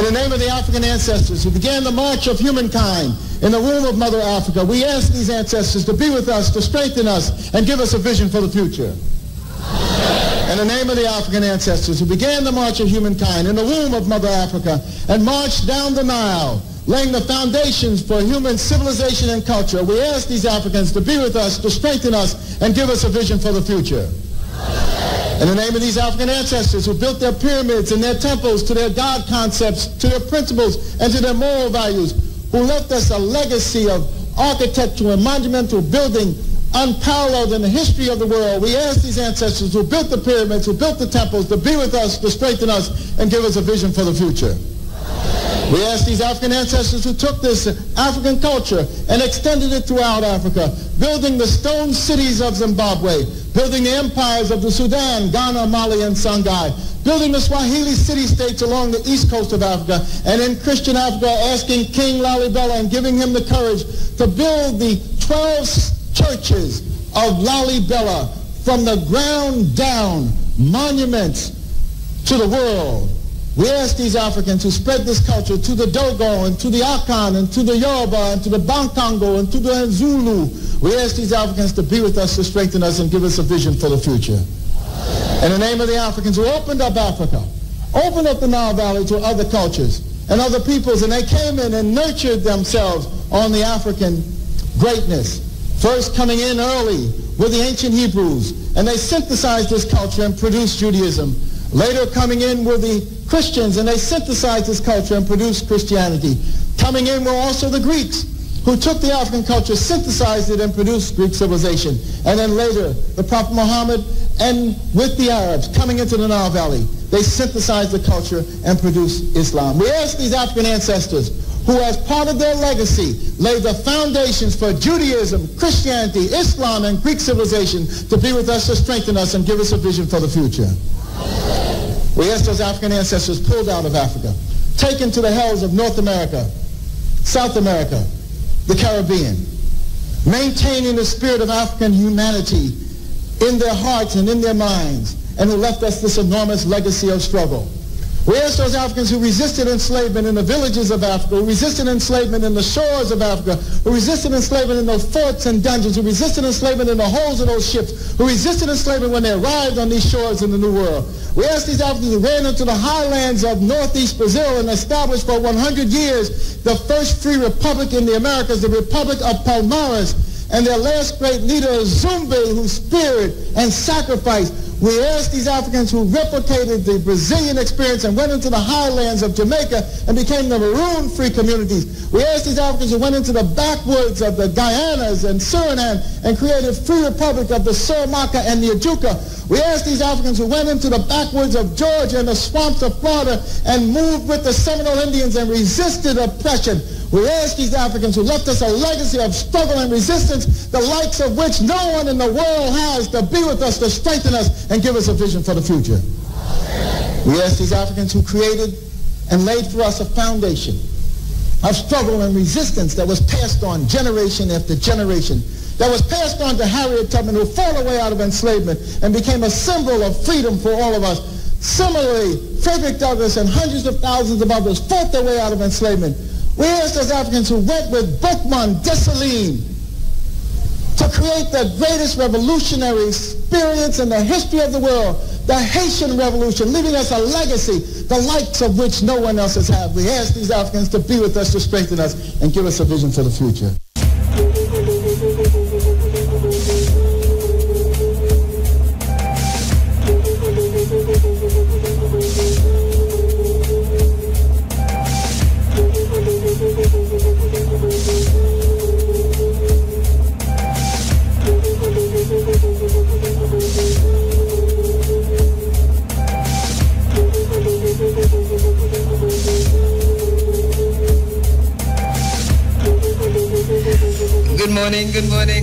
In the name of the African ancestors who began the march of humankind in the womb of Mother Africa, we ask these ancestors to be with us, to strengthen us, and give us a vision for the future. In the name of the African ancestors who began the march of humankind in the womb of Mother Africa and marched down the Nile, laying the foundations for human civilization and culture, we ask these Africans to be with us, to strengthen us, and give us a vision for the future. In the name of these African ancestors who built their pyramids and their temples to their God concepts, to their principles, and to their moral values, who left us a legacy of architectural and monumental building unparalleled in the history of the world, we ask these ancestors who built the pyramids, who built the temples, to be with us, to strengthen us, and give us a vision for the future. We ask these African ancestors who took this African culture and extended it throughout Africa, building the stone cities of Zimbabwe, building the empires of the Sudan, Ghana, Mali, and Songhai, building the Swahili city-states along the east coast of Africa, and in Christian Africa, asking King Lalibela and giving him the courage to build the 12 churches of Lalibela from the ground down, monuments to the world. We ask these Africans who spread this culture to the Dogo and to the Akan and to the Yoruba and to the Bantongo and to the Zulu. We ask these Africans to be with us, to strengthen us, and give us a vision for the future. In the name of the Africans who opened up Africa, opened up the Nile Valley to other cultures and other peoples, and they came in and nurtured themselves on the African greatness. First coming in early with the ancient Hebrews, and they synthesized this culture and produced Judaism. Later coming in were the Christians, and they synthesized this culture and produced Christianity. Coming in were also the Greeks, who took the African culture, synthesized it, and produced Greek civilization. And then later, the Prophet Muhammad, and with the Arabs coming into the Nile Valley, they synthesized the culture and produced Islam. We ask these African ancestors, who as part of their legacy laid the foundations for Judaism, Christianity, Islam, and Greek civilization, to be with us, to strengthen us, and give us a vision for the future. We ask those African ancestors pulled out of Africa, taken to the hells of North America, South America, the Caribbean, maintaining the spirit of African humanity in their hearts and in their minds, and who left us this enormous legacy of struggle. We ask those Africans who resisted enslavement in the villages of Africa, who resisted enslavement in the shores of Africa, who resisted enslavement in those forts and dungeons, who resisted enslavement in the holds of those ships, who resisted enslavement when they arrived on these shores in the New World. We ask these Africans who ran into the highlands of northeast Brazil and established for 100 years the first free republic in the Americas, the Republic of Palmares, and their last great leader, Zumbi, who spirit and sacrifice. We ask these Africans who replicated the Brazilian experience and went into the highlands of Jamaica and became the maroon-free communities. We ask these Africans who went into the backwoods of the Guyanas and Suriname and created free republic of the Suramaka and the Ajuka. We ask these Africans who went into the backwoods of Georgia and the swamps of Florida and moved with the Seminole Indians and resisted oppression. We ask these Africans who left us a legacy of struggle and resistance, the likes of which no one in the world has, to be with us, to strengthen us, and give us a vision for the future. We ask these Africans who created and laid for us a foundation of struggle and resistance that was passed on generation after generation, that was passed on to Harriet Tubman, who fought her way out of enslavement and became a symbol of freedom for all of us. Similarly, Frederick Douglass and hundreds of thousands of others fought their way out of enslavement. We asked those Africans who went with Boukman Dessalines to create the greatest revolutionary experience in the history of the world, the Haitian Revolution, leaving us a legacy, the likes of which no one else has had. We ask these Africans to be with us, to strengthen us, and give us a vision for the future.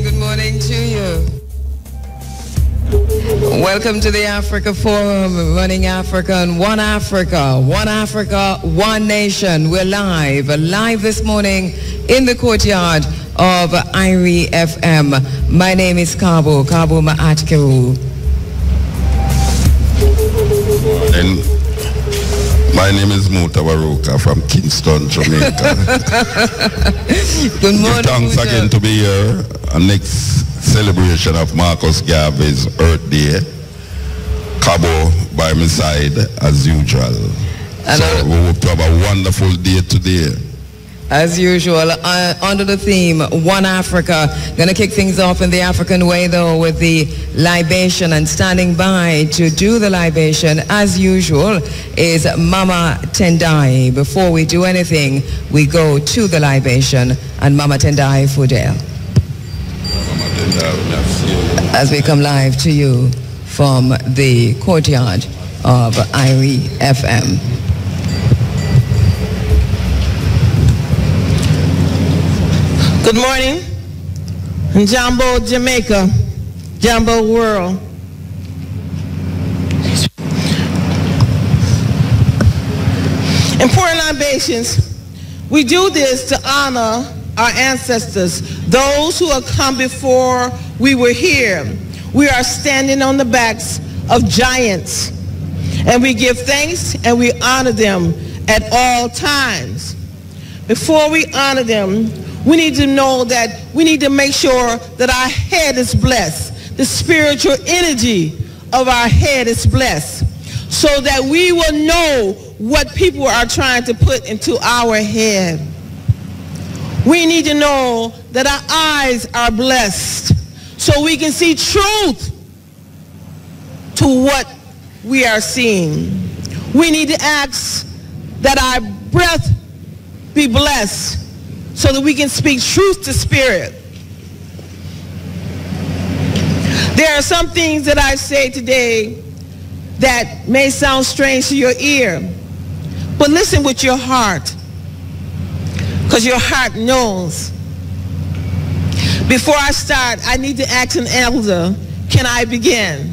Good morning to you. Welcome to the Africa Forum, Running Africa and One Africa, One Nation. We're live this morning in the courtyard of Irie FM. My name is Kabo Maatkeru. My name is Muta from Kingston, Jamaica. Good morning, thanks Muta. again to be here. Our next celebration of Marcus Garvey's Earth Day. Cabo by my side as usual. So we hope to have a wonderful day today. As usual, under the theme, One Africa. Going to kick things off in the African way, though, with the libation. And standing by to do the libation, as usual, is Mama Tendai. Before we do anything, we go to the libation. And Mama Tendai Fudel. As we come live to you from the courtyard of Irie FM. Good morning, Jambo Jamaica, Jambo World. Important libations. We do this to honor our ancestors, those who have come before we were here. We are standing on the backs of giants, and we give thanks and we honor them at all times. Before we honor them, we need to know that we need to make sure that our head is blessed. The spiritual energy of our head is blessed, so that we will know what people are trying to put into our head. We need to know that our eyes are blessed, so we can see truth to what we are seeing. We need to ask that our breath be blessed, so that we can speak truth to spirit. There are some things that I say today that may sound strange to your ear, but listen with your heart, because your heart knows. Before I start, I need to ask an elder, can I begin?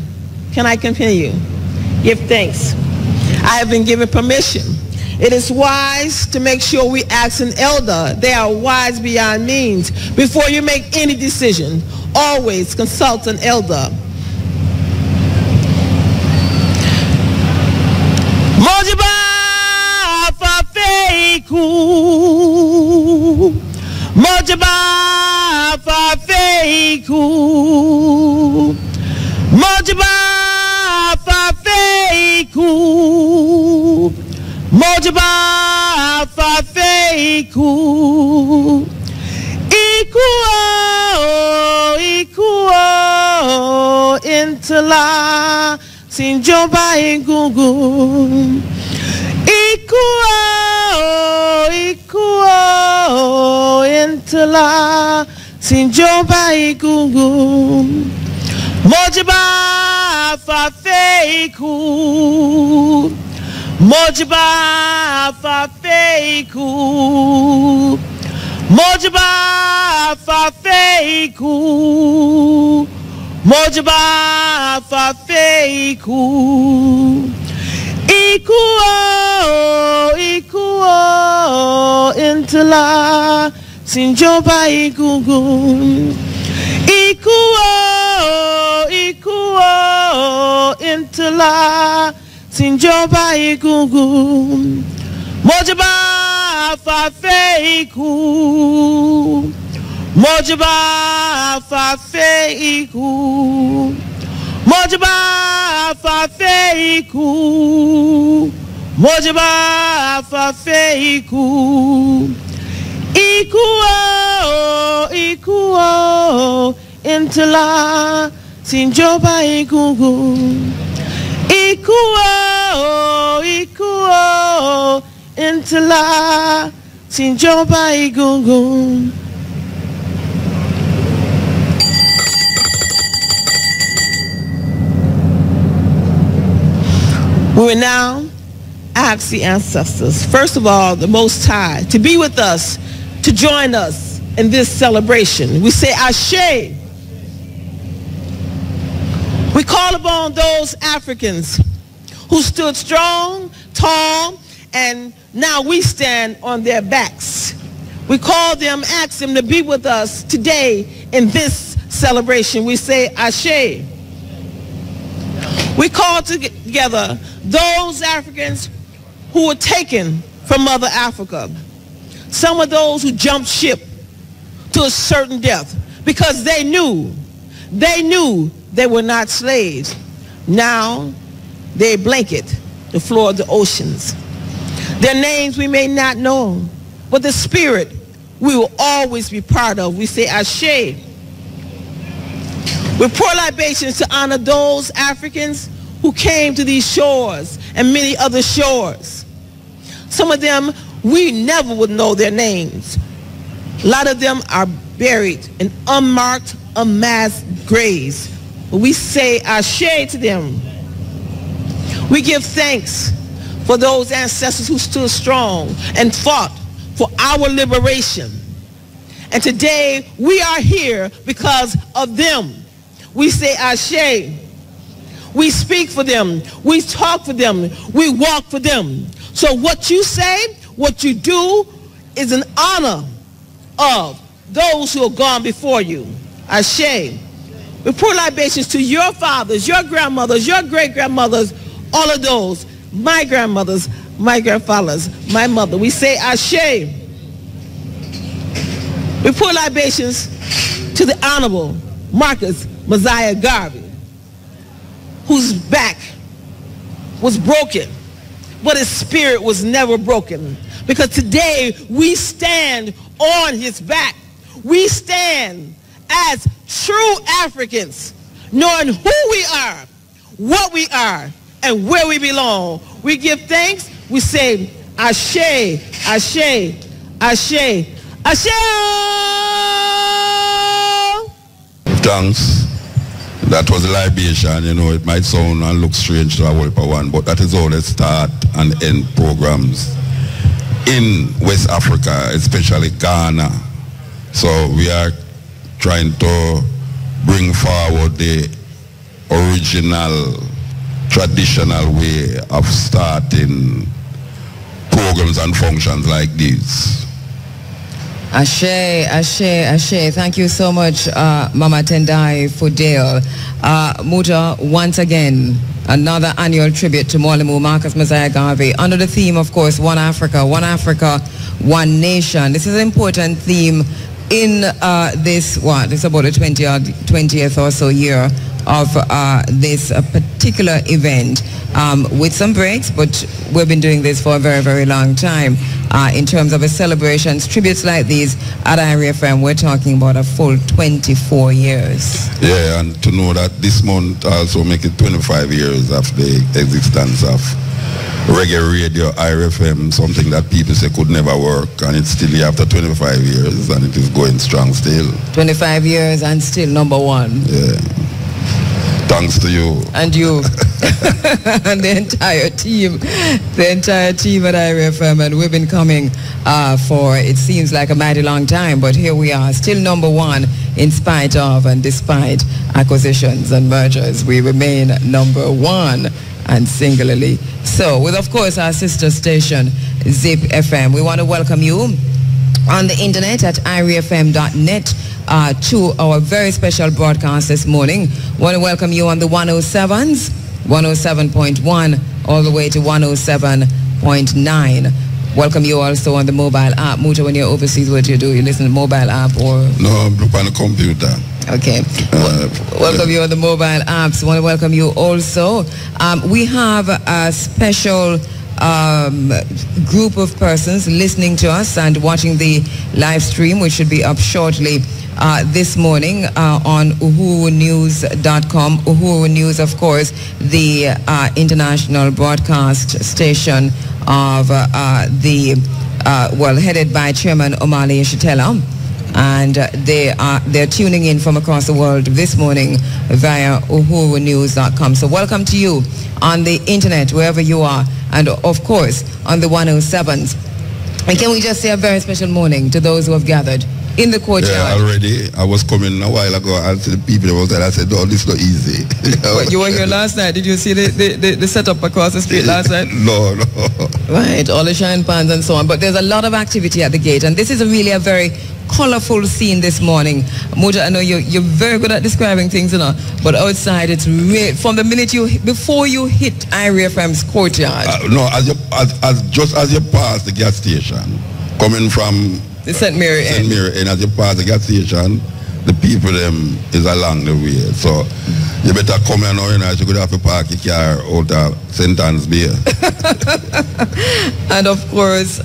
Can I continue? Give thanks. I have been given permission. It is wise to make sure we ask an elder. They are wise beyond means. Before you make any decision, always consult an elder. Mojiba fafeiku, Mojiba fafeiku, Mojiba fafeiku, Mojiba fafeiku, ikuo intala sinjoba ingungun, ikuo intala sinjoba ingungun, Mojiba fafeiku, Mojiba fafeiku, Mojiba fafeiku, Mojiba fafeiku, ikuo intala sinjoba igugun, ikuo intala sinjoba igugun, Mojiba fafeiku, Mojiba fafeiku, Mojiba fafeiku, Mojiba fafeiku, ikuo intala sinjoba igugun, ikuo intala sinjoba igugun. We will now ask the ancestors, first of all, the Most High, to be with us, to join us in this celebration. We say Ashe. We call upon those Africans who stood strong, tall, and now we stand on their backs. We call them, ask them to be with us today in this celebration. We say Ashe. We call together those Africans who were taken from Mother Africa. Some of those who jumped ship to a certain death because they knew they were not slaves. Now they blanket the floor of the oceans. Their names we may not know, but the spirit we will always be part of. We say Ashe. We pour libations to honor those Africans who came to these shores and many other shores. Some of them, we never would know their names. A lot of them are buried in unmarked, unmasked graves. But we say Ashe to them. We give thanks for those ancestors who stood strong and fought for our liberation. And today we are here because of them. We say Ashe. We speak for them. We talk for them. We walk for them. So what you say, what you do is an honor of those who have gone before you. Ashe. We pour libations to your fathers, your grandmothers, your great-grandmothers, all of those, my grandmothers, my grandfathers, my mother. We say Ashe. We pour libations to the Honorable Marcus Messiah Garvey, whose back was broken, but his spirit was never broken. Because today we stand on his back. We stand as true Africans, knowing who we are, what we are, and where we belong. We give thanks. We say Ashe, Ashe, Ashe, Ashe. Thanks. That was a libation. You know, it might sound and look strange to a whole one, but that is how they start and end programs in West Africa, especially Ghana. So we are trying to bring forward the original, traditional way of starting programs and functions like these. Ashe, Ashe, Ashe. Thank you so much, Mama Tendai Fudale. Muta, once again, another annual tribute to Mwalimu Marcus Messiah Garvey under the theme, of course, One Africa, One Nation. This is an important theme in this, it's about the 20th or so year of this particular event, with some breaks, but we've been doing this for a very, very long time. In terms of a celebrations, tributes like these at Irie FM, we're talking about a full 24 years. Yeah, and to know that this month also make it 25 years of the existence of reggae radio, Irie FM, something that people say could never work, and it's still here after 25 years, and it is going strong still. 25 years and still number one. Yeah. Thanks to you. And you. And the entire team at Irie FM. And we've been coming for, it seems like a mighty long time, but here we are, still number one in spite of and despite acquisitions and mergers. We remain number one, and singularly so. With, of course, our sister station, Zip FM. We want to welcome you on the internet at iriefm.net. To our very special broadcast this morning. Want to welcome you on the 107s, 107.1 all the way to 107.9. Welcome you also on the mobile app. Muta, when you're overseas, what do you do? You listen to the mobile app or? No, I'm on the computer. Okay. Welcome you on the mobile apps. Want to welcome you also. We have a special group of persons listening to us and watching the live stream, which should be up shortly this morning on uhurunews.com. Uhuru News, of course, the international broadcast station of headed by Chairman Omali Shitela. And they're tuning in from across the world this morning via uhurunews.com. So welcome to you on the internet, wherever you are, and of course on the 107s. And can we just say a very special morning to those who have gathered in the courtyard? Yeah, already. I was coming a while ago and the people was there. I said, "Oh, this is not easy." Well, you were here last night. Did you see the setup across the street last night? No. Right, all the shine pans and so on. But there's a lot of activity at the gate, and this is really a very colorful scene this morning. Muta, I know you're very good at describing things, but outside it's real. From the minute before you hit Irie FM's courtyard. No, just as you pass the gas station, coming from the St. Mary and as you pass the gas station, the people them is along the way. So you better come here now, you could have to park your car out of St. Anne's Bay. And of course,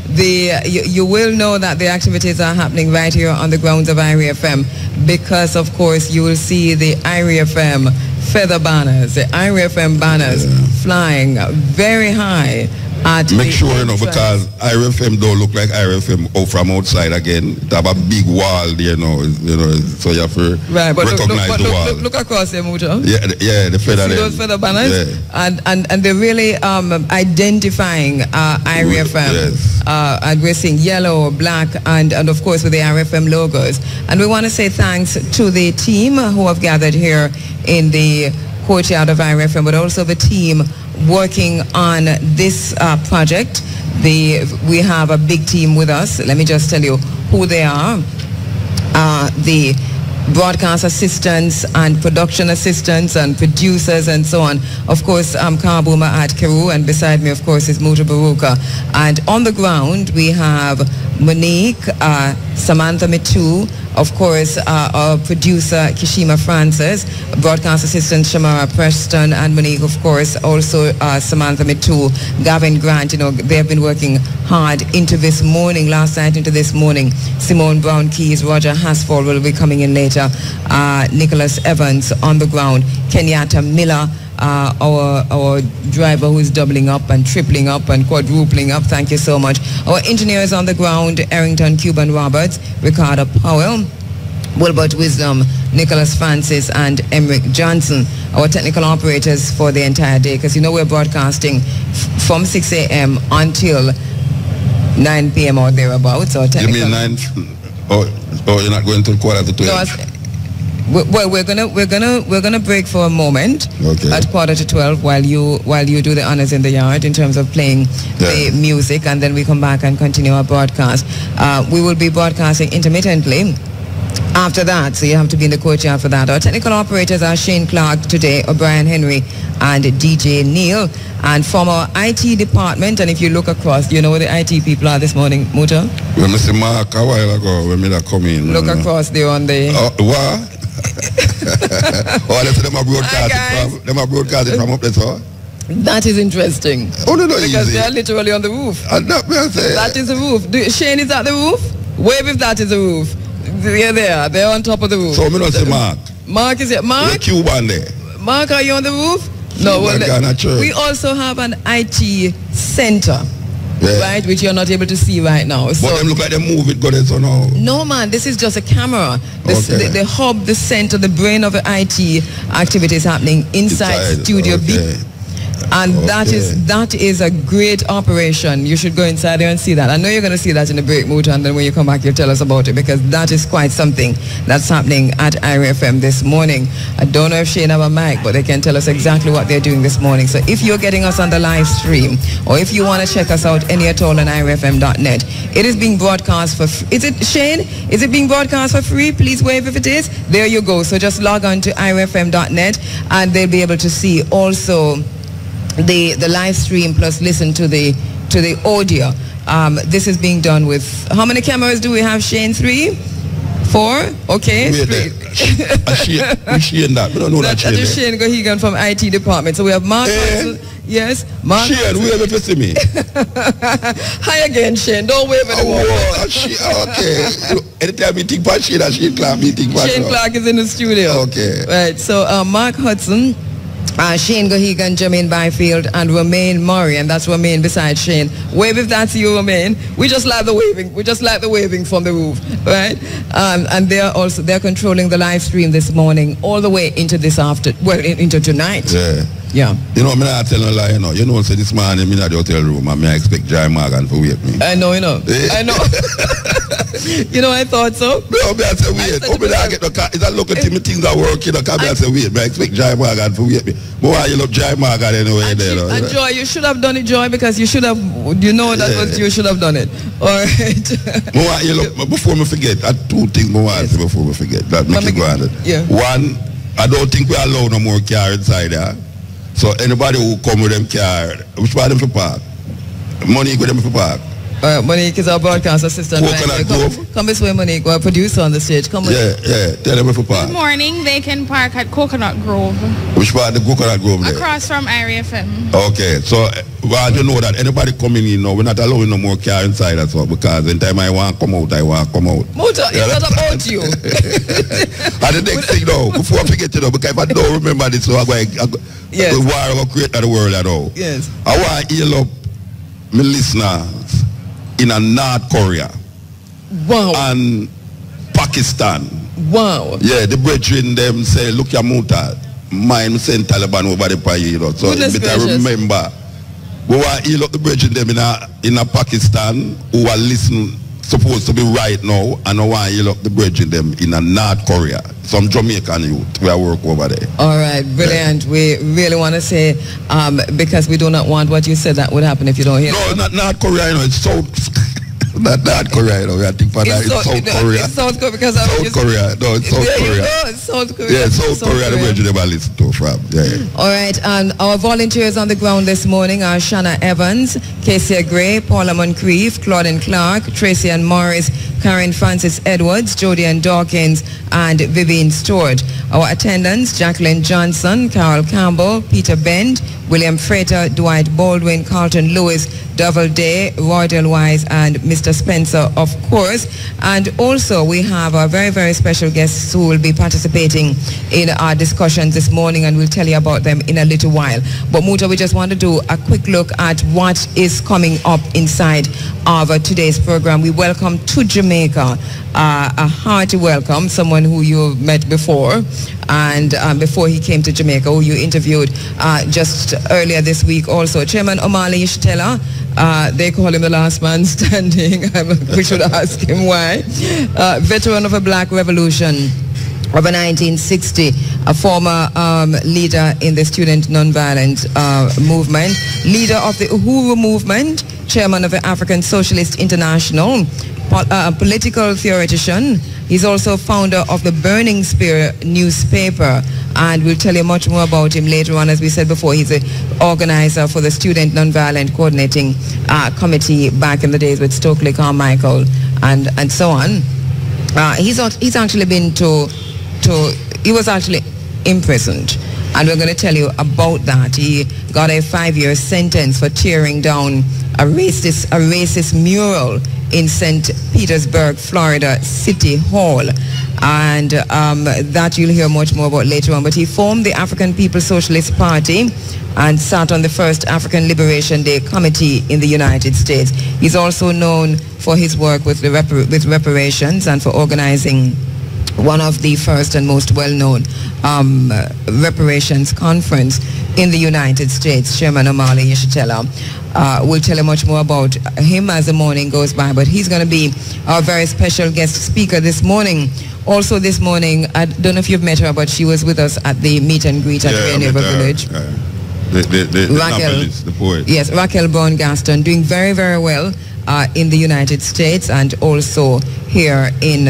you will know that the activities are happening right here on the grounds of Irie FM, because of course you will see the Irie FM feather banners, the Irie FM banners flying very high. Make sure, because Irie FM don't look like Irie FM from outside again. It have a big wall there, so you have to recognize the wall. Look across there, Muta. Yeah, the feather. See those feather banners? Yeah. And they're really identifying Irie FM. Yes. And we're seeing yellow, black, and of course with the Irie FM logos. And we want to say thanks to the team who have gathered here in the courtyard of Irie FM, but also the team working on this project. We have a big team with us. Let me just tell you who they are. The broadcast assistants and production assistants and producers and so on. Of course, Karbuma at Keru, and beside me, of course, is Muta Baruka. And on the ground, we have Monique, Samantha Mitu, of course, our producer, Kishima Francis, broadcast assistant, Shamara Preston, and Monique, of course, also Samantha Mitu, Gavin Grant. They have been working hard into this morning, last night into this morning. Simone Brown Keys, Roger Hasford will be coming in later. Nicholas Evans on the ground. Kenyatta Miller, our driver who is doubling up and tripling up and quadrupling up. Thank you so much. Our engineers on the ground, Errington Cuban Roberts, Ricardo Powell, Wilbert Wisdom, Nicholas Francis, and Emric Johnson. Our technical operators for the entire day, because we're broadcasting from 6 a.m. until 9 p.m. or thereabouts. You mean 9? Oh, you're not going to quarter to 12? No, well, we're gonna break for a moment at quarter to 12 while you do the honors in the yard in terms of playing the music, and then we come back and continue our broadcast. We will be broadcasting intermittently after that, so you have to be in the courtyard for that. Our technical operators are Shane Clark today, O'Brien Henry, and DJ Neil. And from our IT department, and if you look across, do you know where the IT people are this morning, Muta? When I see Mark a while ago, when I come in. Look across there on the... What? They are broadcasting from up there, so? That is interesting. Because easy. they are literally on the roof. That is the roof. Shane, is that the roof? Wave if that is the roof. They're on top of the roof. So me not say Mark. Mark is it? Mark? The Cuban there. Mark, are you on the roof? No. We also have an IT center. Right, which you're not able to see right now. So, but them look like they move it good so now. No, man, this is just a camera. The hub, the center, the brain of the IT activities happening inside Studio B. And that is a great operation. You should go inside there and see that. I know you're going to see that in the break, Muta, and then when you come back, you'll tell us about it, because that is quite something that's happening at Irie FM this morning. I don't know if Shane have a mic, but they can tell us exactly what they're doing this morning. So if you're getting us on the live stream, or if you want to check us out any at all on IrieFM.net, it is being broadcast for free. Is it, Shane? Is it being broadcast for free? Please wave if it is. There you go. So just log on to IrieFM.net, and they'll be able to see also the live stream plus listen to the audio. This is being done with, how many cameras do we have, Shane? 3? 4? Okay. Shane that. We don't know that Shane. That is Shane Gohigan from IT department. So we have Mark. Yes, Mark. Shane, wave if you see me. Hi again, Shane. Don't wave anymore. Okay. Anytime you think about Shane Clark, you think about Shane Clark is in the studio. Okay. Right. So Mark Hudson, Shane Gohigan, Jermaine Byfield, and Romaine Murray, and that's Romaine beside Shane. Wave if that's you, Romaine. We just like the waving. We just like the waving from the roof, right? And they're controlling the live stream this morning all the way into into tonight. Yeah. Yeah. You know, I'm not telling a lie, you know. You know, say this man in the hotel room, and I expect Jai Morgan to wake me. I know, you know. I know. You know, I thought so. No, I say wait. I get the car. It's a local team, things are working. I say wait. I expect Jai Morgan to wake me. But why you love Jai Morgan anyway? And Joy, you should have done it, Joy, because you should have, you know, that was you should have done it. All right. You look, before me forget, I two things I want to before we forget. That make you go on it. Yeah. One, I don't think we allow no more car inside there. So anybody who come with them car, which part them for park? Monique with them for park. Monique is our broadcast assistant. Come this way, Monique. We're a producer on the stage. Come with Yeah. Tell them for park. Good morning. They can park at Coconut Grove. Which part of the Coconut Grove there? Across from Irie FM. Okay. So, well, you know that anybody coming in now, we're not allowing no more car inside as well, because in time I want to come out, I want to come out. Muta, it's not about you. And the next thing now, before I forget, you know, because if I don't remember this, so I'm going to create the world at all. Yes. I want to heal up my listeners in a North Korea. Wow. And Pakistan. Wow. Yeah, the brethren them say, look at Muta. Mine send Taliban over the pay, you know. So I remember. We want to heal up the brethren them in a Pakistan who are listening, supposed to be right now, and I want to heal up the brethren them in a North Korea. Some Jamaican youth we are work over there. All right, brilliant. Yeah. We really want to say, because we do not want what you said that would happen if you don't hear. No, not North Korea, you know, it's South. Not North Korea, you know. I think for that it's South Korea. It's South Korea because South Korea. No, it's South Korea. It's South Korea. Yeah, South Korea. The brethren they listen to from. Yeah. All right, and our volunteers on the ground this morning are Shanna Evans, Casey Gray, Paula Moncrief, Claudine Clark, Tracy and Morris, Karen Francis Edwards, Jody and Dawkins, and Vivian Stewart. Our attendants, Jacqueline Johnson, Carol Campbell, Peter Bend, William Frater, Dwight Baldwin, Carlton Lewis, Doubleday, Roydell Wise, and Mr. Spencer, of course. And also we have our very, very special guests who will be participating in our discussions this morning, and we'll tell you about them in a little while. But Muta, we just want to do a quick look at what is coming up inside of today's program. We welcome to Jamaica a hearty welcome, someone who you met before, and before he came to Jamaica, who you interviewed just earlier this week also. Chairman Omali Ishtela, they call him the last man standing. We should ask him why. Veteran of a black revolution of 1960, a former leader in the student nonviolent movement, leader of the Uhuru movement, chairman of the African Socialist International, political theoretician. He's also founder of the Burning Spear newspaper, and we'll tell you much more about him later on. As we said before, he's an organizer for the Student Nonviolent Coordinating Committee back in the days with Stokely Carmichael and so on. He's actually been he was actually imprisoned, and we're going to tell you about that. He got a 5-year sentence for tearing down a racist mural in St. Petersburg, Florida City Hall, and that you'll hear much more about later on. But he formed the African People's Socialist Party and sat on the first African Liberation Day Committee in the United States. He's also known for his work with reparations and for organizing one of the first and most well-known reparations conference in the United States. Chairman Omali Ishtela will tell you much more about him as the morning goes by, but he's going to be our very special guest speaker this morning. Also this morning, I don't know if you've met her, but she was with us at the meet and greet at Neighbor Village. The novelist, the poet. Yes, Raquel Brown Gaston, doing very, very well in the United States, and also here in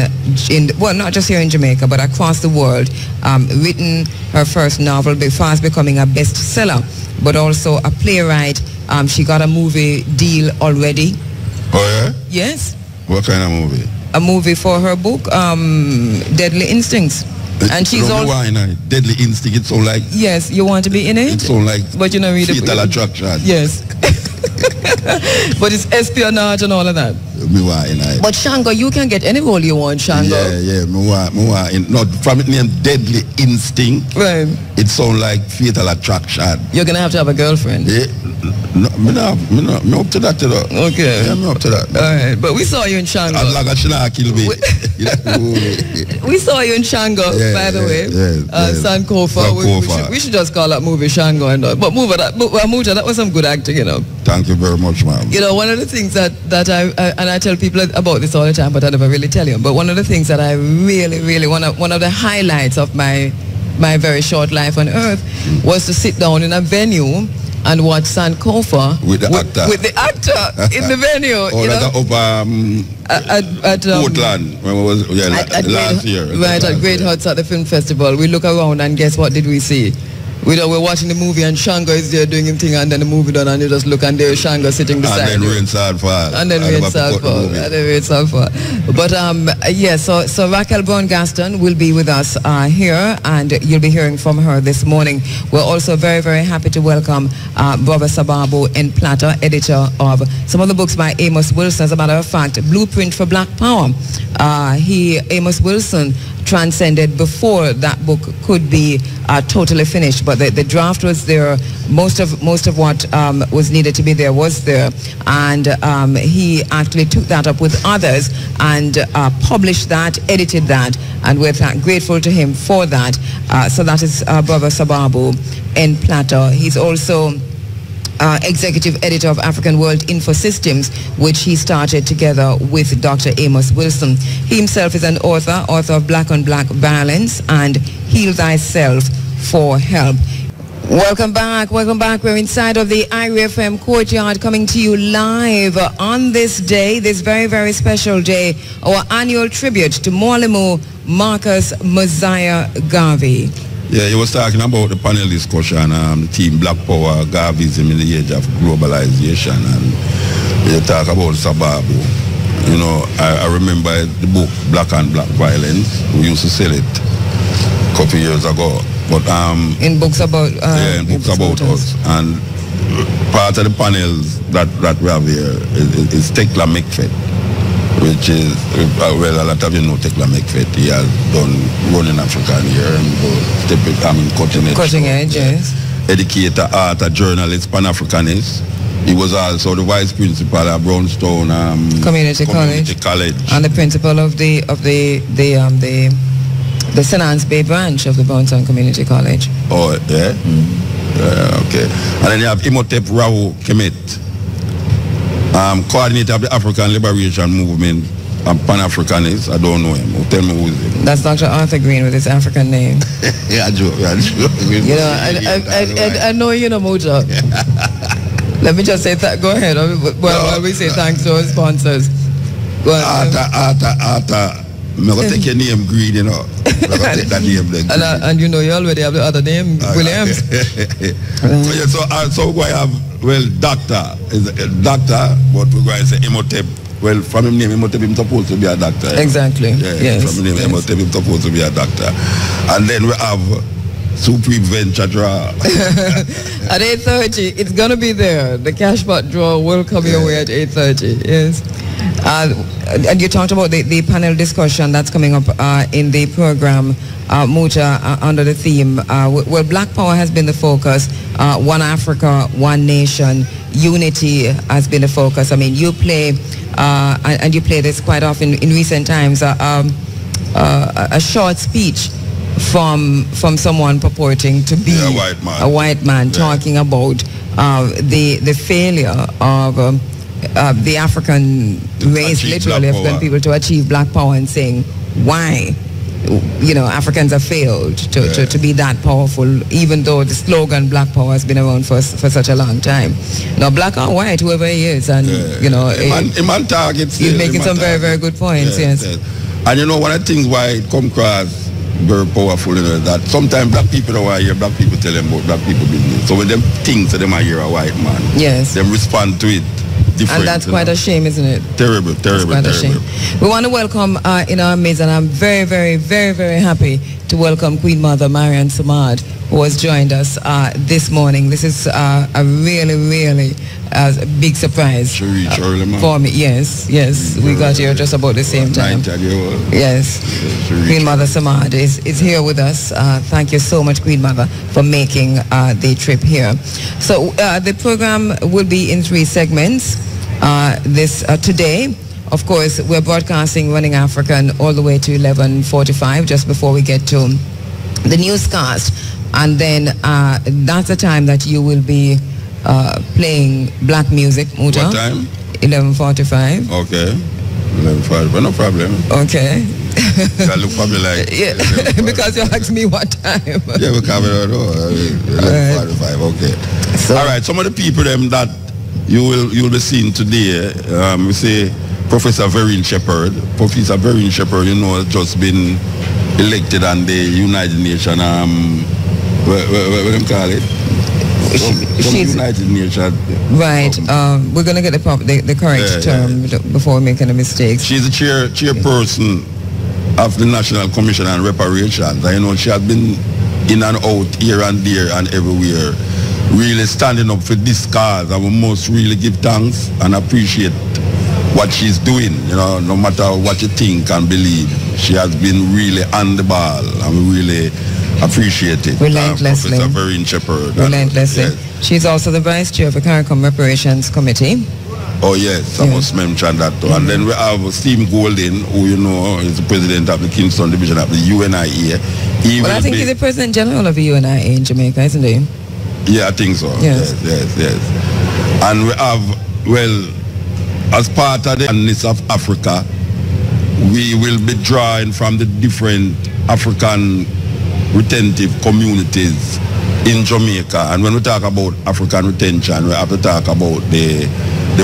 well, not just here in Jamaica, but across the world. Written her first novel, fast becoming a bestseller, but also a playwright. She got a movie deal already. Oh, yeah? Yes. What kind of movie? A movie for her book, Deadly Instincts. And she's all Deadly Instinct. It sounds like, yes, you want to be in it. It sounds like, but you know, read Fatal Attraction. Yes. But it's espionage and all of that. But Shango, you can get any role you want, Shango. Yeah. Not from the name Deadly Instinct. Right. It sounds like Fatal Attraction. You're gonna have to have a girlfriend. Yeah. No, me up to that, you know. Okay. Yeah, me up to that. All right, but we saw you in Shango. We saw you in Shango, by the way. Sankofa. We should just call that movie Shango. But Muta, that was some good acting, you know. Thank you very much, ma'am. You know, one of the things that I tell people about this all the time, but I never really tell you. But one of the things that I really one of the highlights of my very short life on earth was to sit down in a venue and watch Sankofa with the actor in the venue. Oh, like at Portland, when it was last year. Right, at Great Huts at the film festival. We look around and guess what did we see? We're watching the movie and Shango is there doing him thing, and then the movie done and you just look and there's Shango sitting beside and then you. Rain Salt Fall. But so Raquel Brown-Gaston will be with us here, and you'll be hearing from her this morning. We're also very, very happy to welcome Brother Sababu N. Plata, editor of some of the books by Amos Wilson. As a matter of fact, Blueprint for Black Power. Amos Wilson transcended before that book could be totally finished, but the draft was there. Most of what was needed to be there was there, and he actually took that up with others and published that, edited that, and we're grateful to him for that. So that is Brother Sababu N. Plata. He's also executive editor of African World Infosystems, which he started together with Dr. Amos Wilson. He himself is an author of Black on Black Violence and Heal Thyself for Help. Welcome back. We're inside of the Irie FM courtyard, coming to you live on this day, this very, very special day, our annual tribute to Mwalimu Marcus Mosiah Garvey. Yeah, you was talking about the panel discussion, the team Black Power, Garveyism in the age of globalization, and you talk about Sababu. You know, I remember the book Black on Black Violence. We used to sell it a couple years ago. But in books about in books about us. And part of the panels that we have here is Tekla McFett, which is, a lot of you know Tekla McFett. He has done Running Africa here and Cutting Edge, yes. Educator, author, journalist, Pan-Africanist. He was also the vice principal at Brownstone Community College. And the principal of the Senance Bay branch of the Brownstone Community College. Oh, yeah? Okay. And then you have Imhotep Rao Kemet, coordinator of the African Liberation Movement and Pan-Africanist. I don't know him. Tell me who is it. That's Dr. Arthur Green with his African name. Yeah, joke. You know, I know you know Muta. Let me just say go ahead. While we say thanks to our sponsors. Arthur. I'm going to take your name Green, you know. I'm going to take that name then. And you know, you already have the other name, Williams. So we have, doctor, but we're going to say Imhotep. Well, from his name, Imhotep, he's supposed to be a doctor. Exactly. Yeah, yes. From his name, Imhotep, he's supposed to be a doctor. And then we have Supreme Venture Draw. At 8:30, it's going to be there. The cashback draw will come your way at 8:30, yes. And you talked about the panel discussion that's coming up in the program, Muta, under the theme, well, Black Power has been the focus, One Africa, One Nation, unity has been the focus. I mean, you play, and you play this quite often in recent times, a short speech from someone purporting to be a white man talking about the failure of the African race, literally African people, to achieve black power, and saying why, Africans have failed to be that powerful, even though the slogan Black Power has been around for such a long time. Now, black or white, whoever he is, and he's making some very, very good points. Yes. And one of the things why it comes across very powerful, that sometimes black people don't want to hear black people tell them about black people business. So when them think that they might hear a white man, them respond to it different. And that's quite a shame, isn't it? Terrible. We want to welcome in our midst, and I'm very, very, very, very happy to welcome Queen Mother Marian Samad, who has joined us this morning. This is a really big surprise for me. Yes, we got here just about the same time. Yes, Queen Mother Samad is here with us. Thank you so much, Queen Mother, for making the trip here. So the program will be in 3 segments. Today, of course, we're broadcasting Running African all the way to 11:45, just before we get to the newscast. And then that's the time that you will be playing black music, Muta. What time? 11:45. Okay. 11:45, no problem. Okay. I look probably like... Yeah, because you asked me what time. Yeah, we cover it all. 11:45, okay. So, all right, some of the people that you'll be seeing today, we say Professor Vereen Shepherd. Professor Vereen Shepherd, has just been elected on the United Nations, what do you call it? She's United Nations. Right. We're going to get the correct term before we make any mistakes. She's the chairperson of the National Commission on Reparations. She has been in and out, here and there and everywhere, really standing up for this cause. And we must really give thanks and appreciate what she's doing, no matter what you think and believe. She has been really on the ball, and we really appreciate it. Relentlessly. Professor Vereen Shepherd. Relentlessly. Yes. She's also the Vice Chair of the CARICOM Reparations Committee. Oh yes, I must mention that too. And then we have Steve Golden, who is the President of the Kingston Division of the UNIA. I think he's the President General of the UNIA in Jamaica, isn't he? Yeah, I think so. Yes. And we have, as part of the oneness of Africa, we will be drawing from the different African retentive communities in Jamaica. And when we talk about African retention, we have to talk about the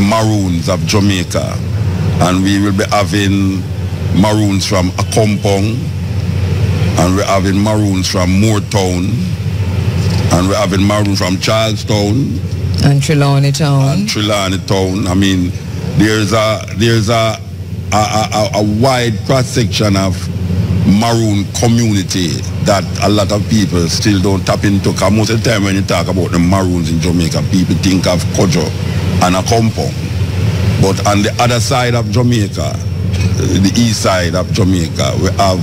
Maroons of Jamaica. And we will be having Maroons from Akompong, and we're having Maroons from Moortown, and we're having Maroons from Charlestown and Trelawney Town. I mean, there's a wide cross section of Maroon community that a lot of people still don't tap into. Because most of the time when you talk about the Maroons in Jamaica, people think of Kojo and Akompong. But on the other side of Jamaica, the east side of Jamaica, we have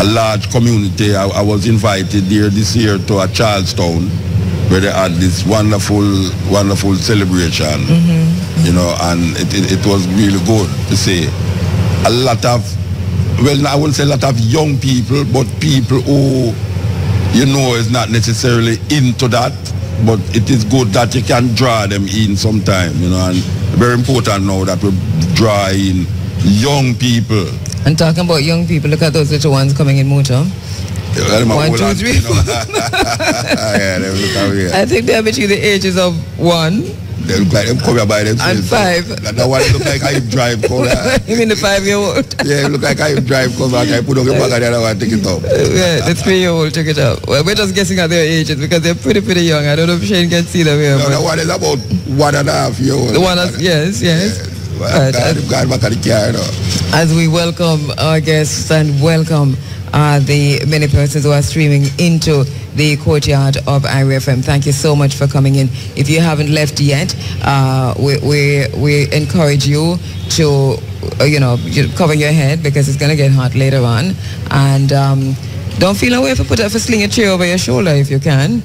a large community. I was invited there this year to a Charlestown, where they had this wonderful celebration, and it was really good to see a lot of, I wouldn't say a lot of young people, but people who, is not necessarily into that, but it is good that you can draw them in sometime, and very important now that we draw in young people. And talking about young people, look at those little ones coming in Muta. 1, 2, 3. I think they're between the ages of 1. They look like them come here by themselves. And 5. That one look like I drive. You mean the 5-year-old? Yeah, look like I drive. Come back, I put on the bag and the other one take it up. Yeah, the 3-year-old took it up. Well, we're just guessing at their ages because they're pretty young. I don't know if Shane can see them here. No, the one is about 1.5 years old. The one is, yes. Well, God back at the car, As we welcome our guests and welcome the many persons who are streaming into the courtyard of Irie FM. Thank you so much for coming in. If you haven't left yet, we encourage you to, cover your head because it's going to get hot later on. And don't feel away for sling a chair over your shoulder if you can.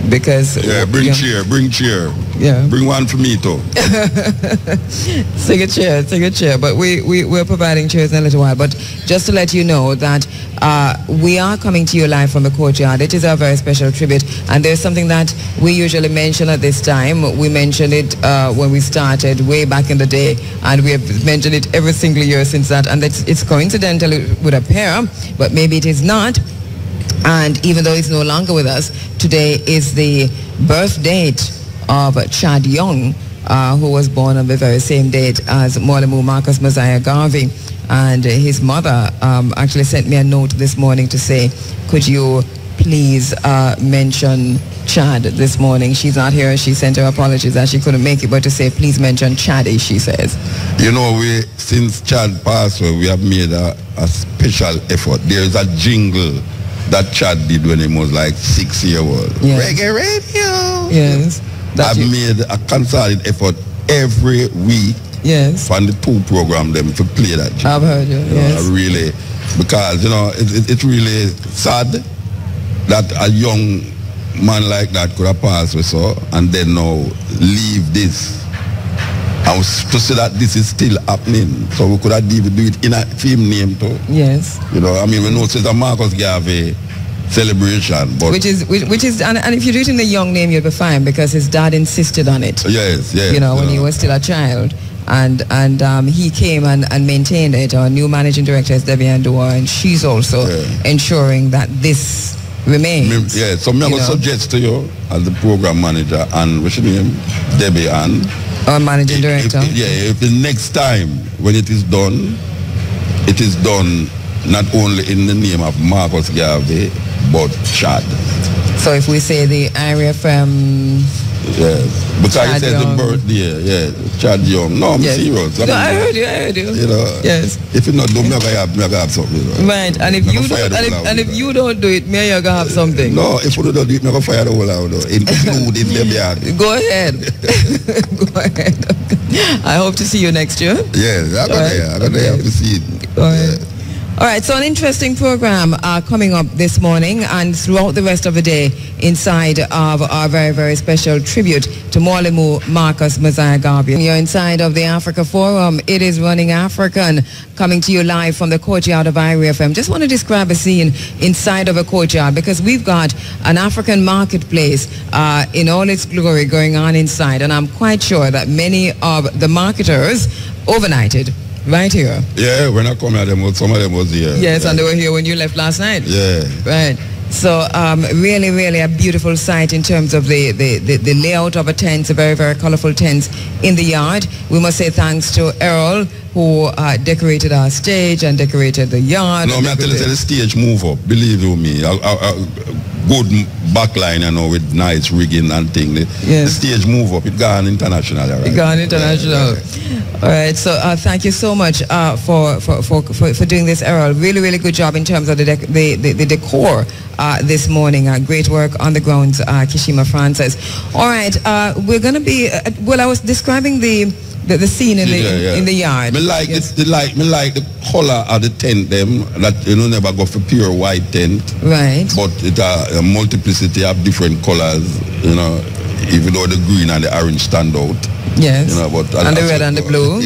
Because bring chair. Yeah, bring one for me too. Take a chair. But we're providing chairs in a little while. But just to let you know that we are coming to you live from the courtyard. It is our very special tribute, and there's something that we usually mention at this time. We mentioned it when we started way back in the day, and we have mentioned it every single year since that. And it's coincidental, it would appear, but maybe it is not. And even though he's no longer with us, today is the birth date of Chad Young, who was born on the very same date as Mwalimu Marcus Messiah Garvey. And his mother actually sent me a note this morning to say, could you please mention Chad this morning? She's not here. She sent her apologies that she couldn't make it, but to say, please mention Chaddy, she says. You know, since Chad passed away, we have made a special effort. There is a jingle that Chad did when he was like 6 years old. Yes. Reggae radio. Yes. I've made a concerted effort every week. Yes. From the 2 program them to play that jingle. I've heard you. Yes. Really, because it's really sad that a young man like that could have passed away so, and then now leave this. And to see that this is still happening, so we could have even do it in a film name too. Yes. You know, I mean, we know it's a Marcus Garvey celebration, but which is, and if you do it in a young name, you'll be fine because his dad insisted on it. Yes. You know, when he was still a child, and he came and maintained it. Our new managing director is Debbie Andua, and she's also ensuring that this remains. Yeah. So I'm going to suggest to you as the program manager and what's your name, Debbie and. Our managing director. If the next time when it is done not only in the name of Marcus Garvey, but Chad. So if we say the Irie FM... Yes, because Chad he said Young. the birthday, Chad Young. No, I'm serious. I heard you. You know, yes. If you not do, I'm going to have something. You know? Right, and if you don't do it, me you're going to have something. No, if you don't do it, I'm going to fire the whole out, including them yard. Go ahead. Go ahead. I hope to see you next year. Yes, I'm going to have to see it. All right. All right, so an interesting program coming up this morning and throughout the rest of the day inside of our very, very special tribute to Mwalimu Marcus Mosiah Garvey. You're inside of the Africa Forum. It is Running African, coming to you live from the courtyard of Irie FM. Just want to describe a scene inside of a courtyard because we've got an African marketplace in all its glory going on inside, and I'm quite sure that many of the marketers overnighted right here. Yeah, when I come here, some of them was here. Yes, and they were here when you left last night. Yeah. Right. So really, really a beautiful sight in terms of the layout of a tent, a very, very colorful tent in the yard. We must say thanks to Errol, who decorated our stage and decorated the yard. No, I tell you, the stage move up, believe you me. Good backline, with nice rigging and things. Yes. The stage move up, it gone international. Right? It gone international. All right, so thank you so much for doing this, Errol. Really, really good job in terms of the decor this morning. Great work on the grounds, Kishima Francis. All right, we're going to be, I was describing the scene in the yard. Me like the color of the tent them that never go for pure white tent. Right. But it a multiplicity of different colors, even though the green and the orange stand out. Yes. But and the red and the blue.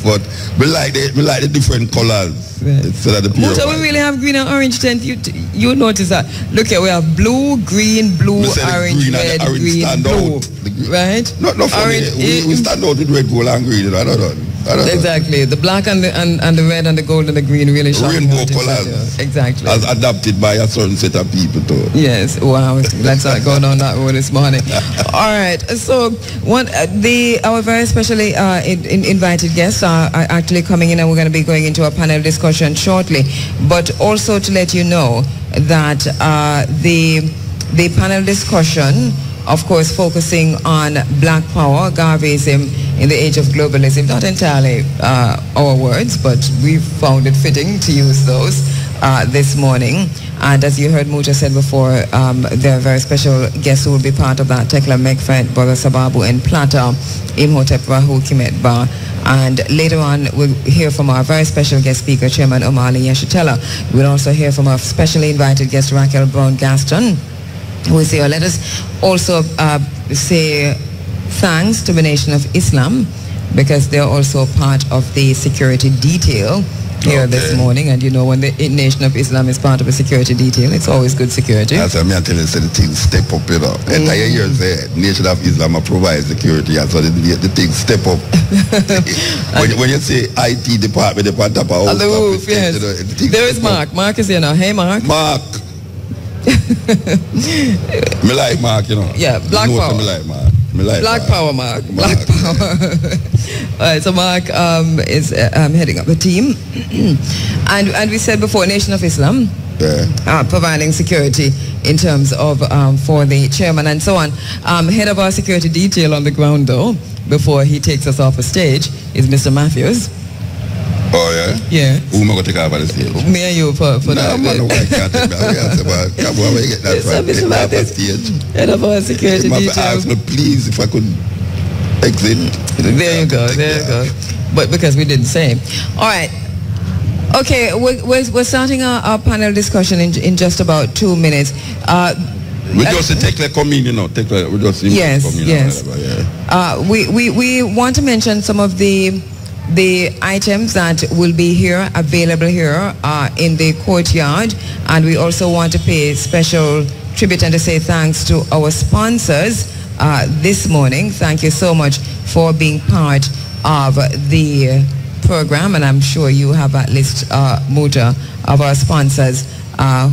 But me like the different colors. Right. Instead of the pure Muta, white. we really have green and orange tent. You notice that. Look here, we have blue, green, blue, orange, red, green, blue. Right? Not funny. We stand out with red, gold and green. I don't know. Exactly. The black and the red and the gold and the green really shine. Rainbow colors. Exactly. As adapted by a certain set of people too. Yes. Wow. Let's not go down that road this morning. All right. So our very specially invited guests are actually coming in, and we're going to be going into a panel discussion shortly. But also to let you know that the panel discussion, of course, focusing on Black Power, Garveyism in the age of globalism. Not entirely our words, but we've found it fitting to use those this morning. And as you heard Muta said before, there are very special guests who will be part of that. Tekla Mekfet, Brother Sababu and Plata, Imhotep Rahu Kimetba. And later on, we'll hear from our very special guest speaker, Chairman Omali Yeshitela. We'll also hear from our specially invited guest, Raquel Brown-Gaston, who is here. Let us also say thanks to the Nation of Islam, because they're also part of the security detail here this morning. And when the Nation of Islam is part of a security detail, it's always good security. That's what I'm telling you, the things step up, Entire years, the Nation of Islam provides security, and so the things step up. when you say IT department, the part of on the roof, yes. There is Mark. Mark is here now. Hey, Mark. Mark. Me like Mark, Yeah, Black Power. Me like Mark. Black Power, Mark. Black Power. All right, so Mark is heading up the team. and we said before, Nation of Islam, providing security in terms of for the chairman and so on. Head of our security detail on the ground, though, before he takes us off the stage is Mr. Matthews. Oh, yeah? Yeah. Who am I going to take off the stage? Me and you for that. No, man, why can't take me? Come on, where you get that from? Mr. Matthews, head of our security detail. Ask me, please, if I could exit. There you go, there you go. But because we didn't say. All right. Okay, we're starting our panel discussion in just about 2 minutes. We just take the communion now. We just yes, yes. Yeah. We want to mention some of the items that will be here, available here in the courtyard, and we also want to pay special tribute and to say thanks to our sponsors this morning. Thank you so much for being part of the program, and I'm sure you have at least Muta of our sponsors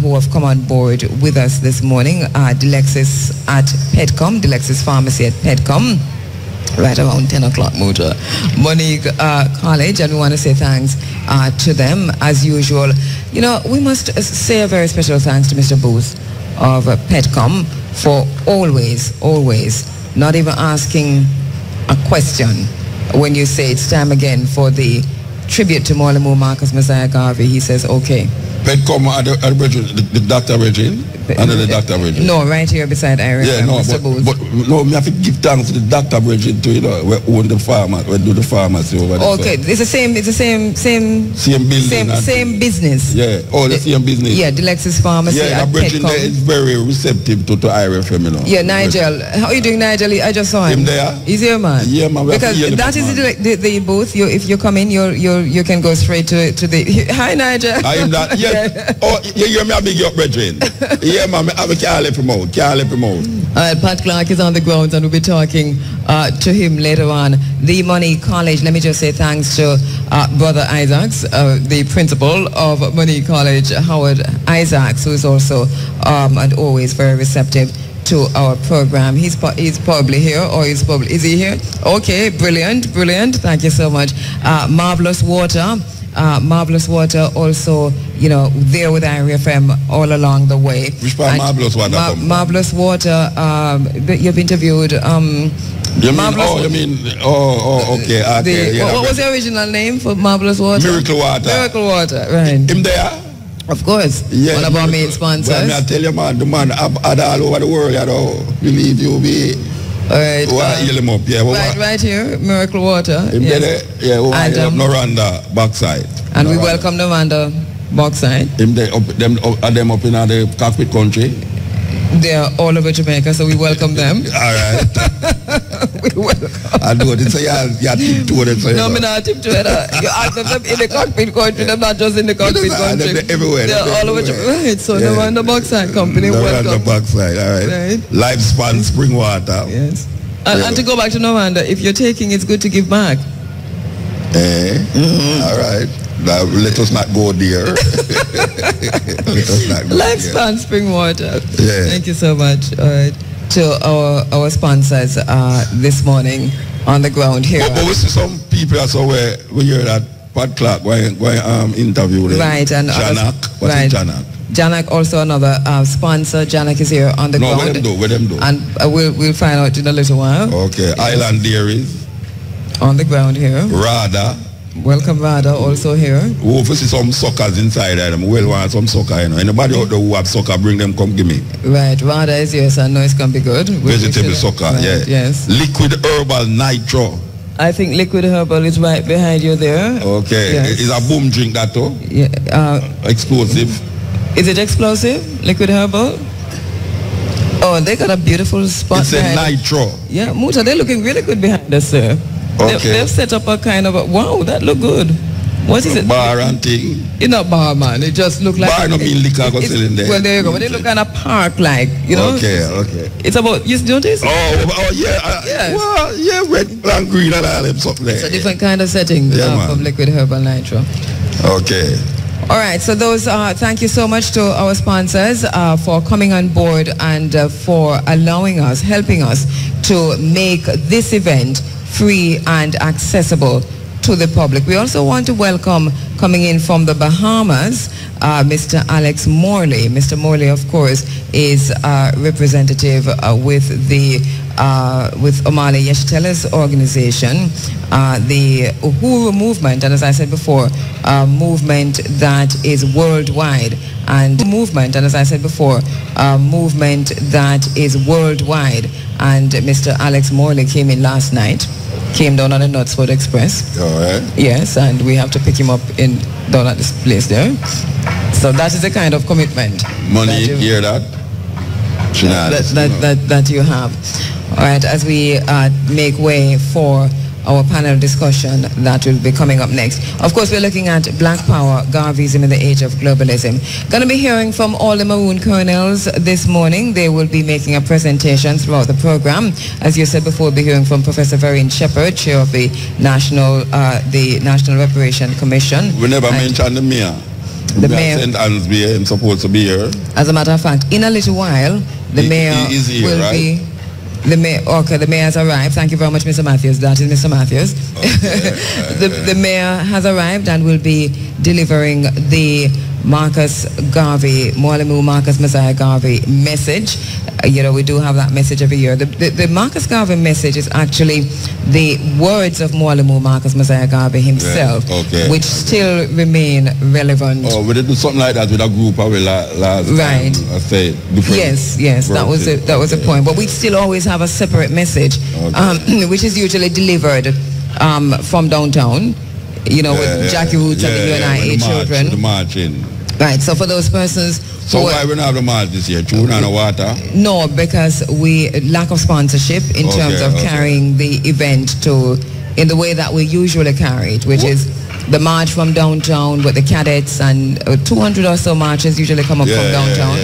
who have come on board with us this morning. Delexis at Petcom, Delexis Pharmacy at Petcom, right around 10 o'clock, Muta. Monique College, and we want to say thanks to them as usual. You know, we must say a very special thanks to Mr. Booth of Petcom for always not even asking a question when you say it's time again for the tribute to Mwalimu Marcus Messiah Garvey. He says, okay. Petcom at the Dr. Regine? Under the Dr. Regine? No, right here beside Irie. Yeah, no, but no, me have to give thanks to the Dr. Regine too, you know, we own the farmer, we do the pharmacy over there. Okay, so. It's the same building. Same business. Yeah, the same business. Yeah, Delexis Pharmacy at Regine there is very receptive to Irie FM, you know. Yeah, Nigel. How are you doing, Nigel? I just saw him. Him there? He's here, man. Yeah, man. Because that is the booth. If you come in, you can go straight to the... Hi, Nigel. I am that. Yeah. Oh, you hear me a big up, brethren. Yeah, man, I can't let him out. Pat Clark is on the grounds, and we'll be talking to him later on. The Money College, let me just say thanks to Brother Isaacs, the principal of Money College, Howard Isaacs, who is also and always very receptive to our program. He's probably here, or is he here? Okay, brilliant. Thank you so much. Marvelous Water also, you know, there with Irie FM all along the way. Which part Marvelous Water? Marvelous Water, you've interviewed... okay. What was the original name for Marvelous Water? Miracle Water, right. Him there? Of course, one of our main sponsors. Well, I tell you, man, the man all over the world, you know, believe you be... All right. Right here, Miracle Water. Yes. And Noranda backside. And we welcome Noranda backside. Them up in the cockpit country. They are all over Jamaica, so we welcome them. All right. We welcome. I do it. So you tiptoe it. No, I'm not tiptoe it. You ask them in the cockpit country. They're not just in the cockpit country. They're everywhere. They're all over Jamaica. Right. So Noranda backside company. Noranda backside. All right. Lifespan spring water. Yes. And to go back to Noranda, if you're taking, it's good to give back. All right. Now, let us not go there. Lifespan spring water. Yeah. Thank you so much. All right. To our sponsors this morning on the ground here. But we see some people also where we hear that Pat Clark going interview them. Right. And Janak. What's Janak? Janak also another sponsor. Janak is here on the ground. Where them do? And we'll find out in a little while. Okay. Yes. Island Dairies. On the ground here. Rada. Welcome, Rada, also here. We will see some suckers inside them. We'll want some sucker, you know. Anybody out there who have sucker, bring them, come give me. Right. Rada is here, so I know it's going to be good. Vegetable sucker, right, yeah. Yes. Liquid Herbal Nitro. I think Liquid Herbal is right behind you there. Okay. Yes. It's a boom drink, that too? Yeah. Explosive. Is it explosive? Liquid Herbal? Oh, they got a beautiful spot. It's a Nitro. Yeah, Muta, they're looking really good behind us, sir. Okay. They've set up a kind of a, wow, that look good. What is it? Bar and thing. It's not bar, man. It just look like... Bar no mean liquor go selling there. Well, there you go. But they look kind of park-like, you know? Okay. It's about, you notice? Oh yeah. Yes. Well, yeah, red and green and all them stuff there. It's a different kind of setting from Liquid Herbal Nitro. Okay. All right, so those thank you so much to our sponsors for coming on board and for allowing us, helping us to make this event free and accessible to the public. We also want to welcome, coming in from the Bahamas, Mr. Alex Morley. Mr. Morley, of course, is representative with the with Omale Yeshitela's organization, the Uhuru movement, and as I said before, a movement that is worldwide, and movement that is worldwide. And Mr. Alex Morley came in last night, came down on the Knutsford Express. All right. Yes, and we have to pick him up down at this place there. So that is the kind of commitment. Money, you hear that? That you have. All right, as we make way for our panel discussion that will be coming up next. Of course, we're looking at Black Power, Garveyism in the Age of Globalism. Going to be hearing from all the Maroon Colonels this morning. They will be making a presentation throughout the program. As you said before, we'll be hearing from Professor Vereen Shepherd, chair of the National Reparation Commission. We never mentioned the mayor. The mayor. St. Ansby is supposed to be here. As a matter of fact, in a little while, the mayor is here, will right? be... The mayor has arrived. Thank you very much, Mr. Matthews. That is Mr. Matthews. Okay. The mayor has arrived and will be delivering the Marcus Garvey, Mwalimu Marcus Messiah Garvey message. We do have that message every year. The Marcus Garvey message is actually the words of Mwalimu Marcus Messiah Garvey himself, which still remain relevant. Oh, we did do something like that with a group of last right. time. I say Yes, that was the point. But we still always have a separate message, which is usually delivered from downtown. With Jackie Roots and the UNIA children. The marching. Right, so for those persons... So why we don't have the march this year? Tune and water? No, because we lack of sponsorship in terms of carrying the event in the way that we usually carry it, which is the march from downtown with the cadets, and 200 or so marches usually come up from downtown.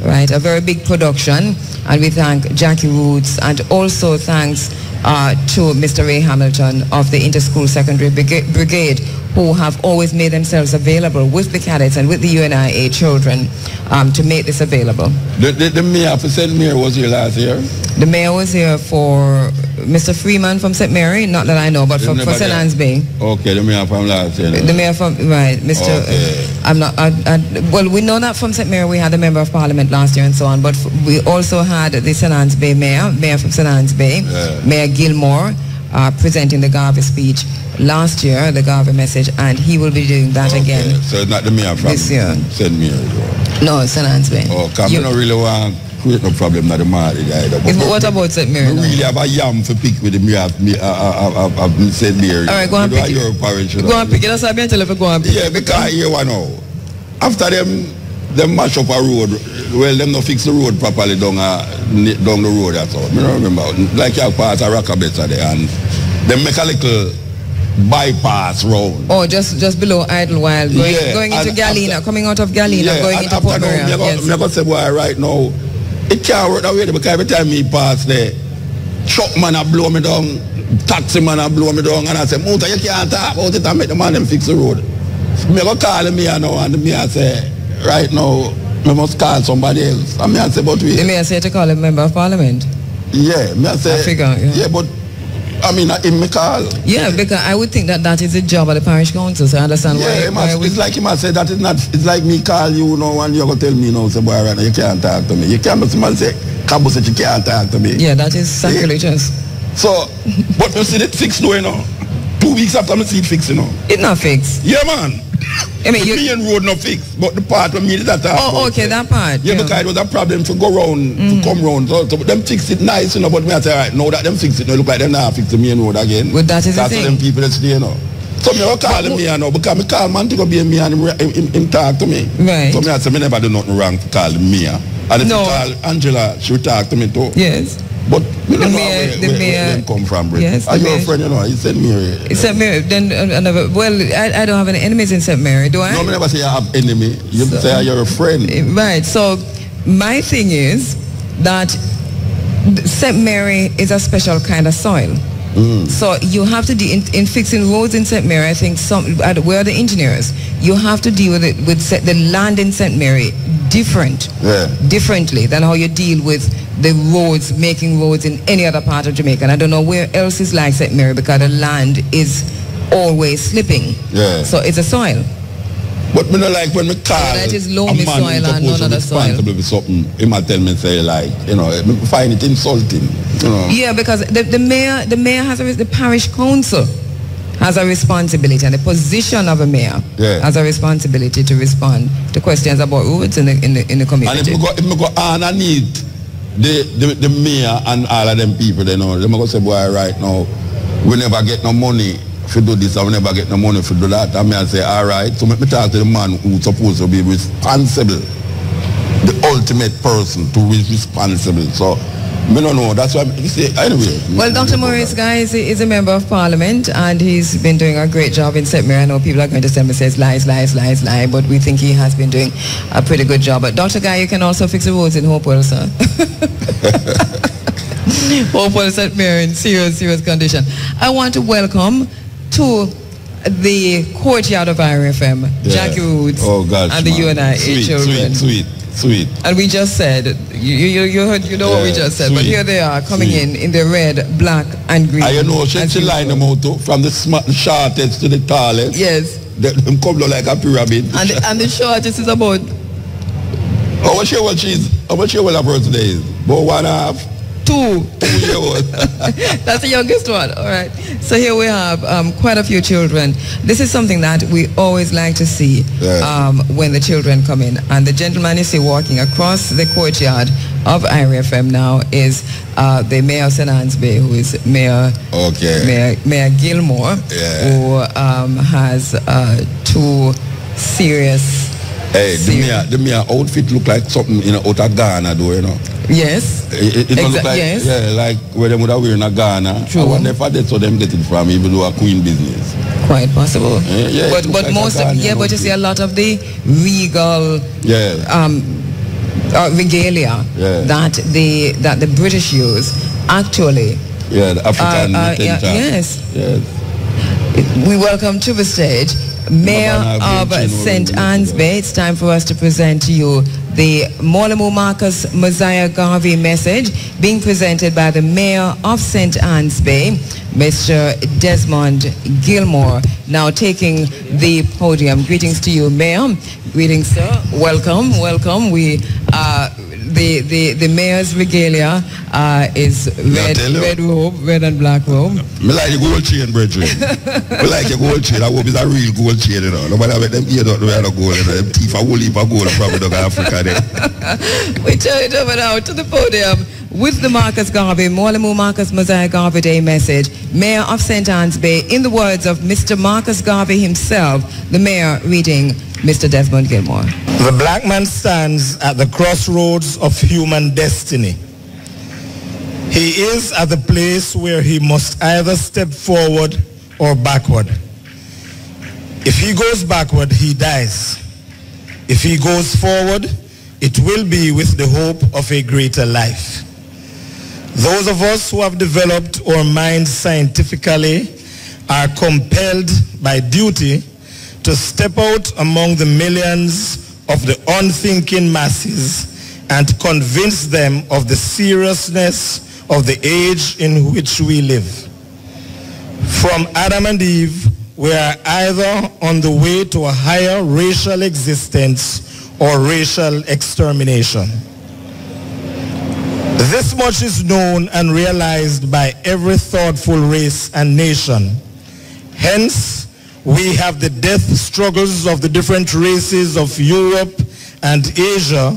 Right, a very big production, and we thank Jackie Roots, and also thanks to Mr. Ray Hamilton of the Interschool Secondary Brigade, who have always made themselves available with the cadets and with the UNIA children to make this available. The mayor for St. Mary was here last year? The mayor was here for Mr. Freeman from St. Mary, not that I know, but for St. Anne's Bay. Okay, the mayor from last year. The mayor from, right, Mr. Okay. Well, we know that from St. Mary we had a member of parliament last year and so on, but we also had the St. Anne's Bay mayor from St. Anne's Bay, Mayor Gilmore, presenting the Garvey speech last year, the Garvey message, and he will be doing that again. So it's not the mayor from this year. St. Mary? No, St. Anne's Bay. Oh, because we don't really want to create no problem at the market either. What about St. Mary? We really have a yam for pick with the mayor of St. Mary. All right, go and pick your parish. Go and pick it. That's why I'm telling you, go and pick it. Yeah, because here one now. After them mash up a road, well, them not fix the road properly down the road, that's all. I don't remember. Like you have part of Rockabets there, and they make a little bypass road. Oh, just below Idlewild, going into Galena, coming out of Galena, going into Port Maria. I'm going to say, boy, right now, it can't work that way because every time me pass there, truck man a blow me down, taxi man a blow me down, and I say, Muta, you can't talk about it and make the man them fix the road. Me go call the mayor now, and the mayor say, right now, we must call somebody else. And me I say, but we... The mayor say to call a member of parliament? Yeah, me I say... I figure, yeah, but... I mean, in me call. Yeah, because I would think that is a job of the parish council, so I understand why it's like him I say that is not, it's like me call you now and you're going to tell me now, say, boy, right now, you can't talk to me. You can't, somebody say, Cabo said you can't talk to me. Yeah, that is sacrilegious. So, but you see it fixed now, you know. 2 weeks after I see it fixed, you know. It's not fixed. Yeah, man. I mean, the main road not fixed, but the part we needed that. Oh, okay, that part. Yeah, because it was a problem to go round, to come round. So them fix it nice, you know, but me I say, right, now that them fix it, now look like them now fix the main road again. Well, that is that's the thing. That's them people that stay, you know. So me will call me, you know, because me call man to go be me and him talk to me. Right. So me I say, me never do nothing wrong to call me. And if you call Angela, she will talk to me too. Yes. But we don't know where come from, Brit. Yes, are you a friend, you know? He said Mary. St. Mary, then another, well, I don't have any enemies in St. Mary, do I? No, I never say I have enemy. You say you're a friend. Right, so my thing is that St. Mary is a special kind of soil. So you have to deal in fixing roads in St. Mary. I think where are the engineers? You have to deal with it with the land in St. Mary differently than how you deal with the roads, making roads in any other part of Jamaica. And I don't know where else is like St. Mary because the land is always slipping. Yeah. So it's a soil. But me not like when me call that is a loamy man soil and none of the soil. responsible for something, he might tell me say like, you know, me find it insulting. You know. Yeah, because the mayor has the parish council has a responsibility, and the position of a mayor has a responsibility to respond to questions about roads in the community. And if me go on and need the mayor and all of them people, they know, they go say, boy, right now, we never get no money if you do this, I will never get no money if you do that. I mean, I say, all right, so let me talk to the man who's supposed to be responsible, the ultimate person to be responsible. So, I don't know, that's why, you see, anyway. Well, Dr. Maurice, guys, is a member of parliament, and he's been doing a great job in St. Mary. I know people are going to say, lies, but we think he has been doing a pretty good job. But Dr. Guy, you can also fix the roads in Hopewell, sir. Hopewell, St. Mary in serious condition. I want to welcome to the courtyard of Irie FM, Jackie Roots, and the UNI children. Sweet. And we just said, you heard, you know what we just said, but here they are coming in their red, black, and green. You know, she line them out from the shortest to the tallest. Yes. They come like a pyramid. And the shortest is about. How much her birthday is? About 1.5. 2 years old. That's the youngest one. All right. So here we have quite a few children. This is something that we always like to see when the children come in. And the gentleman you see walking across the courtyard of Irie FM now is the mayor of St. Anne's Bay, who is Mayor Gilmore, who has 2 serious. Hey, the mayor outfit look like something out of Ghana, though, you know. Yes. It don't look like, like where they would have wearing a Ghana. True. I wonder if that's where them get it from, even though a queen business. Quite possible. But like most of, but you see a lot of the regal regalia that the British use actually. Yeah, the African yes. We welcome to the stage Mayor of St. Anne's Bay. It's time for us to present to you the Mwalimu Marcus Mosiah Garvey message being presented by the Mayor of St. Anne's Bay, Mr. Desmond Gilmore, now taking the podium. Greetings to you, Mayor. Greetings, sir. Welcome. We the mayor's regalia is red robe, red and black robe. Me like the gold chain, brethren. Me like the gold chain. I hope it's a real gold chain, you know. Nobody have them ear don't wear no gold, you know. Them teeth a whole heap of gold from Africa there. We turn it over now to the podium with the Marcus Garvey, Mwalimu Marcus Mosiah Garvey Day message. Mayor of St. Anne's Bay, in the words of Mr. Marcus Garvey himself, the mayor reading Mr. Desmond Gilmore. The black man stands at the crossroads of human destiny. He is at the place where he must either step forward or backward. If he goes backward, he dies. If he goes forward, it will be with the hope of a greater life. Those of us who have developed our minds scientifically are compelled by duty to step out among the millions of the unthinking masses and convince them of the seriousness of the age in which we live. From Adam and Eve, we are either on the way to a higher racial existence or racial extermination. This much is known and realized by every thoughtful race and nation. Hence, we have the death struggles of the different races of Europe and Asia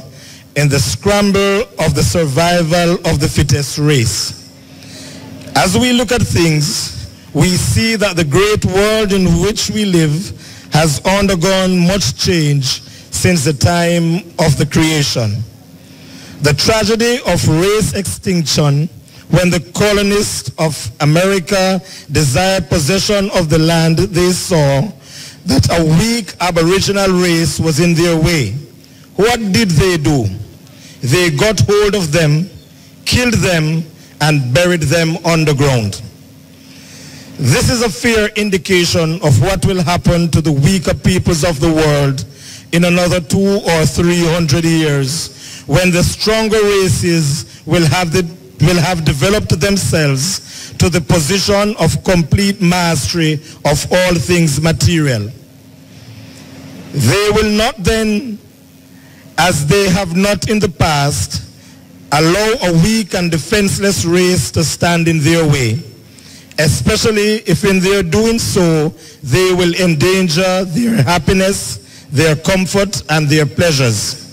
in the scramble of the survival of the fittest race. As we look at things, we see that the great world in which we live has undergone much change since the time of the creation. The tragedy of race extinction when the colonists of America desired possession of the land, they saw that a weak aboriginal race was in their way. What did they do? They got hold of them, killed them, and buried them underground. This is a fair indication of what will happen to the weaker peoples of the world in another 200 or 300 years, when the stronger races will have developed themselves to the position of complete mastery of all things material. They will not then, as they have not in the past, allow a weak and defenseless race to stand in their way, especially if in their doing so, they will endanger their happiness, their comfort, and their pleasures.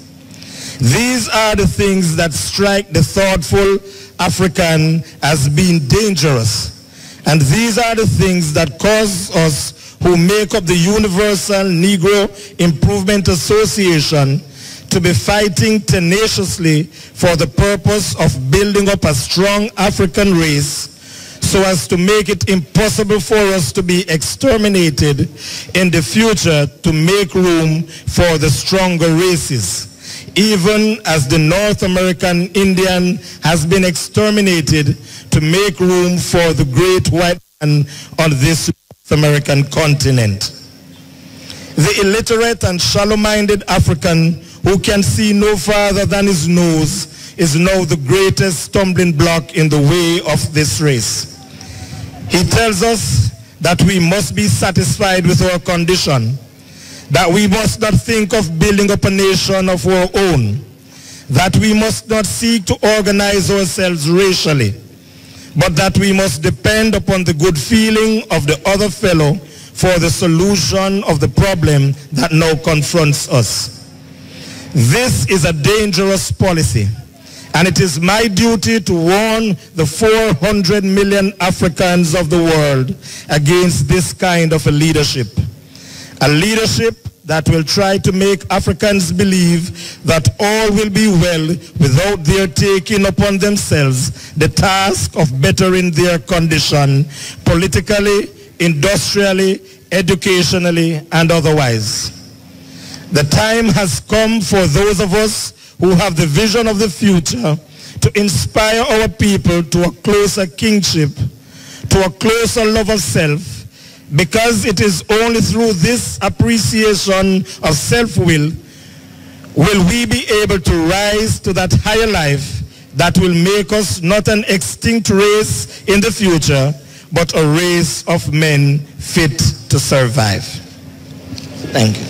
These are the things that strike the thoughtful African as being dangerous. And these are the things that cause us who make up the Universal Negro Improvement Association to be fighting tenaciously for the purpose of building up a strong African race so as to make it impossible for us to be exterminated in the future to make room for the stronger races, even as the North American Indian has been exterminated to make room for the great white man on this North American continent. The illiterate and shallow-minded African who can see no farther than his nose is now the greatest stumbling block in the way of this race. He tells us that we must be satisfied with our condition, that we must not think of building up a nation of our own, that we must not seek to organize ourselves racially, but that we must depend upon the good feeling of the other fellow for the solution of the problem that now confronts us. This is a dangerous policy, and it is my duty to warn the 400 million Africans of the world against this kind of a leadership that will try to make Africans believe that all will be well without their taking upon themselves the task of bettering their condition politically, industrially, educationally, and otherwise. The time has come for those of us who have the vision of the future to inspire our people to a closer kingship, to a closer love of self, because it is only through this appreciation of self-will will we be able to rise to that higher life that will make us not an extinct race in the future, but a race of men fit to survive. Thank you.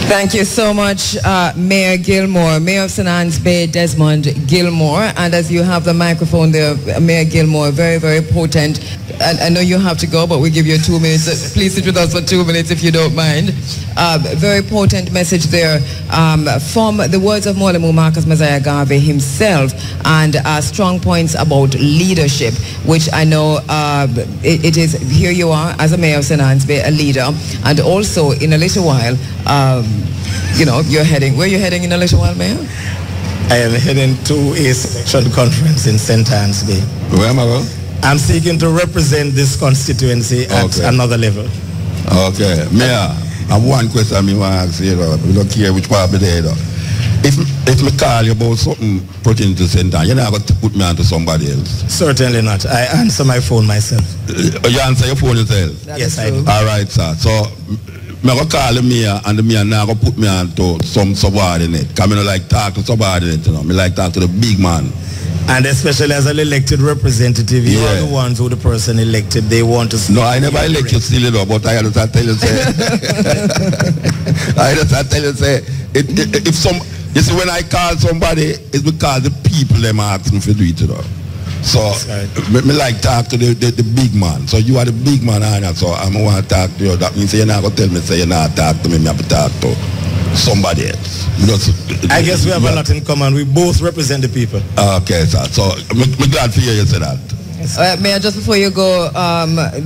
Thank you so much, Mayor Gilmore, Mayor of St. Anne's Bay, Desmond Gilmore. And as you have the microphone there, Mayor Gilmore, very, very potent. I know you have to go, but we give you 2 minutes. Please sit with us for 2 minutes if you don't mind. Very potent message there from the words of Mwalimu Marcus Messiah Garvey himself, and strong points about leadership, which I know it is, here you are as a mayor of St. Anne's Bay, a leader, and also in a little while, you know, you're heading, where are you heading in a little while, Mayor? I am heading to a selection conference in St. Anne's Bay. Where am I going? I'm seeking to represent this constituency at another level. Okay. Mayor, I have one question I want to ask you. We don't care which part of the day. If I call you about something pertaining to St. Anne, you're not going to put me on to somebody else? Certainly not. I answer my phone myself. You answer your phone yourself? Yes, I do. All right, sir. So, I'm going to call the mayor, and the mayor now going to put me on to some subordinate. Because I don't like talk to subordinate, you know. I like talk to the big man. And especially as an elected representative, you are the ones who the person elected, they want to... No, I never elect you still, but I just tell you, say... I just tell you, say... If some... You see, when I call somebody, it's because the people them ask me to do it, you know. So, me like talk to the big man. So you are the big man, and so I want to talk to you. That means you're not going to tell me, say you're not talk to me, I have to talk to somebody else. I guess we have a lot in common. We both represent the people. Okay, sir. So I'm glad to hear you say that. Mayor, just before you go,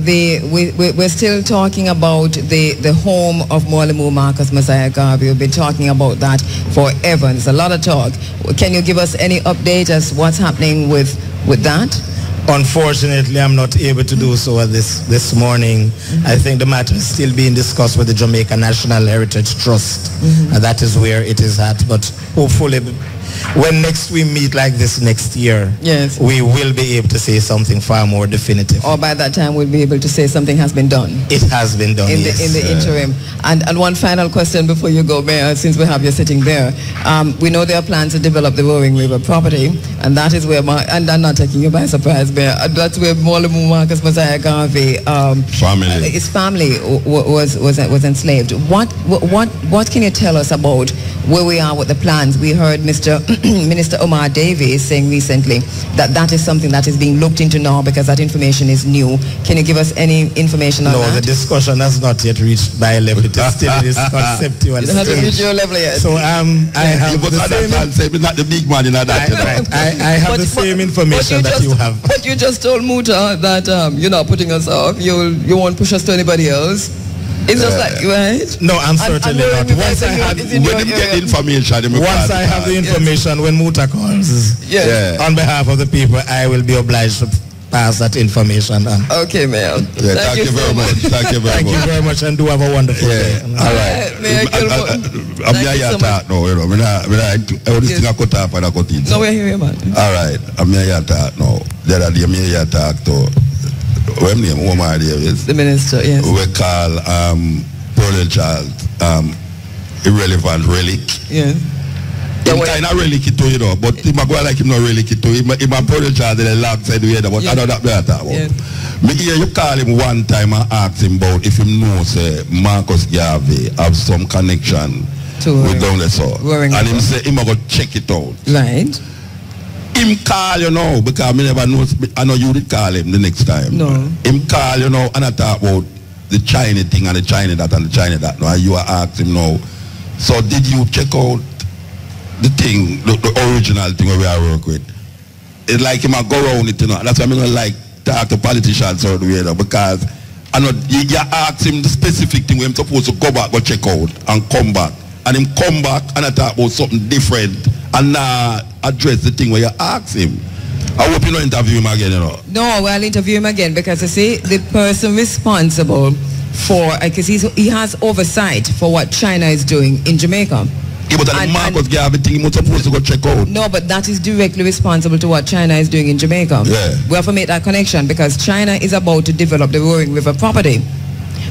we're still talking about the home of Mwalimu Marcus Messiah Garvey. We've been talking about that forever. There's a lot of talk. Can you give us any update as what's happening with that? Unfortunately, I'm not able to do so this morning. I think the matter is still being discussed with the Jamaican National Heritage Trust. And that is where it is at. But hopefully, when next we meet like this next year, yes, we will be able to say something far more definitive. Or by that time we'll be able to say something has been done. It has been done, in yes. the interim. And one final question before you go, Mayor, since we have you sitting there. We know there are plans to develop the Roaring River property, and that is where, and I'm not taking you by surprise, Mayor, that's where Mwalimu Marcus Mosiah Garvey, his family was enslaved. What can you tell us about where we are with the plans? We heard Minister Omar Davies saying recently that is something that is being looked into now because that information is new. Can you give us any information on that? No, the discussion has not yet reached my level. It is still in its conceptual stage. It hasn't reached your level yet. So I have not the big man in that. I have the same information that you have. But you just told Muta that you're not putting us off. You won't push us to anybody else. It's just like, right? No, I'm certainly not. Once I have the information, when Muta calls, on behalf of the people, I will be obliged to pass that information on. Okay, Mayor. Yeah, thank you very much. Thank you very much. Thank you very much, and do have a wonderful day. All right. I'm here talk now, you know. No, we're here, man. All right. I'm here talk now. There are the here talk to Omar Davies. The minister, yes. We call Pearl Child irrelevant relic. Yes. Him kind of relic it too, you know, but him go like him not relic it too. Him a Pearl Child in the log side way, but I know that we are talking about. Me hear you call him one time and ask him about if he knows Marcus Garvey have some connection with down there, so. And him say him go check it out. Right. Him call you now because me never know. I know you did call him the next time. No. Him call you now and I talk about the China thing and the China that and the China that. Now you are asking him now. So did you check out the thing, the original thing where we are work with? It's like him a go around it, you know. That's why I don't like talk to politicians or the way, you know, because I know you ask him the specific thing where I'm supposed to go back, go check out and come back. And him come back and I talk about something different and now address the thing where you ask him. I hope you don't interview him again, you know. No, I'll interview him again because I see the person responsible for, because he has oversight for what China is doing in Jamaica. Yeah, but the Marcus Garvey thing, he was supposed to go check out. No, but that is directly responsible to what China is doing in Jamaica. Yeah. We have to make that connection because China is about to develop the Roaring River property.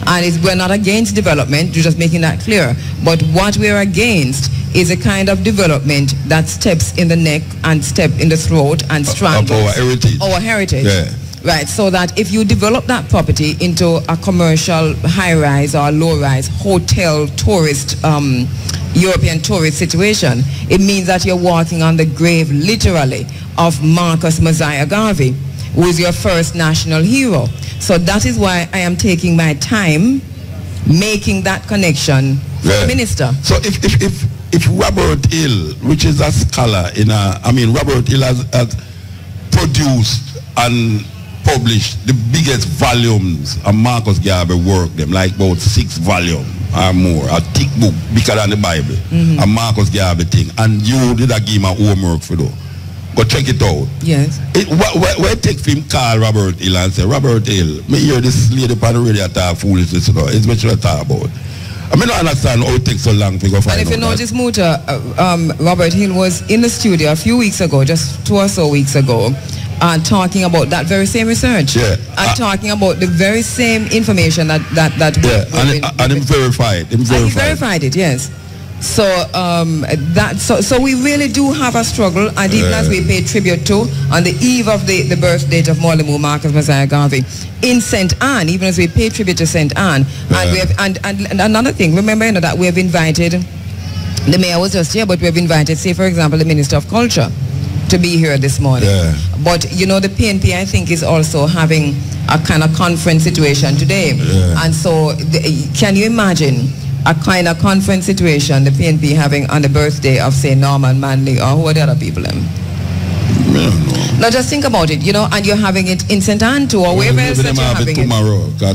And we're not against development, you're just making that clear. But what we're against is a kind of development that steps in the neck and step in the throat and strangles our heritage. Our heritage. Yeah. Right, so that if you develop that property into a commercial high-rise or low-rise hotel tourist, European tourist situation, it means that you're walking on the grave, literally, of Marcus Mosiah Garvey, who is your first national hero. So that is why I am taking my time making that connection for the minister. So if Robert Hill, which is a scholar Robert Hill has produced and published the biggest volumes of Marcus Garvey work, them like about 6 volumes or more, a thick book bigger than the Bible, a Marcus Garvey thing, and you did a give him a homework for though. Go check it out. Yes. Where take him call Robert Hill and say, Robert Hill, me hear this lady on the radio talk foolishness, you know, it's what you talk about. I mean, I understand how it takes so long to go find out. And if you notice, Muta, Robert Hill was in the studio a few weeks ago, just 2 or so weeks ago, talking about that very same research. Yeah. And talking about the very same information that and him verified. He verified it, yes. So so we really do have a struggle, and even as we pay tribute to on the eve of the birth date of Mwalimu Marcus Mosiah Garvey in St. Anne, even as we pay tribute to St. Anne, and we have and another thing, remember that we have invited, the mayor was just here, but we have invited, say for example, the Minister of Culture to be here this morning. But the PNP I think is also having a kind of conference situation today, and so can you imagine a kind of conference situation the PNP having on the birthday of, say, Norman Manley, or who are the other people? Now just think about it, and you're having it in St. Anne too, or wherever else that you're having it.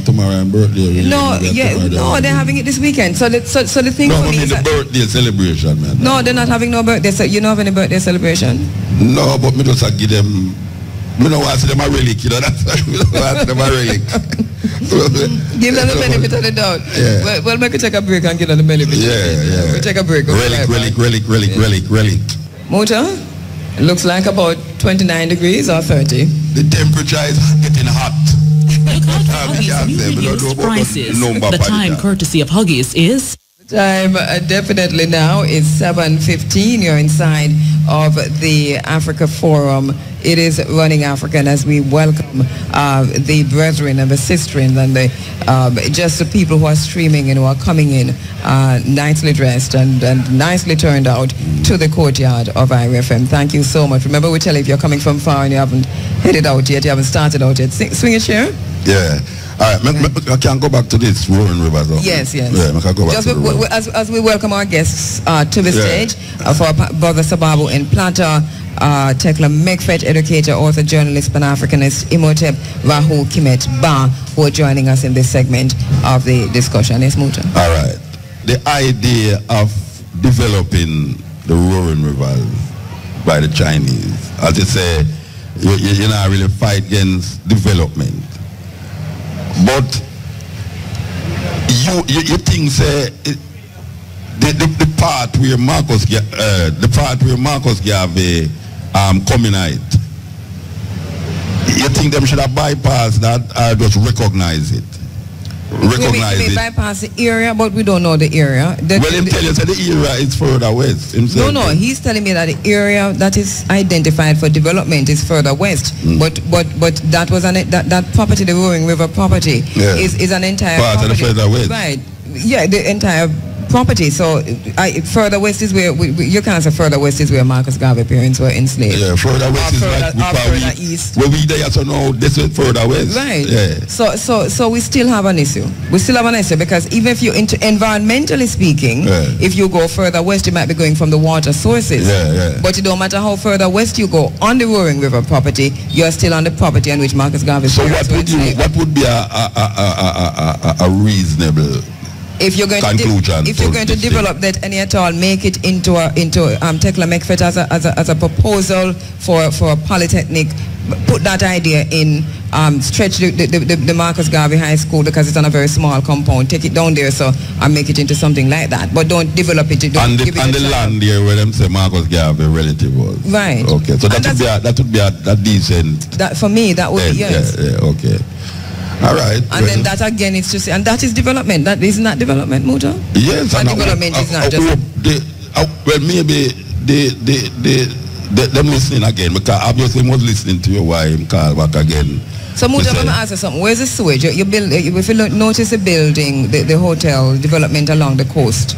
Tomorrow and birthday. No, they're having it this weekend. So the thing for me is the birthday celebration, man. No, they're not having no birthday. So you don't have any birthday celebration? No, but me just give them. Me don't want to see them a relic, that's why me don't want to see them a relic. Give them the benefit of the doubt. Yeah. Well, make a take a break and give them the benefit. Yeah. We take a break. Relic. Muta, looks like about 29 degrees or 30. The temperature is getting hot. The time courtesy of Huggies is... Time definitely now is 7:15. You're inside of the Africa Forum. It is Running African as we welcome the brethren and the sistren and the just the people who are streaming and who are coming in nicely dressed and nicely turned out to the courtyard of Irie FM. Thank you so much. Remember, we tell you if you're coming from far and you haven't headed out yet, you haven't started out yet, swing a chair. Yeah. All right, I can go back to this roaring river though. Yes. Yeah, I can go back just to the as we welcome our guests to the stage, for Brother Sababu in Plata, Tekla Mekfet, educator, author, journalist, Pan-Africanist, Imhotep Rahul Kimet Ba, who are joining us in this segment of the discussion. Yes, Muta. All right. The idea of developing the roaring rivers by the Chinese, as you say, you not really fight against development. But you think say the part where Marcus Garvey communite, you think them should have bypassed that or just recognize it? We bypass the area, but we don't know the area. Well, him tell you that the area is further west. No, he's telling me that the area that is identified for development is further west. But that was that property, the Roaring River property, is an entire part property. of the further west. Right. Yeah, the entire property. So further west is where you can't say further west is where Marcus Garvey parents were enslaved. Yeah, further west is like further east. Where we there, so now this is further west. Right. Yeah. So we still have an issue. We still have an issue because even if you environmentally speaking, if you go further west, you might be going from the water sources. Yeah. But it don't matter how further west you go on the Roaring River property, you're still on the property on which Marcus Garvey. So what would be a reasonable if you're going to develop that any at all, make it into Tekla Mekfet as a proposal for a polytechnic. Put that idea in, stretch the Marcus Garvey High School because it's on a very small compound. Take it down there and make it into something like that. But don't develop it. Don't give it and the land there where them say Marcus Garvey relative was. Right. Okay. So that would be a decent. That for me that would be yes. Yeah. Okay. All right. And then that again is just, and that is development. That is not development, Muta. Yes. And development is not just. Well, maybe them listening again because obviously was listening to your wife call back again. So Muta, I'm gonna ask you something. Where's the sewage? You build. If you notice the building, the hotel development along the coast,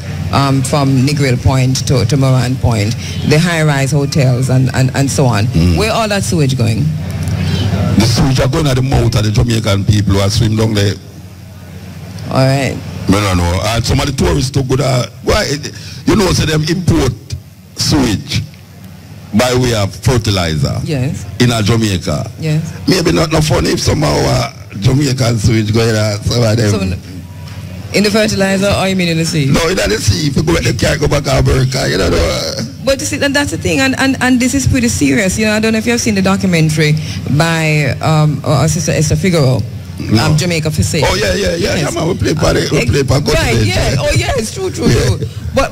from Negril Point to Moran Point, the high-rise hotels and so on. Where all that sewage going? The sewage are going at the mouth of the Jamaican people who are swim down there. All right. No. And some of the tourists too good at, so them import sewage by way of fertilizer. Yes. In Jamaica. Yes. Maybe not funny if somehow Jamaican sewage going at some of them. So, in the fertilizer, or you mean in the sea? No, in the sea. If you go back, they can't go back to America. But you see, and that's the thing, and this is pretty serious. I don't know if you have seen the documentary by our sister Esther Figueroa, Jamaica for Sale. Oh yeah. Yes. We play for right, yeah. Oh yeah, it's true. But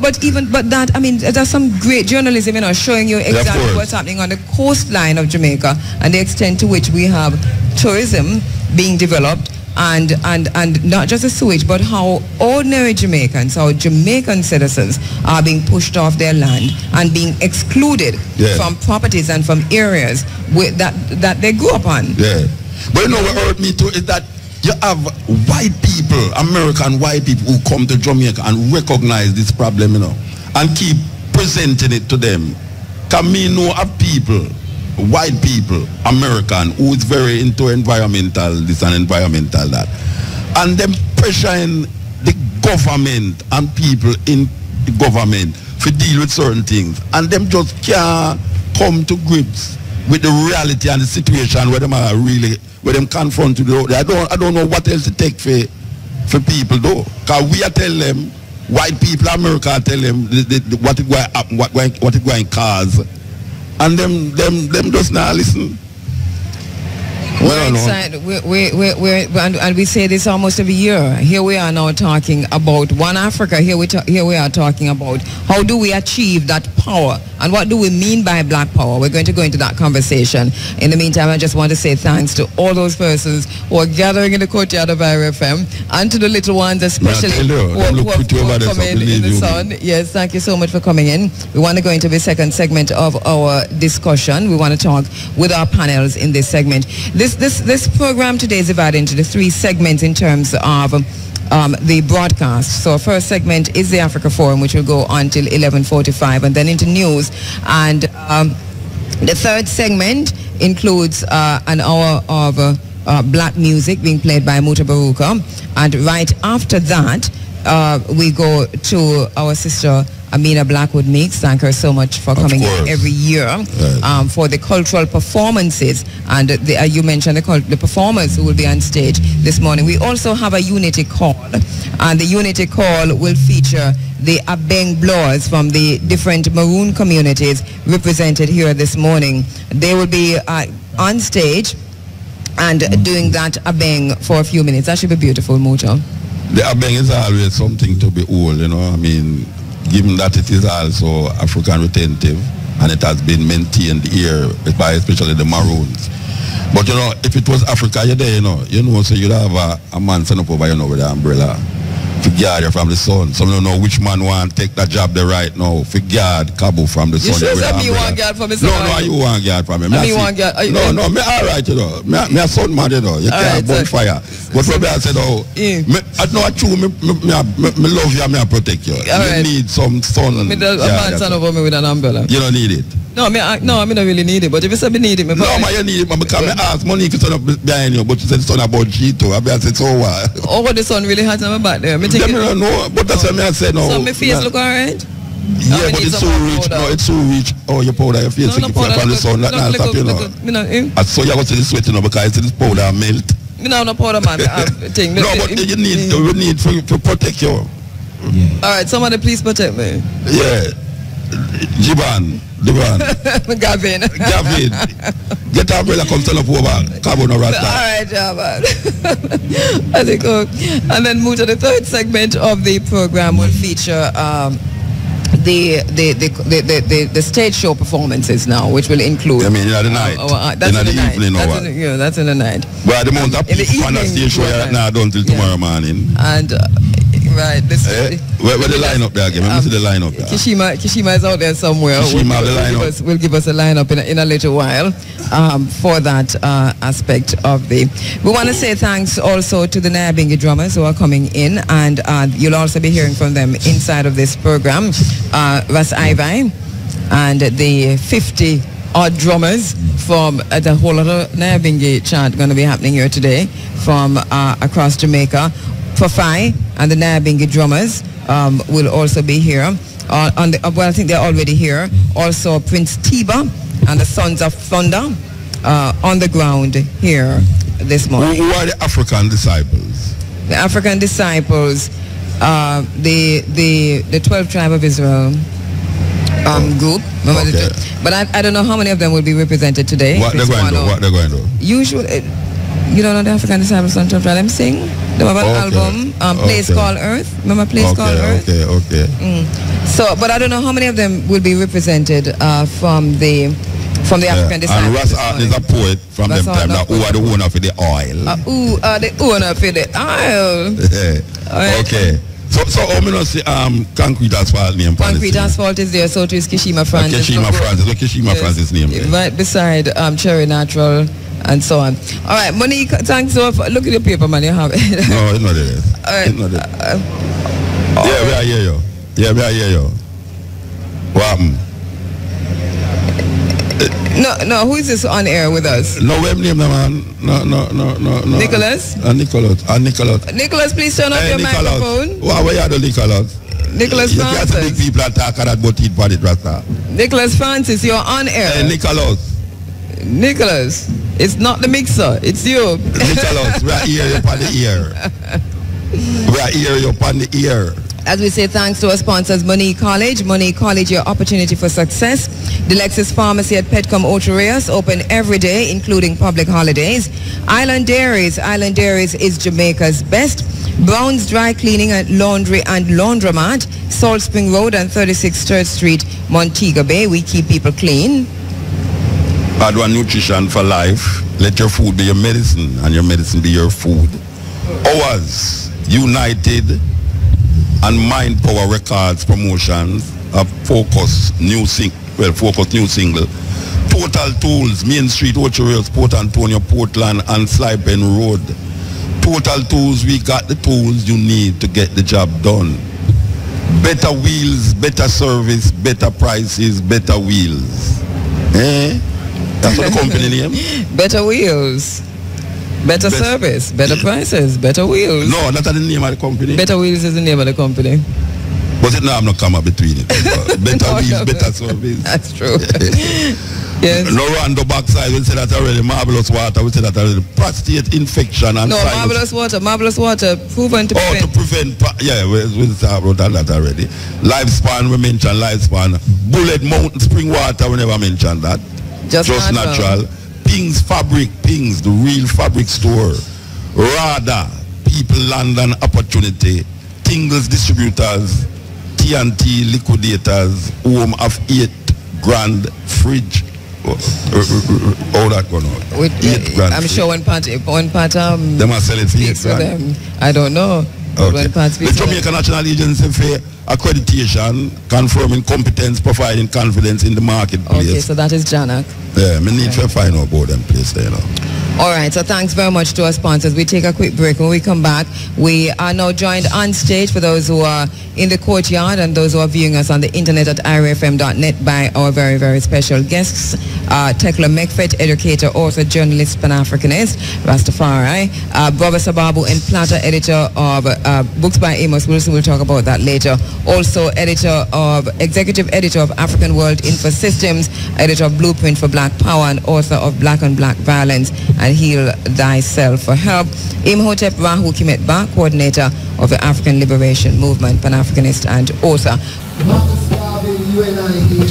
that, I mean, there's some great journalism, showing you exactly what's happening on the coastline of Jamaica and the extent to which we have tourism being developed. And not just the sewage, but how ordinary Jamaicans, how Jamaican citizens are being pushed off their land and being excluded from properties and from areas that they grew up on. Yeah. But what hurt me too is that you have white people, American white people who come to Jamaica and recognize this problem, and keep presenting it to them. Because me know of people, white people, American, who is very into environmental this and environmental that, and them pressuring the government and people in the government to deal with certain things, and them just can't come to grips with the reality and the situation where them are really, where them confront to the. I don't know what else to take for people though, because we are telling them, white people, America tell them what it going to happen, what it going to cause. And them just not listen. And we say this almost every year. Here we are now talking about One Africa. Here we are talking about how do we achieve that power and what do we mean by black power. We're going to go into that conversation. In the meantime, I just want to say thanks to all those persons who are gathering in the courtyard of Irie FM and to the little ones especially who are coming in the sun. Yes, thank you so much for coming in. We want to go into the second segment of our discussion. We want to talk with our panels in this segment. This program today is divided into the three segments in terms of the broadcast. So first segment is the Africa Forum, which will go until 11:45, and then into news. And the third segment includes an hour of black music being played by Muta. And right after that, we go to our sister Amina Blackwood Meeks. Thank her so much for coming in every year for the cultural performances. And you mentioned the performers who will be on stage this morning. We also have a unity call, and the unity call will feature the Abeng blowers from the different maroon communities represented here this morning. They will be on stage and doing that Abeng for a few minutes. That should be beautiful, Muta. The Abeng is always something to behold, you know. I mean, given that it is also African retentive and it has been maintained here by especially the Maroons. But you know, if it was Africa, you're there, you know, so you'd have a man stand up over, with the umbrella to guard you from the sun. Some don't know which man want to take that job there right now to guard Cabo from the sun. You sure say me want guard from the sun? No, you want guard from me. Me want guard. No, me alright, you know. Me a sun man, you know. You can't burn fire. But probably I said, I know true, me love you, me protect you. You need some sun. Me a man stand over me with an umbrella. You don't need it. No, I don't really need it, but if you say me need it, me no, you need it, because me ask money to turn up behind you, but you said it's on about G2. I said, so what? Oh, the sun really hot on my back there. I don't know, but that's what I said, no. So my face look alright? Yeah, but it's so rich. No, it's so rich. Oh, your powder, your face from the sun. That's not stop, you know. I saw you go to the sweat, because it's this powder melt. Me no powder, man. No, but you need to protect you. Alright, somebody please protect me. Yeah. Jiban. Gavin. Get our umbrella, come turn up over Cabo no Rasta. Alright, Jaban. I think, and then move to the third segment of the program will feature the stage show performances now, which will include. I mean, in the night. That's in the night. Evening, that's in the night. Well, the month of the stage show right now done till tomorrow morning. And right, where the lineup there again? Let me see the lineup there. Kishima is out there somewhere. Will give us a lineup in a little while for that aspect of the. We want to say thanks also to the Nyabingi drummers who are coming in, and you'll also be hearing from them inside of this program. Ras Irie and the 50 odd drummers from the whole other Nyabingi chant going to be happening here today from across Jamaica. Fafai and the Nyabingi drummers will also be here. I think they're already here. Also Prince Tiba and the Sons of Thunder on the ground here this morning. Who are the African disciples? The African disciples, the 12 tribe of Israel group. Okay. But I don't know how many of them will be represented today. What they're going to do? Usually, you don't know the African disciples on 12 tribe. I'm saying they have an album, Place Called Earth. Remember Place Called Earth? Okay. So, but I don't know how many of them will be represented from the African disciples. And Ras is a poet from them time who are the owner for the oil. Who are the owner for the oil? Okay. So how many see concrete asphalt name? Concrete asphalt is there, so is Kishima Francis. Kishima Francis name there. Right beside Cherry Natural and so on. All right, Monique, thanks so much. Look at your paper, man. You have it. No, it's not there. It's not there. Yeah, we are hear you. What happened? No, who is this on air with us? No, web name, man. No. Nicholas? Nicholas, please turn off your microphone. Where are the Nicholas? Nicholas Francis. You can't big people and talk about it for it, Rasta. Nicholas Francis, you're on air. Hey, Nicholas, it's not the mixer, it's you. Nicholas, we are here upon the ear. We are here upon the ear. As we say, thanks to our sponsors, Money College, your opportunity for success. The Lexus Pharmacy at Petcom Ocho-Rios, open every day, including public holidays. Island Dairies is Jamaica's best. Brown's Dry Cleaning and Laundry and Laundromat, Salt Spring Road and 36 3rd Street, Montego Bay. We keep people clean. Adwa Nutrition for Life. Let your food be your medicine and your medicine be your food. Ours, United and Mind Power Records promotions of Focus new single. Total Tools, Main Street, Ocho-Rios, Port Antonio, Portland and Slipen Road. Total Tools, we got the tools you need to get the job done. Better wheels, better service, better prices, better wheels. That's what the company name? Better wheels. Better service, better prices, better wheels. No, that's the name of the company. Better wheels is the name of the company. But it now I'm not come up between it. Better wheels, better service. That's true. Yes. No rando backside, we say that already. Marvelous water, we say that already. Prostate infection and marvelous water, proven to prevent. Oh, to prevent, we talk about that already. Lifespan, we mentioned lifespan. Bullet Mountain Spring Water, we never mentioned that. Just natural. Pings Fabric, Pings, the real fabric store. RADA, People, Land and Opportunity. Tingles Distributors, TNT Liquidators, home of 8 grand fridge. All that going on. I'm sure one part they must sell it for 8 grand. I don't know. Okay. The Jamaican National Agency for Accreditation, confirming competence, providing confidence in the marketplace. Okay, so that is JANAC. Yeah, we need to find out about them place there, All right, so thanks very much to our sponsors. We take a quick break. When we come back, we are now joined on stage for those who are in the courtyard and those who are viewing us on the internet at IrieFM.net by our very, very special guests. Tekla Mekfet, educator, author, journalist, Pan-Africanist, Rastafari. Brother Sababu and Plata, editor of Books by Amos Wilson. We'll talk about that later. Also executive editor of African World Infosystems, editor of Blueprint for Black Power and author of Black on Black Violence and Heal Thyself for Help. Imhotep Rahu Kimetba, coordinator of the African Liberation Movement, Pan-Africanist and author. Marcus Garvey, you and I here,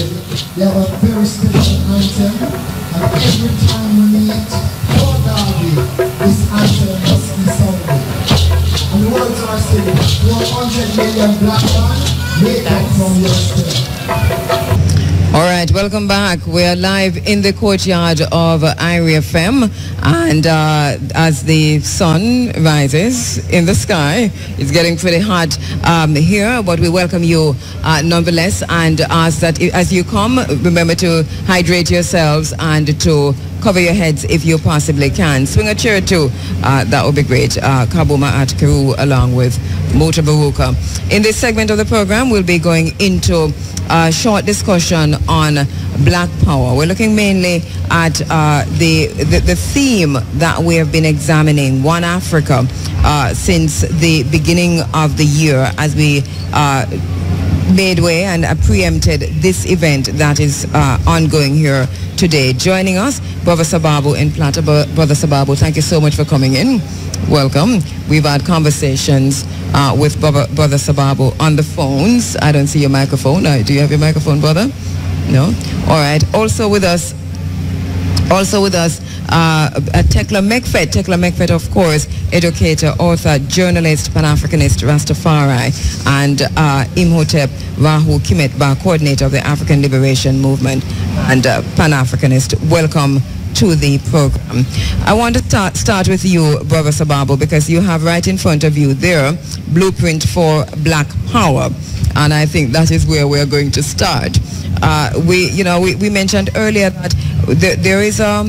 they have a very special anthem, and every time we meet, for Garvey, this anthem must be sounded. And the words are saying, 100 million black man, wake up from your sleep. All right, welcome back. We are live in the courtyard of Irie FM, and as the sun rises in the sky, it's getting pretty hot here, but we welcome you nonetheless and ask that as you come, remember to hydrate yourselves and to cover your heads if you possibly can. Swing a chair too, that would be great. Kabuma at Kiru along with Muta Baruka. In this segment of the program, we'll be going into a short discussion on Black Power. We're looking mainly at the theme that we have been examining, One Africa, since the beginning of the year as we made way and preempted this event that is ongoing here today. Joining us, Brother Sababu in Plata. Brother Sababu, thank you so much for coming in. Welcome. We've had conversations with Brother Sababu on the phones. I don't see your microphone. Do you have your microphone, brother? No? All right. Also with us, Tekla Mekfet. Tekla Mekfet, of course, educator, author, journalist, Pan-Africanist, Rastafari, and Imhotep Rahu Kimetba, coordinator of the African Liberation Movement and Pan-Africanist. Welcome to the program. I want to start with you, Brother Sababu, because you have right in front of you there, Blueprint for Black Power, and I think that is where we're going to start. We mentioned earlier that there is a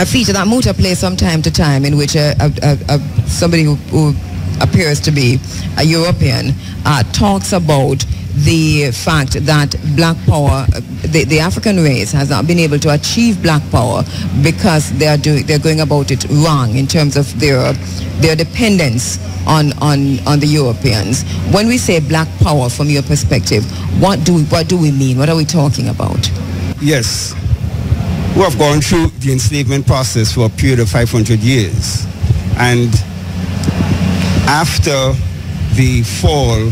feature that Muta plays from time to time in which somebody who appears to be a European talks about the fact that black power, the African race has not been able to achieve black power because they're going about it wrong in terms of their dependence on the Europeans. When we say black power from your perspective, what do we mean? What are we talking about? Yes. We have gone through the enslavement process for a period of 500 years. And after the fall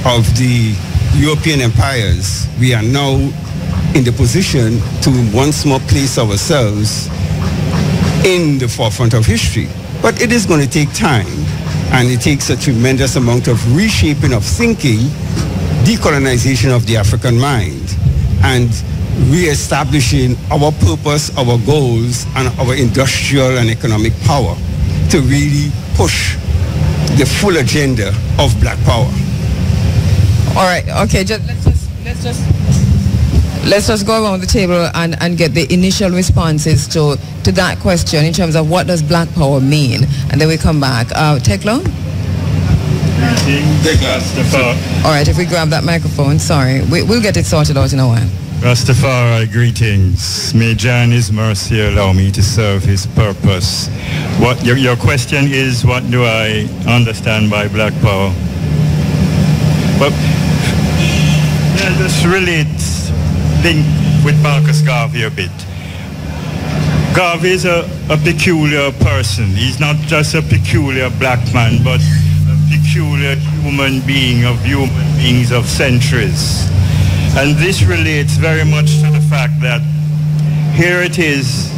of the European empires, we are now in the position to once more place ourselves in the forefront of history. But it is going to take time, and it takes a tremendous amount of reshaping of thinking, decolonization of the African mind, and re-establishing our purpose, our goals, and our industrial and economic power to really push the full agenda of Black Power. All right, okay, let's just go around the table and get the initial responses to that question in terms of what does Black Power mean, and then we come back. Tekla? All right, if we grab that microphone, sorry, we'll get it sorted out in a while. Rastafari, greetings. May Jah in His mercy allow me to serve His purpose. What your question is, what do I understand by Black Power? Well, this relates, link with Marcus Garvey a bit. Garvey is a peculiar person. He's not just a peculiar black man, but a peculiar human being of human beings of centuries. And this relates very much to the fact that here it is,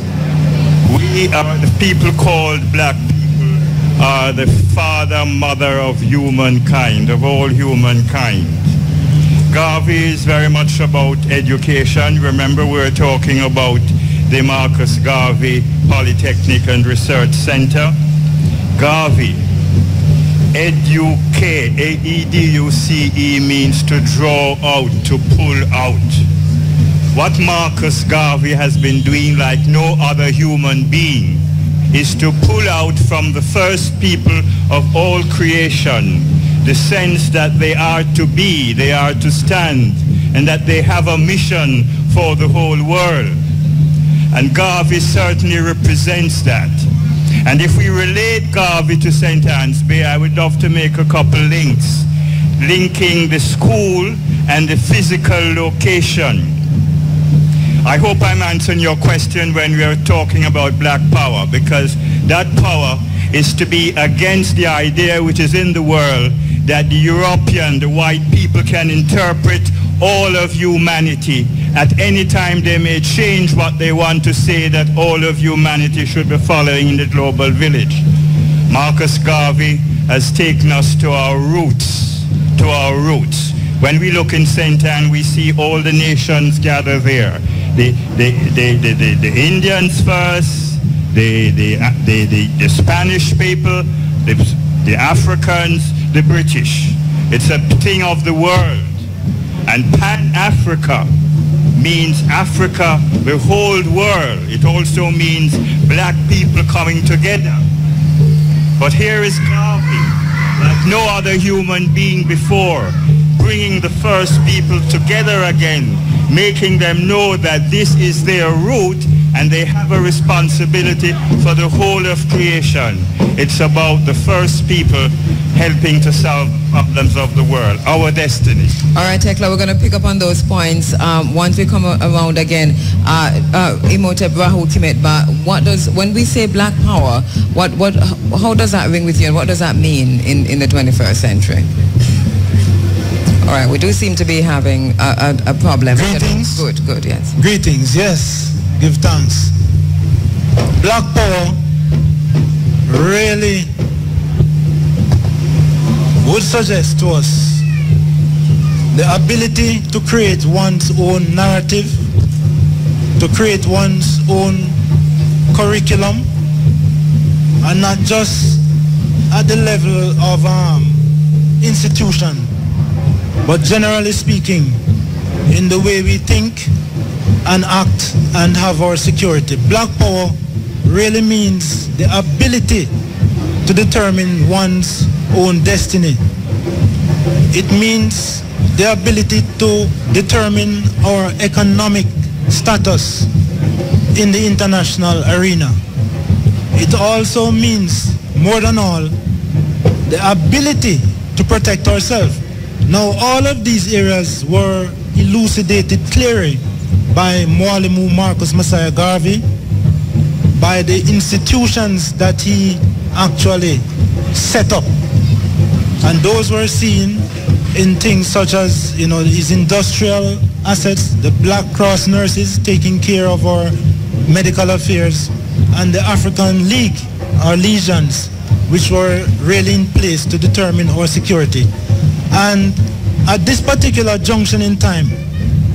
we are the people called black people, are the father, mother of humankind, of all humankind. Garvey is very much about education. Remember, we're talking about the Marcus Garvey Polytechnic and Research Center. Garvey, educate, A-E-D-U-C-E means to draw out, to pull out. What Marcus Garvey has been doing like no other human being is to pull out from the first people of all creation the sense that they are to be, they are to stand, and that they have a mission for the whole world. And Garvey certainly represents that. And if we relate Garvey to St. Anne's Bay, I would love to make a couple links, linking the school and the physical location. I hope I'm answering your question when we are talking about Black Power, because that power is to be against the idea which is in the world that the European, the white people can interpret all of humanity. At any time they may change what they want to say, that all of humanity should be following in the global village. Marcus Garvey has taken us to our roots, to our roots. When we look in St. Anne, we see all the nations gather there. The Indians first, the Spanish people, the Africans, the British. It's a thing of the world. And Pan-Africa means Africa, the whole world. It also means black people coming together. But here is Garvey, like no other human being before, bringing the first people together again, making them know that this is their root and they have a responsibility for the whole of creation. It's about the first people helping to solve problems of the world, our destiny. All right, Tekla, we're going to pick up on those points once we come around again. Imote Brahu Kimetba, when we say Black Power, how does that ring with you, and what does that mean in the 21st century? All right, we do seem to be having a problem. Greetings. Good, yes. Greetings, yes. Give thanks. Black Power really would suggest to us the ability to create one's own narrative, to create one's own curriculum, and not just at the level of institution, but generally speaking, in the way we think and act and have our security. Black Power really means the ability to determine one's own destiny. It means the ability to determine our economic status in the international arena. It also means, more than all, the ability to protect ourselves. Now, all of these areas were elucidated clearly by Mwalimu Marcus Messiah Garvey, by the institutions that he actually set up. And those were seen in things such as, his industrial assets, the Black Cross nurses taking care of our medical affairs, and the African League, our legions, which were really in place to determine our security. And at this particular junction in time,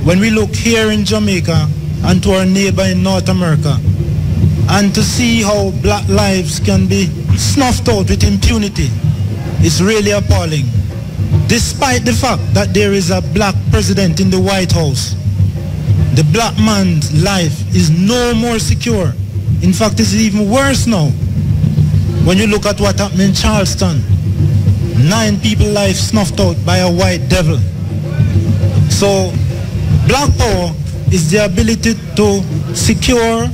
when we look here in Jamaica and to our neighbor in North America, and to see how black lives can be snuffed out with impunity, it's really appalling. Despite the fact that there is a black president in the White House, the black man's life is no more secure. In fact, it's even worse now. When you look at what happened in Charleston, 9 people's lives snuffed out by a white devil. So, black power is the ability to secure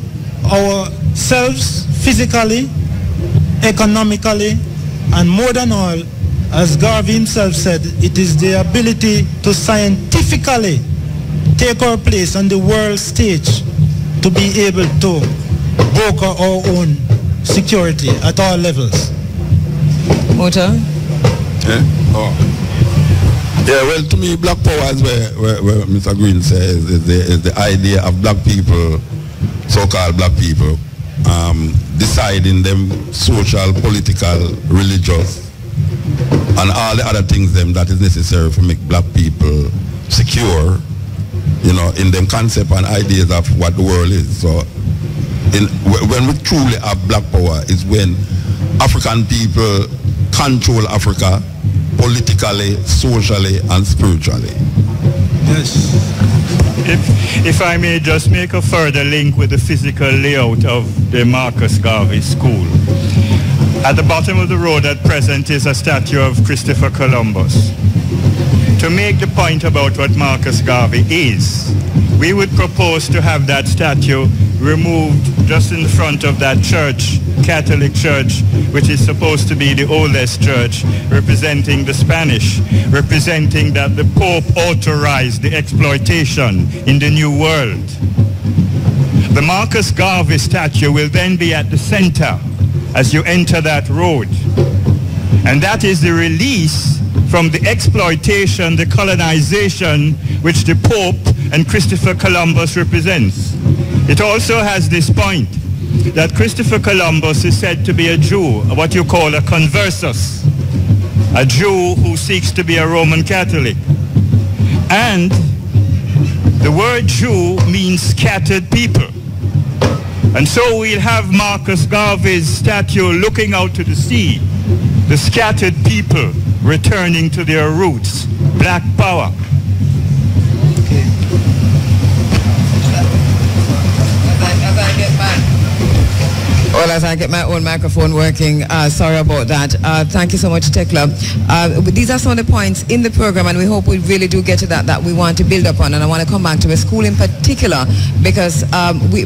ourselves physically, economically, and more than all, as Garvey himself said, it is the ability to scientifically take our place on the world stage to be able to broker our own security at all levels. Muta? Yeah, well, to me, black power is where Mr. Green says is the idea of black people, so-called black people, deciding them social, political, religious, and all the other things that is necessary to make black people secure, in them concept and ideas of what the world is. So when we truly have black power is when African people control Africa politically, socially, and spiritually. Yes. If I may just make a further link with the physical layout of the Marcus Garvey School. At the bottom of the road at present is a statue of Christopher Columbus. To make the point about what Marcus Garvey is, we would propose to have that statue removed just in front of that church, Catholic church, which is supposed to be the oldest church, representing the Spanish, representing that the Pope authorized the exploitation in the New World. The Marcus Garvey statue will then be at the center as you enter that road. And that is the release from the exploitation, the colonization, which the Pope and Christopher Columbus represents. It also has this point that Christopher Columbus is said to be a Jew, what you call a conversus, a Jew who seeks to be a Roman Catholic. And the word Jew means scattered people. And so we'll have Marcus Garvey's statue looking out to the sea, the scattered people returning to their roots, black power. Well, as I get my own microphone working, sorry about that. Thank you so much, Tekla. These are some of the points in the program, and we hope we really do get to that we want to build upon. And I want to come back to a school in particular, because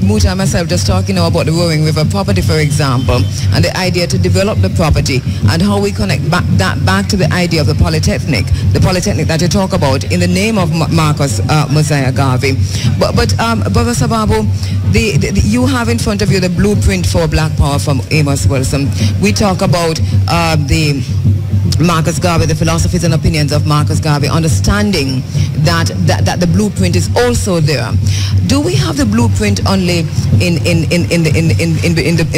Muta and myself just talking now about the Roaring River property, for example, and the idea to develop the property and how we connect back to the idea of the polytechnic that you talk about in the name of Marcus Mosiah Garvey. But Brother Sababu, you have in front of you the blueprint for Black Power from Amos Wilson. We talk about the Marcus Garvey, the philosophies and opinions of Marcus Garvey, understanding that the blueprint is also there. Do we have the blueprint only in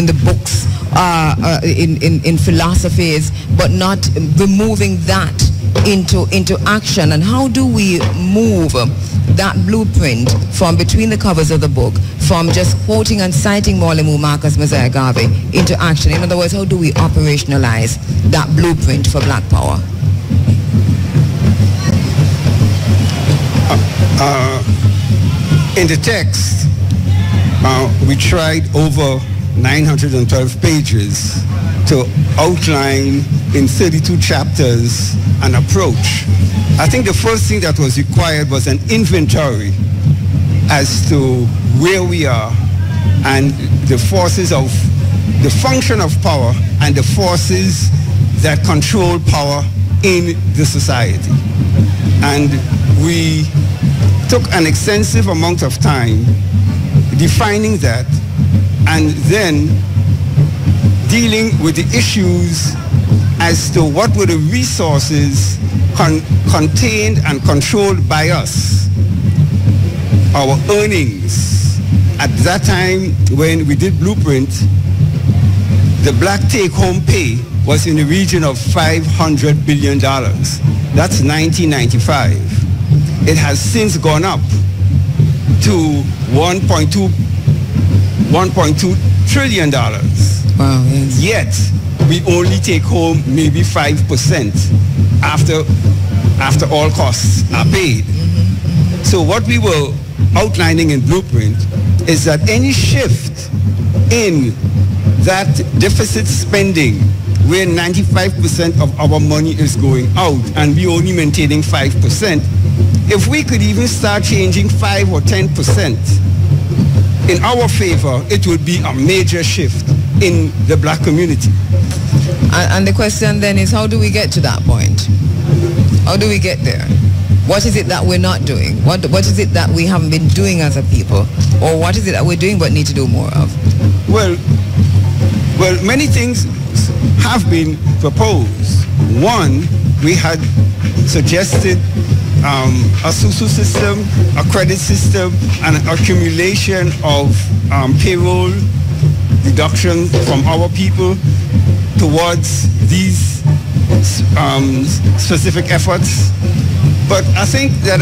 the books, in philosophies, but not removing that into action? And how do we move that blueprint from between the covers of the book, from just quoting and citing Mwalimu Marcus Mosiah Garvey, into action? In other words, how do we operationalize that blueprint for Black Power? In the text, we tried over 912 pages to outline in 32 chapters an approach. I think the first thing that was required was an inventory as to where we are and the forces of the function of power and the forces that control power in the society. And we took an extensive amount of time defining that and then dealing with the issues as to what were the resources contained and controlled by us. Our earnings at that time when we did Blueprint, the black take-home pay was in the region of $500 billion. That's 1995. It has since gone up to $1.2 trillion. Wow, yes. Yet, we only take home maybe 5% after all costs are paid. So what we were outlining in Blueprint is that any shift in that deficit spending where 95% of our money is going out and we only maintaining 5%, if we could even start changing 5 or 10% in our favor, it would be a major shift in the black community. And the question then is, how do we get to that point? How do we get there? What is it that we're not doing? What is it that we haven't been doing as a people? Or what is it that we're doing but need to do more of? Well, many things have been proposed. One, we had suggested a SUSU system, a credit system, and an accumulation of payroll deduction from our people towards these specific efforts. But I think that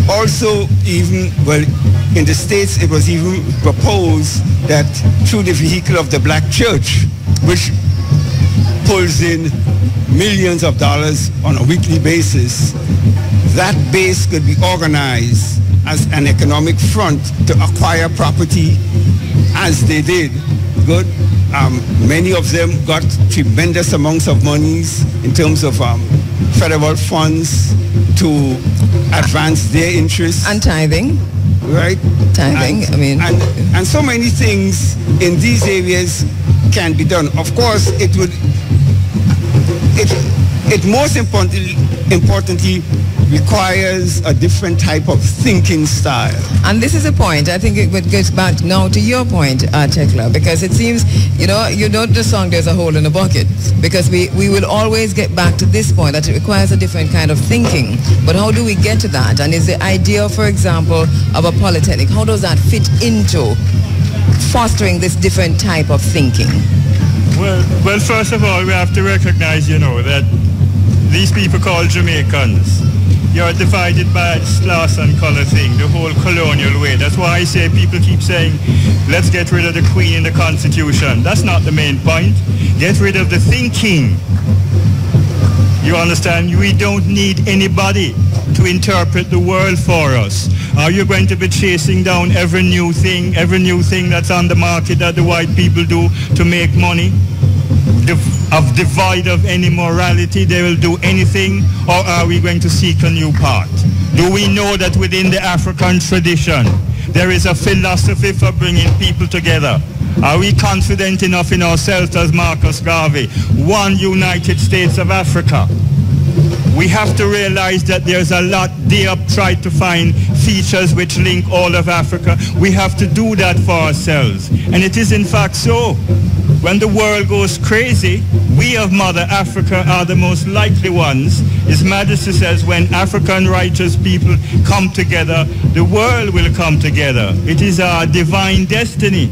also even, well, in the States it was even proposed that through the vehicle of the black church, which pulls in millions of dollars on a weekly basis, that base could be organized as an economic front to acquire property as they did. Good. Many of them got tremendous amounts of monies in terms of federal funds to advance their interests. And tithing. Right? Tithing, and so many things in these areas can be done. Of course, it most importantly requires a different type of thinking style. And this is a point, I think it goes back now to your point, Tekla, because it seems, you know the song There's a Hole in the Bucket, because we will always get back to this point, that it requires a different kind of thinking. But how do we get to that? And is the idea, for example, of a polytechnic, how does that fit into fostering this different type of thinking? Well, first of all, we have to recognize, that these people called Jamaicans, you're divided by this class and color thing, the whole colonial way. That's why I say people keep saying, let's get rid of the Queen in the Constitution. That's not the main point. Get rid of the thinking. You understand? We don't need anybody to interpret the world for us. Are you going to be chasing down every new thing that's on the market that the white people do to make money? Devoid of any morality, they will do anything, or are we going to seek a new path? Do we know that within the African tradition there is a philosophy for bringing people together? Are we confident enough in ourselves as Marcus Garvey, one United States of Africa? We have to realize that there's a lot there, try to find features which link all of Africa. We have to do that for ourselves. And it is in fact so. When the world goes crazy, we of Mother Africa are the most likely ones. His Majesty says when African righteous people come together, the world will come together. It is our divine destiny.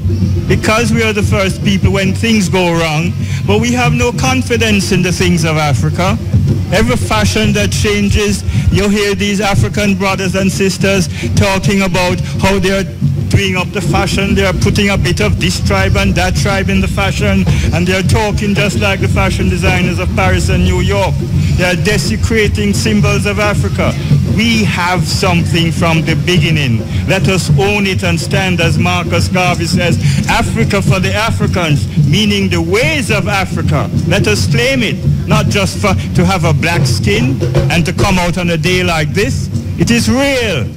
Because we are the first people when things go wrong, but we have no confidence in the things of Africa. Every fashion that changes, you hear these African brothers and sisters talking about how they're doing up the fashion, they're putting a bit of this tribe and that tribe in the fashion, and they're talking just like the fashion designers of Paris and New York. They're desecrating symbols of Africa. We have something from the beginning. Let us own it and stand, as Marcus Garvey says, Africa for the Africans, meaning the ways of Africa. Let us claim it, not just to have a black skin and to come out on a day like this. It is real.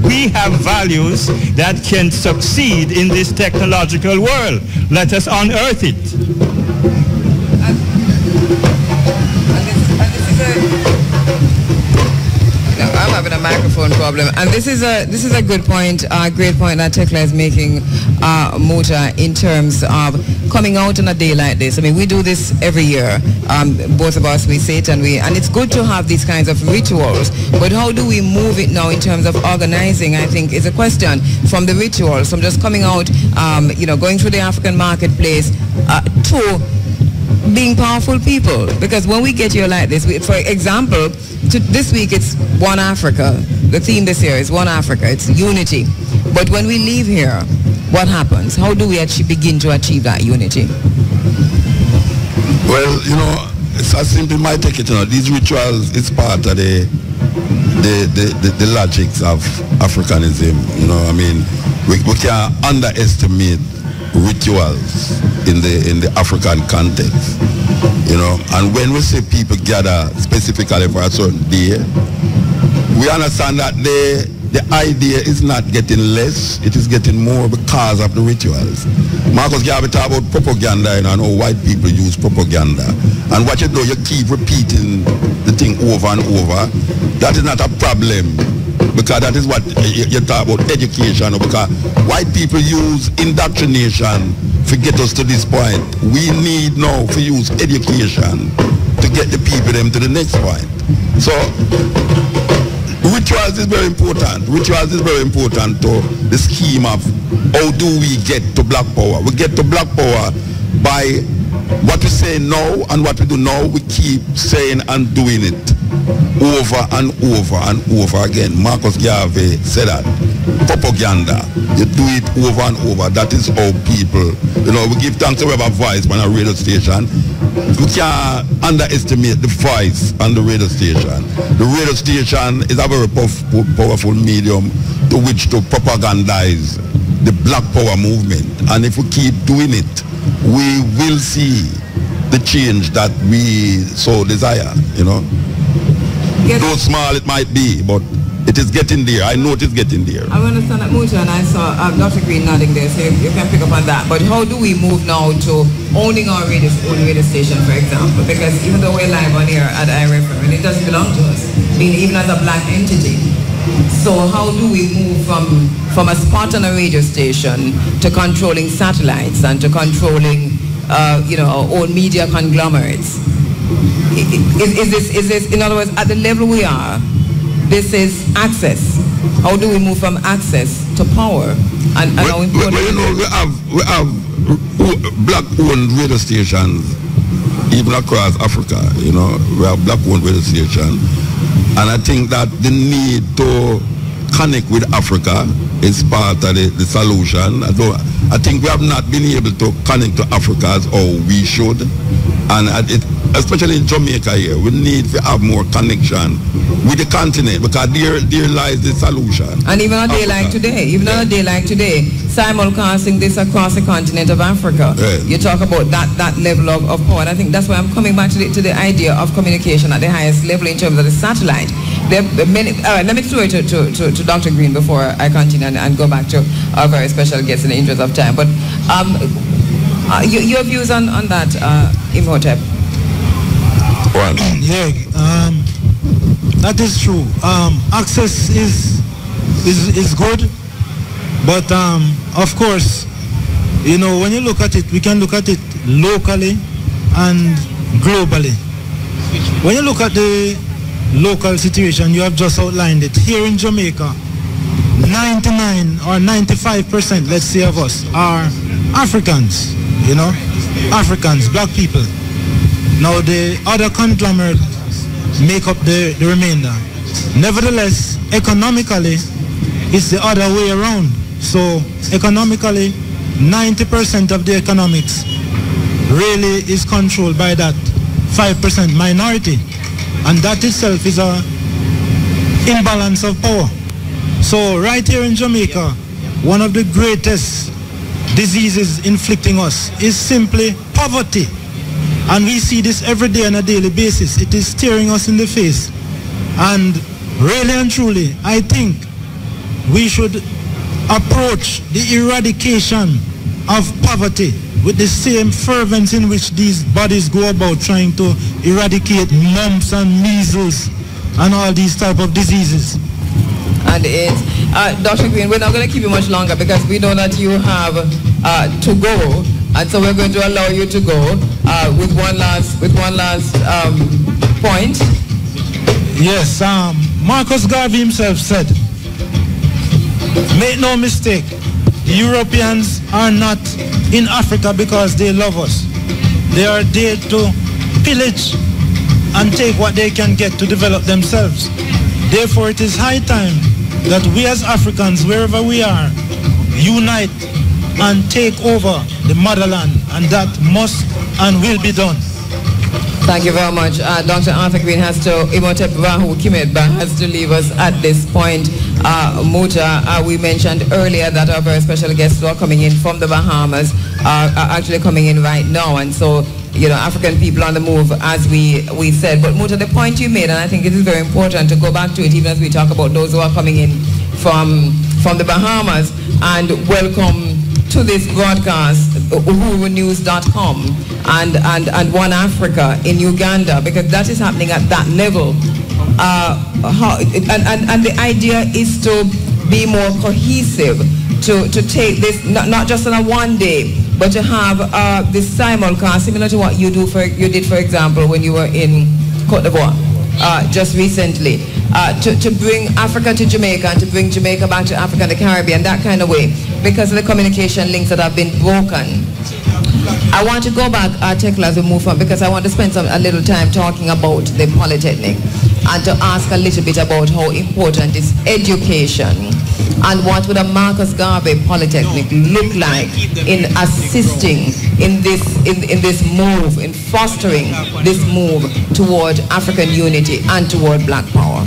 We have values that can succeed in this technological world. Let us unearth it. having a microphone problem, and this is a good point, great point that Tekla is making, Muta, in terms of coming out on a day like this. I mean, we do this every year. Both of us, we sit and it's good to have these kinds of rituals. But how do we move it now in terms of organizing? I think is a question from the rituals, from just coming out, going through the African marketplace to being powerful people. Because when we get here like this, for example, this week it's One Africa. The theme this year is One Africa. It's unity. But when we leave here, what happens? How do we actually begin to achieve that unity? Well, it's as simple might take it. These rituals is part of the logics of Africanism. I mean, we can't underestimate rituals in the African context, and when we say people gather specifically for a certain day, we understand that the idea is not getting less, it is getting more because of the rituals. Marcus Garvey talked about propaganda, and how white people use propaganda, and what you do, you keep repeating the thing over and over. That is not a problem, because that is what you talk about education, because white people use indoctrination to get us to this point. We need now to use education to get the people them to the next point. So rituals is very important. Rituals is very important to the scheme of how do we get to black power. We get to black power by what we say now and what we do now. We keep saying and doing it over and over and over again. Marcus Garvey said that. Propaganda. You do it over and over. That is how people, we give thanks to whoever voice on a radio station. We can't underestimate the voice on the radio station. The radio station is a very powerful medium to which to propagandize the black power movement. And if we keep doing it, we will see the change that we so desire, Yes. Though small it might be, but it is getting there. I know it is getting there. I understand that, Muta, and I saw Dr. Green nodding there, so you can pick up on that. But how do we move now to owning our own radio station, for example? Because even though we're live on here at Irie, and it doesn't belong to us, even as a black entity. So how do we move from a spot on a radio station to controlling satellites and to controlling, our own media conglomerates? Is this, in other words, at the level we are, this is access. How do we move from access to power? And how important we have black-owned radio stations even across Africa. We have black-owned radio stations, and I think that the need to connect with Africa is part of the solution. I think we have not been able to connect to Africa as how we should, and especially in Jamaica here, we need to have more connection with the continent, because there lies the solution. And even on a day like today, simulcasting this across the continent of Africa, you talk about that level of power. And I think that's why I'm coming back to the idea of communication at the highest level in terms of the satellite. There are many, let me throw it to Dr. Green before I continue and go back to our very special guest in the interest of time. But your views on that, Imhotep? Well, that is true. Access is good, but of course, when you look at it, we can look at it locally and globally. When you look at the local situation, you have just outlined it. Here in Jamaica, 99 or 95%, let's say, of us are Africans, Africans, black people. Now the other conglomerate make up the remainder. Nevertheless, economically, it's the other way around. So economically, 90% of the economics really is controlled by that 5% minority. And that itself is a imbalance of power. So right here in Jamaica, one of the greatest diseases inflicting us is simply poverty. And we see this every day on a daily basis. It is staring us in the face. And really and truly, I think we should approach the eradication of poverty with the same fervency in which these bodies go about trying to eradicate mumps and measles and all these type of diseases. and AIDS. Dr. Green, we're not going to keep you much longer because we know that you have to go, and so we're going to allow you to go with one last point. Yes, Marcus Garvey himself said, make no mistake, Europeans are not in Africa because they love us. They are there to pillage and take what they can get to develop themselves. Therefore, it is high time that we as Africans, wherever we are, unite and take over the motherland, and that must and will be done. Thank you very much. Dr. Arthur Green has to leave us at this point. Muta, we mentioned earlier that our very special guests who are coming in from the Bahamas are actually coming in right now, and so, you know, African people on the move, as we said. But Muta, the point you made, and I think it is very important to go back to it even as we talk about those who are coming in from the Bahamas, and welcome to this broadcast, uhurunews.com and One Africa in Uganda, because that is happening at that level. And the idea is to be more cohesive, to take this not just on a one day, but to have this simulcast, similar to what you did, for example, when you were in Cote d'Ivoire just recently, to bring Africa to Jamaica and to bring Jamaica back to Africa and the Caribbean, that kind of way, because of the communication links that have been broken. I want to go back, Tekla, as we move on, because I want to spend a little time talking about the Polytechnic and to ask a little bit about how important is education and what would a Marcus Garvey Polytechnic look like in assisting in this move, in fostering this move toward African unity and toward black power.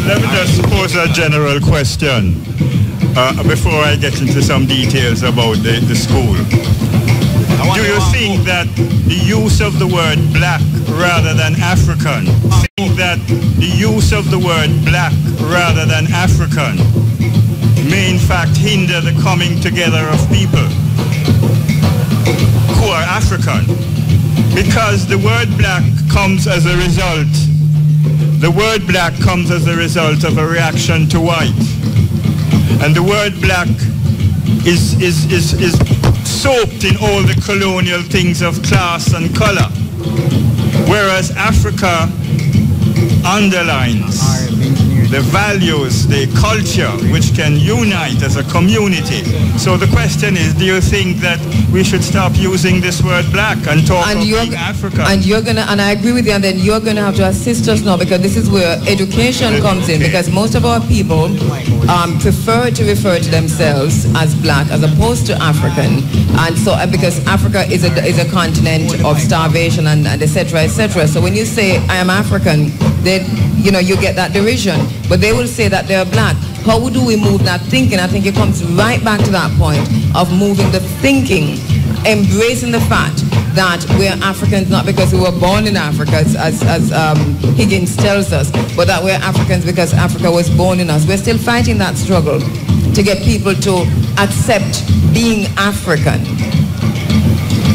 Let me just pose a general question before I get into some details about the school. Do you think that the use of the word black rather than African, may in fact hinder the coming together of people who are African? Because the word black comes as a result. The word black comes as a result of a reaction to white. And the word black is soaked in all the colonial things of class and color. Whereas Africa underlines the values, the culture, which can unite as a community. So the question is, do you think that we should stop using this word black and talk about being African? And I agree with you, and then you're going to have to assist us now, because this is where education comes in, because most of our people prefer to refer to themselves as black as opposed to African, and so because Africa is a continent of starvation and etc. etc. So when you say I am African, then you get that derision, but they will say that they're black. How do we move that thinking? I think it comes right back to that point of moving the thinking, embracing the fact that we're Africans not because we were born in Africa, as Higgins tells us, but that we're Africans because Africa was born in us. We're still fighting that struggle to get people to accept being African.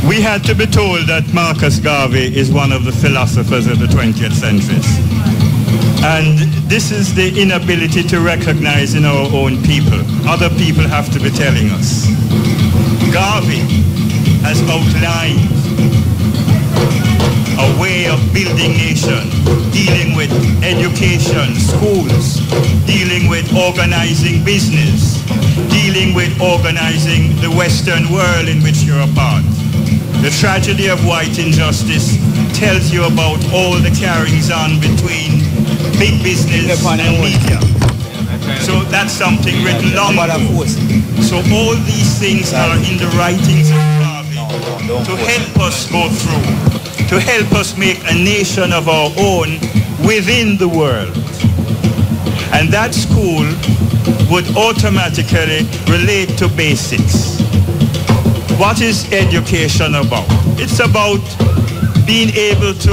We had to be told that Marcus Garvey is one of the philosophers of the 20th century. And this is the inability to recognize in our own people. Other people have to be telling us. Garvey has outlined a way of building nation, dealing with education, schools, dealing with organizing business, dealing with organizing the Western world in which you're a part. The tragedy of white injustice tells you about all the carryings on between big business and media. So that's something written long ago. So all these things are in the writings of Garvey to help us go through, to help us make a nation of our own within the world. And that school would automatically relate to basics. What is education about? It's about being able to,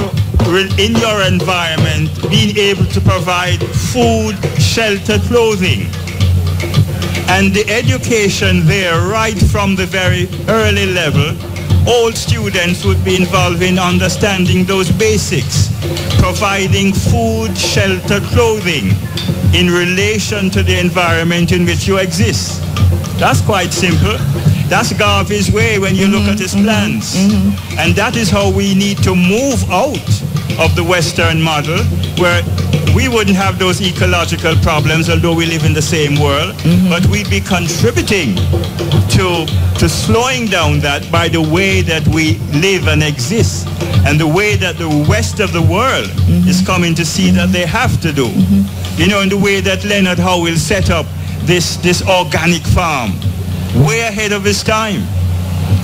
in your environment, being able to provide food, shelter, clothing. And the education there, right from the very early level, all students would be involved in understanding those basics, providing food, shelter, clothing in relation to the environment in which you exist. That's quite simple. That's Garvey's way when you look at his plans. And that is how we need to move out of the Western model, where we wouldn't have those ecological problems, although we live in the same world, but we'd be contributing to slowing down that by the way that we live and exist, and the way that the rest of the world is coming to see that they have to do. You know, in the way that Leonard Howell set up this organic farm, way ahead of his time.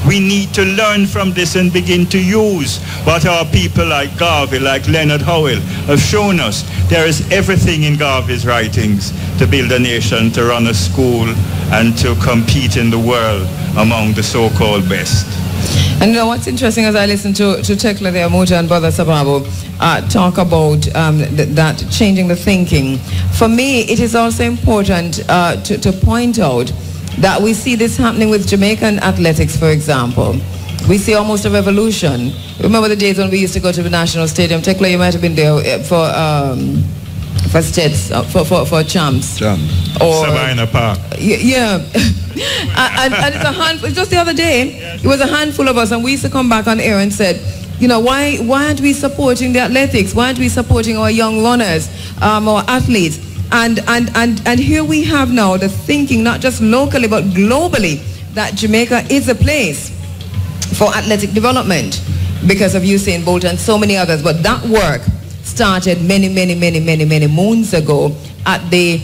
We need to learn from this and begin to use what our people like Garvey, like Leonard Howell, have shown us. There is everything in Garvey's writings to build a nation, to run a school, and to compete in the world among the so-called best. And you know what's interesting, as I listen to Tekla there, Muta and Brother Sababu talk about that changing the thinking. For me, it is also important to point out that we see this happening with Jamaican athletics, for example. We see almost a revolution. Remember the days when we used to go to the National Stadium? Tekla, you might have been there for states, for champs. Or Sabina Park. Yeah. and it's a handful. Just the other day, it was a handful of us, and we used to come back on air and said, you know, why aren't we supporting the athletics? Why aren't we supporting our young runners, our athletes? And here we have now the thinking, not just locally, but globally, that Jamaica is a place for athletic development because of Usain Bolt and so many others. But that work started many moons ago at the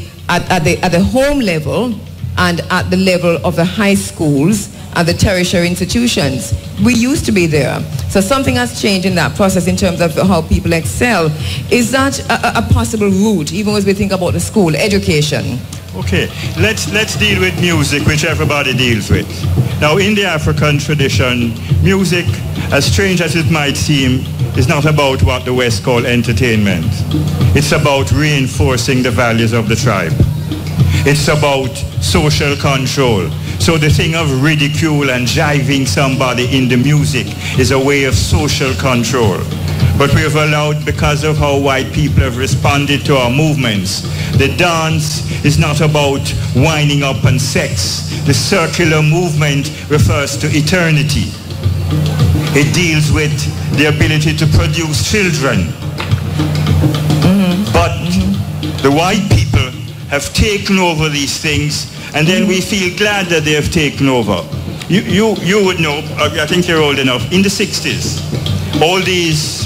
home level and at the level of the high schools and the tertiary institutions. We used to be there. So something has changed in that process in terms of how people excel. Is that a possible route, even as we think about the school, education? Okay, let's deal with music, which everybody deals with. Now, in the African tradition, music, as strange as it might seem, is not about what the West call entertainment. It's about reinforcing the values of the tribe. It's about social control. So the thing of ridicule and jiving somebody in the music is a way of social control. But we have allowed, because of how white people have responded to our movements, the dance is not about winding up on sex. The circular movement refers to eternity. It deals with the ability to produce children. But the white people have taken over these things, and then we feel glad that they have taken over. You would know, I think you're old enough, in the 60s, all these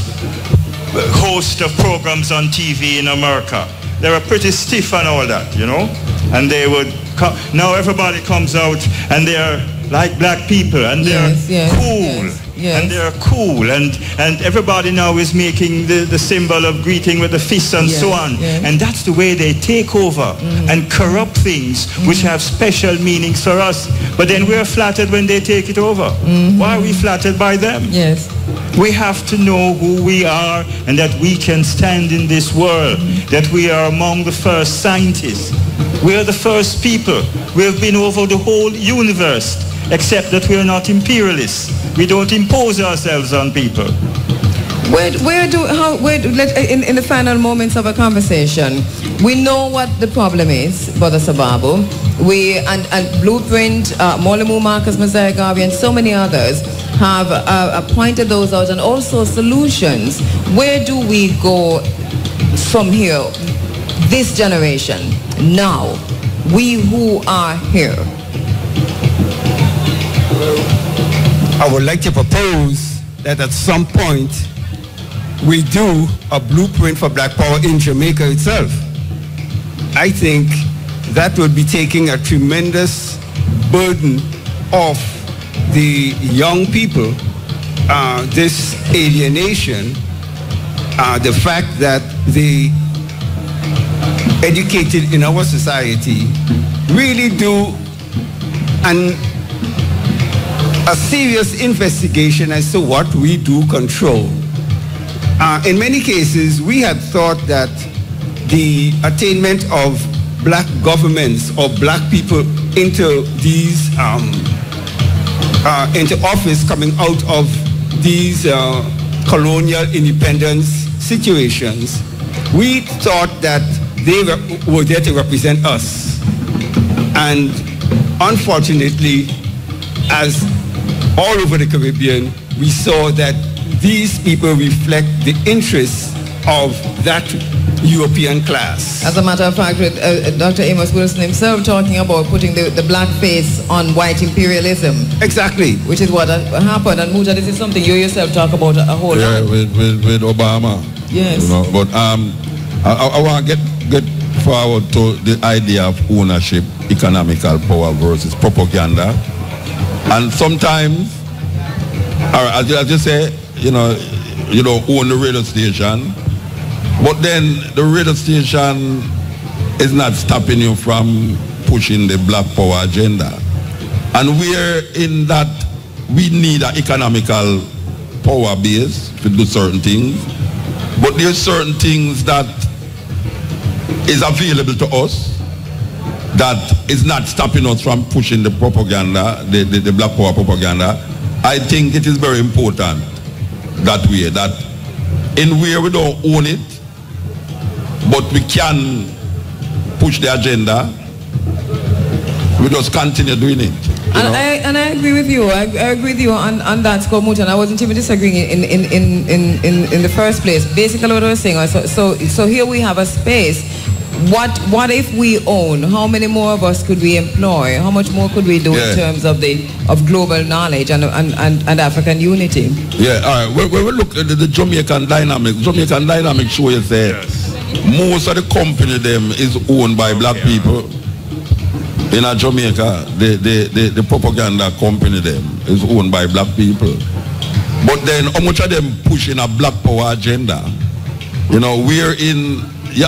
host of programs on TV in America, they were pretty stiff and all that, you know, and they would come. Now everybody comes out and they're like black people, and they're cool. And they're cool, and everybody now is making the symbol of greeting with the fist and so on. And that's the way they take over and corrupt things which have special meanings for us. But then we're flattered when they take it over. Why are we flattered by them? Yes. We have to know who we are and that we can stand in this world, that we are among the first scientists. We are the first people. We have been over the whole universe, except that we are not imperialists. We don't impose ourselves on people. In the final moments of a conversation, we know what the problem is, Brother Sababu. And Blueprint, Mwalimu, Marcus, Messiah, Garvey, and so many others have pointed those out, and also solutions. Where do we go from here? This generation, now, we who are here. I would like to propose that at some point we do a blueprint for Black Power in Jamaica itself. I think that would be taking a tremendous burden off the young people, this alienation, the fact that the educated in our society really do a serious investigation as to what we do control. In many cases, we had thought that the attainment of black governments or black people into these, into office coming out of these colonial independence situations, we thought that they were there to represent us. And unfortunately, as all over the Caribbean, we saw that these people reflect the interests of that European class. As a matter of fact, with Dr. Amos Wilson himself talking about putting the black face on white imperialism. Exactly. Which is what happened. And Muta, this is something you yourself talk about a whole lot. With Obama. Yes. You know, but I want to get forward to the idea of ownership, economical power versus propaganda. And sometimes, as you say, you don't own the radio station, but then the radio station is not stopping you from pushing the black power agenda. And we're in that we need an economical power base to do certain things, but there's certain things that is available to us that is not stopping us from pushing the propaganda, the black power propaganda. I think it is very important that way, that in where we don't own it, but we can push the agenda, we just continue doing it. And I agree with you. I agree with you on that, Scott Muta, and I wasn't even disagreeing in the first place. Basically what I was saying, so here we have a space. What if we own? How many more of us could we employ? How much more could we do in terms of global knowledge and African unity? Yeah, all right. When we look at the Jamaican dynamic show, you say most of the company them is owned by black people. In Jamaica, the propaganda company them is owned by black people. But then how much of them pushing a black power agenda? You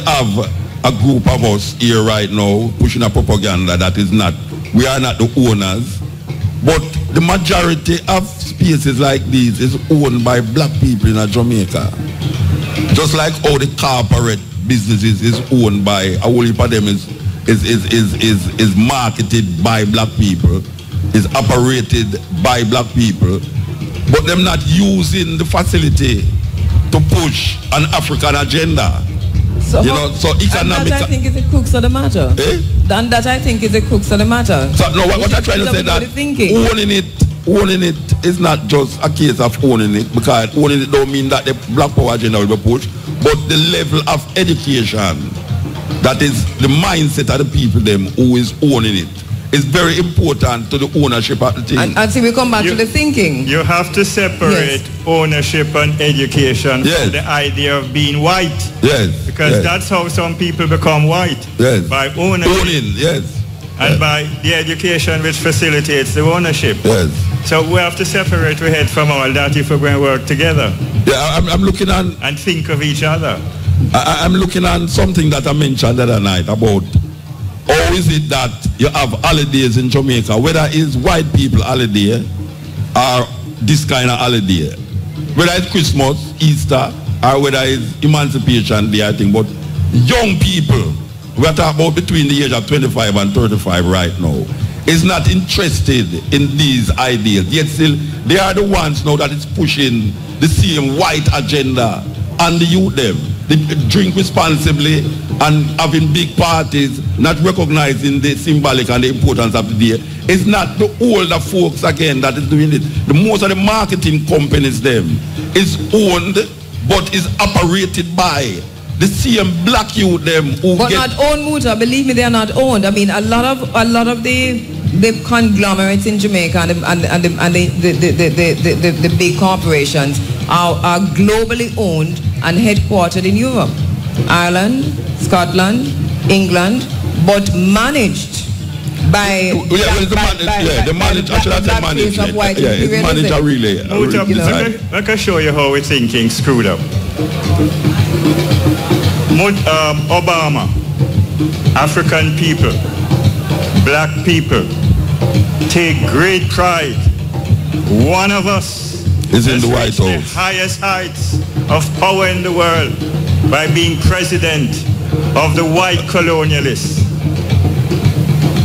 have a group of us here right now pushing a propaganda that is not, we are not the owners, but the majority of spaces like these is owned by black people in Jamaica. Just like all the corporate businesses is owned by, a whole heap of them is marketed by black people, is operated by black people, but them not using the facility to push an African agenda. So economic. That I think is the crux of the matter. And that I think is the crux of the matter. So no, what I'm trying to say that owning it is not just a case of owning it, because owning it don't mean that the black power agenda will be pushed, but the level of education, that is the mindset of the people them who is owning it, is very important to the ownership of the thing. And see, we come back to the thinking. You have to separate ownership and education from the idea of being white. Yes. Because that's how some people become white. Yes. By owning. And by the education which facilitates the ownership. Yes. So we have to separate our head from all that if we're going to work together. Yeah, I'm looking on... And think of each other. I'm looking on something that I mentioned the other night about how is it that you have holidays in Jamaica, whether it's white people holiday or this kind of holiday, whether it's Christmas, Easter, or whether it's Emancipation Day, I think. But young people, we're talking about between the age of 25 and 35 right now, is not interested in these ideas. Yet still, they are the ones now that is pushing the same white agenda on the youth them. They drink responsibly and having big parties, not recognizing the symbolic and the importance of the day. It's not the older folks again that is doing it. The most of the marketing companies them is owned but is operated by the same black youth them who but not owned, Muta. Believe me, they are not owned. I mean, a lot of the conglomerates in Jamaica and the big corporations are globally owned and headquartered in Europe, Ireland, Scotland, England, but managed by the manager really. I can show you how we're thinking screwed up. Obama, African people, black people, take great pride. One of us is in the White House. The highest heights of power in the world by being president of the white colonialists.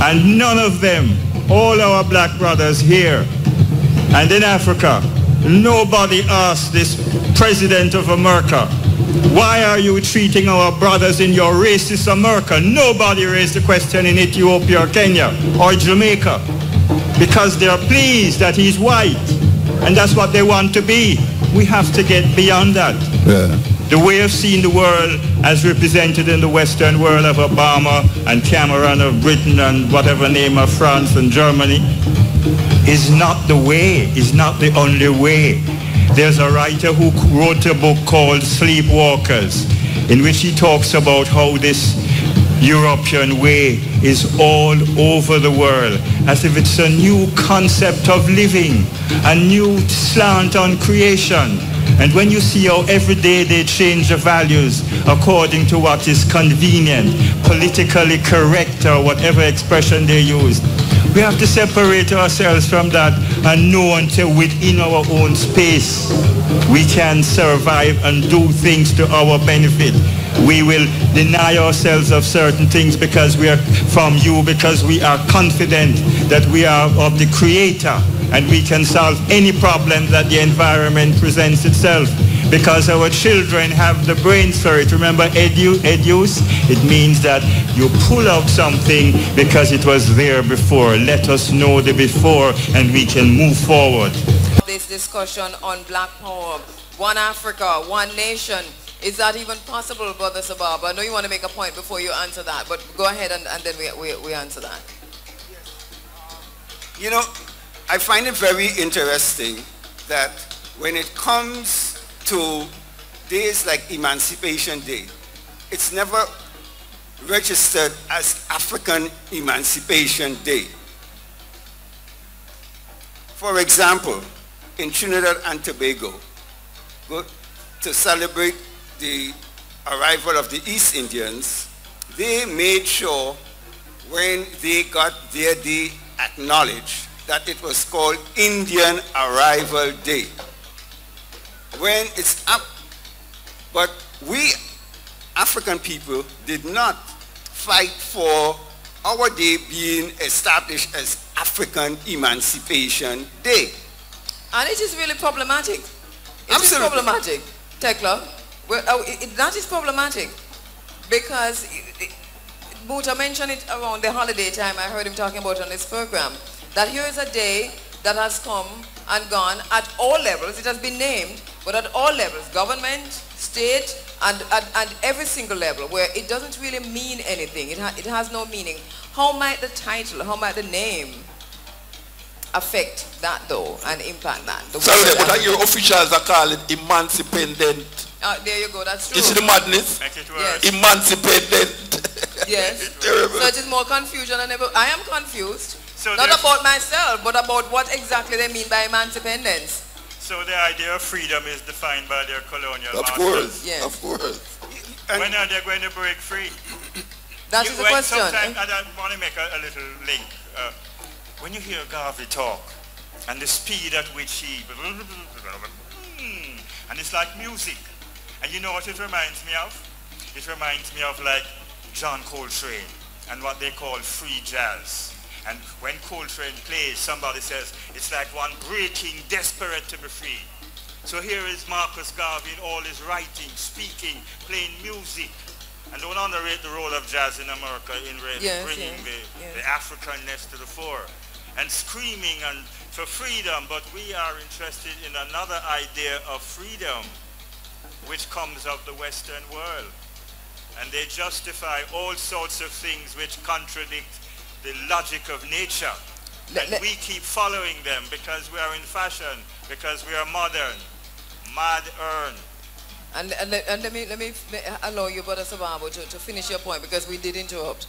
And none of them, all our black brothers here and in Africa, nobody asked this president of America Why are you treating our brothers in your racist America? Nobody raised the question in Ethiopia or Kenya or Jamaica, because they're pleased that he's white, and that's what they want to be. We have to get beyond that. Yeah. The way of seeing the world as represented in the Western world of Obama and Cameron of Britain and whatever name of France and Germany is not the way, is not the only way. There's a writer who wrote a book called Sleepwalkers, in which he talks about how this European way is all over the world, as if it's a new concept of living, a new slant on creation. And when you see how every day they change the values according to what is convenient, politically correct, or whatever expression they use, we have to separate ourselves from that and know until within our own space we can survive and do things to our benefit. We will deny ourselves of certain things because we are from you, because we are confident that we are of the Creator and we can solve any problem that the environment presents itself, because our children have the brains for it. Remember educe? It means that you pull out something because it was there before. Let us know the before and we can move forward. This discussion on Black Power, one Africa, one nation, is that even possible, Brother Sababa? I know you want to make a point before you answer that, but go ahead and then we answer that. You know, I find it very interesting that when it comes to days like Emancipation Day, it's never registered as African Emancipation Day. For example, in Trinidad and Tobago, to celebrate the arrival of the East Indians, they made sure when they got their day acknowledged that it was called Indian Arrival Day. When it's up, but we African people did not fight for our day being established as African Emancipation Day. And it is really problematic. It is problematic, Tekla. Well, that is problematic because Muta mentioned it around the holiday time. I heard him talking about it on this program, that here is a day that has come and gone at all levels. It has been named, but at all levels, government, state, and every single level, where it doesn't really mean anything. It has no meaning. How might the title, how might the name affect that though and impact that? Sorry, but your officials are called it emancipendent. There you go, that's true. You see the madness? Yes. Emancipendent. Yes. Terrible. So it is more confusion than ever. I am confused. So not about myself, but about what exactly they mean by emancipendence. So the idea of freedom is defined by their colonial masters. Of course, yes. Of course. When are they going to break free? That is the question. Sometimes I want to make a little link. When you hear Garvey talk, and the speed at which he... and it's like music. And you know what it reminds me of? It reminds me of like John Coltrane and what they call free jazz. And when Coltrane plays, somebody says, it's like one breaking, desperate to be free. So here is Marcus Garvey in all his writing, speaking, playing music. And don't underrate the role of jazz in America in bringing the Africanness to the fore. And screaming and for freedom, but we are interested in another idea of freedom, which comes of the Western world. And they justify all sorts of things which contradict the logic of nature. And we keep following them because we are in fashion, because we are modern, mad-earn. And let me allow you, Brother Sababo, to finish your point, because we did interrupt.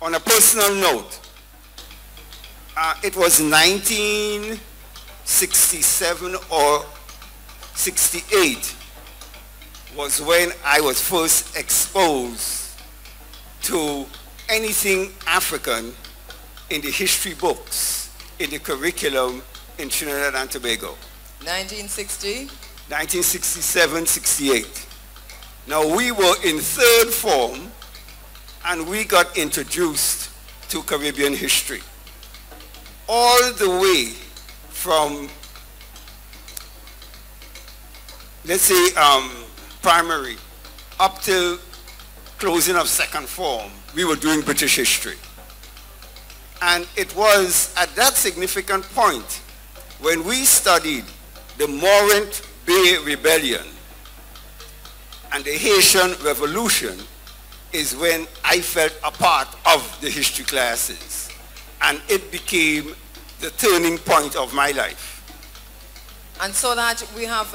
On a personal note, it was 1967 or 68 was when I was first exposed to anything African in the history books, in the curriculum in Trinidad and Tobago. 1960? 1967, 68. Now we were in third form and we got introduced to Caribbean history. All the way from, let's say, primary up till closing of second form, we were doing British history. And it was at that significant point when we studied the Morant Bay Rebellion and the Haitian Revolution is when I felt a part of the history classes. And it became the turning point of my life. And so that we have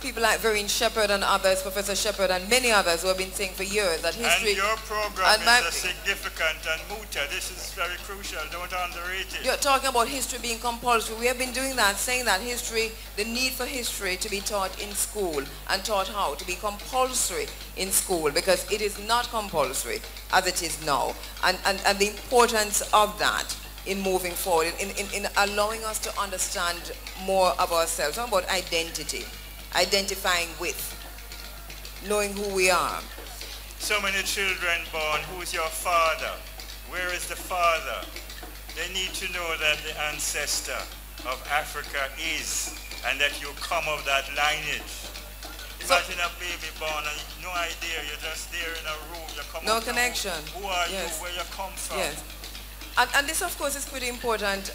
people like Vereen Shepherd and others, Professor Shepherd and many others who have been saying for years that history... And your program is significant, and Muta, this is very crucial, don't underrate it. You're talking about history being compulsory. We have been doing that, saying that history, the need for history to be taught in school and taught how to be compulsory in school, because it is not compulsory as it is now. And the importance of that in moving forward, in allowing us to understand more of ourselves, talking about identity, identifying with, knowing who we are. So many children born, who's your father? Where is the father? They need to know that the ancestor of Africa is, and that you come of that lineage. Imagine a baby born and no idea, you're just there in a room, you come no connection. Who are you, where you come from? Yes. And this, of course, is pretty important,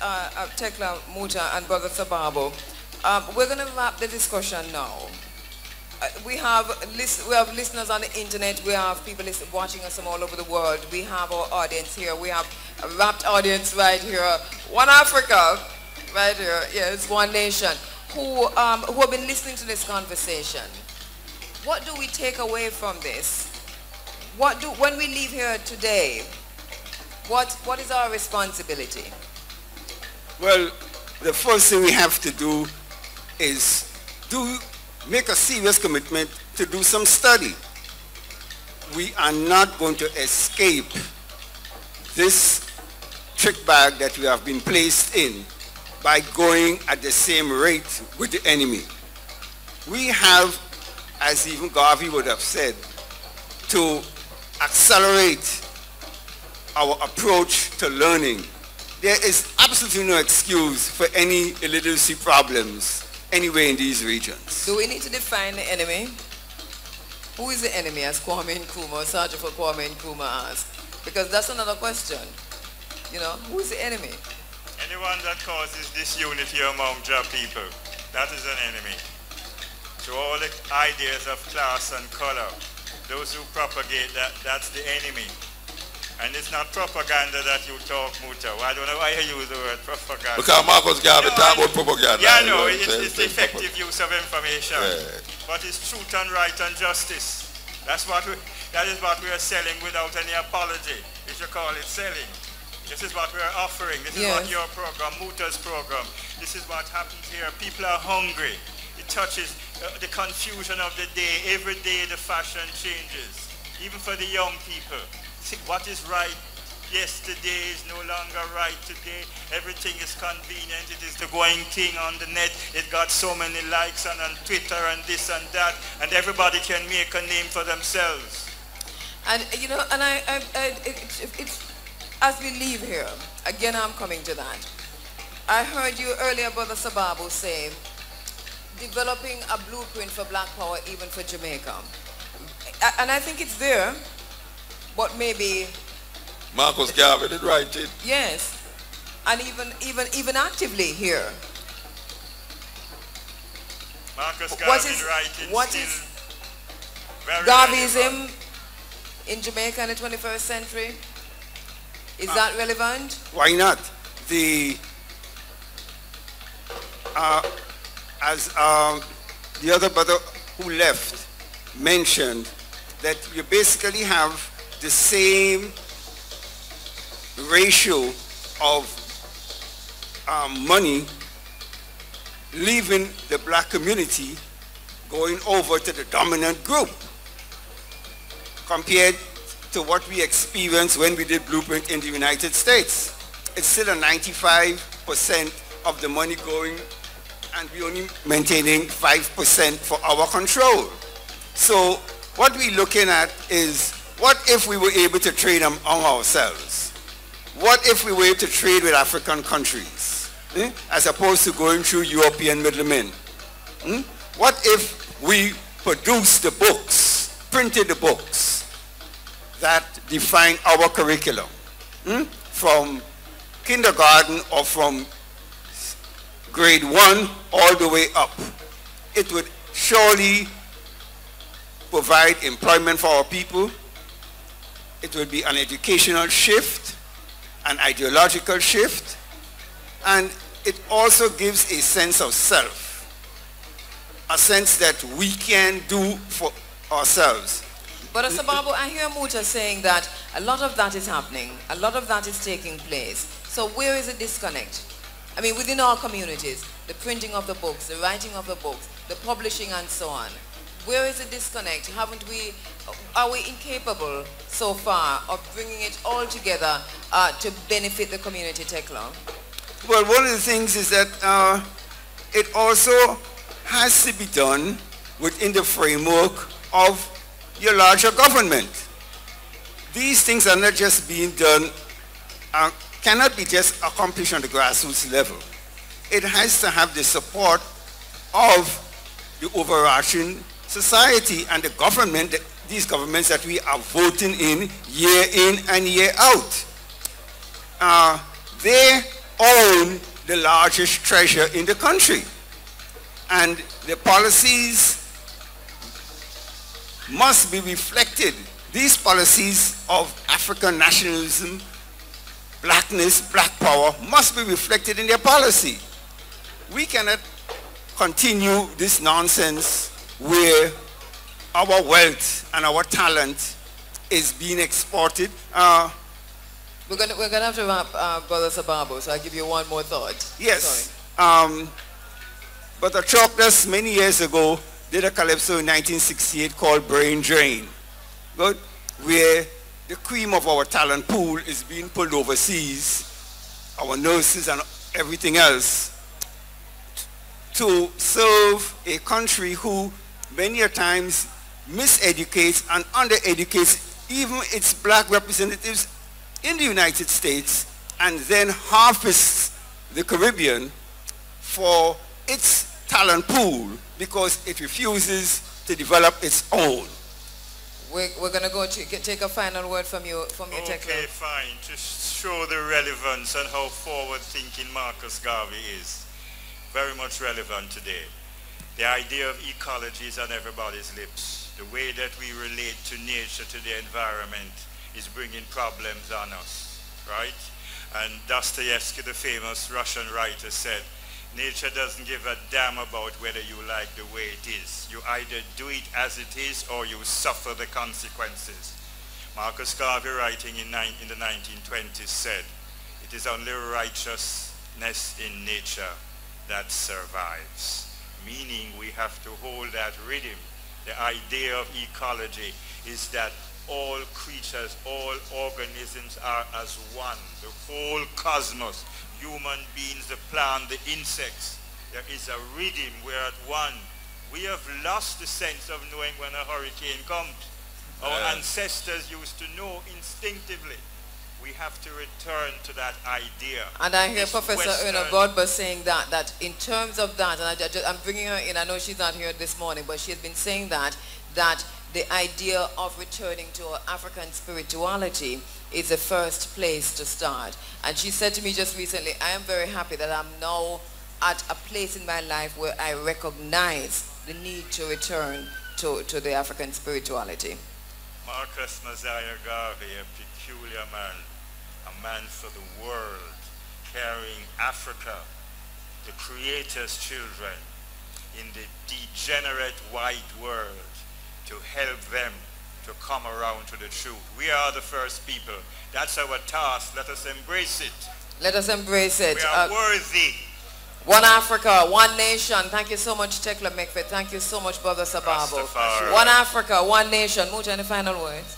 Tekla, Muta, and Brother Sababu. We're going to wrap the discussion now. We have listeners on the internet. We have people watching us from all over the world. We have our audience here. We have a rapt audience right here. One Africa, right here. Yes, one nation. Who have been listening to this conversation. What do we take away from this? When we leave here today, what is our responsibility? Well, the first thing we have to do is make a serious commitment to do some study. We are not going to escape this trick bag that we have been placed in by going at the same rate with the enemy. We have, as even Garvey would have said, to accelerate our approach to learning. There is absolutely no excuse for any illiteracy problems anywhere in these regions. Do we need to define the enemy? Who is the enemy, as Kwame Nkrumah, Sergeant for Kwame Nkrumah asked? Because that's another question. You know, who is the enemy? Anyone that causes disunity among your people, that is an enemy. So all the ideas of class and color, those who propagate that, that's the enemy. And it's not propaganda that you talk, Muta. I don't know why you use the word propaganda. Because Marcus Garvey talk about propaganda. Yeah, no, it's effective use of information. Yeah. But it's truth and right and justice. That is what we are selling without any apology. We should call it selling. This is what we are offering. This is what your program, Muta's program. This is what happens here. People are hungry. It touches the confusion of the day. Every day the fashion changes. Even for the young people. What is right yesterday is no longer right today. Everything is convenient. It is the going thing on the net. It got so many likes on Twitter and this and that, and everybody can make a name for themselves. And you know, and it's as we leave here, again I'm coming to that. I heard you earlier, Brother Sababu, say developing a blueprint for Black Power even for Jamaica. And I think it's there. But maybe Marcus Garvey did write it. Yes, and even actively here. Marcus Garvey did write it. What is Garveyism in Jamaica in the 21st century? Is that relevant? Why not? As the other brother who left mentioned, that you basically have the same ratio of money leaving the black community going over to the dominant group compared to what we experienced when we did Blueprint in the United States. It's still a 95% of the money going, and we only maintaining 5% for our control. So what we're looking at is, what if we were able to trade among ourselves? What if we were able to trade with African countries, as opposed to going through European middlemen? What if we produced the books, printed the books that define our curriculum, from kindergarten or from grade 1 all the way up. It would surely provide employment for our people. It would be an educational shift, an ideological shift, and it also gives a sense of self, a sense that we can do for ourselves. But Sababu, I hear Muta saying that a lot of that is happening, a lot of that is taking place. So where is the disconnect? I mean, within our communities, the printing of the books, the writing of the books, the publishing and so on. Where is the disconnect? Are we incapable so far of bringing it all together to benefit the community, Tekla? Well, one of the things is that it also has to be done within the framework of your larger government. These things are not just being done, cannot be just accomplished on the grassroots level. It has to have the support of the overarching society and the government, these governments that we are voting in and year out. They own the largest treasure in the country. And the policies must be reflected. These policies of African nationalism, blackness, black power, must be reflected in their policy. We cannot continue this nonsense where our wealth and our talent is being exported. We're gonna have to wrap, Brother Sababu, so I'll give you one more thought. Yes. But the Chalkers many years ago did a calypso in 1968 called Brain Drain, where the cream of our talent pool is being pulled overseas, our nurses and everything else, to serve a country who many a times miseducates and undereducates even its black representatives in the United States, and then harvests the Caribbean for its talent pool because it refuses to develop its own. We're going to go take a final word from you, Tekla. Okay, fine. To show the relevance and how forward-thinking Marcus Garvey is. Very much relevant today. The idea of ecology is on everybody's lips. The way that we relate to nature, to the environment, is bringing problems on us, right? And Dostoevsky, the famous Russian writer, said, nature doesn't give a damn about whether you like the way it is. You either do it as it is or you suffer the consequences. Marcus Garvey, writing in the 1920s, said, it is only righteousness in nature that survives. Meaning we have to hold that rhythm. The idea of ecology is that all creatures, all organisms are as one. The whole cosmos, human beings, the plant, the insects. There is a rhythm. We're at one. We have lost the sense of knowing when a hurricane comes. Our ancestors used to know instinctively. We have to return to that idea. And I hear Professor Erna Godber saying that in terms of that, and I'm bringing her in, I know she's not here this morning, but she has been saying that the idea of returning to our African spirituality is the first place to start. And she said to me just recently, I am very happy that I'm now at a place in my life where I recognize the need to return to the African spirituality. Marcus Messiah Garvey, a peculiar man, a man for the world, carrying Africa, the Creator's children, in the degenerate white world, to help them to come around to the truth. We are the first people. That's our task. Let us embrace it. Let us embrace it. We are worthy. One Africa, one nation. Thank you so much, Tekla Mekfit. Thank you so much, Brother Sababu. One Africa, one nation. Muta, any final words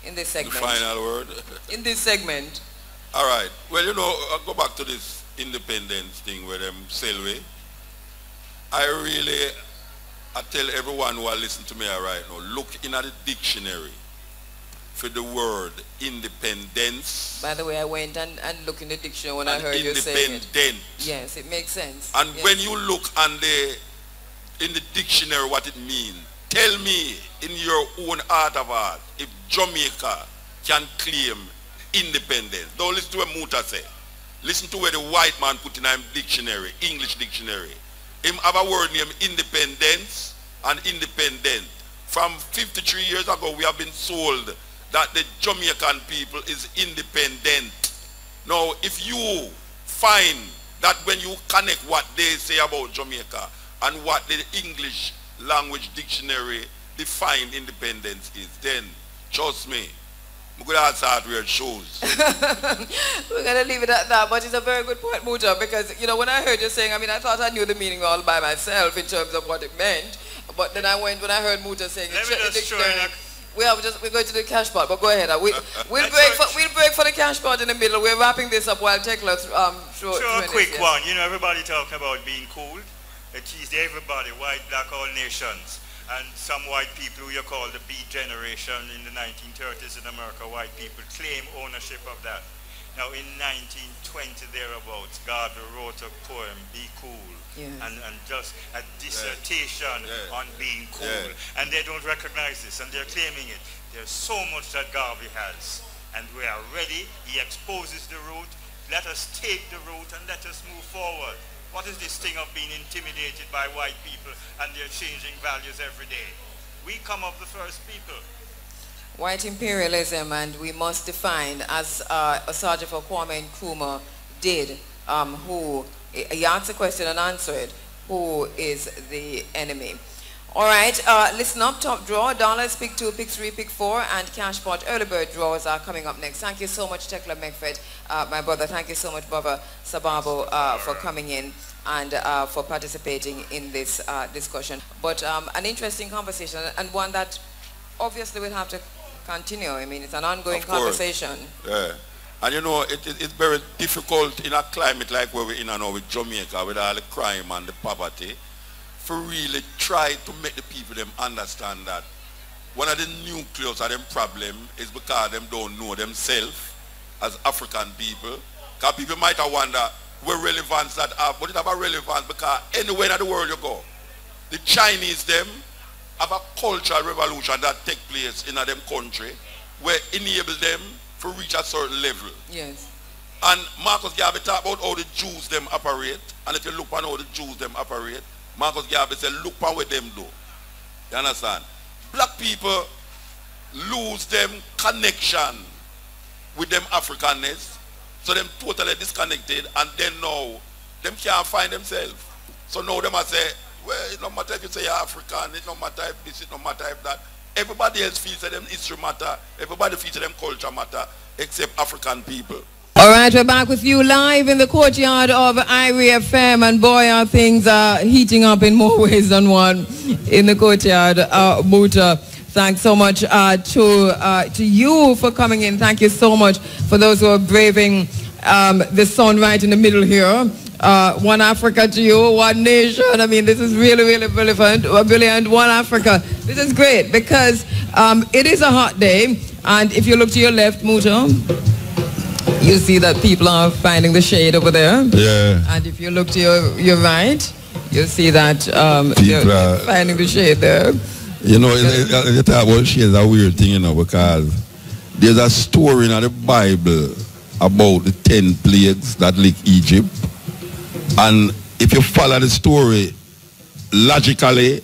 in this segment? The final word? In this segment. All right. Well, you know, I'll go back to this independence thing where them Selway. I tell everyone who are listening to me right now, look in at the dictionary for the word independence. By the way, I went and looked in the dictionary when I heard you saying it. Yes, it makes sense. And yes. when you look in the dictionary what it means, Tell me in your own heart of heart if Jamaica can claim independence. Don't listen to what Muta say. Listen to where the white man put in a dictionary, English dictionary. Him have a word named independence and independent. From 53 years ago, we have been sold that the Jamaican people is independent. Now, if you find that when you connect what they say about Jamaica and what the English language dictionary define independence is, then trust me, I'm going to start where it shows. We're going to leave it at that, but it's a very good point, Muta, because, you know, when I heard you saying, I mean, I thought I knew the meaning all by myself in terms of what it meant, but then when I heard Muta saying, we're going to the cash pot, but go ahead. We'll break for the cash pot in the middle. We're wrapping this up while Tekla Sure, a quick one. You know, everybody talking about being cool. It teased everybody, white, black, all nations. And some white people who you call the Beat generation in the 1930s in America, white people claim ownership of that. Now in 1920 thereabouts, Garvey wrote a poem, Be Cool, yes. and just a dissertation on being cool. And they don't recognize this and they're claiming it. There's so much that Garvey has and we are ready. He exposes the route. Let us take the route and let us move forward. What is this thing of being intimidated by white people and their changing values every day? We come of the first people. White imperialism, and we must define, as Sergeant for Kwame Nkrumah did, he asked a question and answered, who is the enemy? All right, listen up, top draw, dollars, pick 2, pick 3, pick 4, and cash pot early bird draws are coming up next. Thank you so much, Tekla Mekfed, my brother. Thank you so much, Brother Sababo, for coming in and for participating in this discussion. But an interesting conversation, and one that obviously we'll have to continue. I mean, it's an ongoing conversation. Yeah. And you know, it's very difficult in a climate like where we're in now with Jamaica, with all the crime and the poverty, to really try to make the people them understand that one of the nucleus of them problem is because them don't know themselves as African people. Because people might have wonder where relevance that have, but it have a relevance because anywhere in the world you go, the Chinese them have a cultural revolution that take place in them country where enable them to reach a certain level. Yes. And Marcus Garvey talk about how the Jews them operate, and if you look on how the Jews them operate, Marcus Garvey said, look on what them do. You understand? Black people lose them connection with them Africanness, so them totally disconnected, and then now them can't find themselves. So now them must say, well, it no matter if you say you're African, it no matter if this, it no matter if that. Everybody else feels that them history matter, everybody feels that them culture matter, except African people. All right, we're back with you live in the courtyard of Irie FM, and boy, are things heating up in more ways than one in the courtyard. Muta, thanks so much to you for coming in. Thank you so much for those who are braving the sun right in the middle here. One Africa to you, one nation. I mean, this is really, really brilliant. One Africa. This is great because it is a hot day, and if you look to your left, Muta, you see that people are finding the shade over there. Yeah. And if you look to your right, you see that people are finding the shade there. You know, you talk about shade is a weird thing, you know, because there's a story in the Bible about the 10 plagues that licked Egypt. And if you follow the story logically,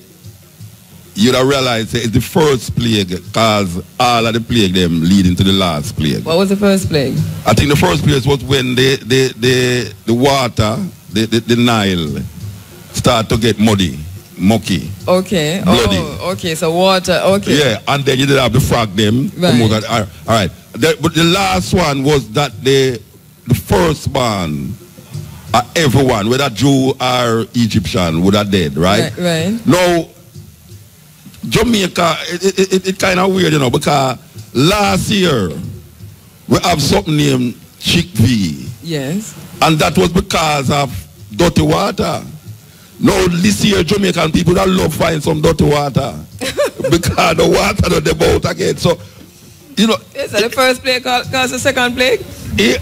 you'd have realized that it's the first plague because all of the plague them leading to the last plague. What was the first plague? I think the first plague was when the water, the Nile, start to get mucky. Okay. Bloody. Oh, okay, so water, okay. Yeah, and then you did have the frog them. Right. All right. But the last one was that the firstborn, everyone, whether Jew or Egyptian, would have dead, right? Right. Now, Jamaica, it kind of weird, you know, because last year we have something named chickpea. Yes. And that was because of dirty water. Now this year Jamaican people that love find some dirty water because the water that they bought again. So, you know. Is that the first plague cause the second plague?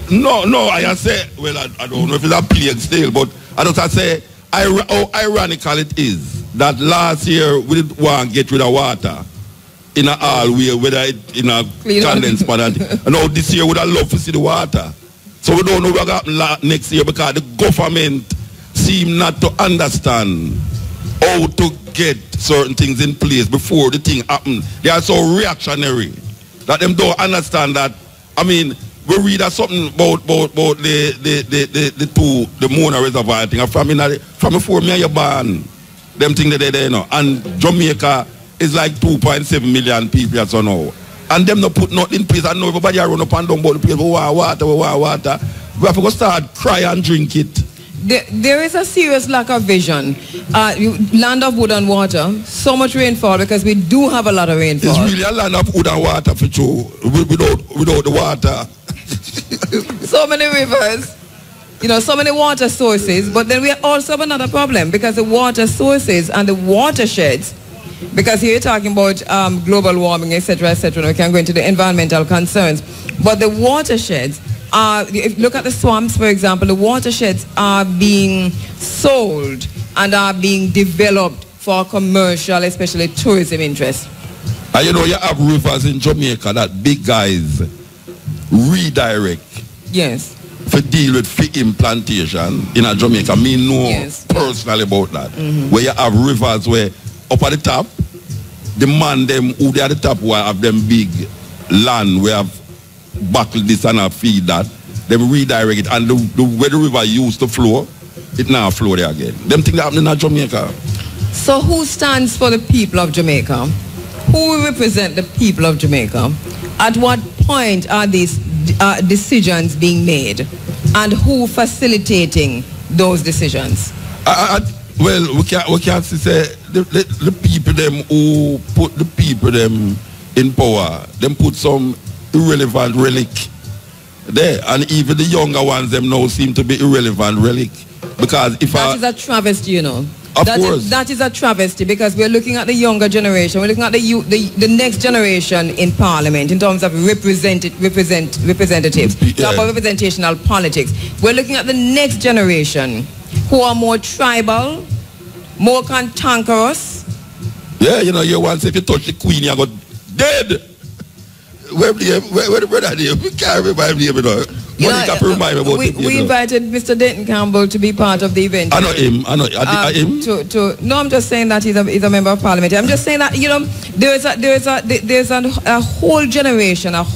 No, I say, well, I don't know if it's a plague still, but I just say how ironical it is that last year we didn't want to get rid of water in a all way, whether it in a condensed pan. And now this year we would love to see the water. So we don't know what will happen next year because the government seem not to understand how to get certain things in place before the thing happens. They are so reactionary that them don't understand that. I mean, we read something about the Mona Reservoir thing from before me and you born. Them things that they know. And Jamaica is like 2.7 million people so now. And them not put nothing in place. I know everybody run up and down about the place. We want water. We have to go start cry and drink it. There is a serious lack of vision. Land of wood and water, so much rainfall because we do have a lot of rainfall. It's really a land of wood and water for sure. Without the water. So many rivers, so many water sources, but then we also have another problem because the water sources and the watersheds, because here you're talking about global warming, etc., we can go into the environmental concerns, but the watersheds, if you look at the swamps, for example, the watersheds are being sold and are being developed for commercial, especially tourism interests. And you have rivers in Jamaica that big guys redirect. Yes. For deal with fig implantation in a Jamaica. Me know personally about that. Where you have rivers where up at the top, the man them who they at the top will have them big land where have buckle this and feed that, them redirect it, and where the river used to flow, it now flow there again. Them things that happen in Jamaica. So who stands for the people of Jamaica? Who will represent the people of Jamaica? At what point are these decisions being made? And who facilitating those decisions? Well, we can't say the people them who put the people them in power, them put some irrelevant relic there, and even the younger ones them now seem to be irrelevant relic, because if that is a travesty, Of course. That is a travesty, because we're looking at the younger generation, we're looking at the next generation in Parliament in terms of representatives, talk about representational politics. We're looking at the next generation who are more tribal, more cantankerous. Yeah, you once if you touch the queen, you got dead. Where the brother there? We can't revive him, we invited Mr. Denton Campbell to be part of the event. I know him. I know him. No, I'm just saying that he's a member of Parliament. I'm just saying that there's a whole generation of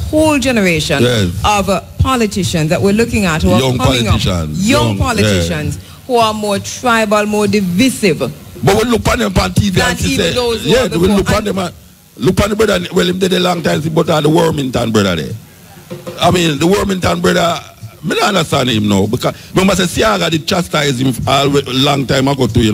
politicians that we're looking at who are coming up. Young politicians who are more tribal, more divisive. But we look on them on TV and say, we look on them. Look on the brother, well, him did a long time, but the Wormington brother there. I mean, the Wormington brother, I don't understand him now, because remember, Siaga did chastise him a long time ago too,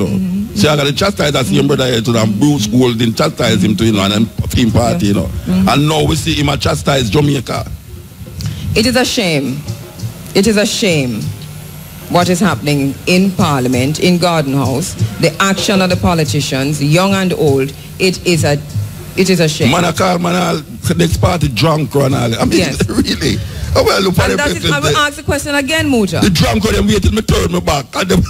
Siaga did chastise that same brother here too, and Bruce Gold did chastise him too, and then film party, And now we see him a chastise Jamaica. It is a shame. It is a shame what is happening in Parliament, in Garden House, the action of the politicians, young and old. It is a shame. Man, I call next party drunk and all. I mean, really. I will ask the question again, Muta. The drunk one, them waited me turn me back. And them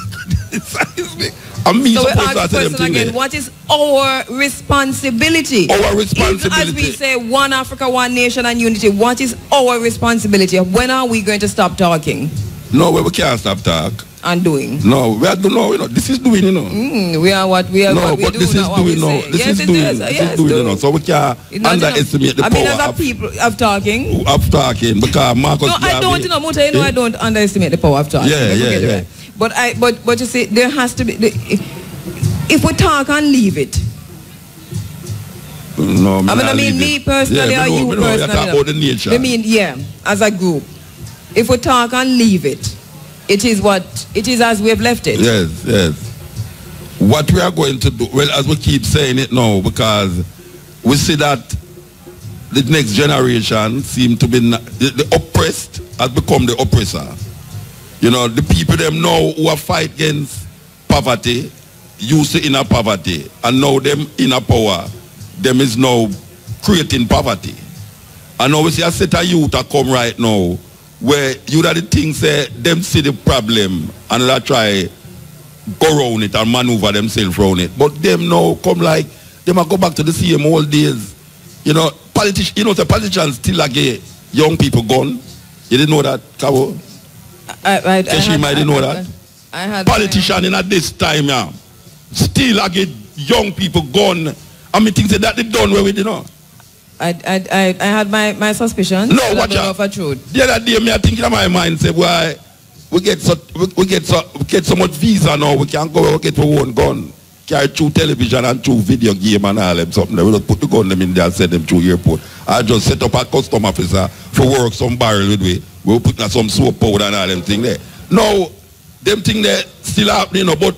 size me. And me so we ask the question again, what is our responsibility? Our responsibility. Even as we say, one Africa, one nation and unity, what is our responsibility? When are we going to stop talking? No, we can't stop talk. And doing. No, we are doing, this is doing, we are what we are. No, what we but do, this is doing, This is doing, So we can't underestimate the power. I mean, as people of talking. Of talking, because Marcus. No, I don't, Muta, I don't underestimate the power of talking. Yeah. But you see, there has to be. If we talk and leave it. No, I mean, me personally, or you personally. I mean, as a group. If we talk and leave it, it is as we have left it. Yes. What we are going to do, well, as we keep saying it now, because we see that the next generation seem to be, the oppressed has become the oppressor. The people them now who are fight against poverty, used to inner poverty, and now them inner power, them is now creating poverty. And now we see a set of youth that come right now, where you that the things say them see the problem and they try go around it and maneuver themselves around it. But them now come like, they might go back to the same old days. You know, the politicians still get young people gone. You didn't know that, Cabo? I didn't know that. Politicians in at this time, yeah, still get young people gone. I mean, things that they done with, you know. I had my suspicions. No, watch out. The other day, I think in my mind, say, why we get so much visa now, we can't go get our own gun. Carry through television and through video game and all them something. We don't put the gun them in there and send them through airport. I just set up a custom officer for work some barrel with we. We'll put some soap powder and all them thing there. Now, them thing there still happening, you know, but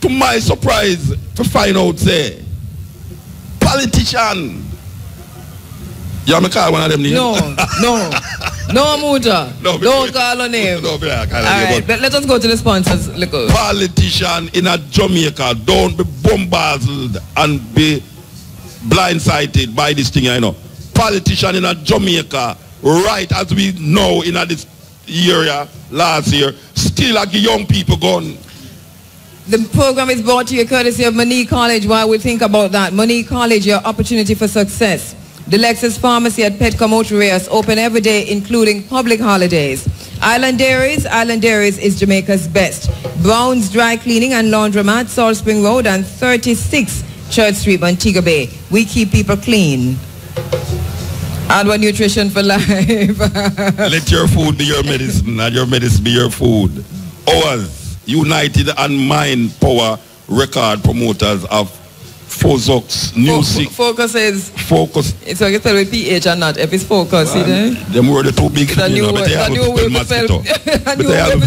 to my surprise, to find out, say, politician. You want me call one of them names? No, Muta. No, don't call a name. No, right, let us go to the sponsors. Politician in a Jamaica, don't be bombarded and be blindsided by this thing, you know. Politician in a Jamaica, right as we know in this area last year, still like young people gone. The program is brought to you courtesy of Money College. While we think about that, Money College, your opportunity for success. The Lexus Pharmacy at Petco Motorias open every day, including public holidays. Island Dairies is Jamaica's best. Brown's Dry Cleaning and Laundromat, Salt Spring Road and 36 Church Street, Montego Bay. We keep people clean. Adwa Nutrition for Life. Let your food be your medicine and your medicine be your food. Ours, United and Mind Power record promoters of Fozox music. Focus. It's like it's with PH and not if it's focus. Them were the two big things. But they have to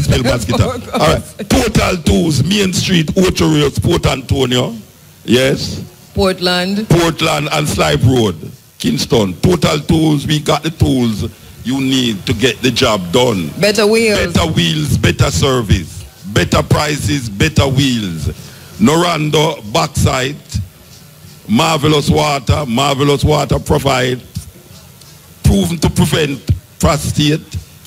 spell mosquito. Alright. Total Tools, Main Street, Ocho Rios, Port Antonio. Yes. Portland and Slipe Road, Kingston. Total Tools, we got the tools you need to get the job done. Better wheels, better service, better prices, better wheels. Norando, Backside. Marvelous water provide proven to prevent prostate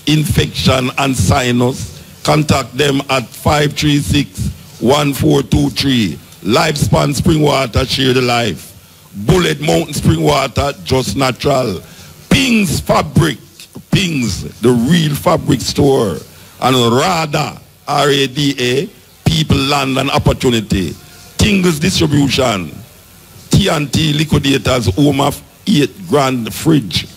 infection and sinus. Contact them at 536-1423. Lifespan Spring Water, share the life. Bullet Mountain Spring Water, just natural. Pings Fabric, Pings, the real fabric store. And RADA, R-A-D-A, people, land and opportunity. Tingles Distribution. TNT liquidators, home of 8 grand fridge. You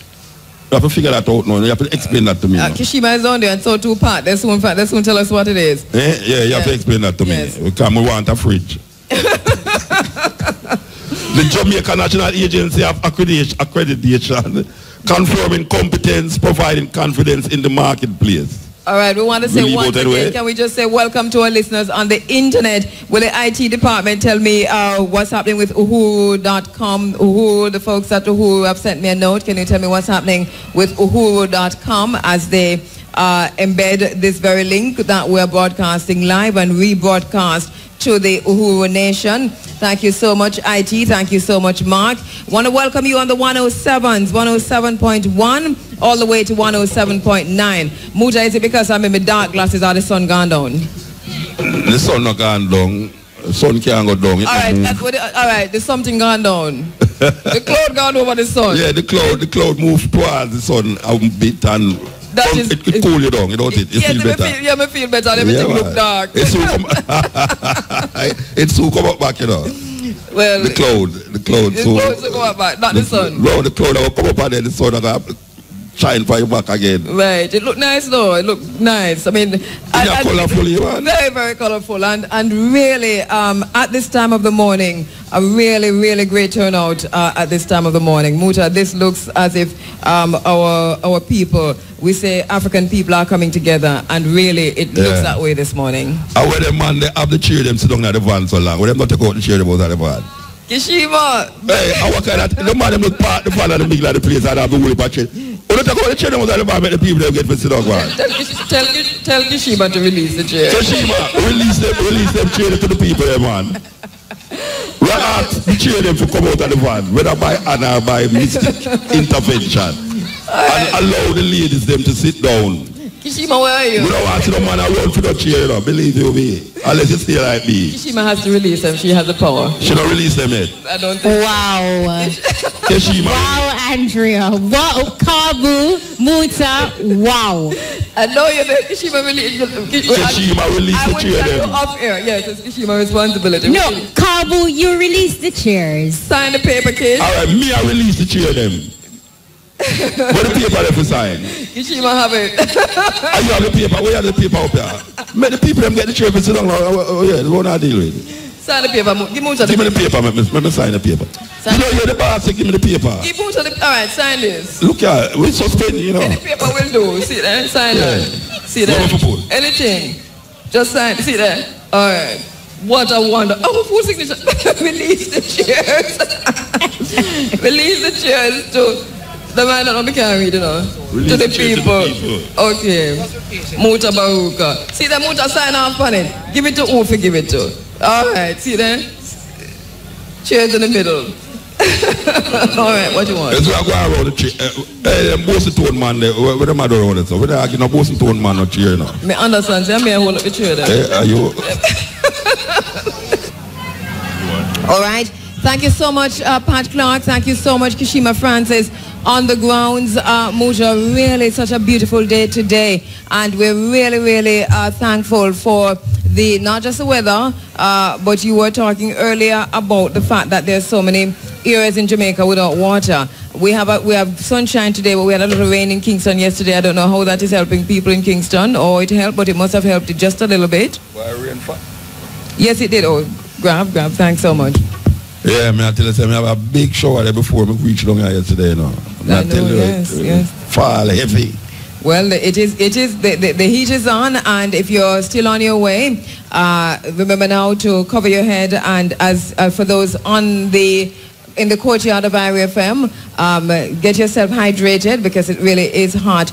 have to figure that out now. You have to explain that to me. Kishima is on there and so two part. They soon tell us what it is. Yeah, you have to explain that to me. Because we want a fridge. The Jamaican National Agency of Accreditation, confirming competence, providing confidence in the marketplace. All right, we want to say once again, can we just say welcome to our listeners on the internet? Will the IT department tell me what's happening with uhuru.com? Uhuru, the folks at Uhuru have sent me a note. Can you tell me what's happening with uhuru.com as they embed this very link that we're broadcasting live and rebroadcast to the Uhuru Nation? Thank you so much, IT. Thank you so much, Mark. Want to welcome you on the 107s, 107.1 all the way to 107.9. Muta, is it because I'm in my dark glasses or the sun gone down? The sun not gone down. The sun can't go down. All right, there's something gone down. The cloud gone over the sun. Yeah, the cloud moved towards the sun a bit and it could cool you down, you know it? You feel better. I feel better and everything look dark. It soon come up back, you know. Well, the cloud will come up back, not the sun. No, the cloud will come up and then the sun will shine for you back again. Right. It looked nice though. It looked nice. I mean, colorful, very, very colorful, and really at this time of the morning, a really, really great turnout at this time of the morning. Muta, this looks as if our people, we say African people, are coming together, and really it looks that way this morning. And when the man they have the chair them sit down at the van so long, when them not take out the chair them out of the van. Kishima. Hey, our kind of the man them look part the van and the middle of the place and have the whole patch. When they take out the chair them out of the van, make the people them get to sit down. Tell Kishima to release the chair. Kishima, release them chair to the people there, man. We ask the chair them to come out of the van, whether by honor or by mystic intervention. And allow the ladies them to sit down. Kishima, where are you? We don't want to the man I run for the chair, you know. Believe you me. Unless you stay like me. Kishima has to release them. She has the power. She don't release them yet. I don't think. Wow. Kishima. Wow, Andrea. Wow, Kabu, Muta. Wow. I know you're there. Kishima release. Kishima release the chair. I will off air. Yes, it's Kishima's responsibility. No, Kabu, you release the chairs. Sign the paper, kid. All right, me I release the chair them. What the paper there for sign? Kishima have it. Are you have the paper? Where are the paper up here? Make the people them get the chair for sit down. Oh yeah, the one I deal with. Sign the paper. Give me the paper. Let me sign the paper. You know you're the boss, so give me the paper. Give me the. All right, sign this. Look at we suspend, you know. Any paper will do. See that? Sign that. See that? Anything. Just sign. See that? All right. What a wonder. Oh, full signature. Release the chairs. Release the chairs to the man that we can't read, you know. Release to the the people. To the people. Okay. Muta Baruka. See the Muta sign off on it. Give it to who for give it to. All right. See that? Chairs in the middle. All right. What you want? It's like going around the chair. Hey, Boston Tone man there. Where the matter around it? So where they arguing a Boston Tone man no chair now? Me understand. See, I may hold up the chair there. Hey, are you? All right. Thank you so much, Pat Clark. Thank you so much, Kishima Francis. On the grounds, Muta, really such a beautiful day today. And we're really, really thankful for the, not just the weather, but you were talking earlier about the fact that there's so many areas in Jamaica without water. We have sunshine today, but we had a little rain in Kingston yesterday. I don't know how that is helping people in Kingston, or it helped, but it must have helped it just a little bit. Why rain fall? Yes, it did. Oh, grab. Thanks so much. Yeah, I tell you, I have a big shower there before I reach down here yesterday, you know. I know, yes. Fall heavy. Well, it is. The heat is on, and if you're still on your way, remember now to cover your head. And as for those in the courtyard of Irie FM, get yourself hydrated because it really is hot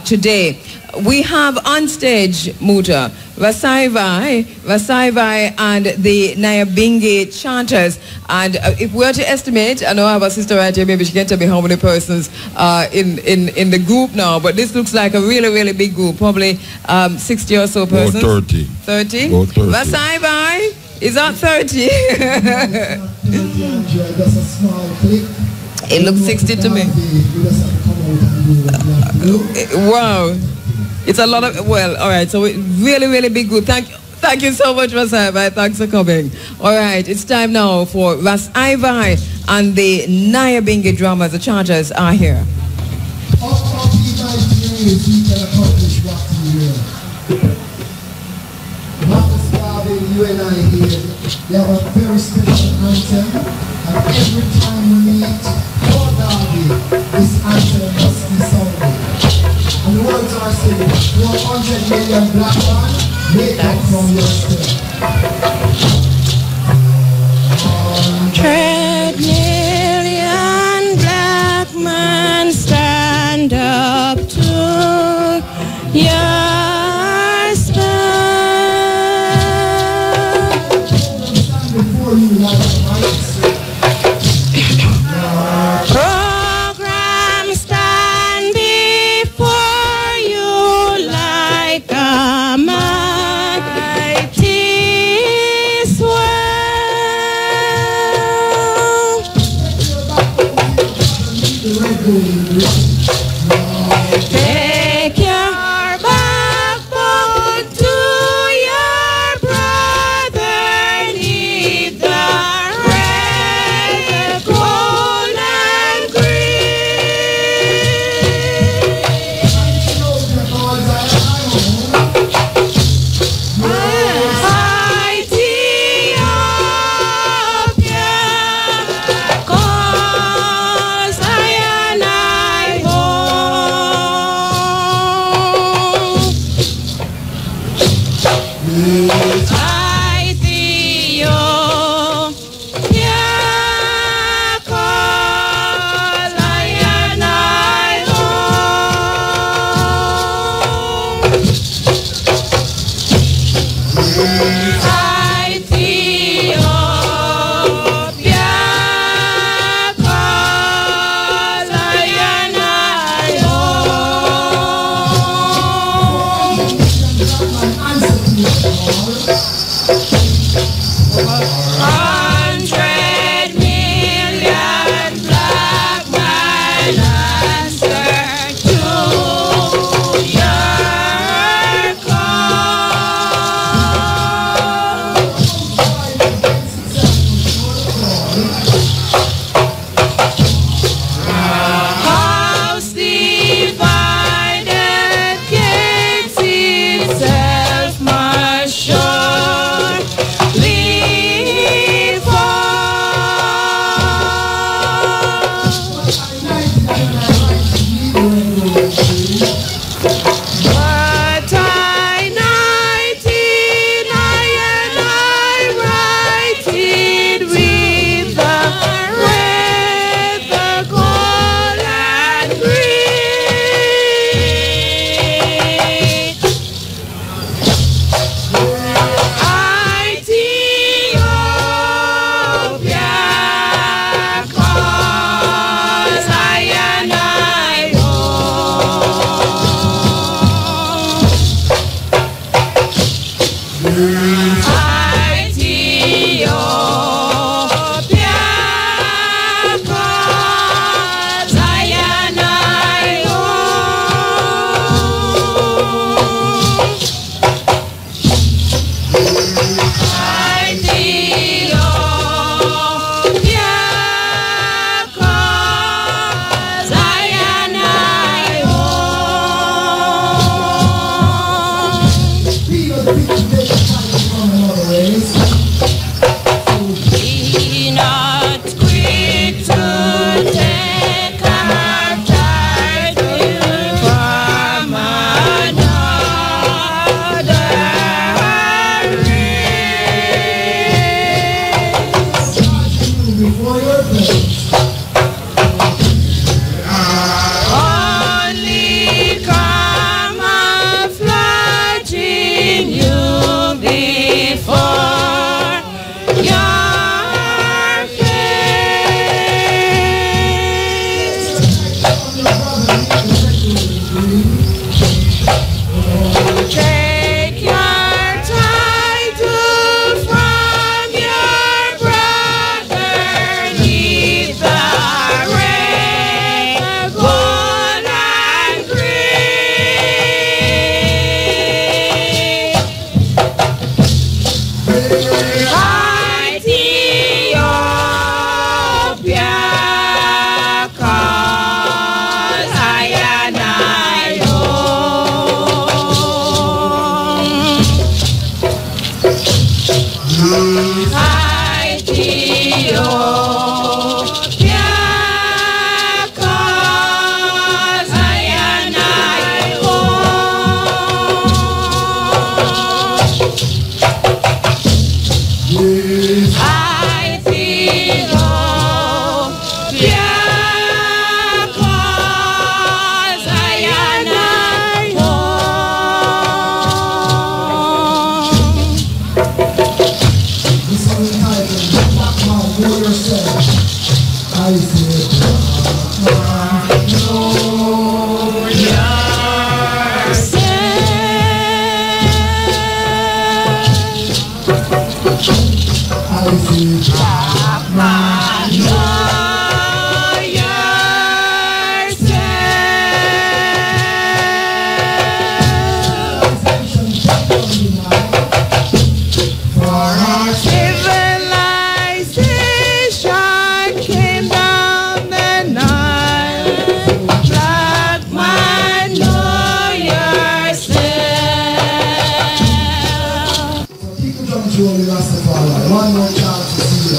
today. We have on stage Muta, Vasaivai and the Nyabingi chanters. And if we were to estimate, I know I have a sister right here, maybe she can tell me how many persons in the group now, but this looks like a really, really big group, probably 60 or so persons. About 30. 30? About 30. Vasaivai, is that 30? It looks 60 to me. Wow. It's a lot of, well, all right, so really, really big group. Thank you so much, Vasaivai. Thanks for coming. All right, it's time now for Vasaivai and the Nyabingi drummers. The chargers are here. You and I here, they have a very special anthem, and every time we meet, for Garvey, this anthem must be sounded. And the words are saying, 100 million black man, wake up from your step. 100 million black men stand up to your program stand before you like a mighty swell. Take your backbone to your brother, leave the red, gold, and green. Ethiopia, 'cause I What I nighted, I write it with the red, the gold and green. One more chance to see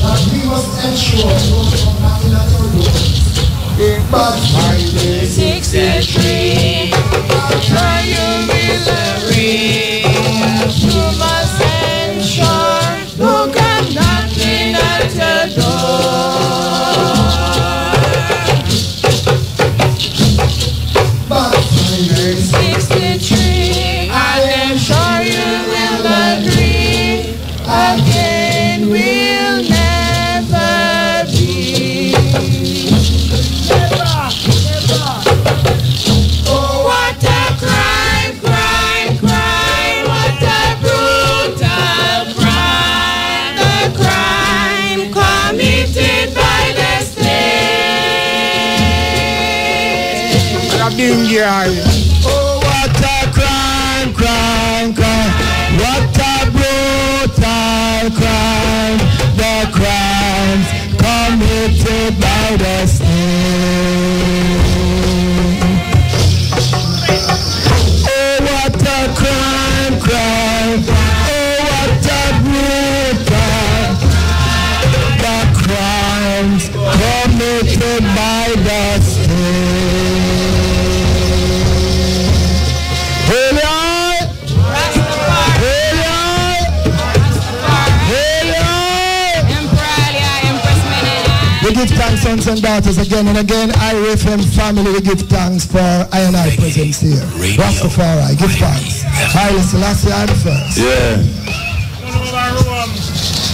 that we must ensure those who are knocking at our doors. But 63, try you will read. You must ensure who come knocking at your door. But 63, I am sure you will agree. Again will never be. Oh, what a crime, crime, crime, what a brutal crime. The crime committed by the state. Oh, what a crime, crime, crime. What a brutal crime. The crimes committed by the state. Oh, what a crime, crime. Oh, what a brutal. The crimes committed by the state. We give thanks, sons and daughters, again and again. Irie FM family, we give thanks for I and I presence here. Rastafari, give thanks. Haile Selassie, I'm first. Yeah.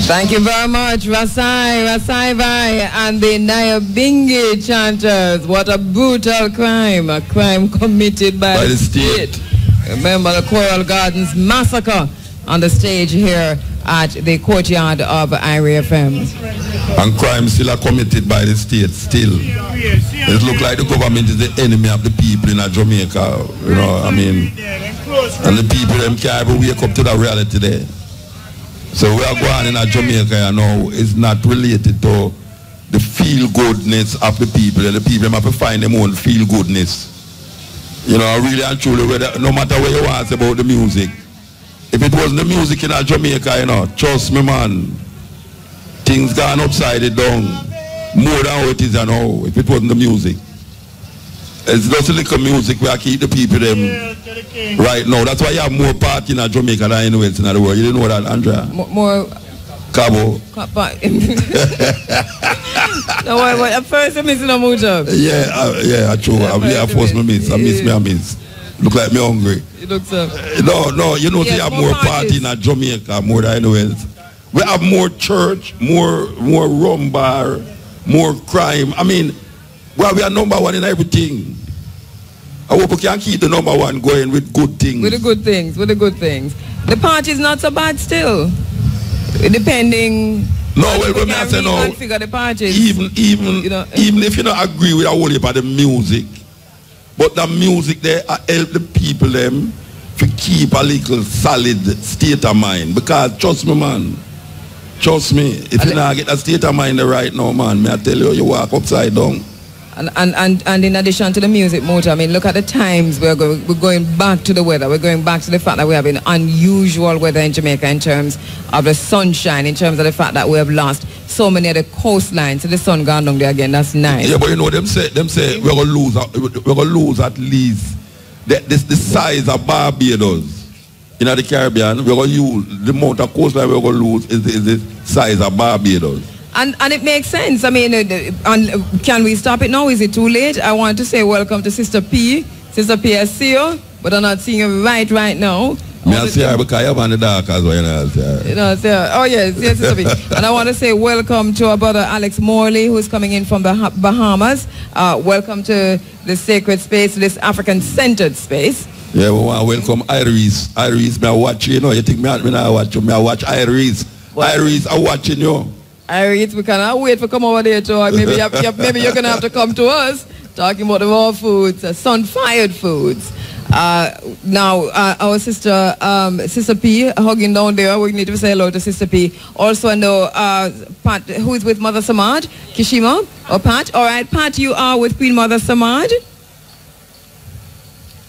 Thank you very much, Rasai Vai, and the Nyabingi chanters. What a brutal crime, a crime committed by the state. Remember the Coral Gardens massacre on the stage here at the courtyard of Irie FM. And crime still are committed by the state, still. It looks like the government is the enemy of the people in Jamaica, you know, I mean. And the people them can't even wake up to that reality there. So we are going in Jamaica, you know, it's not related to the feel-goodness of the people. The people have to find their own feel-goodness. You know, really and truly, no matter what you want about the music, if it wasn't the music in Jamaica, you know, trust me, man, things gone upside down more than how it is now, if it wasn't the music. It's just a little music where I keep the people them right now. That's why you have more party in Jamaica than anywhere else in the world. You didn't know that, Andrea? More Cabo. No, at first I'm missing a Muta. Yeah, true. I forced me miss. I miss. Look like me hungry. You look so. No, you know, yes, you have more party in Jamaica more than anywhere else. We have more church, more rum bar, more crime. I mean, well, we are number one in everything. I hope we can keep the number one going with good things. With the good things. The party is not so bad still. Depending. No, well, when I say no, the parties, even you know, even if you don't agree with all about the music, but the music there help the people them to keep a little solid state of mind. Because trust me, man, if you not get a state of mind right now, man, may I tell you, you walk upside down. And in addition to the music, Muta, I mean, look at the times we're going back to the weather. We're going back to the fact that we have an unusual weather in Jamaica in terms of the sunshine, in terms of the fact that we have lost so many of the coastlines. So the sun gone down there again. That's nice. Yeah, but you know, them say we're gonna lose at least the size of Barbados in the Caribbean. We're gonna use the amount of coastline we're gonna lose is the size of Barbados. And it makes sense. I mean, can we stop it now? Is it too late? I want to say welcome to Sister P. Sister P, I see you, but I'm not seeing you right now. I see her because you're on the dark as well. You know, oh, yes, Sister P. And I want to say welcome to our brother Alex Morley, who's coming in from the Bahamas. Welcome to the sacred space, this African-centered space. Yeah, we want to welcome Irie. Irie, me I watch you, you think me I watch you? Me I watch Irie. Irie, I'm watching you. Irie, we cannot wait for come over there too. Maybe maybe you're gonna have to come to us talking about the raw foods, sun-fired foods. Now our sister P hugging down there. We need to say hello to Sister P. Also I know Pat, who is with Mother Samad, Kishima or Pat. All right, Pat, you are with Queen Mother Samad.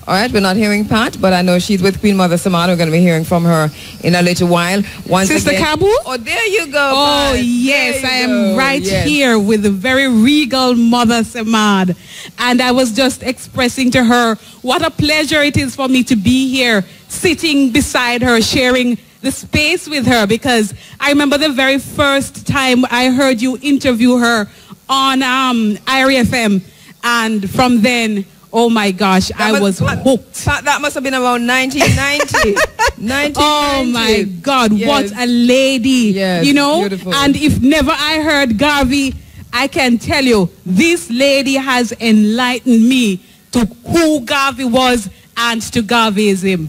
All right, we're not hearing Pat, but I know she's with Queen Mother Samad. We're going to be hearing from her in a little while. Sister Kabu? Oh, there you go. Oh, Pat. yes, I am right here with the very regal Mother Samad. And I was just expressing to her what a pleasure it is for me to be here, sitting beside her, sharing the space with her, because I remember the very first time I heard you interview her on Irie FM, and from then, oh my gosh, I was hooked. That must have been around 1990. 1990. Oh my God, yes. what a lady. Yes, you know, beautiful. and if never I heard Garvey, I can tell you, this lady has enlightened me to who Garvey was and to Garveyism.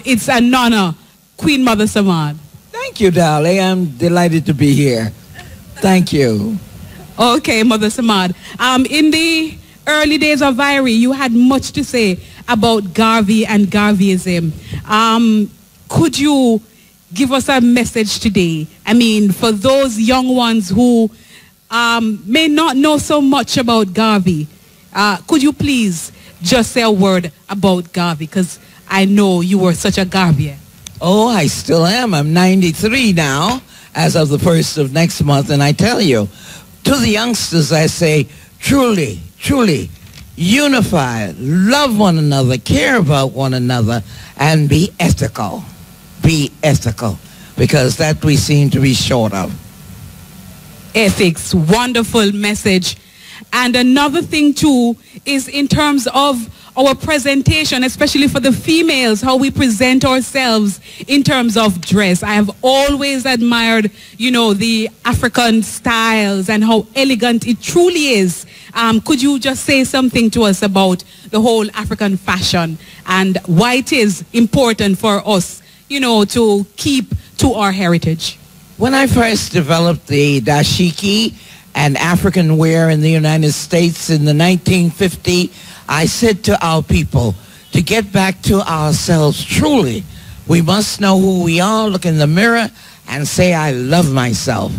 It's an honor, Queen Mother Samad. Thank you, darling. I'm delighted to be here. Thank you. Okay, Mother Samad. In the early days of Irie, you had much to say about Garvey and Garveyism. Could you give us a message today? I mean, for those young ones who may not know so much about Garvey, could you please just say a word about Garvey? Because I know you were such a Garveyer. Oh, I still am. I'm 93 now, as of the 1st of next month. And I tell you, to the youngsters, I say, truly, truly, unify, love one another, care about one another, and be ethical. Be ethical, because that we seem to be short of. Ethics, wonderful message. And another thing too is in terms of our presentation, especially for the females, how we present ourselves in terms of dress. I have always admired, you know, the African styles and how elegant it truly is. Could you just say something to us about the whole African fashion and why it is important for us, you know, to keep to our heritage? When I first developed the dashiki and African wear in the United States in the 1950, I said to our people, to get back to ourselves truly, we must know who we are, look in the mirror, and say, I love myself.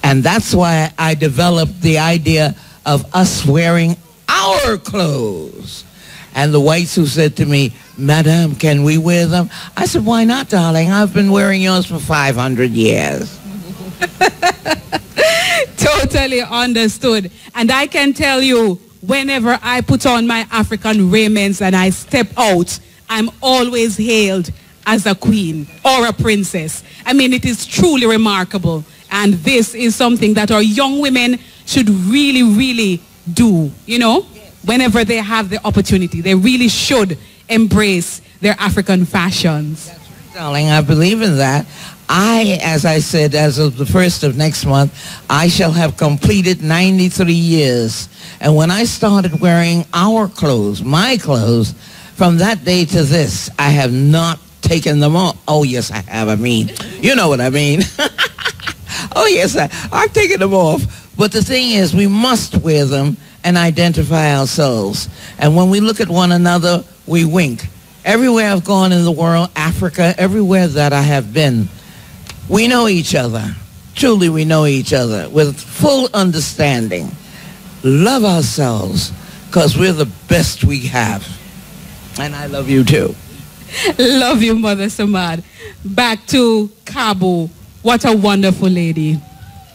And that's why I developed the idea of us wearing our clothes. And the whites who said to me, Madam, can we wear them? I said, why not, darling? I've been wearing yours for 500 years. Totally understood. And I can tell you, whenever I put on my African raiments and I step out, I'm always hailed as a queen or a princess. I mean, it is truly remarkable. And this is something that our young women should really, really do, you know, whenever they have the opportunity. They really should embrace their African fashions. That's right, darling. I believe in that. As I said, as of the 1st of next month, I shall have completed 93 years. And when I started wearing our clothes, my clothes, from that day to this, I have not taken them off. Oh, yes, I have. I mean, you know what I mean. Oh, yes, I've taken them off. But the thing is, we must wear them and identify ourselves. And when we look at one another, we wink. Everywhere I've gone in the world, Africa, everywhere that I have been, we know each other. Truly, we know each other with full understanding. Love ourselves, because we're the best we have. And I love you too. Love you, Mother Samad. Back to Cabo. What a wonderful lady.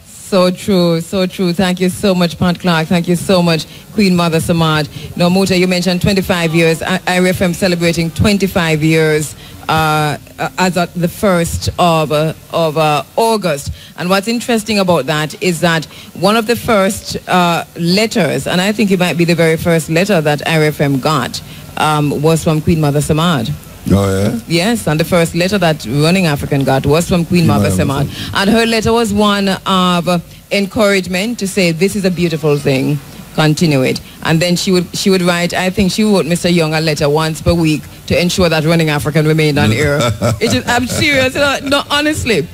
So true, so true. Thank you so much, Pat Clark. Thank you so much, Queen Mother Samad. Now, Muta, you mentioned 25 years. Irie FM celebrating 25 years as of the 1st of August. And what's interesting about that is that one of the first letters, and I think it might be the very first letter that Irie FM got, was from Queen Mother Samad. Oh, yeah? Yes, and the first letter that Running African got was from Queen Mother Samad. And her letter was one of encouragement to say, this is a beautiful thing, continue it. And then she would write, I think she wrote Mr. Young a letter once per week to ensure that Running African remained on air. I'm serious, no, honestly.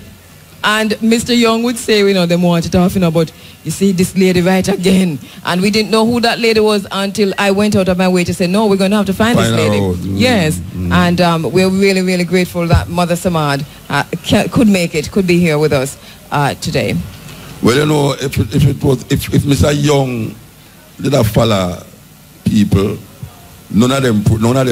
And Mr. Young would say, you know, they wanted to talk, you know, but you see this lady right again. And we didn't know who that lady was until I went out of my way to say, no, we're going to have to find this lady. Yes. And we're really, really grateful that Mother Samad could make it, could be here with us today. Well, you know, if Mr. Young did not follow people none of them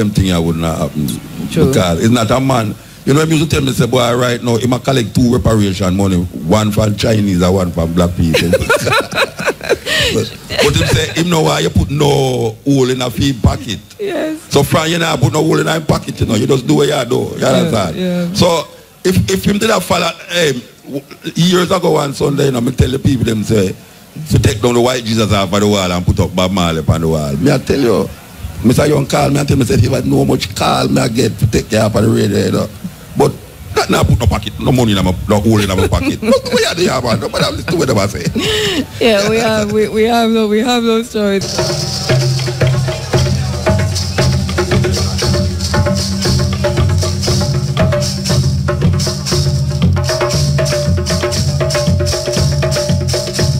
things would not happen. True. Because it's not a man. You know, him used to tell me, say, boy, right now, he might collect 2 reparation money, one from Chinese and one from black people. But him say, him know why you put no hole in a feed pocket. Yes. So from you not put no hole in a pocket, you know, you just do what you do. You understand? Yeah. So if him did have follow, years ago on Sunday, you know, I tell the people, them say, to take down the white Jesus off of the wall and put up Bob Marley upon the wall. Me I tell you, Mr. Young call me and tell me, say, if I know how much call me I get to take care of the radio, you know. But not now put no pocket, no money in my hole in my pocket. Look, we are there, man. Nobody have to what I say. Yeah, we have those stories.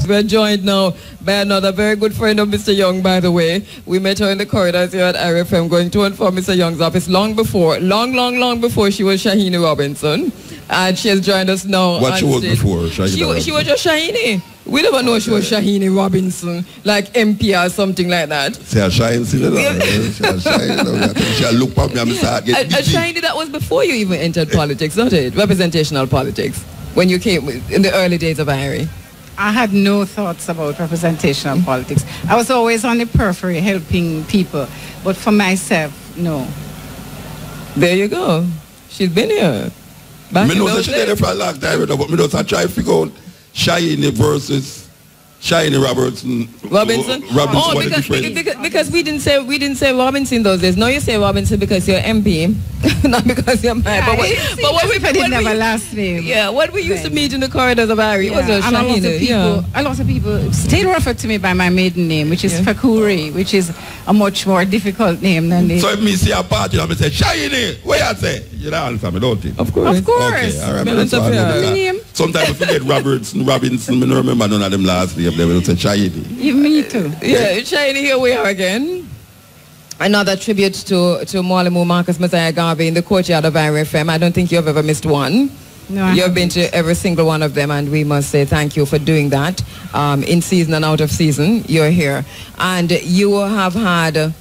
We're joined now by another very good friend of Mr. Young, by the way. We met her in the corridors here at Irie FM going to and from Mr. Young's office long before she was Shahini Robinson. And she has joined us now. What she was before? She was just Shahini. We never know she was Shahini Robinson, like MP or something like that. Say a Shahini, she look at me and start getting a Shahini that was before you even entered politics, not it? Representational politics, when you came in the early days of Irie. I had no thoughts about representational politics. I was always on the periphery helping people, but for myself, no. There you go. She's been here. I know she did it for a long time, but I just try to figure out Shahini versus Shahini Robinson. Because we didn't say Robinson those days. No, you say Robinson because you're MP, not because you're mine. Yeah, but what we didn't have a last name. Yeah, what we used to meet in the corridors of Irie was a Shahini. A lot of people still refer to me by my maiden name, which is Fakuri, which is a much more difficult name than this. So if me see a party, I say Shahini. What you say? You don't answer me, don't you? Of course. Okay, all right. Sometimes I forget Robinson, I don't remember none of them last name. They will say Shahini. Me too. Yeah, Shahini, here we are again. Another tribute to Mwalimu Marcus Messiah Garvey in the courtyard of Irie FM. I don't think you've ever missed one. No, you've been to every single one of them, and we must say thank you for doing that. In season and out of season, you're here. And you have had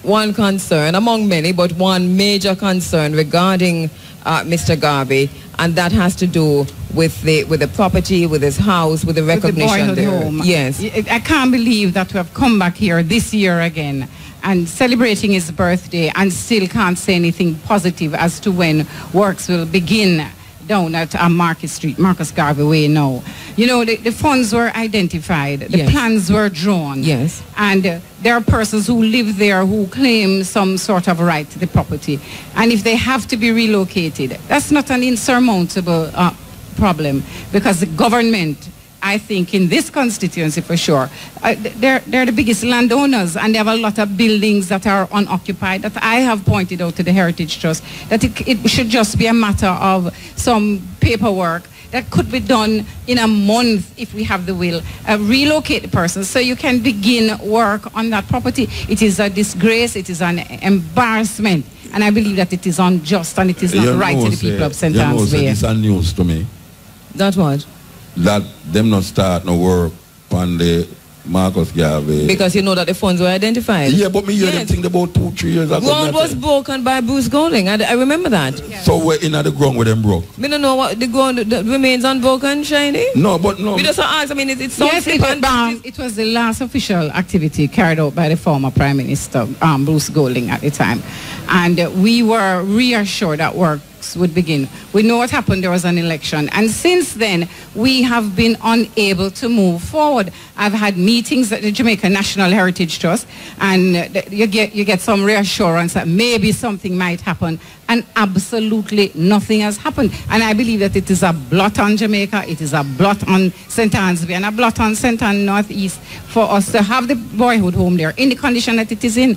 one concern, among many, but one major concern regarding Mr. Garvey, and that has to do with the property, with his house, with the recognition with the boyhood home. Yes. I can't believe that we have come back here this year again and celebrating his birthday and still can't say anything positive as to when works will begin down at Market Street, Marcus Garvey Way now. You know, the funds were identified, the plans were drawn. Yes. And there are persons who live there who claim some sort of right to the property. And if they have to be relocated, that's not an insurmountable problem, because the government, I think, in this constituency for sure, they're the biggest landowners, and they have a lot of buildings that are unoccupied that I have pointed out to the Heritage Trust that it should just be a matter of some paperwork that could be done in a month if we have the will. Relocate the person so you can begin work on that property. It is a disgrace, it is an embarrassment, and I believe that it is unjust and it is not right to the people of St. Anne's Bay. It's a news to me. That's what? That them not start no work on the Marcus Garvey. Because you know that the funds were identified. Yeah, but me hear them think about 2-3 years ago. Ground was broken by Bruce Golding. I remember that. Yeah. So we're in the ground with them broke. We don't know what the ground that remains unbroken, Shiny. No, but no. We just ask. I mean, it's so yes, it was the last official activity carried out by the former Prime Minister Bruce Golding at the time, and we were reassured that work would begin. We know what happened. There was an election, and since then we have been unable to move forward. I've had meetings at the Jamaican National Heritage Trust, and you get some reassurance that maybe something might happen, and absolutely nothing has happened. And I believe that it is a blot on Jamaica, it is a blot on St. Anne's Bay, and a blot on St. Anne Northeast for us to have the boyhood home there in the condition that it is in.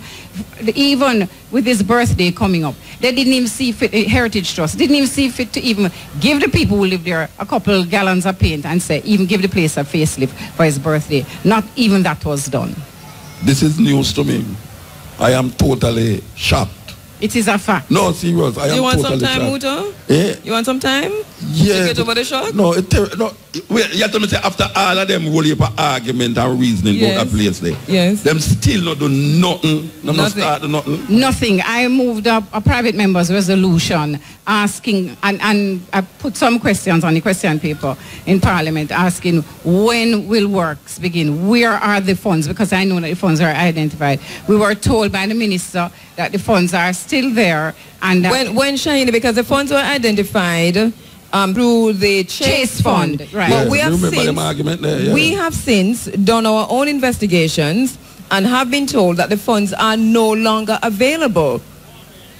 Even with his birthday coming up, they didn't even see fit, Heritage Trust didn't even see fit to even give the people who live there a couple gallons of paint and say, even give the place a facelift for his birthday. Not even that was done. This is news to me. I am totally shocked. It is a fact. No, serious. I am totally shocked. You want some time, Muta? Yeah. You want some time? Yeah. To get over the shock? No, wait, you have to say after all of them whole heap of argument and reasoning about that place there. Yes. Them still not do nothing. Not start nothing. Nothing. I moved up a private member's resolution asking, and I put some questions on the question paper in Parliament asking when will works begin? Where are the funds? Because I know that the funds are identified. We were told by the minister that the funds are still there. And when Shiny, because the funds were identified through the Chase Fund. Right. But Yes, we have since done our own investigations and have been told that the funds are no longer available.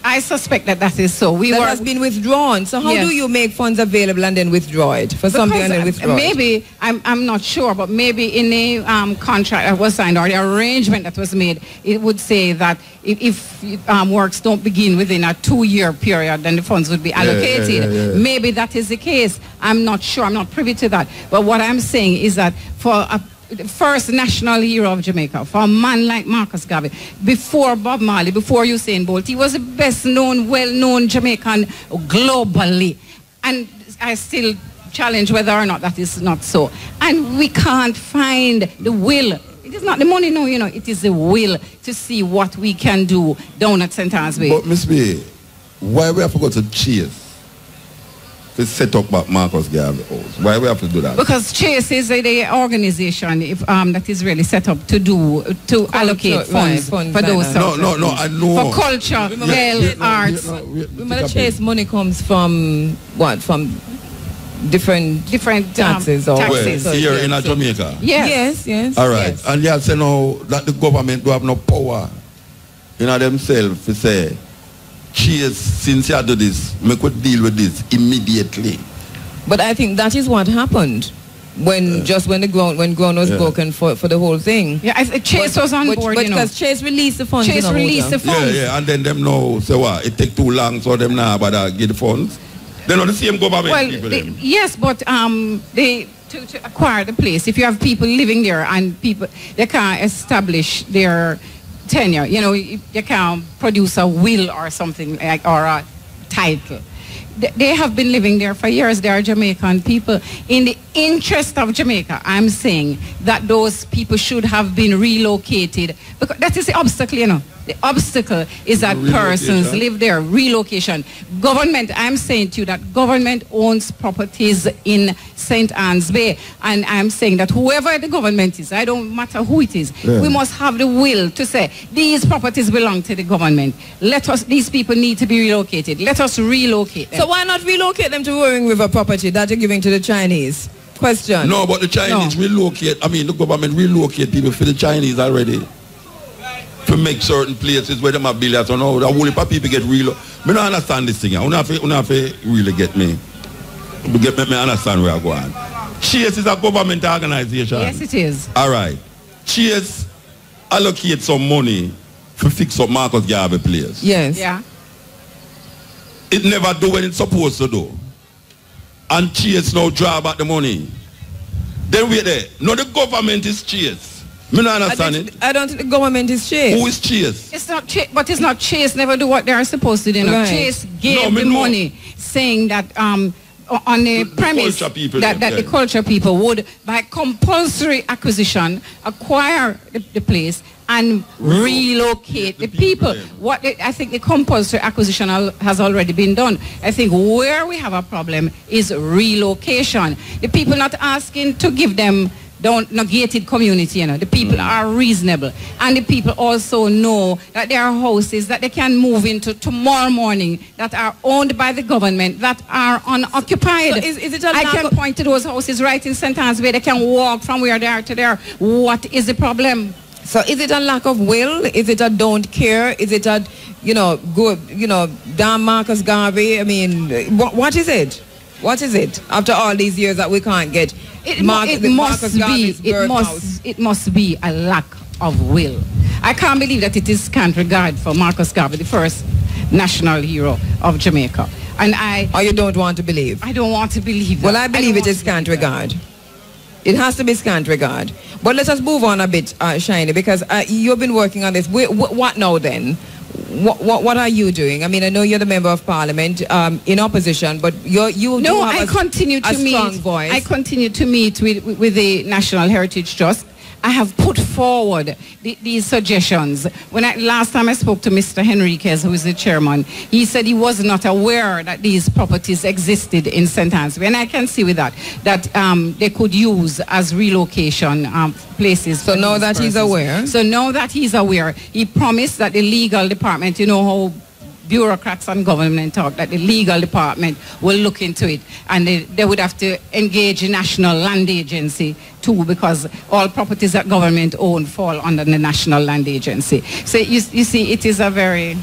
I suspect that that is so. That has been withdrawn. So how do you make funds available and then withdraw it for something and then withdraw maybe, it? I'm not sure, but maybe in a contract that was signed or the arrangement that was made, it would say that if works don't begin within a 2-year period, then the funds would be allocated. Yeah. Maybe that is the case. I'm not sure. I'm not privy to that. But what I'm saying is that for the first national hero of Jamaica, for a man like Marcus Garvey, before Bob Marley, before Usain Bolt, he was the best known, well-known Jamaican globally. And I still challenge whether or not that is not so. And we can't find the will. It is not the money, no, it is the will to see what we can do down at St. Anne's Bay. But Miss B, why we have to go to Chase to set up Marcus Garvey house? Why we have to do that? Because Chase is the organization that is really set up to allocate funds for those. No, I know. For culture, health, arts. Remember, Chase money comes from what? From different taxes or taxes. Well, here in Jamaica. Yes. All right, and you say now that the government do have no power in themselves to say, Chase, since you do this, we could deal with this immediately. But I think that is what happened when ground was broken for the whole thing. Yeah, Chase was on board, but because Chase released the funds. Chase released the funds. Yeah, and then them know, say what, it take too long, so them now but get the funds. They're not the same government people. Yes, but to acquire the place, if you have people living there and they can't establish their tenure, you can't produce a will or something like, or a title. They have been living there for years. They are Jamaican people. In the interest of Jamaica, I'm saying that those people should have been relocated. Because that is the obstacle, The obstacle is that persons live there. Relocation. Government, I'm saying to you that government owns properties in St. Anne's Bay. And I'm saying that whoever the government is, I don't matter who it is, we must have the will to say, these properties belong to the government. These people need to be relocated. Let us relocate them. So why not relocate them to Roaring River property that you're giving to the Chinese? Question. No, but the Chinese the government relocate people for the Chinese already. To make certain places where them are billions or no, the whole heap of people get real. I don't understand this thing. I don't have to really get me. Get me understand where I go on. Chase is a government organization. Yes, it is. All right. Chase allocate some money to fix up Marcus Garvey place. Yes. Yeah. It never do what it's supposed to do. And Chase now draw back the money. Then wait there. No, the government is Chase. Me not understand it. I don't think the government is Chase. Who is Chase? It's not Chase, but it's not Chase. Never do what they are supposed to do. Right. Chase gave the money, saying that on the premise that the culture people would, by compulsory acquisition, acquire the place and relocate the people. I think the compulsory acquisition has already been done. I think where we have a problem is relocation. The people not asking to give them gated community, the people are reasonable, and the people also know that there are houses that they can move into tomorrow morning that are owned by the government that are unoccupied. So I can point to those houses right in St. Anne's where they can walk from where they are to there. What is the problem? So is it a lack of will? Is it a don't care? Is it a damn Marcus Garvey? I mean, what is it? What is it after all these years that we can't get? It must be a lack of will. I can't believe that it is scant regard for Marcus Garvey, the first national hero of Jamaica. Or you don't want to believe? I don't want to believe that. Well, I believe it is scant regard. It has to be scant regard. But let us move on a bit, Shiny, because you've been working on this. What now then? what are you doing? I mean, I know you're the member of parliament in opposition, but you no, have I continue to meet. strong voice. I continue to meet with the National Heritage Trust. I have put forward these suggestions. Last time I spoke to Mr. Henriquez, who is the chairman, he said he was not aware that these properties existed in St. Anne's. And I can see with that they could use as relocation places. So now that he's aware? So now that he's aware, he promised that the legal department, you know how bureaucrats and government talk, that the legal department will look into it, and they would have to engage the National Land Agency too, because all properties that government own fall under the National Land Agency. So you see, it is a very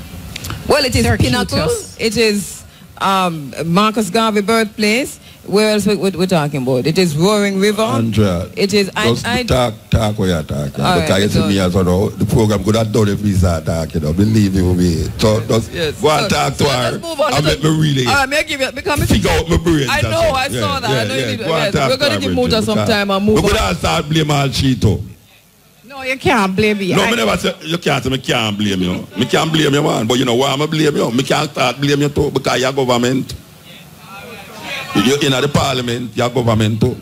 it is Pinnacle. It is Marcus Garvey birthplace. Where else we're talking about? It is Roaring River. Andrea, it is. Talk where you're talking. Because you see me as well. The program could have done if we start talking. Believe me. So just go and talk to her. And let me really figure out my brain. I know. I saw that. We're going to give Muta some time and move on. We're going to start blaming all Cheeto. No, you can't blame me. No, I never say you can't say me can't blame you. Me can't blame you, man. But you know why I'm blame you? Me can't start blame you too because your government. You're in the parliament, your government too.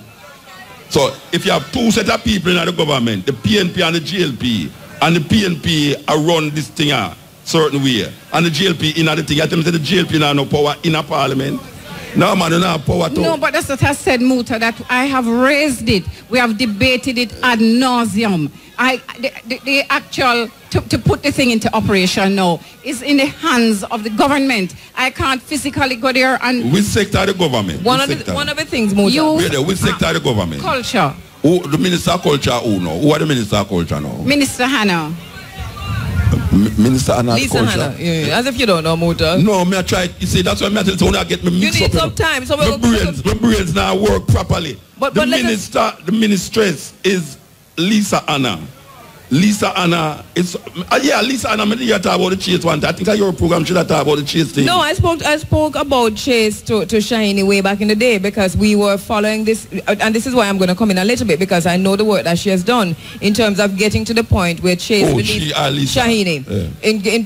So if you have two set of people in the government, the PNP and the GLP, and the PNP are run this thing a certain way, and the GLP in the thing, I tell me the GLP now no power in a parliament. No man, you don't have power too. No, but that's what I said, Muta, that I have raised it. We have debated it ad nauseum. The actual to put the thing into operation now is in the hands of the government. I can't physically go there and. Which sector of the government? One of the things, Muta. Which sector of the government? Culture. Who the Minister of Culture? Who now? Who are the Minister of Culture now? Minister Hannah. Minister Hannah. Lisa Hannah. Yeah, as if you don't know, Muta. No, me I try. You see, that's why me I tell you when I get me mixed up. You need some time. So my brains now work properly. But the ministress is Lisa Hannah. Lisa Hannah is Lisa Hannah. Me didn't talk about the Chase one. I think your program should have talked about the Chase thing. No, I spoke about Chase to Shiny way back in the day because we were following this, and this is why I'm going to come in a little bit because I know the work that she has done in terms of getting to the point where Chase released Shahini. Yeah.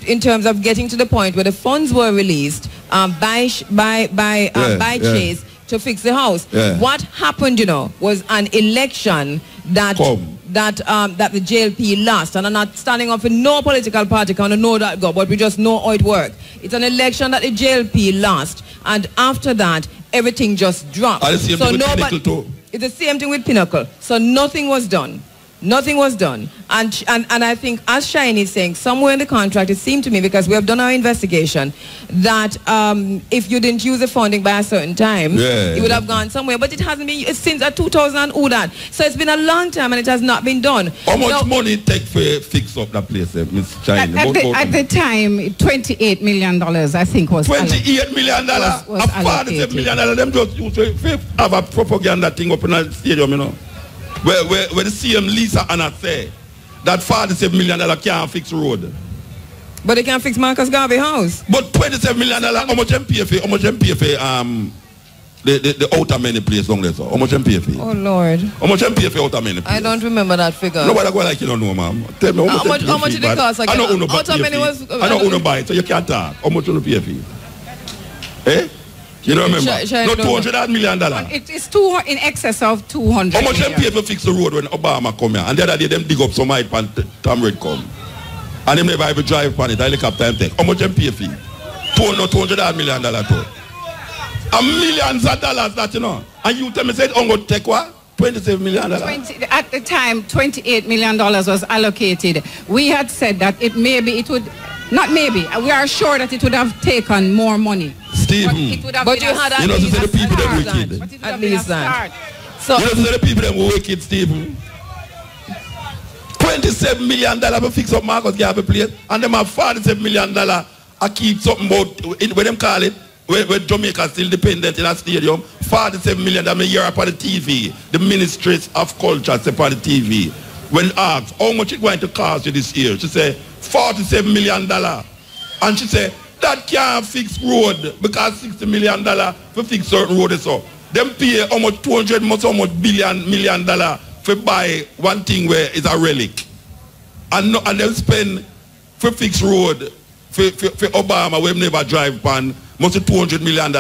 In terms of getting to the point where the funds were released by Chase to fix the house. Yeah. What happened, was an election that the JLP lost, and I'm not standing up for no political party, kind of know that, but we just know how it works. It's an election that the JLP lost, and after that, everything just dropped. It's the same thing with Pinnacle. So nothing was done. Nothing was done. And I think, as Shiny is saying, somewhere in the contract, it seemed to me, because we have done our investigation, that if you didn't use the funding by a certain time, it would have gone somewhere. But it hasn't been since 2000 and that. So it's been a long time and it has not been done. How much money it take for fix up that place, Ms. Shiny? At the time, $28 million, I think, was $28 million? Was $47 million. Them just used to have a propaganda thing up in the stadium, Where the CM Lisa Hannah say that $47 million can't fix road. But they can't fix Marcus Garvey house. But $27 million, how much MPF the outer many place down there, so? How much MPF? Oh Lord. How much MPF outer many place? I don't remember that figure. Nobody go like you don't know, ma'am. Tell me how much did it cost? I don't own outer many was. I don't own buy it, so you can't talk. How much will you pay? Eh? You don't remember? No, $200 million. It is in excess of 200. How much them people fix the road when Obama come here? And the other day them dig up some height and Tom Red come. And them never ever drive on it, helicopter and take. How much them pay fee? $200 million too. And millions of dollars that And you tell me said I'm going to take what? $27 million. At the time, $28 million was allocated. We had said that we are sure that it would have taken more money. Stephen, but you had to say the people that wicked. But it would have been a start. So, you know to say the people that were wicked, Stephen. $27 million to fix up Marcus Garvey place, and them have $47 million I keep something about, what them call it, where Jamaica still dependent in a stadium, $47 million a year up on the TV. The Ministries of Culture say on the TV. When asked, how much it going to cost you this year? She said, $47 million. And she said, that can't fix road because $60 million for fix certain road. So them pay how much $200 million for buy one thing where it's a relic. And them spend for fix road for Obama, we never drive pan, must be $200 million.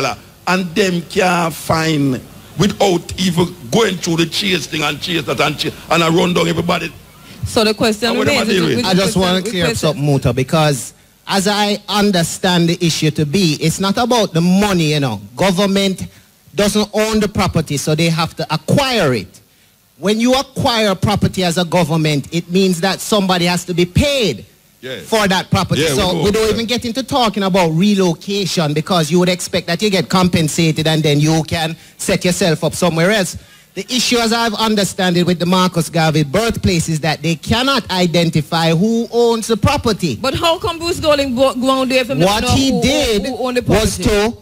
And them can't find without even going through the chase thing and chase that and I run down everybody. So the question remains, I just want to clear up something, Muta, because as I understand the issue to be, it's not about the money, you know. Government doesn't own the property, so they have to acquire it. When you acquire property as a government, it means that somebody has to be paid for that property. So we don't even get into talking about relocation, because you would expect that you get compensated and then you can set yourself up somewhere else. The issue, as I've understood it with the Marcus Garvey birthplace, is that they cannot identify who owns the property. But how come Bruce Golding ground there from what he did was to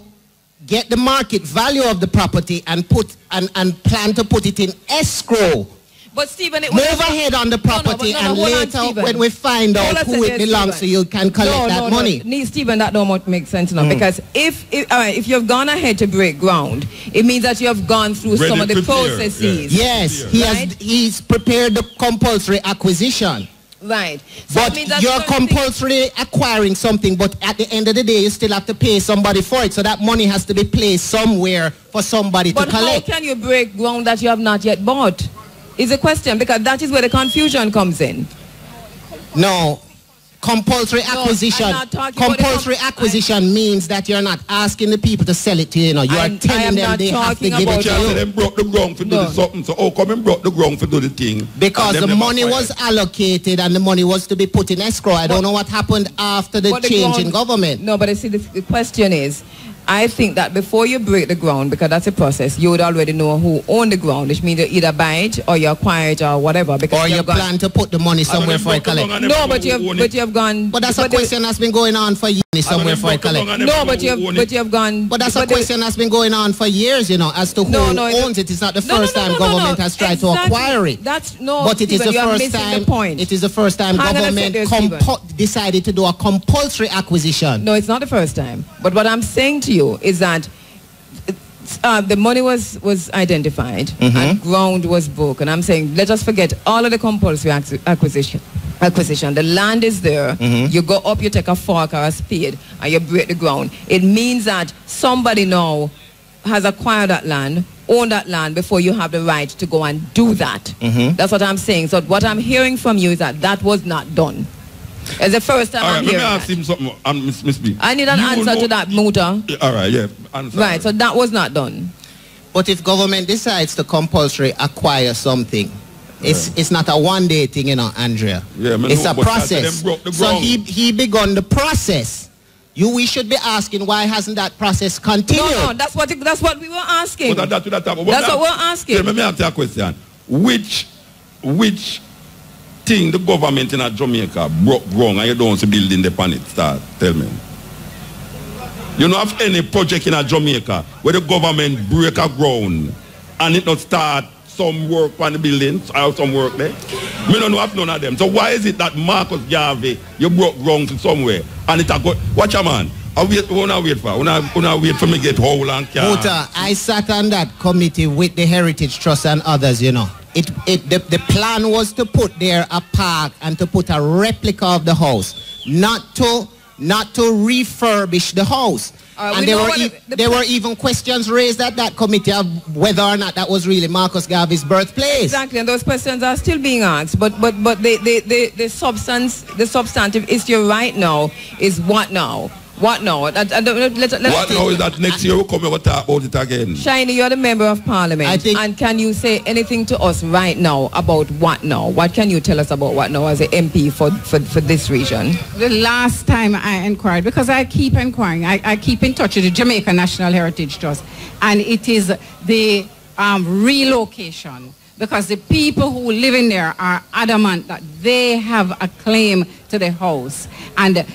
get the market value of the property and plan to put it in escrow. But Stephen, move ahead on the property, and later when we find out who it belongs to, you can collect that money. Stephen, that don't make sense now, because if you've gone ahead to break ground, it means that you have gone through some of the processes. Yes, he's prepared the compulsory acquisition. Right. So but you're compulsory acquiring something, but at the end of the day, you still have to pay somebody for it. So that money has to be placed somewhere for somebody to collect. But how can you break ground that you have not yet bought? Is a question, because that is where the confusion comes in. No. Compulsory acquisition. Compulsory acquisition means that you're not asking the people to sell it to you. You are telling them they have to give it to you. Them broke the ground for do something. So how come them broke the ground for do the thing? Because the money was allocated and the money was to be put in escrow. I don't know what happened after the change in government. No, but I see the question is, I think that before you break the ground, because that's a process, you would already know who owned the ground, which means you either buy it or you acquire it or whatever. Because or you plan to put the money somewhere for a collect. No, but you've gone. But that's a question that's been going on for years. Somewhere for a collect. No, but you've gone. But that's a question that's been going on for years, you know, as to who owns it. It's not the first time government has tried to acquire it. But it is the first time. It is the first time government decided to do a compulsory acquisition. No, it's not the first time. But what I'm saying to you is that the money was identified and ground was broken. I'm saying let us forget all of the compulsory acquisition. The land is there. You go up, you take a fork or a spade and you break the ground. It means that somebody now has acquired that land, own that land before you have the right to go and do that. That's what I'm saying. So what I'm hearing from you is that that was not done. It's the first time I'm hearing that. Let me ask him something, Miss B. I need an answer to that, Muta. All right, yeah. Answer. Right, so that was not done. But if government decides to compulsory acquire something, it's not a one-day thing, you know, Andrea. Yeah, it's a process. So he begun the process. We should be asking, why hasn't that process continued? No, that's what we were asking. That's what we're asking. Let me ask you a question. Which thing the government in Jamaica broke wrong and you don't see building the planet start? Tell me. You don't have any project in Jamaica where the government break a ground and it not start some work on the buildings or some work there? We don't have none of them. So why is it that Marcus Garvey, you broke ground somewhere and it a go? Watch a man. I wanna wait for me get whole and care. Muta, I sat on that committee with the Heritage Trust and others, you know. The plan was to put there a park and to put a replica of the house, not to refurbish the house. And there were even questions raised at that committee of whether or not that was really Marcus Garvey's birthplace. Exactly, and those questions are still being asked. But the substantive issue right now is what now? What now? What now is that next year we'll come and talk about it again? Shiny, you're the member of parliament. And can you say anything to us right now about what now? What can you tell us about what now as an MP for this region? The last time I inquired, because I keep inquiring, I keep in touch with the Jamaican National Heritage Trust, and it is the relocation. Because the people who live in there are adamant that they have a claim to the house. And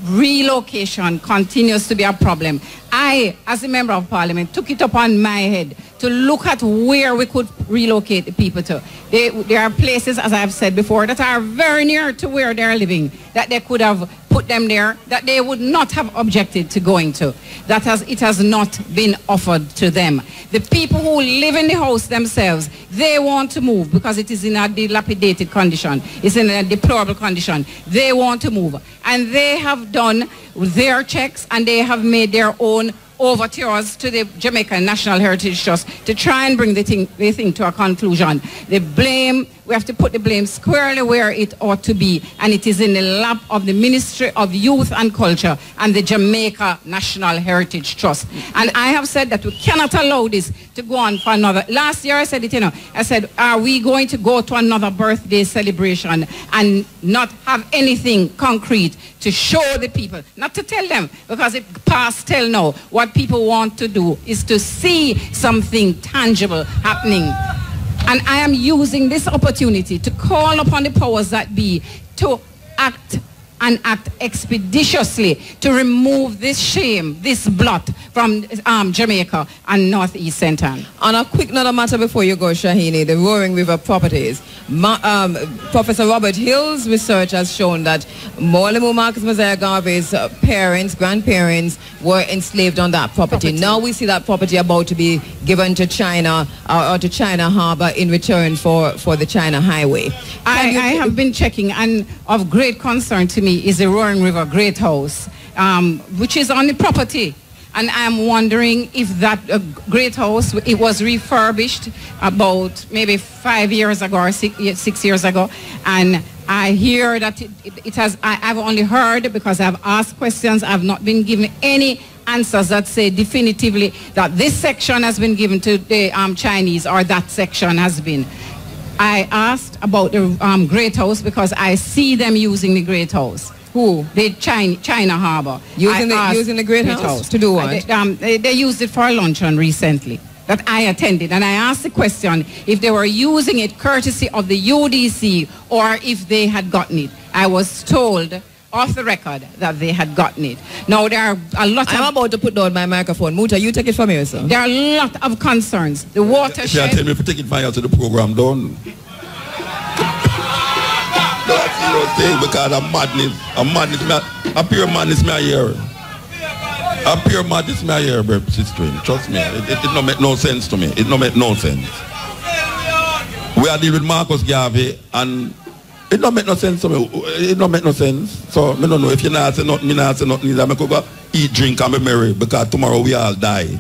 relocation continues to be a problem. I, as a member of parliament, took it upon my head to look at where we could relocate the people to. There are places, as I have said before, that are very near to where they're living, that they could have put put them there that they would not have objected to going to. It has not been offered to them. The people who live in the house themselves, they want to move because it is in a dilapidated condition. It's in a deplorable condition. They want to move. And they have done their checks and they have made their own overtures to the Jamaican National Heritage Trust to try and bring the thing to a conclusion. We have to put the blame squarely where it ought to be, and it is in the lap of the Ministry of Youth and Culture and the Jamaica National Heritage Trust. And I have said that we cannot allow this to go on for another. Last year I said it, I said, are we going to go to another birthday celebration and not have anything concrete to show the people, not to tell them, because it past tell now. What people want to do is to see something tangible happening. And I am using this opportunity to call upon the powers that be to act and act expeditiously to remove this shame, this blot from Jamaica and Northeast Centre. On a quick another matter before you go, Shahini, the Roaring River properties. Professor Robert Hill's research has shown that Mwalimu Marcus Mosiah Garvey's grandparents were enslaved on that property. Now we see that property about to be given to China or to China Harbor in return for the China Highway. I have been checking, and of great concern to me is the Roaring River Great House, which is on the property. And I'm wondering if that Great House, it was refurbished about maybe 5 years ago or 6 years ago. And I hear that it has, I've only heard because I've asked questions. I've not been given any answers that say definitively that this section has been given to the Chinese or that section has been. I asked about the Great House because I see them using the Great House. Who? The China Harbor. Using the Great House? To do what? They used it for a luncheon recently that I attended. And I asked the question if they were using it courtesy of the UDC or if they had gotten it. I was told off the record that they had gotten it. Now there are a lot of... I'm about to put down my microphone. Muta, you take it from here, sir. There are a lot of concerns. The watershed... Yeah, tell me if you take it from here to the program done. That's your thing, because a pure madness me here. A pure madness me here, bro, sister. Trust me, it don't make no sense to me. It don't make no sense. We are dealing with Marcus Garvey, and it don't make no sense to me. It don't make no sense. So, I don't know, if you're not saying nothing, me not say nothing, I could go eat, drink, and be merry, because tomorrow we all die.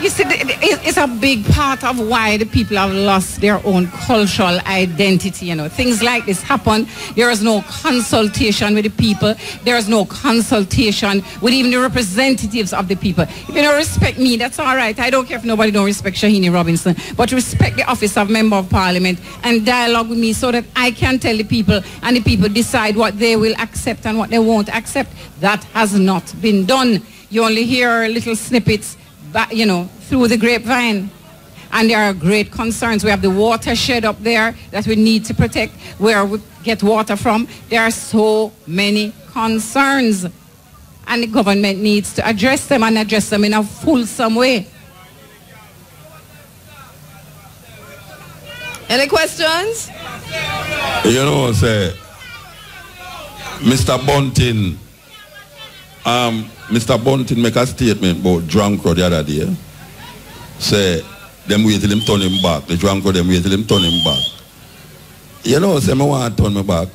You see, it's a big part of why the people have lost their own cultural identity, Things like this happen. There is no consultation with the people. There is no consultation with even the representatives of the people. If you don't respect me, that's all right. I don't care if nobody don't respect Shahini Robinson. But respect the office of Member of Parliament and dialogue with me so that I can tell the people and the people decide what they will accept and what they won't accept. That has not been done. You only hear little snippets, through the grapevine. And there are great concerns. We have the watershed up there that we need to protect, where we get water from. There are so many concerns. And the government needs to address them and address them in a fulsome way. Any questions? Say, Mr. Bunting make a statement about drunk road the other day. Say, them wait till him turn him back. The drunk road, them wait till him turn him back. Say, I want to turn me back.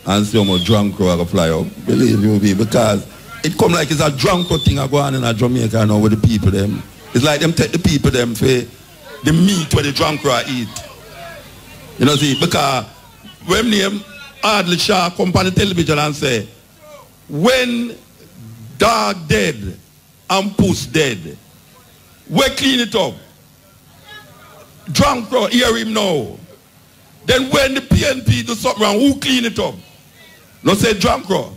And see how much drunk road I go fly up. Believe you me, because it come like it's a drunk road thing I go on in Jamaica now with the people them. It's like them take the people them for the meat where the drunk road eat. See, because when name Adley Shah come on the television and say, when dog dead and puss dead, we clean it up. Drunk bro, hear him now. Then when the PNP do something wrong, who clean it up? No say drunk bro.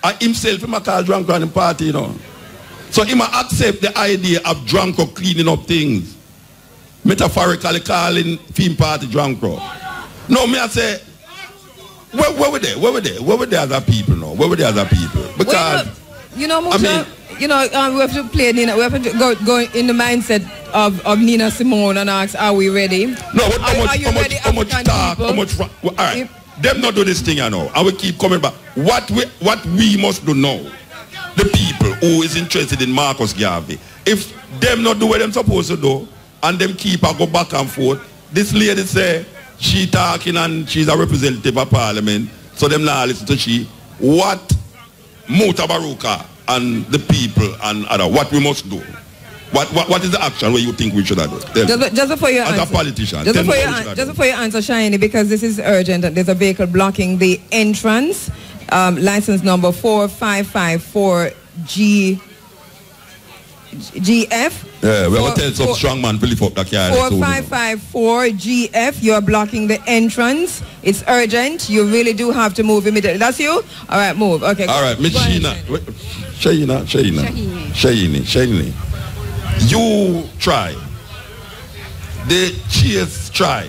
And himself, he might call drunk bro in the party, So he might accept the idea of drunk bro cleaning up things. Metaphorically calling theme party drunk bro. No, me I say, where were they? Where were the other people now? Where were the other people? Because Muta, we have to play Nina. We have to go in the mindset of Nina Simone and ask, are we ready? No, how much talk? All right. them not do this thing, you know. I will keep coming back. What we must do now, the people who is interested in Marcus Garvey, if them not do what them supposed to do, and them keep go back and forth, this lady say she talking and she's a representative of parliament, so them now listen to she. What Muta Baruka and the people and other, what we must do? What is the action where you think we should have done? Just before you answer, as a politician. Just before you answer, Shiny, because this is urgent and there's a vehicle blocking the entrance. License number 4554 GF. Yeah, we have to tell some strong man to lift up the car. 4554 GF, you're blocking the entrance. It's urgent. You really do have to move immediately. That's you? All right, move. Okay. All right, Miss Shahini. You try. The cheers try.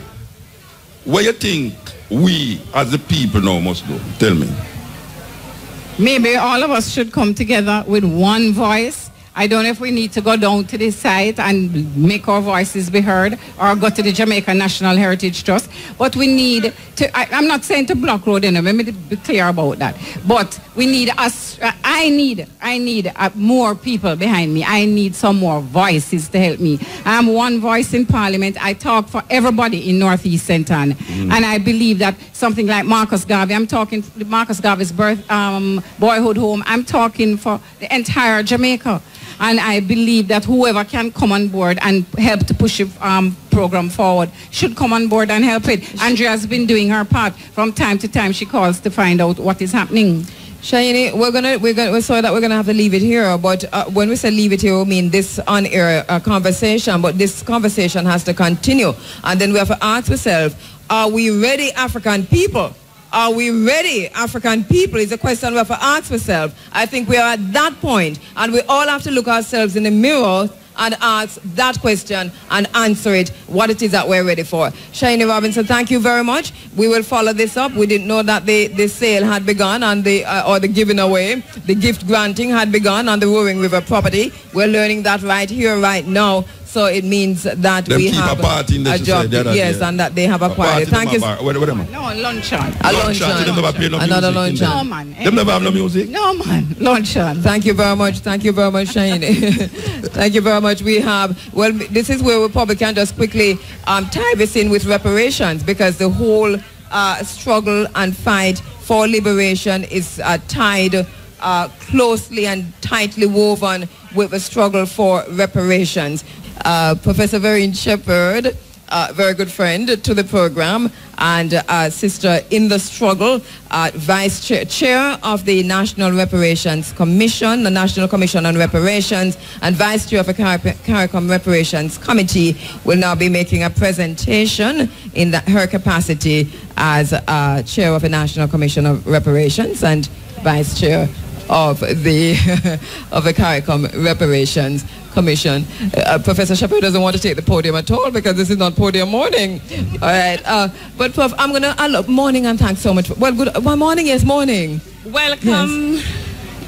What you think we as the people now must do? Tell me. Maybe all of us should come together with one voice. I don't know if we need to go down to the site and make our voices be heard or go to the Jamaican National Heritage Trust. But we need to, I'm not saying to block road, let me be clear about that. But we need us, I need more people behind me. I need some more voices to help me. I'm one voice in Parliament. I talk for everybody in Northeast Centre. And I believe that something like Marcus Garvey, I'm talking Marcus Garvey's boyhood home, I'm talking for the entire Jamaica. And I believe that whoever can come on board and help to push the program forward should come on board and help it. Andrea has been doing her part. From time to time, she calls to find out what is happening. Shahini, we're sorry that we're gonna have to leave it here. But when we say leave it here, we mean this on-air conversation. But this conversation has to continue, and then we have to ask ourselves: are we ready, African people? Are we ready, African people? Is a question we have to ask ourselves. I think we are at that point, and we all have to look ourselves in the mirror and ask that question and answer it, what it is that we're ready for. Shiny Robinson, thank you very much. We will follow this up. We didn't know that the sale had begun and or the giving away, the gift granting had begun on the Roaring River property. We're learning that right here, right now. So it means that we have a job, yes, and that they have acquired it. Thank you. No, luncheon. A luncheon. Another luncheon. No, man. Them never have no music? No, man. Luncheon. Thank you very much. Thank you very much, Shahini. Thank you very much. We have, well, this is where we probably can just quickly tie this in with reparations, because the whole struggle and fight for liberation is tied closely and tightly woven with the struggle for reparations. Professor Vereen Shepherd, very good friend to the program, and sister in the struggle, vice chair of the National Reparations Commission, the National Commission on Reparations, and vice chair of the CARICOM Reparations Committee, will now be making a presentation in her capacity as chair of the National Commission of Reparations and vice chair of the CARICOM Reparations Commission. Professor Shepherd doesn't want to take the podium at all because this is not podium morning. All right, but Prof, I'm gonna look, morning, and thanks so much. Well, good. Well, morning, yes, morning. Welcome,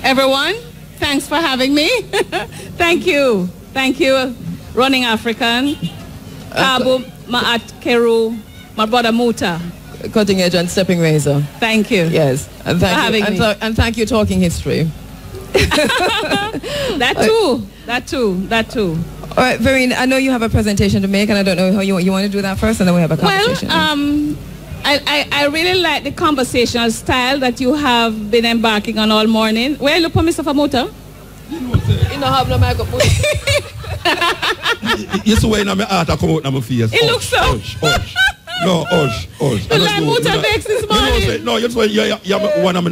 everyone. Thanks for having me. Thank you, Running African, Kabu, Ma'at Keru, my brother Muta. Cutting Edge and Stepping Razor. Thank you. Yes, and thank you, and thank you, Talking History. That too. All right, Vereen, I know you have a presentation to make, and I don't know how you want to do that first, and then we have a conversation. Well, I really like the conversational style that you have been embarking on all morning. Where look for Mr. Famuta? You don't have no microphone. You see when my heart come out of my face. It looks so. No, hush. Like Muta makes this morning. No, you're one of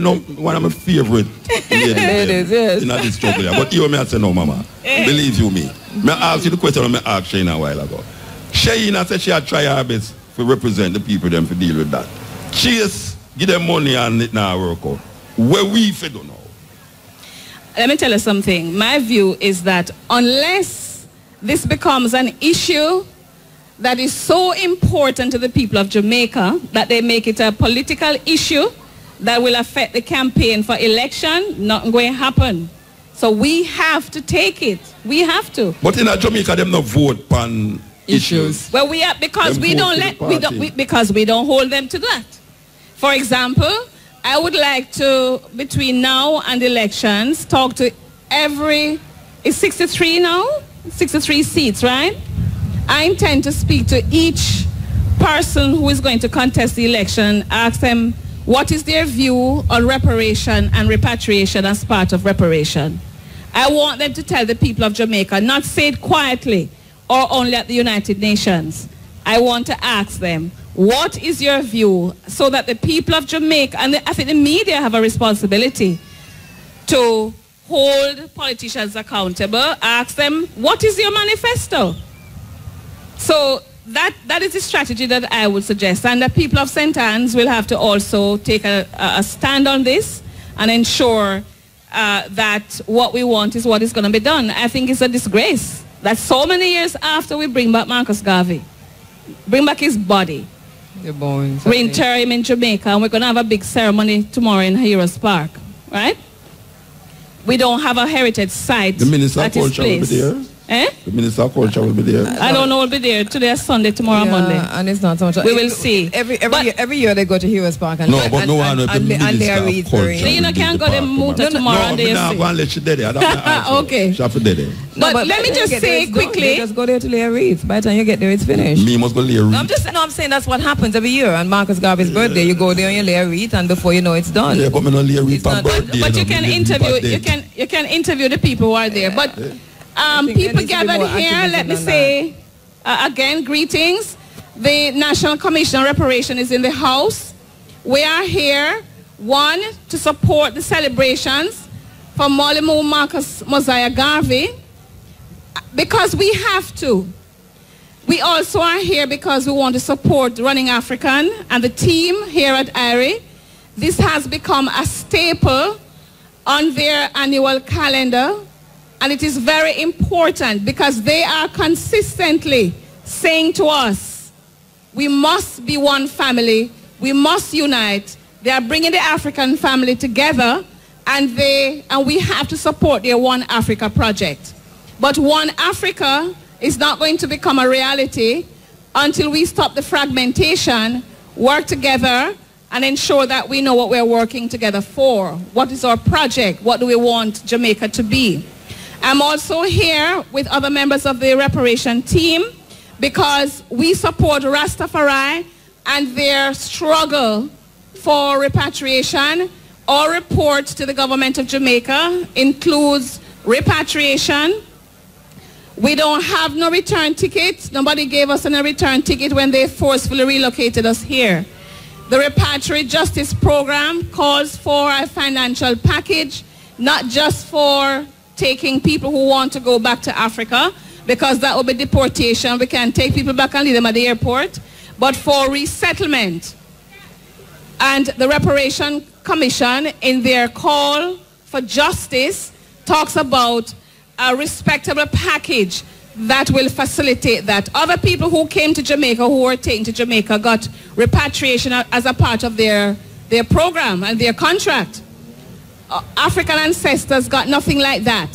my favorite ladies, yes. In this struggle. But you may say no, Mama. Believe you me. I asked you the question I asked Shayna a while ago. Shayna said she had tried her best to represent the people them to deal with that. She is give them money and it now work out. Where we fed don't know. Let me tell you something. My view is that unless this becomes an issue that is so important to the people of Jamaica that they make it a political issue that will affect the campaign for election, nothing going to happen. So we have to take it. We have to. But in Jamaica, them not vote on issues. Well, we are because we don't hold them to that. For example, I would like to, between now and elections, talk to every, it's 63 now? 63 seats, right? I intend to speak to each person who is going to contest the election, ask them what is their view on reparation and repatriation as part of reparation. I want them to tell the people of Jamaica, not say it quietly or only at the United Nations. I want to ask them, what is your view, so that the people of Jamaica, and I think the media have a responsibility to hold politicians accountable, ask them, what is your manifesto? So that is the strategy that I would suggest, and the people of St. Anne's will have to also take a stand on this and ensure that what we want is what is going to be done. I think it's a disgrace that so many years after we bring back Marcus Garvey, bring back his body, reinter him in Jamaica, and we're going to have a big ceremony tomorrow in Heroes Park, right? We don't have a heritage site. The Minister of Culture will be there. Eh? The Minister of Culture will be there. I don't know, will be there today, Sunday, tomorrow, Monday. And it's not so much. We will see. Every year they go to Heroes Park and they are read. So you know, can't go to Muta tomorrow and they okay. But let me just say quickly. Just go there to lay a wreath. By the time you get there, it's finished. Me must go lay a wreath. I'm saying that's what happens every year. On Marcus Garvey's birthday, you go there and you lay a wreath, and before you know it's done. Yeah, but me not lay a wreath on birthday. But you can interview. You can interview the people who are there. But people gathered here, let me say, again, greetings. The National Commission on Reparation is in the house. We are here, one, to support the celebrations for Mwalimu Marcus Mosiah Garvey, because we have to. We also are here because we want to support Running African and the team here at Irie. This has become a staple on their annual calendar. And it is very important because they are consistently saying to us, we must be one family, we must unite. They are bringing the African family together, and we have to support their One Africa project. But One Africa is not going to become a reality until we stop the fragmentation, work together, and ensure that we know what we're working together for. What is our project? What do we want Jamaica to be? I'm also here with other members of the reparation team because we support Rastafari and their struggle for repatriation. Our report to the government of Jamaica includes repatriation. We don't have no return ticket. Nobody gave us any return ticket when they forcefully relocated us here. The Repatriate Justice Program calls for a financial package, not just for taking people who want to go back to Africa, because that will be deportation. We can't take people back and leave them at the airport, but for resettlement. And the Reparation Commission, in their call for justice, talks about a respectable package that will facilitate that. Other people who came to Jamaica, who were taken to Jamaica, got repatriation as a part of their program and their contract. African ancestors got nothing like that.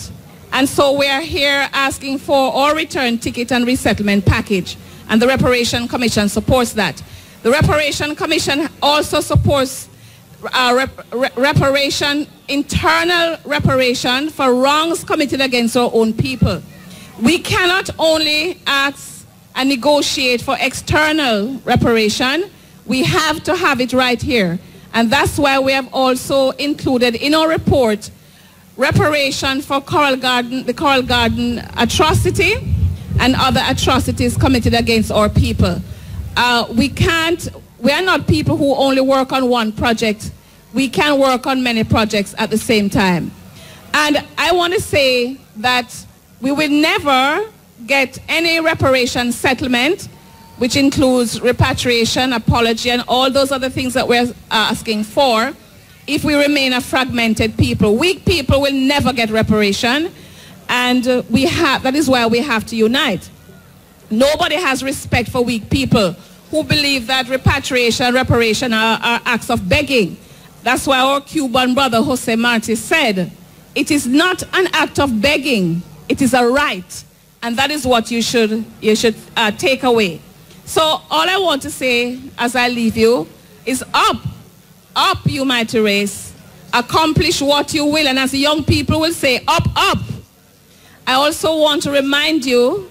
And so we're here asking for our return ticket and resettlement package. And the Reparation Commission supports that. The Reparation Commission also supports reparation, internal reparation for wrongs committed against our own people. We cannot only ask and negotiate for external reparation. We have to have it right here. And that's why we have also included in our report reparation for the Coral Garden atrocity and other atrocities committed against our people. We are not people who only work on one project. We can work on many projects at the same time. And I want to say that we will never get any reparation settlement, which includes repatriation, apology, and all those other things that we're asking for, if we remain a fragmented people. Weak people will never get reparation, and that is why we have to unite. Nobody has respect for weak people who believe that repatriation, reparation are acts of begging. That's why our Cuban brother Jose Marti said, it is not an act of begging, it is a right, and that is what you should take away. So all I want to say as I leave you is up Up, you mighty race. Accomplish what you will. And as the young people will say, up, up. I also want to remind you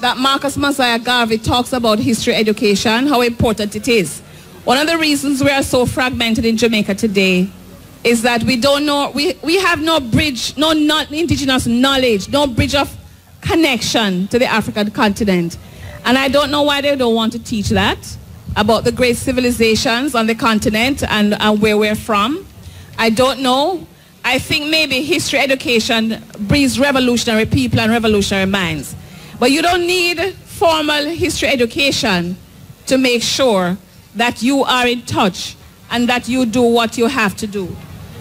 that Marcus Messiah Garvey talks about history education, how important it is. One of the reasons we are so fragmented in Jamaica today is that we don't know, we have no bridge, no indigenous knowledge, no bridge of connection to the African continent. And I don't know why they don't want to teach that, about the great civilizations on the continent and where we're from. I don't know. I think maybe history education breeds revolutionary people and revolutionary minds. But you don't need formal history education to make sure that you are in touch and that you do what you have to do.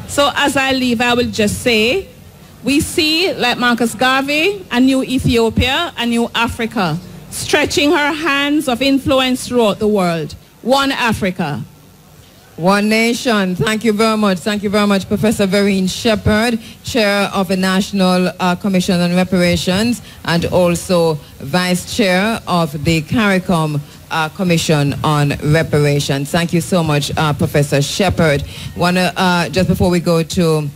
So as I leave, I will just say, we see, like Marcus Garvey, a new Ethiopia, a new Africa, stretching her hands of influence throughout the world. One Africa. One nation. Thank you very much. Thank you very much, Professor Vereen Shepherd, Chair of the National Commission on Reparations and also Vice Chair of the CARICOM Commission on Reparations. Thank you so much, Professor Shepherd. Just before we go to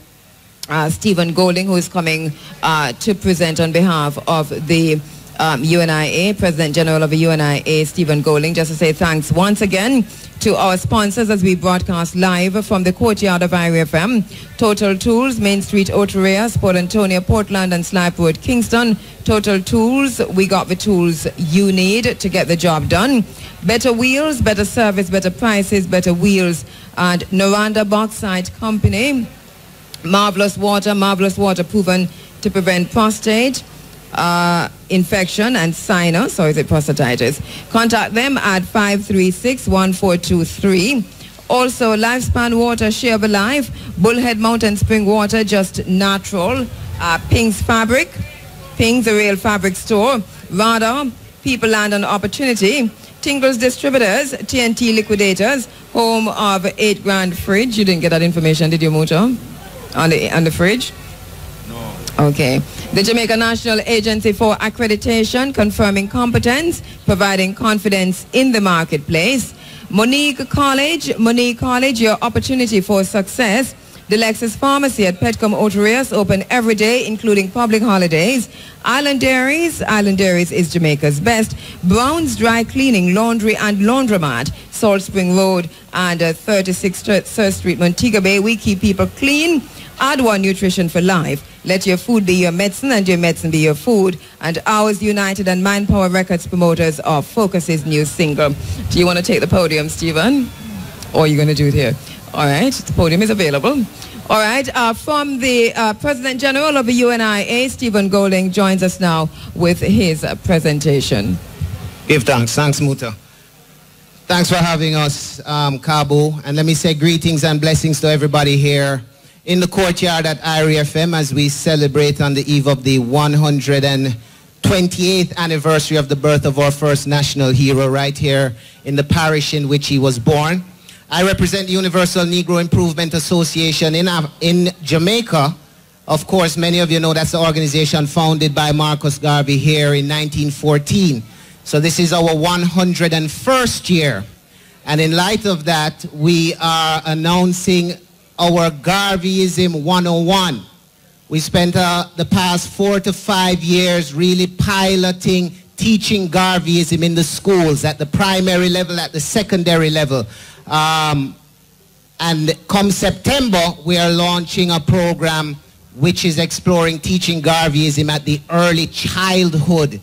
Stephen Golding, who is coming to present on behalf of the UNIA, President General of the UNIA, Stephen Golding, just to say thanks once again to our sponsors as we broadcast live from the courtyard of Irie FM. Total Tools, Main Street, Oterea, Port Antonio, Portland, and Slipe Road, Kingston. Total Tools, we got the tools you need to get the job done. Better wheels, better service, better prices, better wheels. And Noranda Bauxite Company, marvelous water proven to prevent prostate infection and sinus, or is it prostatitis? Contact them at 536-1423. Also, Lifespan Water, Share the Life, Bullhead Mountain Spring Water, just natural. Pink's Fabric, Pink's a real fabric store. Radar, People, Land and Opportunity. Tingles Distributors, TNT Liquidators, home of 8 grand fridge. You didn't get that information, did you, Muta? On the fridge? No. Okay. The Jamaica National Agency for Accreditation, confirming competence, providing confidence in the marketplace. Monique College, your opportunity for success. The Lexus Pharmacy at Petcom Otereas, open every day, including public holidays. Island Dairies is Jamaica's best. Brown's Dry Cleaning, Laundry and Laundromat, Salt Spring Road and 36 Third Street, Montego Bay. We keep people clean. Add One Nutrition for Life. Let your food be your medicine and your medicine be your food. And Ours United and Mindpower Records promoters of Focus's new single. Do you want to take the podium, Stephen? Or are you going to do it here? All right, the podium is available. All right, from the President General of the UNIA, Stephen Golding, joins us now with his presentation. Give thanks. Thanks, Muta. Thanks for having us, Cabo. And let me say greetings and blessings to everybody here in the courtyard at Irie FM as we celebrate on the eve of the 128th anniversary of the birth of our first national hero right here in the parish in which he was born. I represent the Universal Negro Improvement Association in Jamaica. Of course, many of you know that's the organization founded by Marcus Garvey here in 1914. So this is our 101st year. And in light of that, we are announcing our Garveyism 101. We spent the past 4 to 5 years really piloting, teaching Garveyism in the schools at the primary level, at the secondary level. And come September, we are launching a program which is exploring teaching Garveyism at the early childhood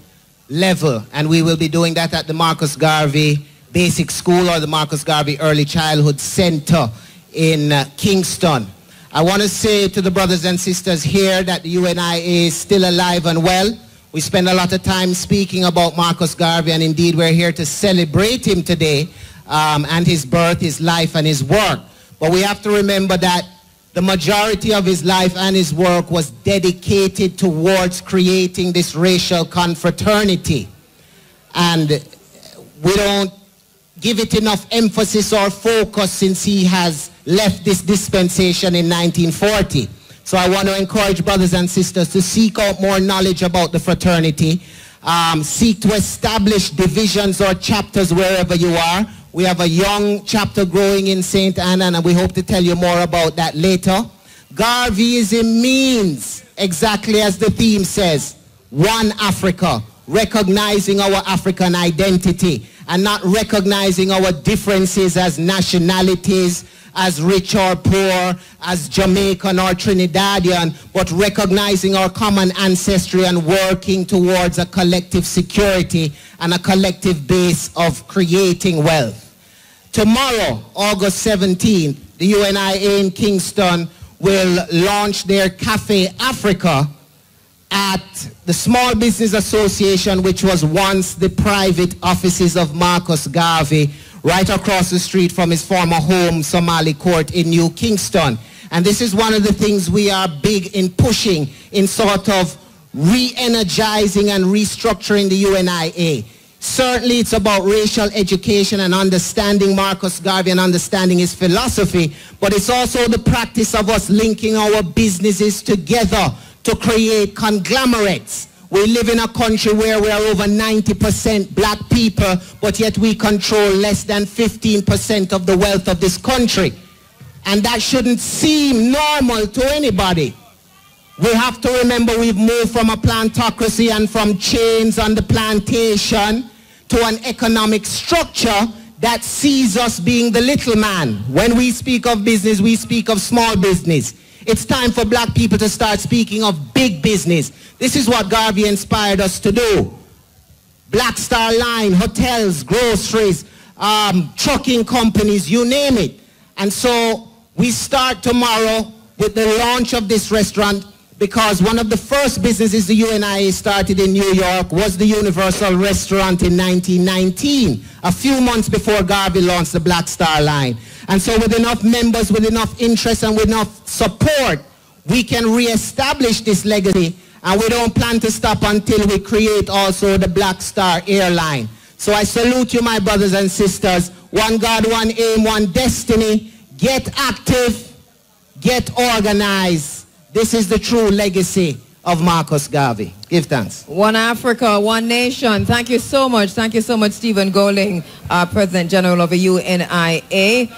level. And we will be doing that at the Marcus Garvey Basic School or the Marcus Garvey Early Childhood Center in Kingston. I want to say to the brothers and sisters here that the UNIA is still alive and well. We spend a lot of time speaking about Marcus Garvey, and indeed we're here to celebrate him today and his birth, his life, and his work. But we have to remember that the majority of his life and his work was dedicated towards creating this racial confraternity. And we don't give it enough emphasis or focus since he has left this dispensation in 1940. So I want to encourage brothers and sisters to seek out more knowledge about the fraternity, seek to establish divisions or chapters wherever you are. We have a young chapter growing in St. Anna, and we hope to tell you more about that later. Garveyism means, exactly as the theme says, one Africa, recognizing our African identity and not recognizing our differences as nationalities, as rich or poor, as Jamaican or Trinidadian, but recognizing our common ancestry and working towards a collective security and a collective base of creating wealth. Tomorrow, August 17th, the UNIA in Kingston will launch their Cafe Africa at the Small Business Association, which was once the private offices of Marcus Garvey, right across the street from his former home, Somali Court in New Kingston. And this is one of the things we are big in pushing, in sort of re-energizing and restructuring the UNIA. Certainly it's about racial education and understanding Marcus Garvey and understanding his philosophy, but it's also the practice of us linking our businesses together to create conglomerates. We live in a country where we are over 90% black people, but yet we control less than 15% of the wealth of this country. And that shouldn't seem normal to anybody. We have to remember we've moved from a plantocracy and from chains on the plantation to an economic structure that sees us being the little man. When we speak of business, we speak of small business. It's time for black people to start speaking of big business. This is what Garvey inspired us to do. Black Star Line, hotels, groceries, trucking companies, you name it. And so we start tomorrow with the launch of this restaurant, because one of the first businesses the UNIA started in New York was the Universal Restaurant in 1919, a few months before Garvey launched the Black Star Line. And so with enough members, with enough interest, and with enough support, we can reestablish this legacy, and we don't plan to stop until we create also the Black Star Airline. So I salute you, my brothers and sisters. One God, one aim, one destiny. Get active, get organized. This is the true legacy of Marcus Garvey. Give thanks. One Africa, one nation. Thank you so much. Thank you so much, Stephen Goling, President General of the UNIA.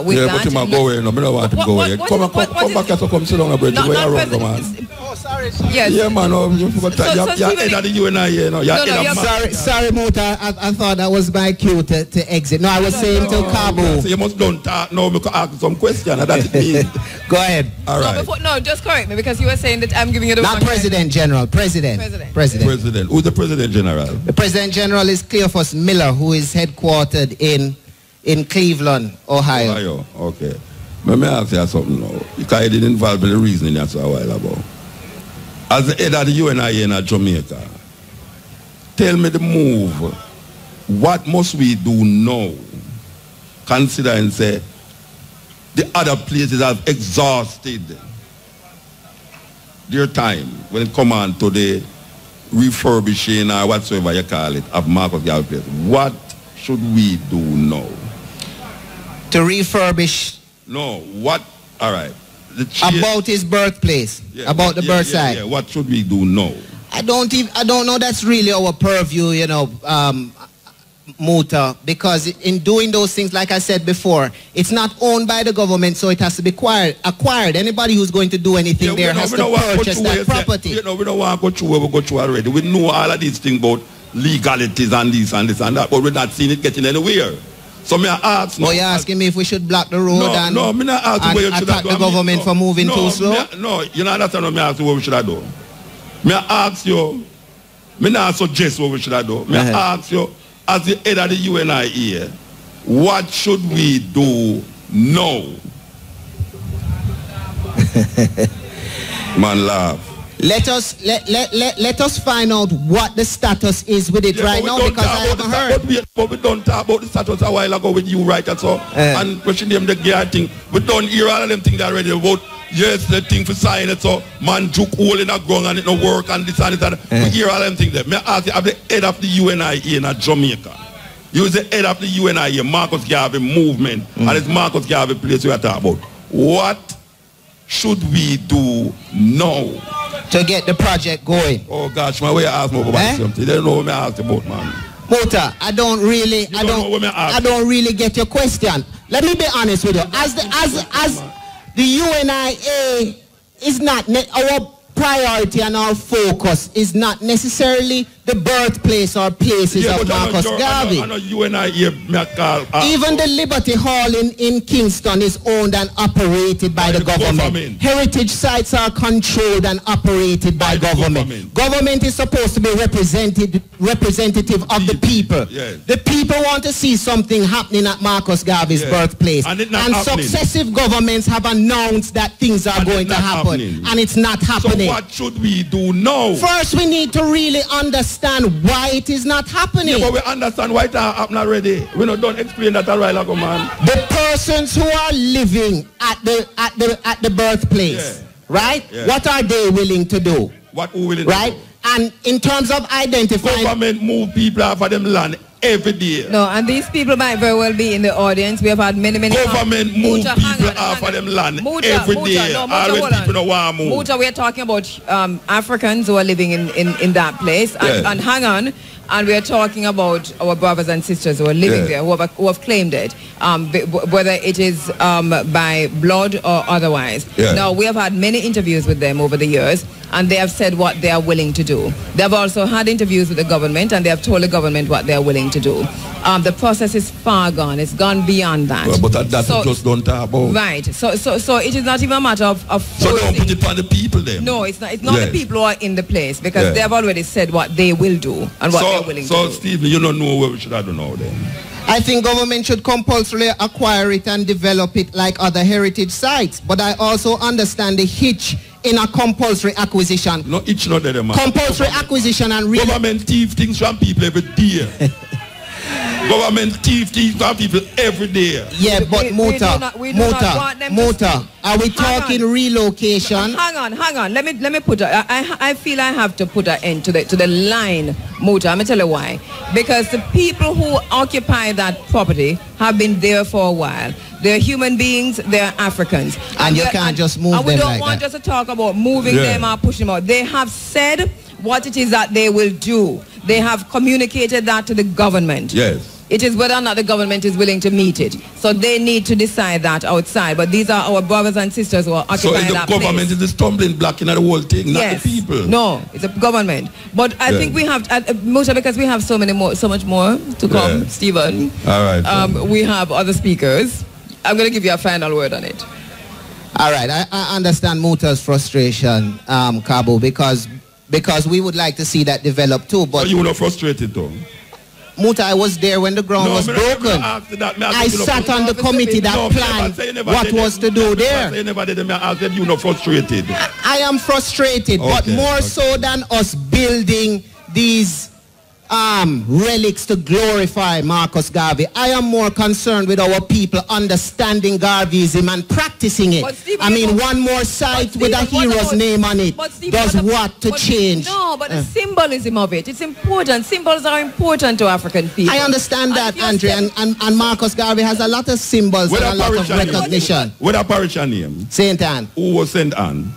With yeah, that, but him go away. No, I don't want him to go away. Come back here to come sit down, bridge. Where you run, come on. Oh, sorry. Yes. Yeah, man. You forgot. You're head of the UNIA. No, sorry, Muta. I thought that was my cue to exit. No, I was saying to Cabo. So you must don't talk now because ask some question. That's it. Go ahead. All right. No, just correct me, because you were saying that I'm giving you the Not President General. President. Who's the President General? The President General is Cleophas Miller, who is headquartered in Cleveland, Ohio. Okay. Let me ask you something now, because I didn't involve in the reasoning that's a while ago. As the head of the UNIA in Jamaica, tell me the move. What must we do now? Consider and say, the other places have exhausted their time when it comes on to the refurbishing or whatsoever you call it of Marcus Garvey place. What should we do now? To refurbish? No, what? All right. About his birthplace, yeah, about the birth site. Yeah, what should we do now? I don't know. That's really our purview, you know, Muta, because in doing those things, like I said before, it's not owned by the government, so it has to be acquired. Anybody who's going to do anything there has to purchase that property. We don't want to go through where we go through already. We know all of these things about legalities and this and this and that, but we're not seeing it getting anywhere. So me ask. No, you're asking me if we should block the road and attack the government for moving too slow? No, you know understand what me ask you what we should do. Me ask you, me not suggest what we should do. Me ask you, as the head of the UNIA, what should we do now? Man laugh. Let us find out what the status is with it right now, because I haven't heard. But we don't talk about the status a while ago with you, right? And so, and question them the gear thing. We don't hear all of them things already about, yes, the thing for sign it, so man took hole in the ground and it no work and this and that. We hear all of them things there. May I ask you, I'm the head of the UNIA in Jamaica. You is the head of the UNIA, Marcus Garvey movement, and it's Marcus Garvey place we are talking about. What should we do now to get the project going? Oh gosh, my way I ask me about something. They don't know what I ask about, man. Muta, I don't really get your question. Let me be honest with you. As the UNIA is not our priority and our focus is not necessarily the birthplace or places of Marcus Garvey. Even the Liberty Hall in Kingston is owned and operated by the government. Heritage sites are controlled and operated by government. Government is supposed to be representative of the people. Yes. The people want to see something happening at Marcus Garvey's birthplace. And successive governments have announced that things are going to happen. And it's not happening. So what should we do now? First, we need to really understand why it is not happening. Yeah, but we understand why it happened already. We don't explain that a while ago, man. The persons who are living at the birthplace, right? Yeah. What are they willing to do? What who willing right? to do? And in terms of identifying, government move people off of them land every day. No, and these people might very well be in the audience. We have had many government move people off of them land every day. Always people don't want to move. Muta, we are talking about Africans who are living in that place. And hang on. And we are talking about our brothers and sisters who are living there, who have claimed it, whether it is by blood or otherwise. Now, we have had many interviews with them over the years, and they have said what they are willing to do. They have also had interviews with the government, and they have told the government what they are willing to do. The process is far gone. It's gone beyond that. Well, but that's just don't talk about. Right. So it is not even a matter of so don't put it on the people then. No, it's not. It's not the people who are in the place, because they have already said what they will do and what they're willing to do. So, Stephen, you don't know what we should have done now then. I think government should compulsorily acquire it and develop it like other heritage sites. But I also understand the hitch in a compulsory acquisition. No, it's not there, man. Compulsory acquisition and really... Government thief things from people every day. Government thief things from people every day. Yeah, but Muta, are we talking relocation? Hang on. Let me put I feel I have to put an end to the line, Muta. Let me tell you why. Because the people who occupy that property have been there for a while. They're human beings, they're Africans. And you can't just move them like that. And we don't want just to talk about moving them or pushing them out. They have said what it is that they will do. They have communicated that to the government. Yes. It is whether or not the government is willing to meet it. So they need to decide that outside. But these are our brothers and sisters who are occupying that place. So the government is the stumbling block in the whole thing, not the people. No, it's a government. But I think we have, Muta, because we have so much more to come, Stephen. All right. We have other speakers. I'm going to give you a final word on it. All right. I understand Muta's frustration, Cabo, because we would like to see that develop too. But so you were not frustrated though? Muta, I was there when the ground was broken. I sat on the committee that planned what was to do there. You not frustrated. I am frustrated, but more so than us building these relics to glorify Marcus Garvey. I am more concerned with our people understanding Garveyism and practicing it. I mean, one more site with a hero's name on it does what to change? No, but the symbolism of it, it's important. Symbols are important to African people. I understand that, Andre, and Marcus Garvey has a lot of symbols and a lot of recognition. What a parish name? Saint Anne. Who was Saint Anne?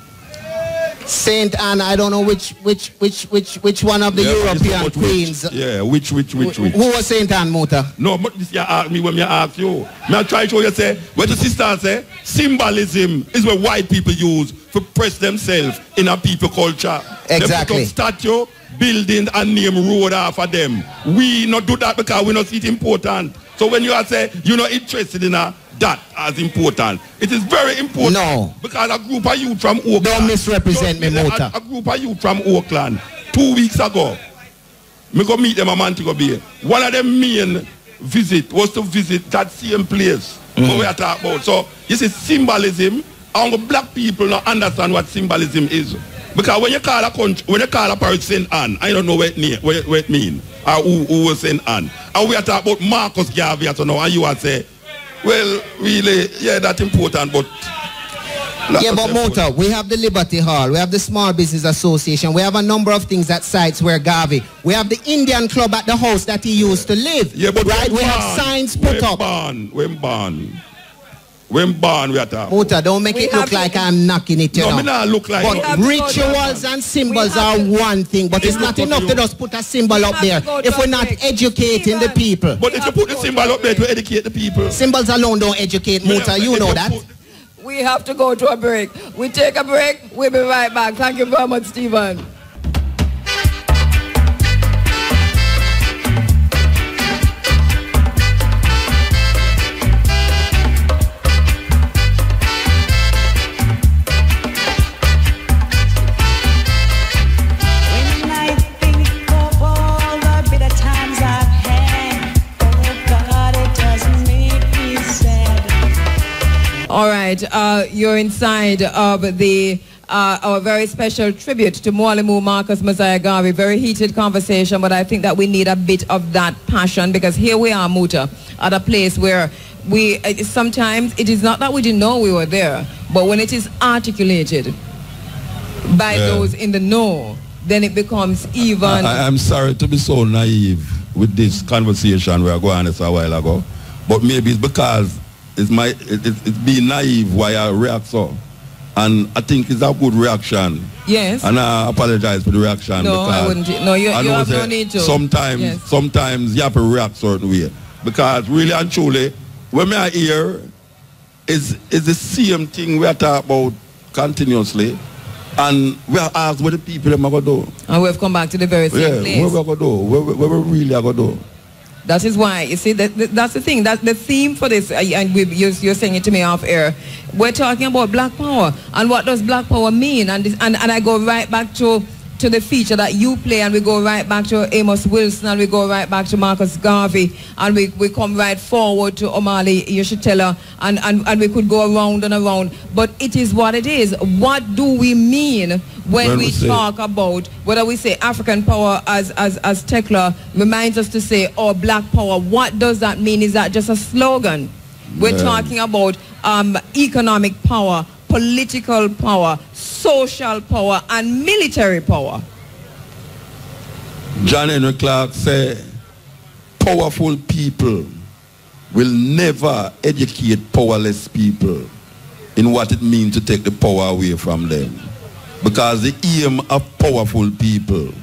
Saint Anne, I don't know which one of the European queens. Yeah, which. Who was Saint Anne, Muta? No, but this you ask me when me ask you. Me I try to show you say, what the sister say, symbolism is what white people use to press themselves in a people culture. Exactly. They put up statue, building and name road off of them. We not do that because we not see it important. So when you are say you're not interested in that as important. It is very important. No. Because a group of youth from Oakland. Don't misrepresent me, Muta. A group of youth from Oakland 2 weeks ago. Me go meet them a Montego Bay. One of them main visit was to visit that same place what we are talking about. So you see symbolism, and black people not understand what symbolism is. Because when you call a country, when you call a parish St. Anne, I don't know what it means. Or who was St. Anne. And we are talking about Marcus Garvey so now, and you are say, well, really, that's important, but... Yeah, but Muta, we have the Liberty Hall, we have the Small Business Association, we have a number of things at sites where Garvey, we have the Indian club at the house that he used to live. Yeah, but right, we have signs put up. When born. When born, we are talking. Muta, don't make it look like I'm knocking it, you know. No, me not look like But rituals and symbols are one thing, but it's not enough to just put a symbol up there if we're not educating the people. But if you put the symbol up there to educate the people. Symbols alone don't educate, Muta, you know that. We have to go to a break. We take a break. We'll be right back. Thank you very much, Stephen. All right, you're inside of the our very special tribute to Mwalimu Marcus Messiah Garvey. Very heated conversation, but I think that we need a bit of that passion, because here we are, Muta, at a place where we sometimes it is not that we didn't know we were there, but when it is articulated by those in the know, then it becomes even. I'm sorry to be so naive with this conversation we are going on a while ago, but maybe it's because it's being naive why I react so. And I think it's a good reaction. Yes. And I apologize for the reaction. No, I wouldn't. No, you have no need to. Sometimes you have to react certain way. Because really and truly, when I hear is the same thing we are talking about continuously. And we are asked what the people are going to do. And we've come back to the very same place. What we are going to do? What we really are going to do? That is why, you see, that's the thing. That's the theme for this, and you're saying it to me off air. We're talking about black power, and what does black power mean? And I go right back to the feature that you play, and we go right back to Amos Wilson, and we go right back to Marcus Garvey, and we come right forward to Omali Yeshitela, and we could go around and around. But it is what it is. What do we mean when we talk about, whether we say African power, as Tekla reminds us to say, or black power? What does that mean? Is that just a slogan? We're talking about economic power, political power, social power, and military power. John Henry Clark said, powerful people will never educate powerless people in what it means to take the power away from them. Because the aim of powerful people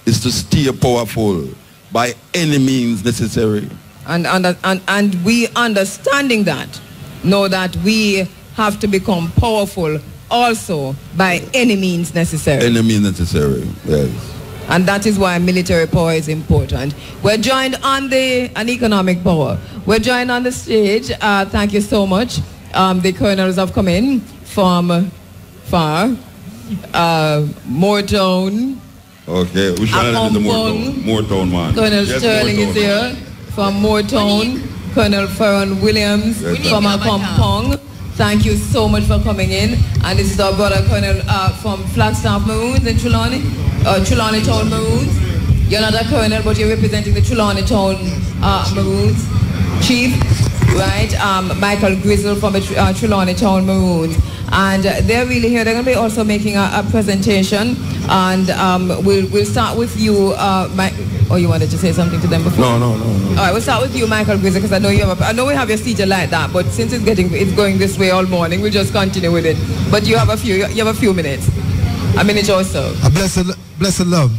is to stay powerful by any means necessary. And we, understanding that, know that we have to become powerful also by any means necessary. Any means necessary, yes. And that is why military power is important. We're joined on an economic power. We're joined on the stage. Thank you so much. The colonels have come in from far. Moortown. Okay, which one is the Moortown? Moortown, man. Colonel Sterling is here from Moortown. Colonel Farron Williams from Akompong. Thank you so much for coming in. And this is our brother Colonel from Flagstaff Maroons in Trelawney, Trelawney Town Maroons. You're not a colonel, but you're representing the Trelawney Town Maroons. Chief, right? Michael Grizzle from the Trelawney Town Maroons. And they're really here. They're going to be also making a presentation. And we'll start with you, Mike. Oh, you wanted to say something to them before? No. All right, we'll start with you, Michael Grizzle, because I know we have your seated like that, but since it's going this way all morning, we'll just continue with it. But you have a few minutes, a minute or so. A blessed love.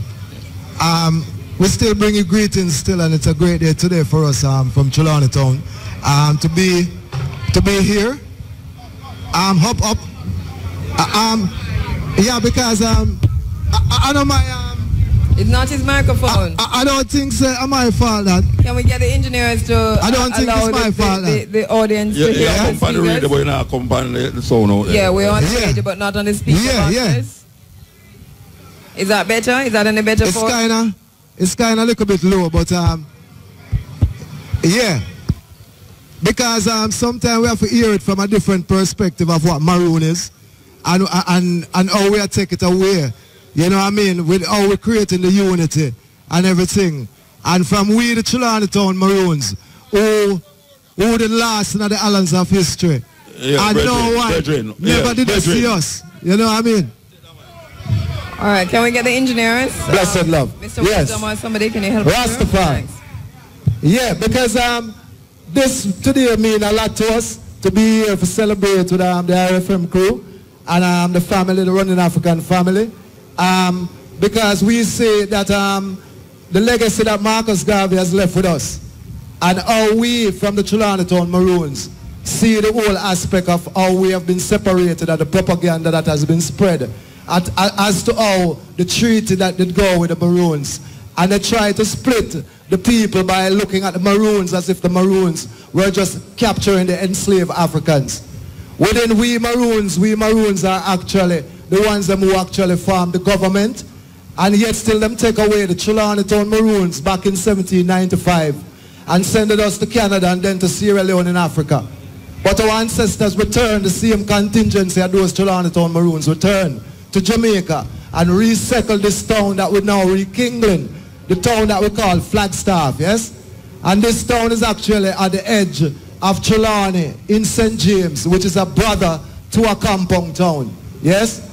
We still bring you greetings still, and it's a great day today for us from Trelawney Town to be here. Up. Yeah, because I know my. It's not his microphone. I don't think so. It's my fault that. Can we get the engineers to I don't think it's my fault the audience to hear the speakers? Radio, but you're not accompanying the sound out there. Yeah, we're on the radio, but not on the speaker boxes. Is that better? Is that any better for us? It's kind of a little bit low, but yeah. Because sometimes we have to hear it from a different perspective of what Maroon is and how we take it away. You know what I mean? With how we're creating the unity and everything. And from we, the Trelawney Town Maroons, who the last in the islands of history. Yeah, and no one never did see us. You know what I mean? All right, can we get the engineers? Blessed love. Mr. Yes. Wisdom or somebody, can you help Rastafari. Yeah, because this today mean a lot to us to be here to celebrate with the RFM crew and the family, the running African family. Because we say that the legacy that Marcus Garvey has left with us and how we from the Town Maroons see the whole aspect of how we have been separated and the propaganda that has been spread as to how the treaty that did go with the Maroons. And they try to split the people by looking at the Maroons as if the Maroons were just capturing the enslaved Africans. Within we Maroons are actually the ones who actually formed the government, and yet still them take away the Town Maroons back in 1795 and send us to Canada and then to Sierra Leone in Africa. But our ancestors returned, the same contingency of those Town Maroons returned to Jamaica and resettled this town that we now rekindling, the town that we call Flagstaff, yes? And this town is actually at the edge of Trelawney in St. James, which is a brother to a compound town, yes?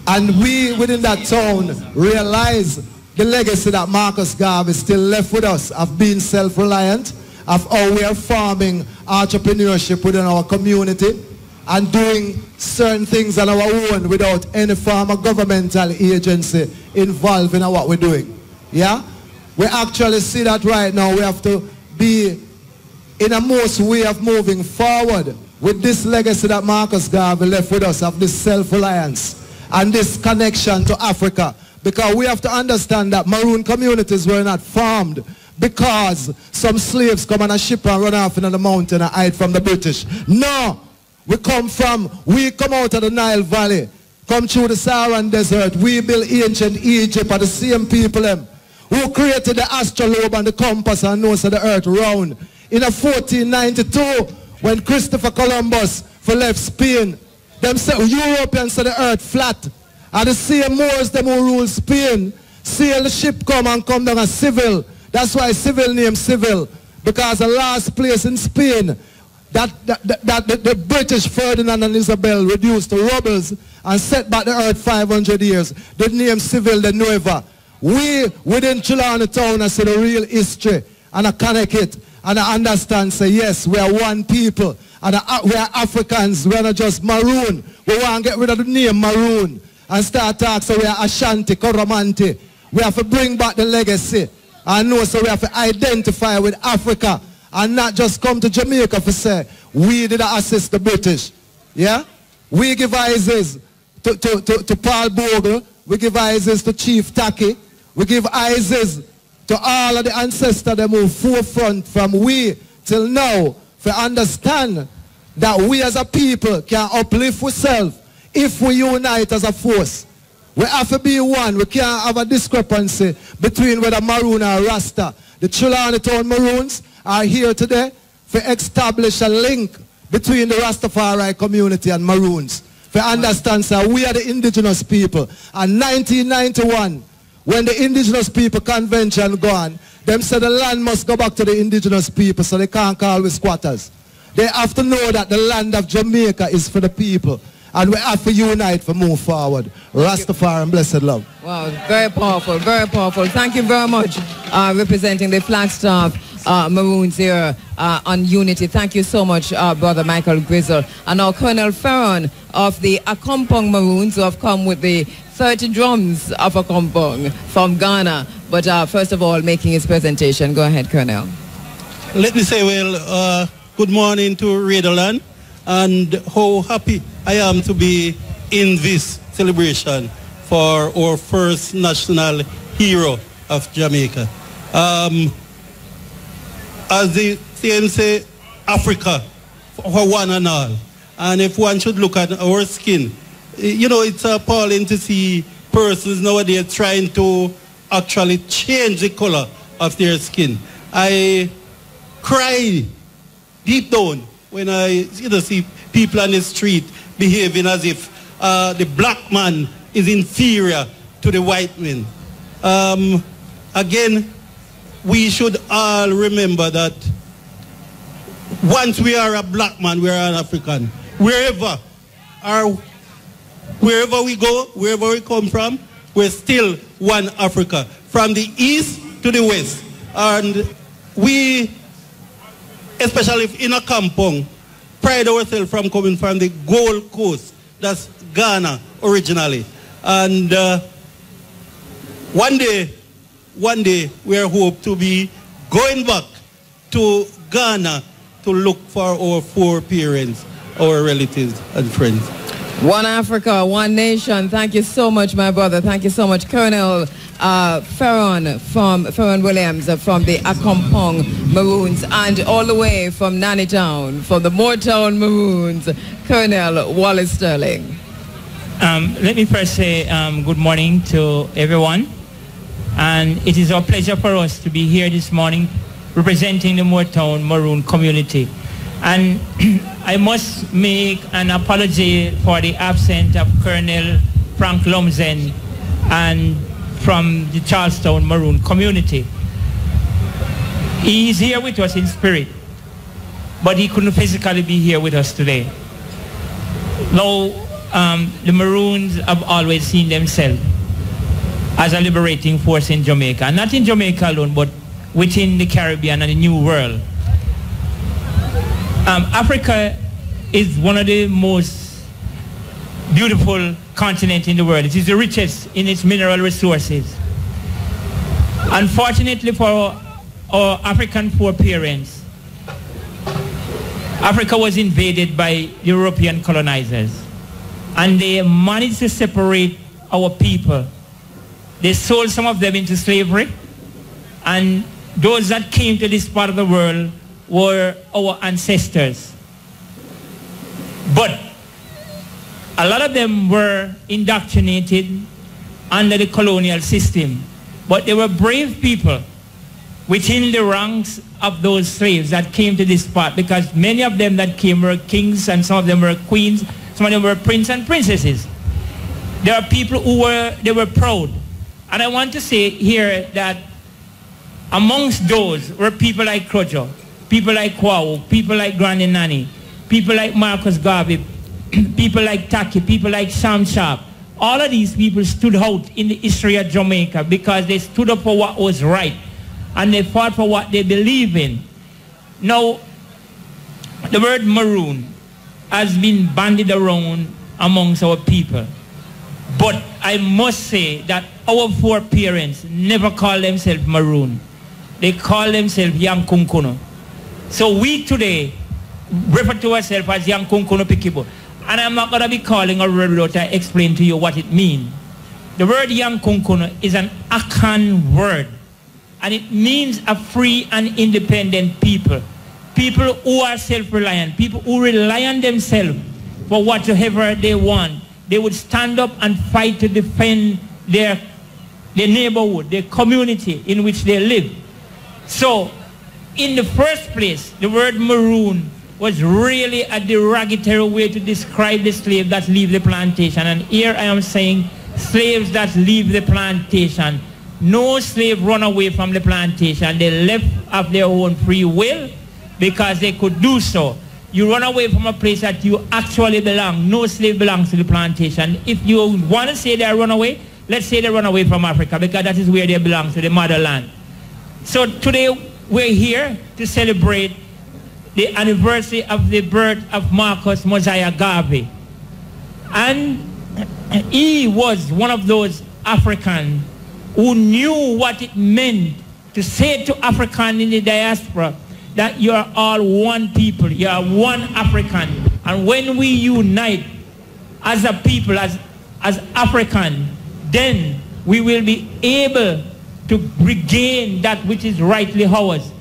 And we within that town realize the legacy that Marcus Garvey still left with us of being self-reliant, of how we are farming entrepreneurship within our community and doing certain things on our own without any form of governmental agency involved in what we're doing. Yeah? We actually see that right now we have to be in a most way of moving forward with this legacy that Marcus Garvey left with us of this self-reliance and this connection to Africa. Because we have to understand that Maroon communities were not formed because some slaves come on a ship and run off in the mountain and hide from the British. No! We come out of the Nile Valley, come through the Saharan Desert. We built ancient Egypt, and the same people who created the astrolabe and the compass and knows of the earth round. In 1492, when Christopher Columbus left Spain, them said Europeans said the earth flat. And the same Moors, them who rule Spain, sail the ship come down as Seville. That's why Seville named Seville, because the last place in Spain that the British Ferdinand and Isabel reduced to rubbles and set back the earth 500 years. They named Seville the Nueva. We within Trelawney town, I see the real history and I connect it and I understand, say yes, we are one people and we are Africans, we are not just Maroon. We want to get rid of the name Maroon and start talking, so we are Ashanti, Koromanti. We have to bring back the legacy and know, so we have to identify with Africa and not just come to Jamaica for say, we did assist the British. Yeah? We give ISIS to Paul Bogle, we give ISIS to Chief Taki, we give ISIS to all of the ancestors that move forefront from we till now, for understand that we as a people can uplift ourselves if we unite as a force. We have to be one. We can't have a discrepancy between whether Maroon or Rasta. The Trelawney Town Maroons are here today to establish a link between the Rastafari community and Maroons. For understand, sir, we are the indigenous people. And 1991, when the indigenous people convention gone, them said the land must go back to the indigenous people, so they can't call we squatters. They have to know that the land of Jamaica is for the people. And we have to unite to move forward. Rastafari and blessed love. Wow, very powerful, very powerful. Thank you very much, representing the Flagstaff Maroons here on Unity. Thank you so much, Brother Michael Grizzle. And now Colonel Ferron of the Akompong Maroons, who have come with the 30 drums of Akompong from Ghana. But first of all, making his presentation. Go ahead, Colonel. Let me say, well, good morning to Raiderland, and how happy I am to be in this celebration for our first national hero of Jamaica. As the saying say, Africa for one and all. And if one should look at our skin, you know, it's appalling to see persons nowadays trying to actually change the color of their skin. I cry deep down when I see people on the street behaving as if the black man is inferior to the white man. Again, we should all remember that once we are a black man, we are an African. Wherever we go, wherever we come from, we're still one Africa. From the east to the west. And we, especially in a kampong, pride ourselves from coming from the Gold Coast. That's Ghana originally. And one day we are hope to be going back to Ghana to look for our foreparents, our relatives and friends. One Africa, one nation. Thank you so much, my brother. Thank you so much, Colonel Ferron Williams from the Akompong Maroons, and all the way from Nannytown, from the Moortown Maroons, Colonel Wallace Sterling. Let me first say good morning to everyone. And it is a pleasure for us to be here this morning representing the Moortown Maroon community. And I must make an apology for the absence of Colonel Frank Lumsen and from the Charlestown Maroon community. He is here with us in spirit, but he couldn't physically be here with us today. Now, the Maroons have always seen themselves as a liberating force in Jamaica. Not in Jamaica alone, but within the Caribbean and the New World. Africa is one of the most beautiful continents in the world. It is the richest in its mineral resources. Unfortunately for our African foreparents, Africa was invaded by European colonizers, and they managed to separate our people. They sold some of them into slavery, and those that came to this part of the world were our ancestors. But a lot of them were indoctrinated under the colonial system. But they were brave people within the ranks of those slaves that came to this part, because many of them that came were kings, and some of them were queens, some of them were princes and princesses. There are people who were proud. And I want to say here that amongst those were people like Krojo, people like Kwao, people like Granny Nanny, people like Marcus Garvey, people like Taki, people like Sam Sharp. All of these people stood out in the history of Jamaica because they stood up for what was right, and they fought for what they believe in. Now, the word maroon has been bandied around amongst our people. But I must say that our foreparents never called themselves maroon. They call themselves Yankunkuno. So we today refer to ourselves as Yankunkuno Pikibo. And I'm not going to be calling a word without I explain to you what it means. The word Yankunkuno is an Akan word. And it means a free and independent people. People who are self-reliant. People who rely on themselves for whatever they want. They would stand up and fight to defend their neighborhood, their community in which they live. So, in the first place, the word maroon was really a derogatory way to describe the slave that leave the plantation. And here I am saying slaves that leave the plantation. No slave run away from the plantation. They left of their own free will because they could do so. You run away from a place that you actually belong. No slave belongs to the plantation. If you want to say they run away, let's say they run away from Africa, because that is where they belong, to the motherland. So today we're here to celebrate the anniversary of the birth of Marcus Mosiah Garvey. And he was one of those Africans who knew what it meant to say to Africans in the diaspora that you are all one people, you are one African. And when we unite as a people, as African, then we will be able to regain that which is rightly ours.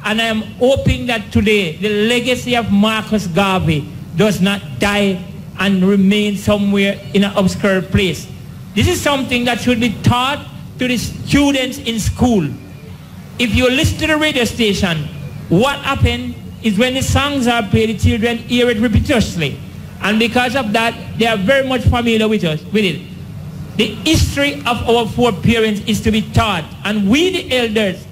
And I am hoping that today the legacy of Marcus Garvey does not die and remain somewhere in an obscure place. This is something that should be taught to the students in school. If you listen to the radio station, what happened is when the songs are played, the children hear it repeatedly. And because of that, they are very much familiar with it. The history of our foreparents is to be taught. And we, the elders,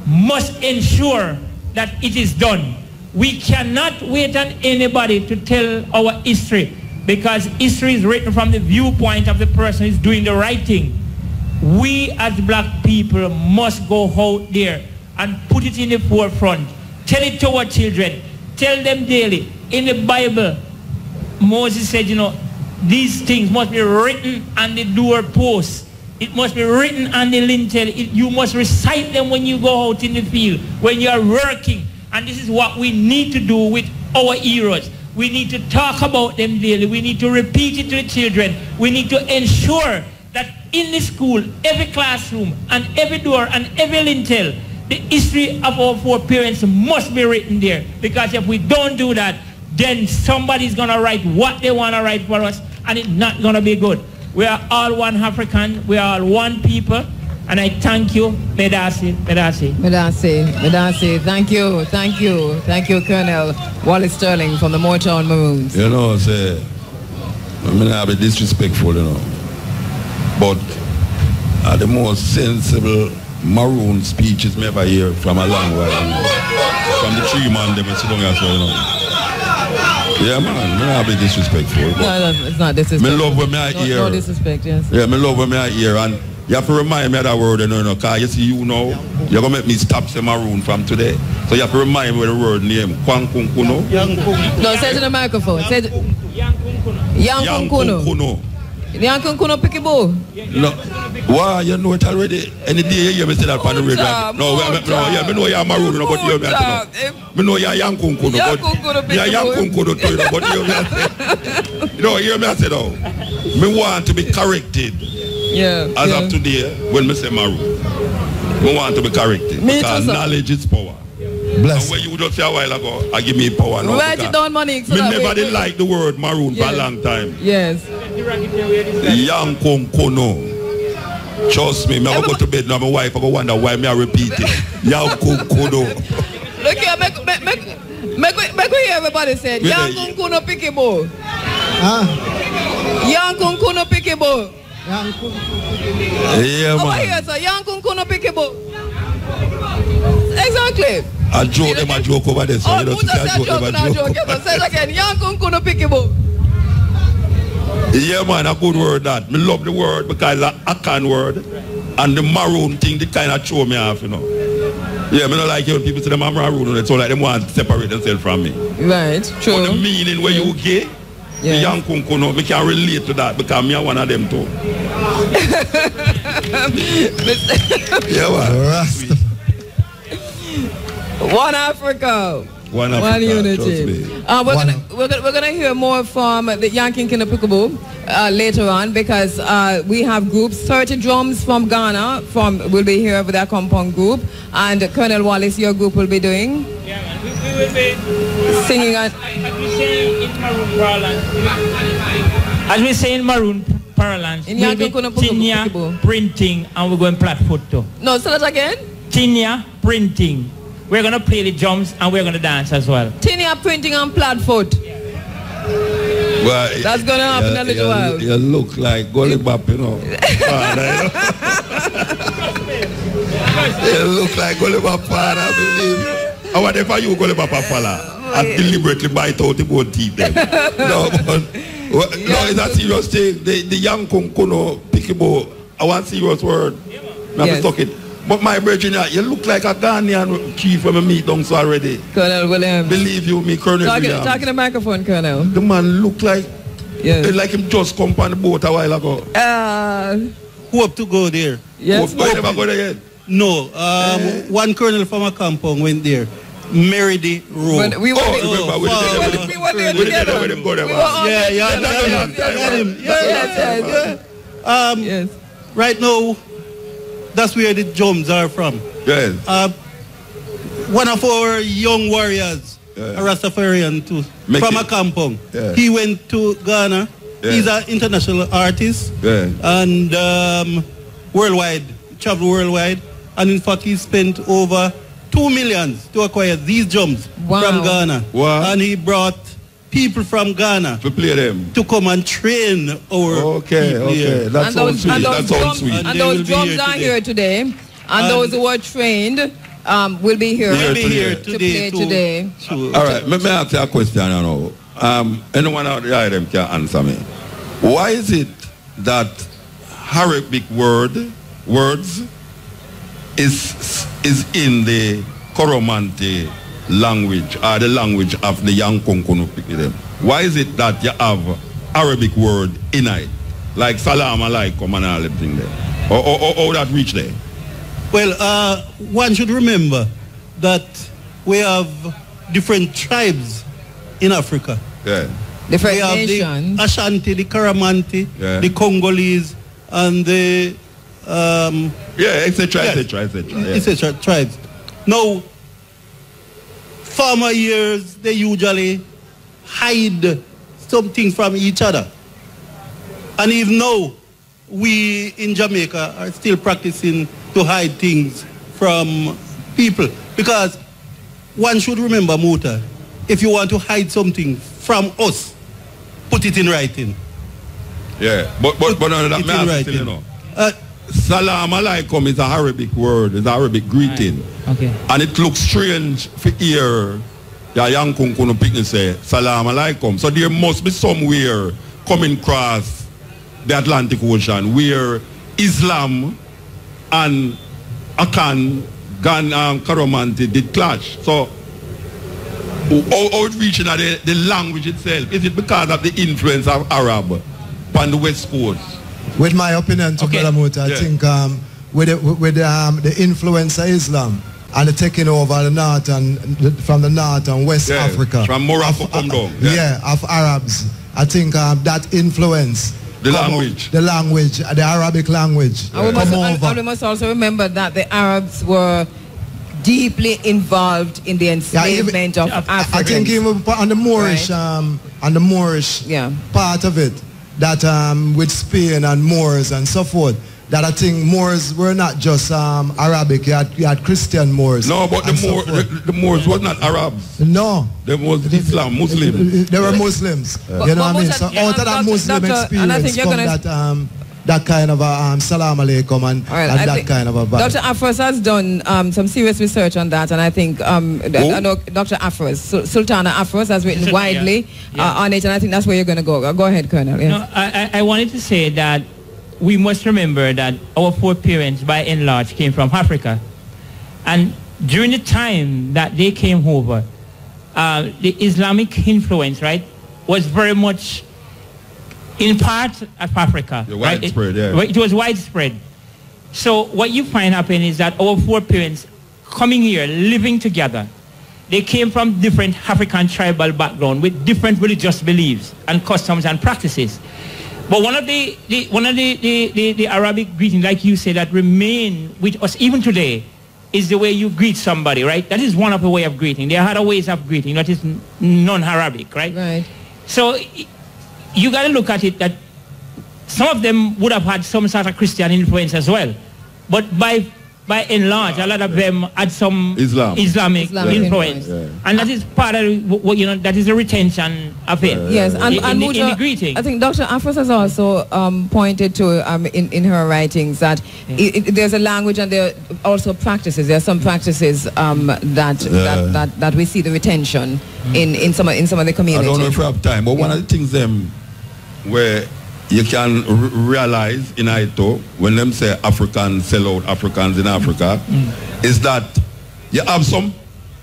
must ensure that it is done. We cannot wait on anybody to tell our history, because history is written from the viewpoint of the person who is doing the right thing. We as black people must go out there and put it in the forefront. Tell it to our children. Tell them daily. in the Bible, Moses said, you know, these things must be written on the doorpost. It must be written on the lintel. You must recite them when you go out in the field, when you are working. And this is what we need to do with our heroes. We need to talk about them daily. We need to repeat it to the children. We need to ensure that in the school, every classroom, and every door, and every lintel, the history of our foreparents must be written there. Because if we don't do that, then somebody's going to write what they want to write for us, and it's not going to be good. We are all one African. We are all one people. And I thank you, Medasi, Medasi. Medasi, Medasi. Thank you, thank you. Thank you, Colonel Wallace Sterling from the Motown Maroons. You know, say, I mean, I'll be disrespectful, you know. But the most sensible Maroon speeches me ever hear from a long while. From the three man, they sit down as well, you know. Yeah, man, I'll be disrespectful. No, it's not disrespectful. Me love when I hear. No disrespect, yes. Yeah, me love when I hear, and you have to remind me of that word, you know, because you see, you know, you're going to make me stop say Maroon from today. So you have to remind me of the word name, Kwang Kung Kuno. No, say it in the microphone. Say it. Yang Kung Kuno. Yang Kung Kuno Pikibo. No, why, you know it already. Any day you hear me say that on the radio. No, yeah, me know you're Maroon, but you know. Me know you're Yang Kung Kuno, but you're Yang Kung Kuno too, but you know, hear me say though. Me want to be corrected. Yeah, as of today, when I say Maroon, we want to be corrected. Because knowledge is power. Bless. And when you just say a while ago, I give me power now. Write it down, Monique. So me never did like the word Maroon for a long time. Yes. Yang Kung Kono. Trust me, I go to bed now, my wife, I go wonder why me I repeat it. Yang Kung Kono. Look here, make we hear everybody say Yang Kung Kuno Pikibo. Yang Kung Kuno Pikibo. Yeah, man. Over here, sir. Yang Kung Kuno Pikibo. Exactly. I joke them a joke over there, so you don't see I joke them a joke. Say it again. Yang Kung Kuno Pikibo. Yeah, man, a good word that. Me love the word because it's a Akan word. And the Maroon thing, they kind of throw me off, you know. Yeah, me don't like when people say them I'm Maroon, it's all like them want to separate themselves from me. Right, true. But the meaning where you gay, yeah. Young Kunkuno, we can relate to that because me are one of them too. Yeah, man. One Africa. One Africa. One unity. We're gonna hear more from the Yankee Kinapukabo later on because we have groups. 30 drums from Ghana will be here with their compound group, and Colonel Wallace, your group will be doing. Yeah, man. We will be singing at. As we say in Maroon parlance, we'll be Tinya printing, and we're going Platfoot too. No, say that again. Tinya printing. We're going to play the drums and we're going to dance as well. Tinya printing on Platfoot. Well, that's going to happen a little while. You look like Gully Bop, you know. You look like Gully Bop, I believe you. Or whatever you Gully Bop, I deliberately bite out the bone teeth then. No, it's a serious thing. The young Kunkuno Pikibo, I want serious word. Yes. Stuck it. But my Virginia, you look like a Ghanaian chief when I meet down so already. Colonel Williams. Believe you me, Colonel Williams. Talking the microphone, Colonel. The man look like, like him just come on the boat a while ago. Hope to go there. Yes. Hope never go there yet? No. One colonel from a compound went there. Meridi Road. We were there together. Yes. Right now, that's where the drums are from. Yes. One of our young warriors, a Rastafarian too, from a compound. Yeah. He went to Ghana. Yeah. He's an international artist. Yeah. And worldwide, travel worldwide. And in fact, he spent over 2 million to acquire these drums from Ghana. Wow. And he brought people from Ghana to play them, to come and train our people here. That sounds sweet. That sounds sweet. And those drums are here today. And those who are trained will be here. Will be here to play today. All right, let me ask you a question now. Anyone out there them can answer me. Why is it that Arabic words is in the Coromante language or the language of the Yankunkunu them? Why is it that you have Arabic word in it? Like salam alaikum and all them thing there? Or that reach there? Well, one should remember that we have different tribes in Africa. Yeah. Different we have nations. The Ashanti, the Karamanti, the Congolese, and the etc. Tribes. Now, former years they usually hide something from each other, and even now we in Jamaica are still practicing to hide things from people, because one should remember, Muta, if you want to hide something from us, put it in writing. Yeah, but that may still, you know. Salam alaikum is a Arabic word, it's an Arabic greeting. Okay. And it looks strange for hear the young Kunkunu people say Salam alaikum. So there must be somewhere coming across the Atlantic Ocean where Islam and Akan, Karamanti did clash. So how it reaching the language itself? Is it because of the influence of Arab on the West Coast? With my opinion, to Brother Muta, I think with the influence of Islam and the taking over the north and from the north and West Africa, from Morocco come down, of Arabs, I think that influence. The language. The Arabic language. And we must also remember that the Arabs were deeply involved in the enslavement of Africans. I think even on the Moorish, part of it, that with Spain and Moors and so forth, that I think Moors were not just Arabic, you had Christian Moors. No, but the Moors were not Arabs. No. They were Islam, Muslims. They were Muslims. You know what I mean? So out of that Muslim experience come that kind of a salam alaikum and that kind of a vibe. Dr. Afros has done some serious research on that, and I think I know Dr. Afros, Sultana Afros has written widely on it, and I think that's where you're going to go. Go ahead, Colonel. Yes. No, I wanted to say that we must remember that our foreparents, by and large, came from Africa. And during the time that they came over, the Islamic influence, right, was very much in part of Africa. Widespread, right? It was widespread. So what you find happening is that our foreparents coming here, living together, they came from different African tribal background with different religious beliefs and customs and practices. But one of the Arabic greeting, like you say, that remain with us even today is the way you greet somebody, right? That is one of the way of greeting. There are other ways of greeting that is non-Arabic, right? Right. So you got to look at it that some of them would have had some sort of Christian influence as well. But by and large, a lot of them had some Islamic influence. Yeah. And that is part of what, you know, that is a retention of it. Yes, and in the greeting. I think Dr. Afros has also pointed to in her writings that there's a language and there are also practices. There are some practices that we see the retention in some of the community. I don't know if we have time, but one of the things where you can realize in Aito, when them say Africans sell out Africans in Africa, is that you have some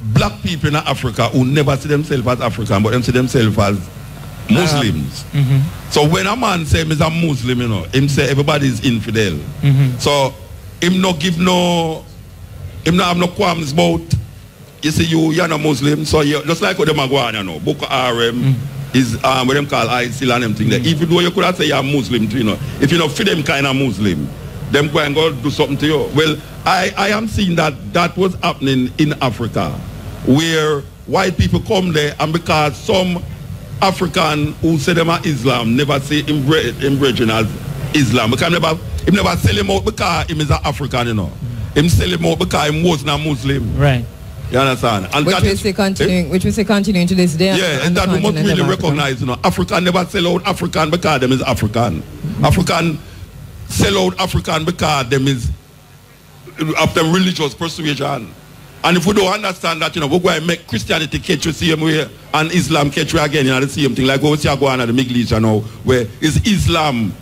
black people in Africa who never see themselves as African, but them see themselves as Muslims. So when a man say he's a Muslim, you know, him say everybody is infidel. So him not have no qualms about, you see, you're not Muslim, so you just like what them are going, you know, Boko Haram, is what them call ISIL and them thing there. Even though you could have say you're Muslim too, you know, if you know for them kind of Muslim, them go and go do something to you. Well, I am seeing that was happening in Africa, where white people come there, and because some African who say them are Islam never say him brethren as Islam, because him never sell him out because him is an African, you know. Him sell him out because him was not Muslim. Right. You understand? And which we see continuing to this day. Yeah, and that we must really recognize, you know, African never sell out African because them is African. African sell out African because them is of them religious persuasion. And if we don't understand that, you know, we're going to make Christianity catch the same way and Islam catch you again, you know, the same thing. Like what we see going on in the Middle East, you know, where is Islam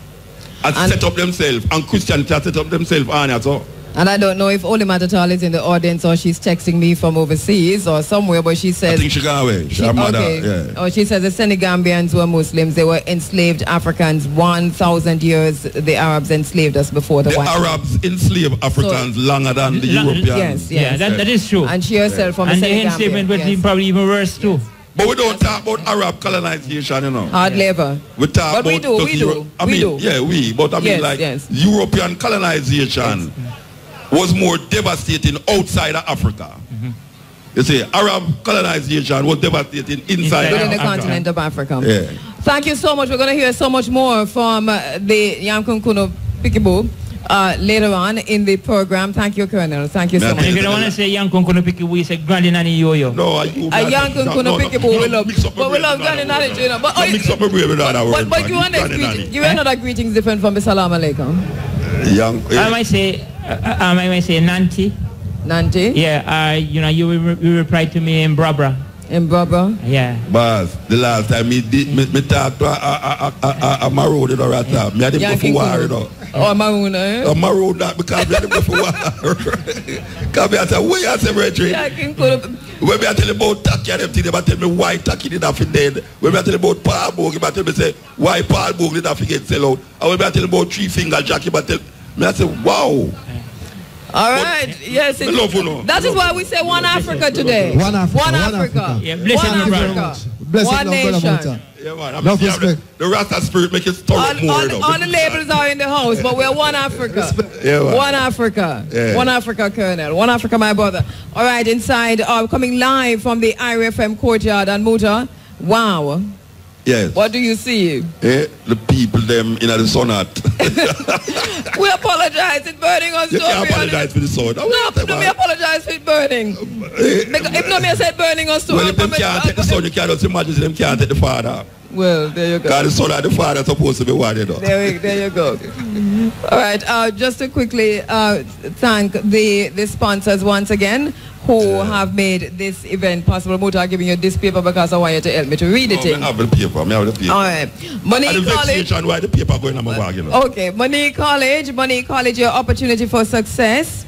has set up themselves and Christianity has set up themselves on it. So And I don't know if Olimat at all is in the audience or she's texting me from overseas or somewhere, but she says... I think she got away. Her mother, yeah. Oh, she says the Senegambians were Muslims. They were enslaved Africans. 1,000 years the Arabs enslaved us before the white Arabs enslaved Africans longer than the Europeans. Yes. Yeah, that is true. And she herself from and the the enslavement was probably even worse too. But we don't talk about Arab colonization, you know. Hardly ever. We talk but about... we do. I mean, yeah, but I mean, European colonization was more devastating outside of Africa. You see, Arab colonization was devastating inside within the continent of Africa. Yeah. Thank you so much. We're going to hear so much more from the Yankunkuno Pikibu later on in the program. Thank you, Colonel. Thank you so much. If you don't want to say Yankunkuno Pikibu, you say Granny Nani Yo-Yo. No, a Yankunkuno Pikibu we love. But we love Granny Nani, you know. But mix up a brain with that word. But you want other greetings different from the Salam Alaikum? I might say Nanti. Nanti? Yeah, you know, you replied to me in Brabra. In Brabra? Yeah. Boss, the last time me talked to a maroon in the rata. Me had him go for war, you know. Oh, a maroon, eh? A maroon, not because me had him go for war. Because me I say, where you say, Reggie? When me I tell you about Taki and everything, they tell me why Taki did not fit dead. When me I tell you about Paul Boog, they tell me say, why Paul Boog did not get sell out. And when me I tell you about Three Finger Jackie, they tell me I say, wow. All right, yes. That is why we say one Africa today. One Africa. One Africa. Yeah, blessed one Africa. One nation. Yeah, man. The Rasta spirit make it stomach more. All the labels are in the house, but we're one Africa. Yeah, man. One Africa. Yeah. One Africa, Colonel. One Africa, my brother. All right, inside, coming live from the Irie FM courtyard and Muta. Wow. Yes. What do you see? The people them in the sun hut. We apologize, it's burning us. You can't apologize for the sun. No, me apologize for it burning. If no me said burning us too. Well, if them can't take the sun, you can't just imagine them can't take the father. Well, there you go. Because the son and the father are supposed to be one, you know. There you go. All right, just to quickly thank the sponsors once again who have made this event possible. Muta, I'm giving you this paper because I want you to help me to read it. I have the paper. All right. Money College. Why the paper going on my bag, you know. Okay, Money College, your opportunity for success.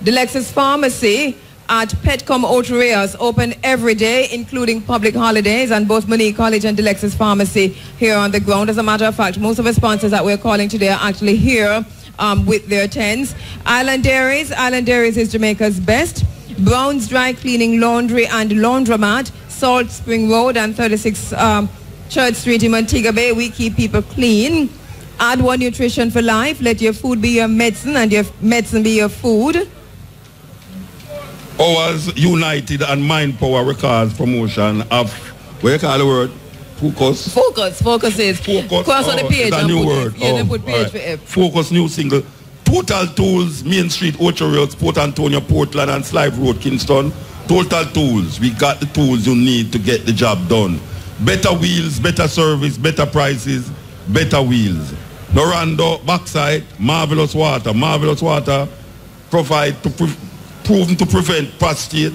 The Lexus Pharmacy at Petcom Outreas open every day, including public holidays, and both Money College and the Lexus Pharmacy here on the ground. As a matter of fact, most of the sponsors that we're calling today are actually here with their tents. Island Dairies is Jamaica's best. Brown's Dry Cleaning, Laundry and Laundromat, Salt Spring Road and 36 Church Street in Montego Bay. We keep people clean. Add One Nutrition for Life. Let your food be your medicine and your medicine be your food. Ours United and Mind Power Records promotion of, what you call the word? Focus. Focus is. Cross on the page. It's a new word. Put page for F. Focus new single. Total Tools, Main Street, Ocho Road, Port Antonio, Portland, and Slive Road, Kingston. Total Tools. We got the tools you need to get the job done. Better wheels, better service, better prices, better wheels. Norando, backside, Marvelous Water. Marvelous Water provide proven to prevent prostate,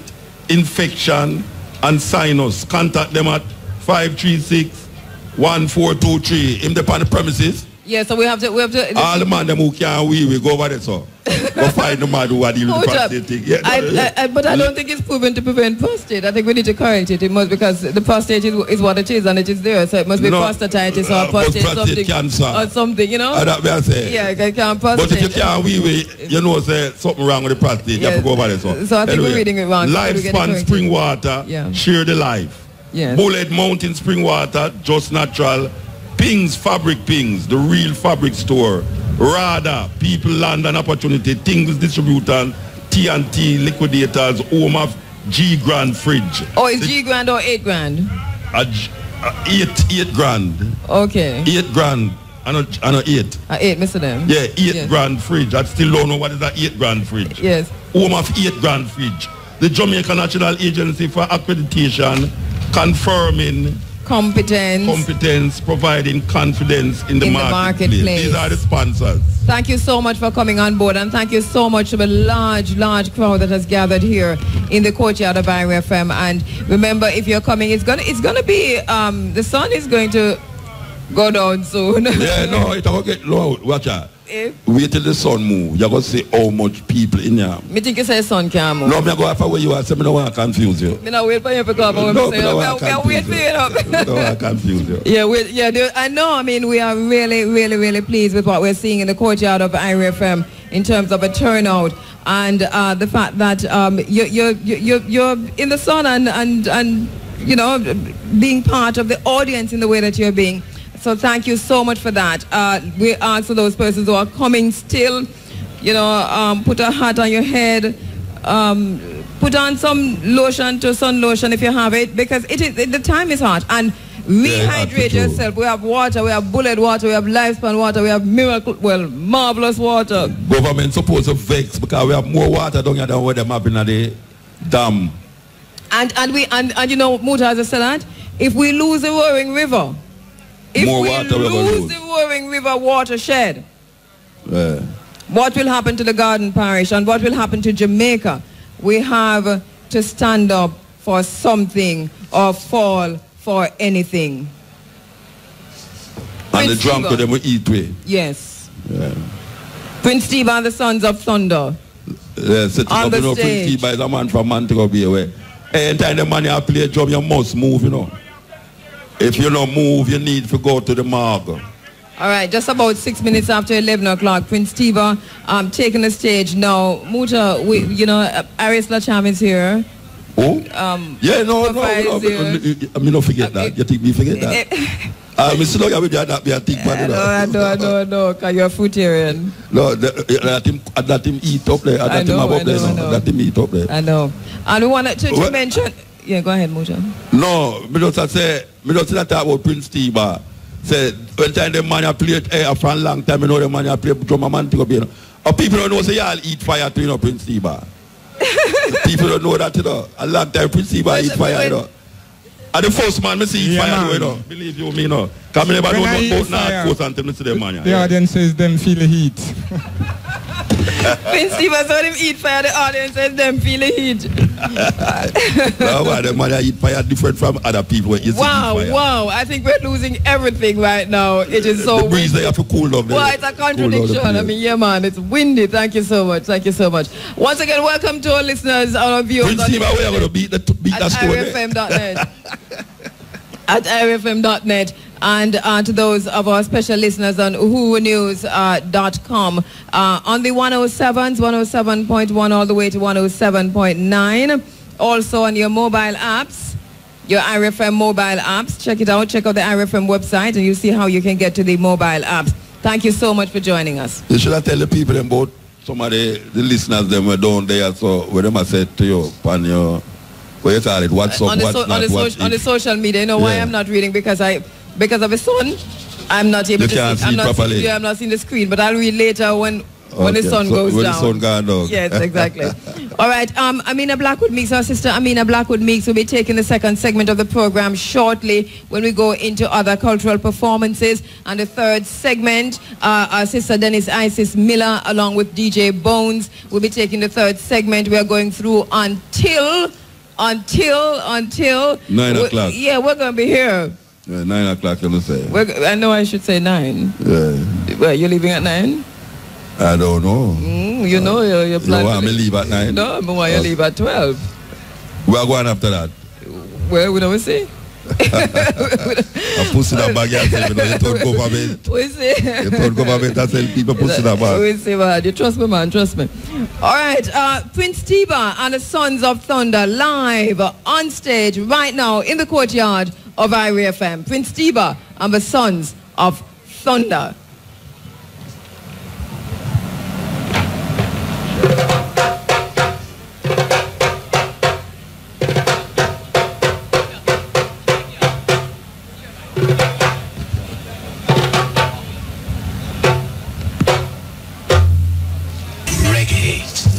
infection, and sinus. Contact them at 536-1423. In the premises. Yeah, so we have to all the man them who can't we go over there, so go find the man who are dealing with the prostate thing. Yeah, but I don't think it's proven to prevent prostate. I think we need to correct it. It must, because the prostate is what it is and it is there. So it must be prostatitis or prostate something cancer or something, you know? That I say. Yeah, I can't prostate. But if you can't you know say something wrong with the prostate, you have to go over there. So I think we're reading it wrong. Lifespan Spring Water, share the life. Yes. Bullet Mountain Spring Water, just natural. Pings, Fabric Pings, the real fabric store. RADA, People, Land and Opportunity, Things Distributor, TNT Liquidators, home of G Grand Fridge. Oh, it's G Grand or 8 grand? 8 grand. Okay. 8 grand. I know 8. 8, Mr. Dem. Yeah, 8 grand fridge. I still don't know what is that 8 grand fridge. Yes. Home of 8 grand fridge. The Jamaican National Agency for Accreditation confirming competence, providing confidence in the marketplace. These are the sponsors. Thank you so much for coming on board, and thank you so much to the large crowd that has gathered here in the courtyard of Irie FM. And remember, if you're coming, it's gonna be the sun is going to go down soon. Yeah, no, it will get low. Watch out. If Wait till the sun move. You're going to see how much people in here. me think you say sun can move. No, I'm going to where you are. So I don't want to confuse you. Me not wait for you to come. No, I wait for you. I don't want to confuse you. Yeah, I know. I mean, we are really, really, really pleased with what we're seeing in the courtyard of Irie FM in terms of a turnout and the fact that you're in the sun and you know, being part of the audience in the way that you're being. So thank you so much for that. We ask for those persons who are coming still, you know, put a hat on your head, put on some lotion, sun lotion if you have it, because the time is hot. And rehydrate yourself. We have water, we have bullet water, we have lifespan water, we have marvelous water. Government supposed to vex because we have more water down here than what them have in the dam. And you know, Muta has said that if we lose the Roaring River, if more we water lose the Roaring River watershed, what will happen to the Garden Parish and what will happen to Jamaica? We have to stand up for something or fall for anything. And the drunk of them will eat way. Yes. Yeah. Prince Steve and the Sons of Thunder. Yeah, On the Prince stage. Steve is a man from Montego Bay way. Anytime the man you play a job, you must move, you know. If you don't move, you need to go to the marg. All right, just about 6 minutes after 11 o'clock, Prince Steve taking the stage now. Muta, you know, Aris Lacham is here. Oh? Yeah, no, I mean, don't forget that. You think me forget that? I'm still going to be a thick man. No, because you're a fruitarian. No, let him eat up there. Let him eat up there. I know. And we wanted to mention... Yeah, go ahead, Muta. No, me just say that talk about Prince Steve. Say, when time the man played for a long time, you know the man played drum a man to go be. People don't know, say, y'all eat fire too, you know, Prince Steve. People don't know that, you know. A long time Prince Steve eat fire, you know. And the first man, me see fire, you know. Believe you me, you know. Because I never know about North Coast until I see the man. The audience says them feel the heat. Prince Steve saw them eat fire, the audience says them feel the heat. No, the man eat fire different from other people. Wow. I think we're losing everything right now. It is so the breeze they have to cool down. Well, it's a contradiction. I mean, yeah, man, it's windy. Thank you so much. Thank you so much. Once again, welcome to our listeners, our viewers. Prince Steve, we're going to beat that story. At irfm.net. And to those of our special listeners on whonews.com on the 107s, 107.1 all the way to 107.9. Also on your mobile apps, your IRFM mobile apps. Check it out. Check out the IRFM website and you'll see how you can get to the mobile apps. Thank you so much for joining us. You should have tell the people about some of the listeners them were down there. So what them I said to you on your, what you call it, what's up, on the social media. You know why I'm not reading? Because of the sun, I'm not able to see. I'm not seeing the screen, but I'll read later when the sun goes down. When the sun goes down. Yes, exactly. All right. Amina Blackwood Meeks, our sister Amina Blackwood Meeks, will be taking the second segment of the program shortly when we go into other cultural performances. And the third segment, our sister Dennis Isis Miller, along with DJ Bones, will be taking the third segment. We are going through until 9 o'clock. Yeah, we're going to be here. 9 o'clock, you say. I know I should say 9. Yeah. Well, you're leaving at 9? I don't know. You know, you're planning. You want me to leave at 9? No, but why you leave at 12? We are going after that. Well, we don't see. I push in a bag, you told government. We see. You told government, I tell people push in a bag. We see, man. You trust me, man. Trust me. All right. Prince Tiba and the Sons of Thunder live on stage right now in the courtyard of Irie FM. Prince Tiba and the Sons of Thunder.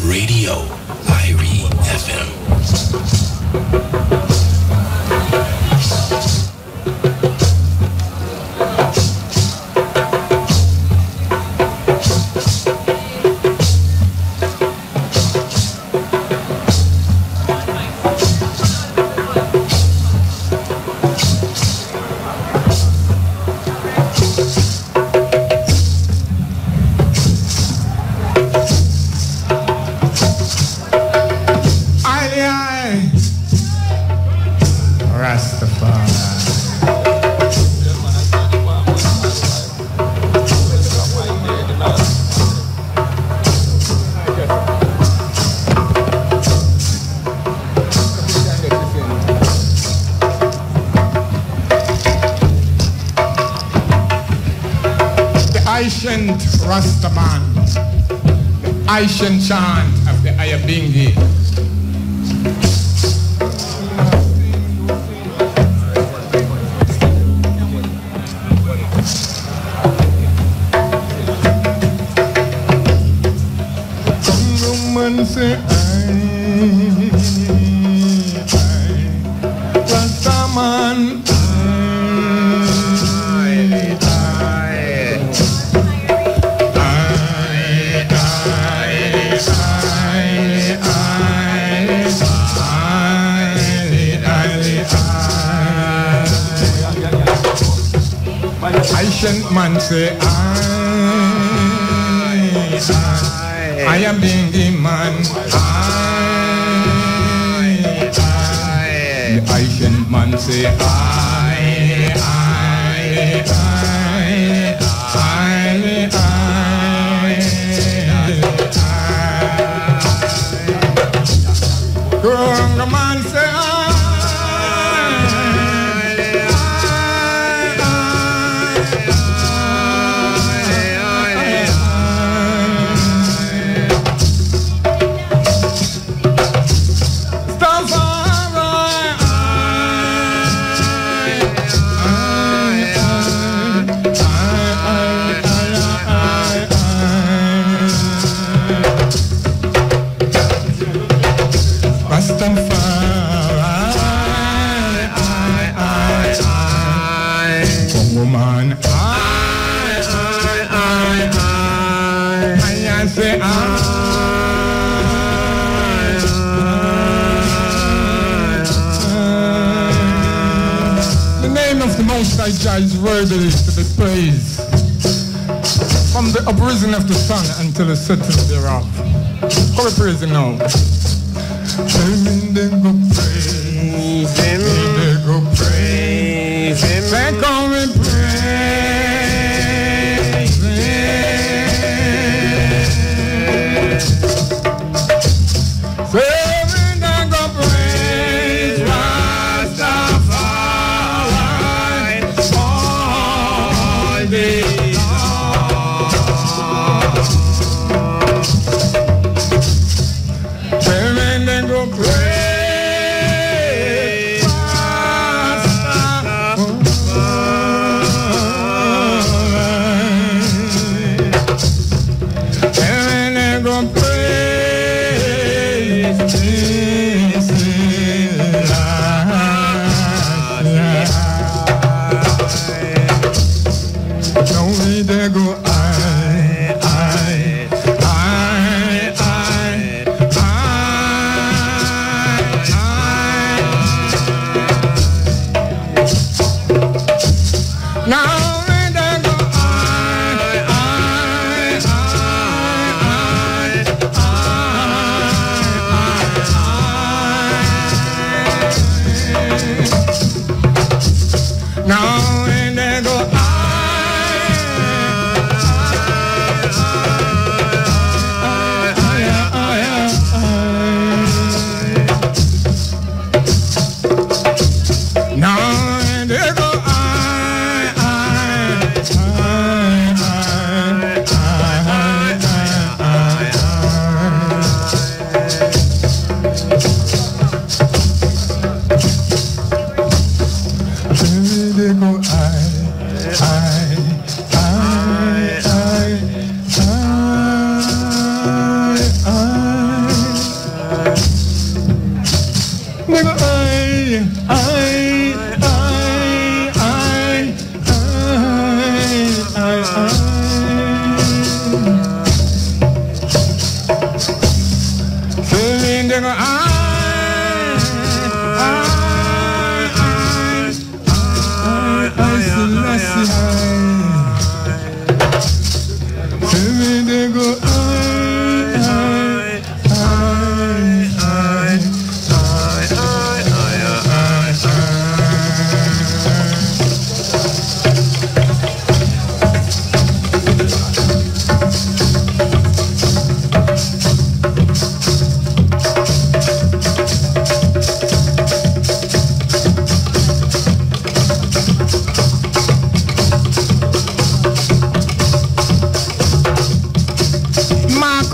Radio, Irie FM. ancient Rastaman, the ancient chant of the Ayabingi. Congo man say Rastaman. Ancient man say I am being the man. The ancient man say Congo man say Jah is worthy to be praised from the uprising of the sun until the setting thereof. Come and praise him now. They go praise him. They go praise him. They come and praise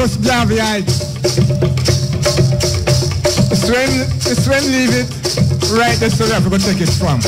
Marcus Garvey heights. It's when leave it right there so that we go take it from.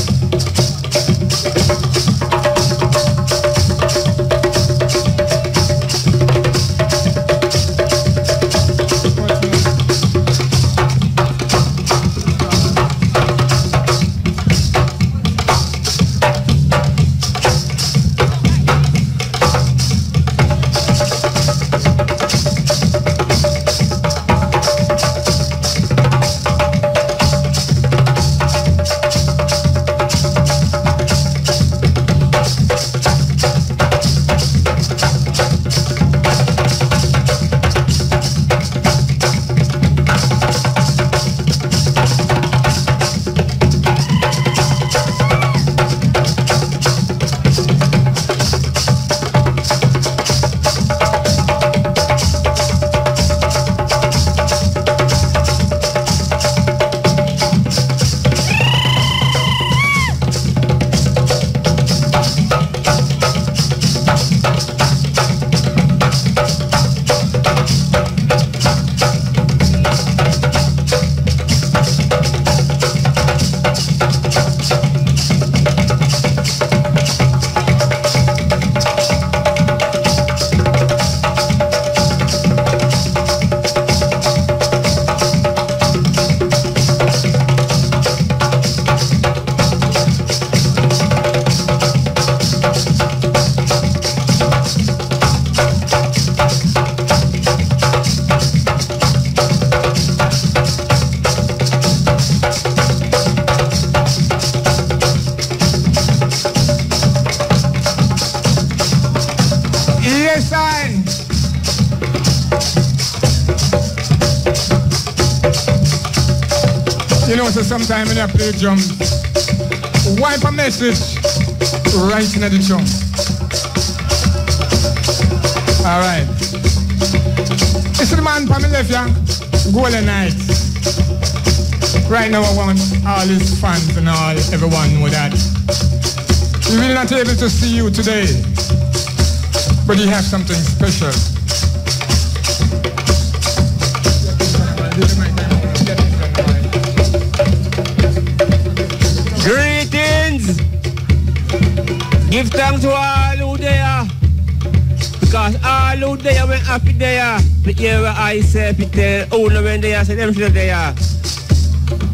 So sometime when I play drums, wipe a message right in the drum. Alright. This is the man from the left, yeah? Golden Nights. Right now I want all his fans and everyone know that we will not be able to see you today, but you have something special. Greetings! Give thanks to all who there, because all who there when happy there, but hear what I say, all when they are, say them still there.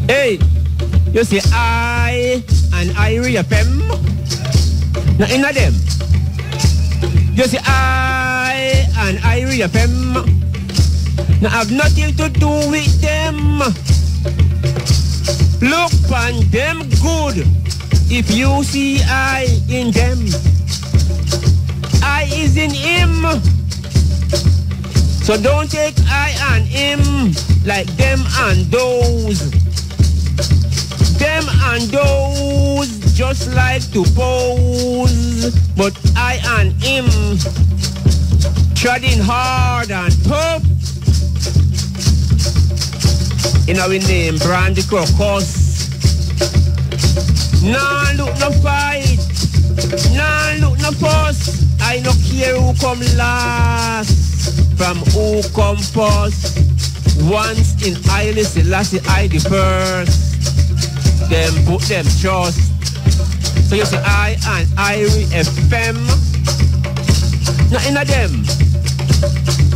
Hey, you see I and Irie FM, now in them. You see I and Irie FM, now have nothing to do with them. Look on them good if you see I in them. I is in him. So don't take I and him like them and those. Them and those just like to pose. But I and him treading hard and tough. In our name, Brandy Crocus. Nah, look no fight. Nah, look no fuss. I no care who come last, from who come first. Once in Haile Selassie I the first. Them put them trust. So you say I and Irie FM. Not in a them.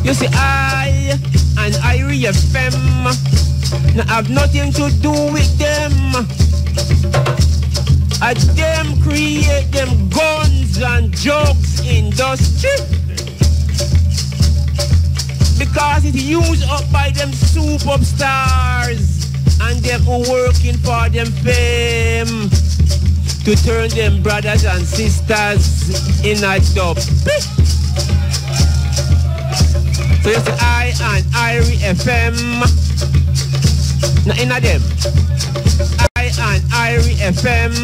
You say I and Irie FM. Now have nothing to do with them. I them create them guns and drugs industry. Because it's used up by them super stars and them who working for them fame to turn them brothers and sisters in a dub. So you say I and Irie FM. Now in a them, I and Irie FM.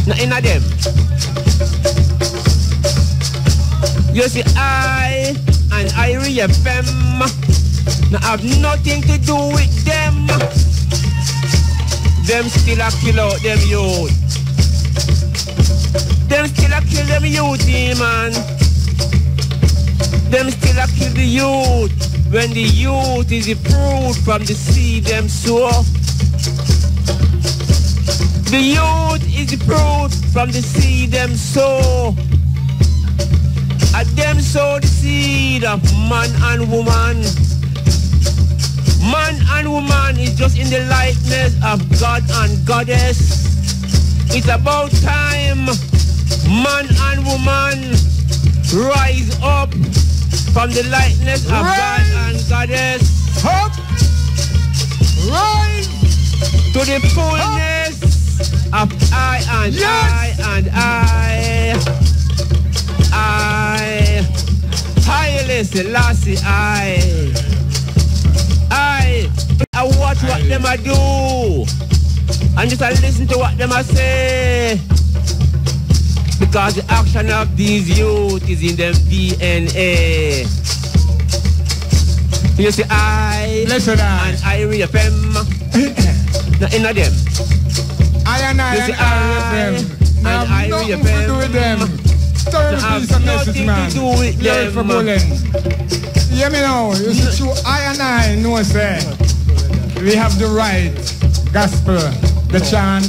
Now in a them, you see I and Irie FM. Now have nothing to do with them. Them still a kill out them youth. Them still a kill them youth, man. Them still a kill the youth when the youth is the fruit from the seed them sow. The youth is the fruit from the seed them sow. And them sow the seed of man and woman. Man and woman is just in the likeness of God and Goddess. It's about time man and woman rise up from the likeness of God and Goddess. Up. Rise to the fullness of I and I and I. Haile Selassie, I watch what them a do and just listen to what them a say, because the action of these youth is in them DNA. You see, listen, and Irie FM, not in them. I and Irie FM. Now nothing to do with them. Terrible piece of message, man. You're for bullying. Hear me now. You see, true I and I know, say, we have the right gospel, the chant.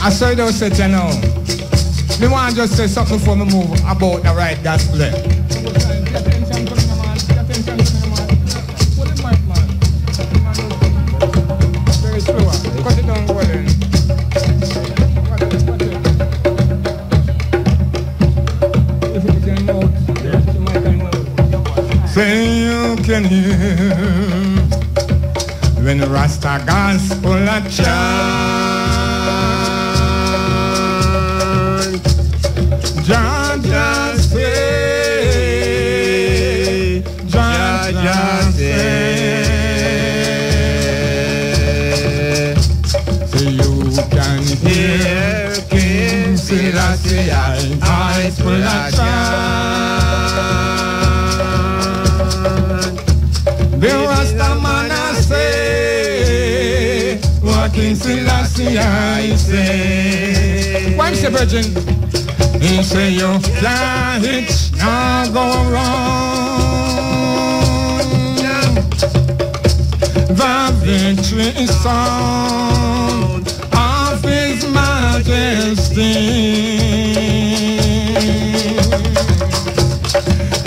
I saw you don't say it, you know. Me want to just say something before me move about the right gospel. Very slow. Cut it down, go then. Say you can hear when Rasta gospel a chant. Jah say, Jah say. Say you can hear King Selassie gospel a chant. The Rastaman I say, what King Selassie I say. Why say virgin? He say you can't hitch, now go wrong. The victory song of His Majesty.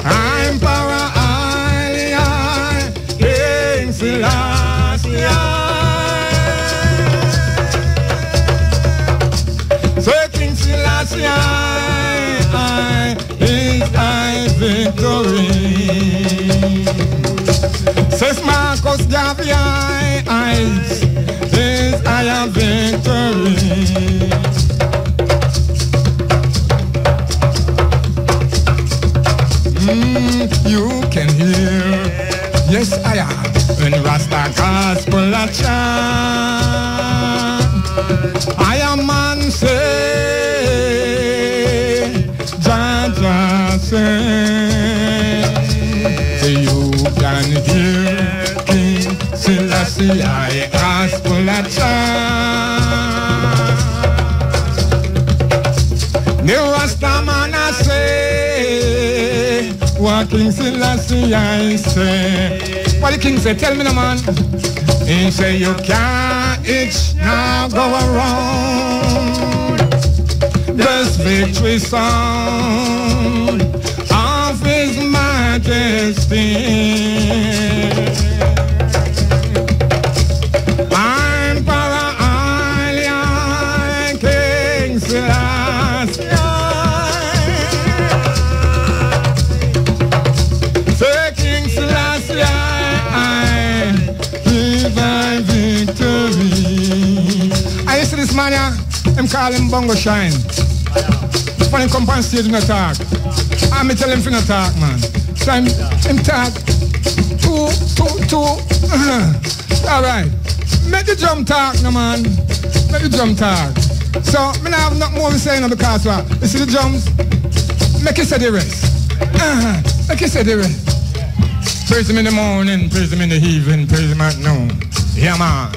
I'm power. So King Selassie is I victory. Says Marcus Garvey is I victory. You can hear, yes I am, when Rasta gospel a chant. I am man say, Jah say. Say you can hear King Selassie I gospel a chant. The Rasta man I say, what King Selassie I say. What the King say? Tell me, no man. He say you can't itch, now go around. This victory song of His Majesty. I'm para alien King Selassie. Say King Selassie, thy victory. I listen to this man here, him call him Bongo Shine. When him come on stage and talk, I tell him to not talk, man. So him talk, two. Alright, make the drum talk, no man. Make the drum talk. So, me not have nothing more to say, no, because what? You see the drums? Make it say the rest. Make it say the rest. Praise Him in the morning, praise Him in the evening, praise Him at noon. Yeah, man.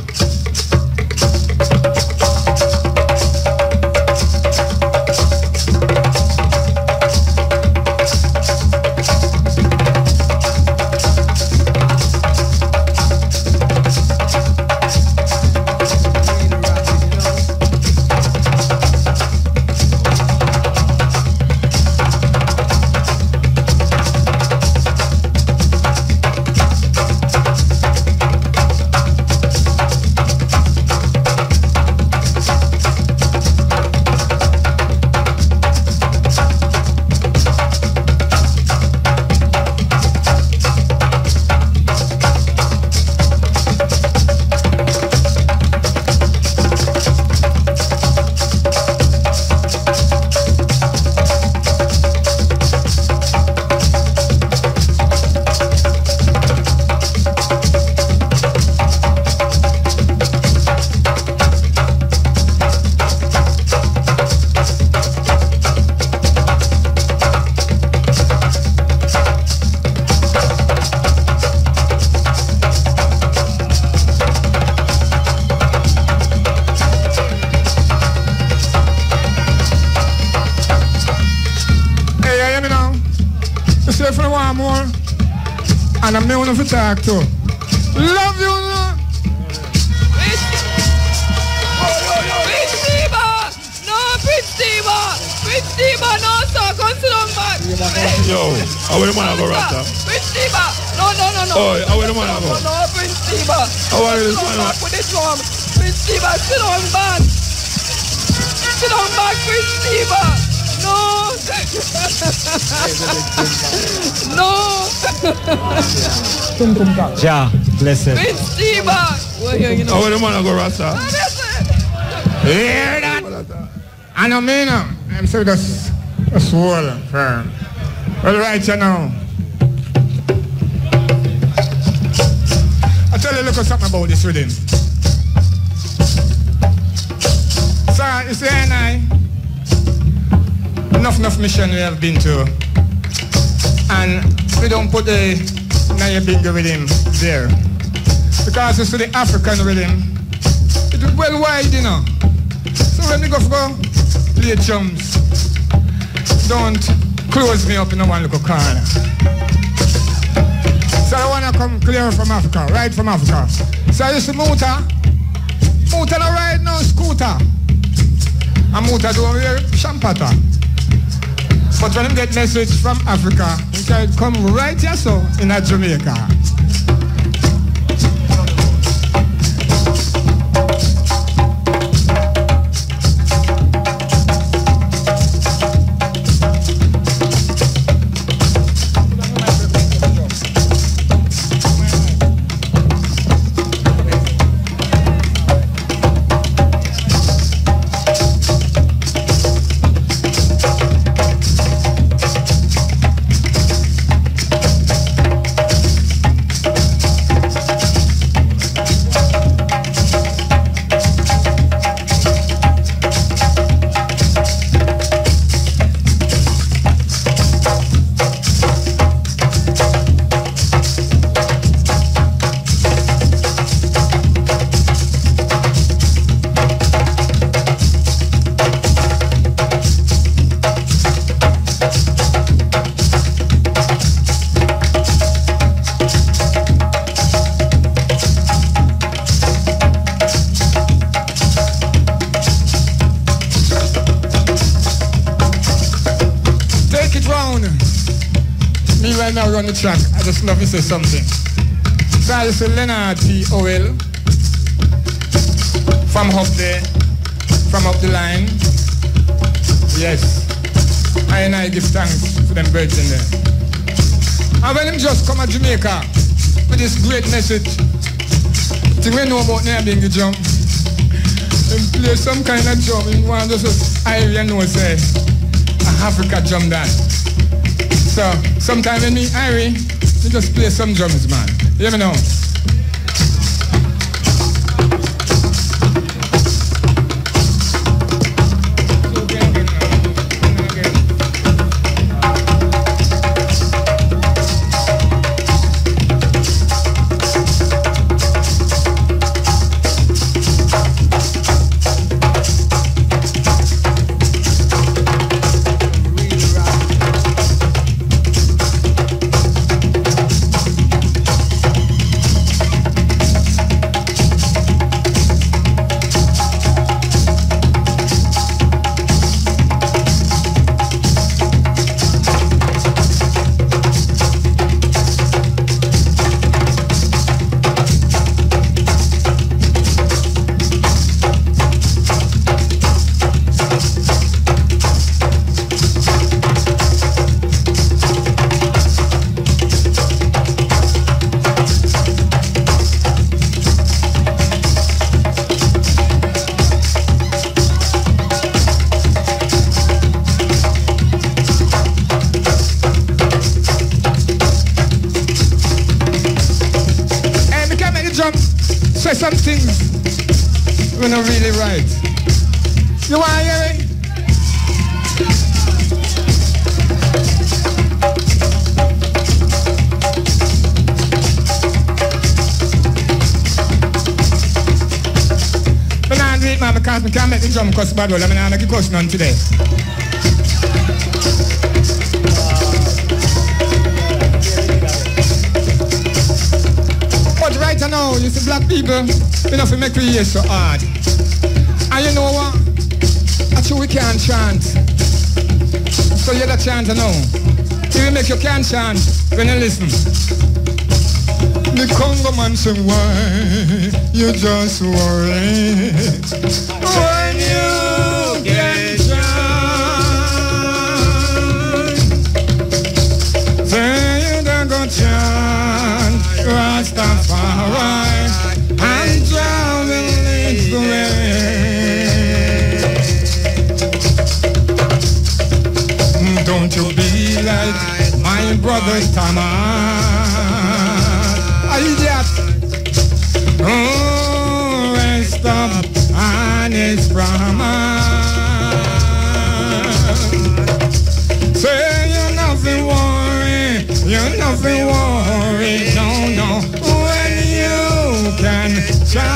say if you want more, and I'm not going to talk to. Love you, no? Prince Diva, no, sir, come sit down back. Yo, how will the man go, Rasta? Prince Diva, no. Oh, how will the man go? No, Prince Diva. How will this man go? With this one, Prince Diva, sit down back. Sit down back, Prince Diva. No. No. Ja, bless it. Prince Diva. Well, here, you know. How will the man go, Rasta? Hear that? I know me now. I'm so just a swole firm. Well, right, you know. I'll tell you a little something about this rhythm. So, you see, and I, enough mission we have been to. And we don't put the Nyabinga rhythm there. Because you see the African rhythm, it is well wide, you know. So when we go play drums, don't close me up in one little corner. So I want to come clear from Africa, right from Africa. So you see Muta don't ride no scooter. And Muta don't wear shampata. But when him get message from Africa, he can come right here so in Jamaica. On the track, I just love to say something. So I say Leonard P. Owell from up there, from up the line. Yes, I give thanks for them birds in there. And when him just come to Jamaica with this great message, think we know about Nyabinga drum. Them play some kind of drum, you want just Irie know say Africa drum dance. So, sometime when me Irie, we just play some drums, man. You hear me now? Say some things we're not really right. You want to hear it? But now I do it, man, because I can't make the drum cuss bad well. I mean, I make it cuss none today. black people, we don't make we hear so hard. And you know what? Actually we can't chant. So you're the chanter now. It will make you can't chant when you listen. The Congo man say, why you just worry when you can chant? Say you don't go chant Rastafari and travel leads the way. Don't you be like my brother Thomas. Idiot. Oh, rest up on his promise. Say you're nothing worry, no, no. When you can chant.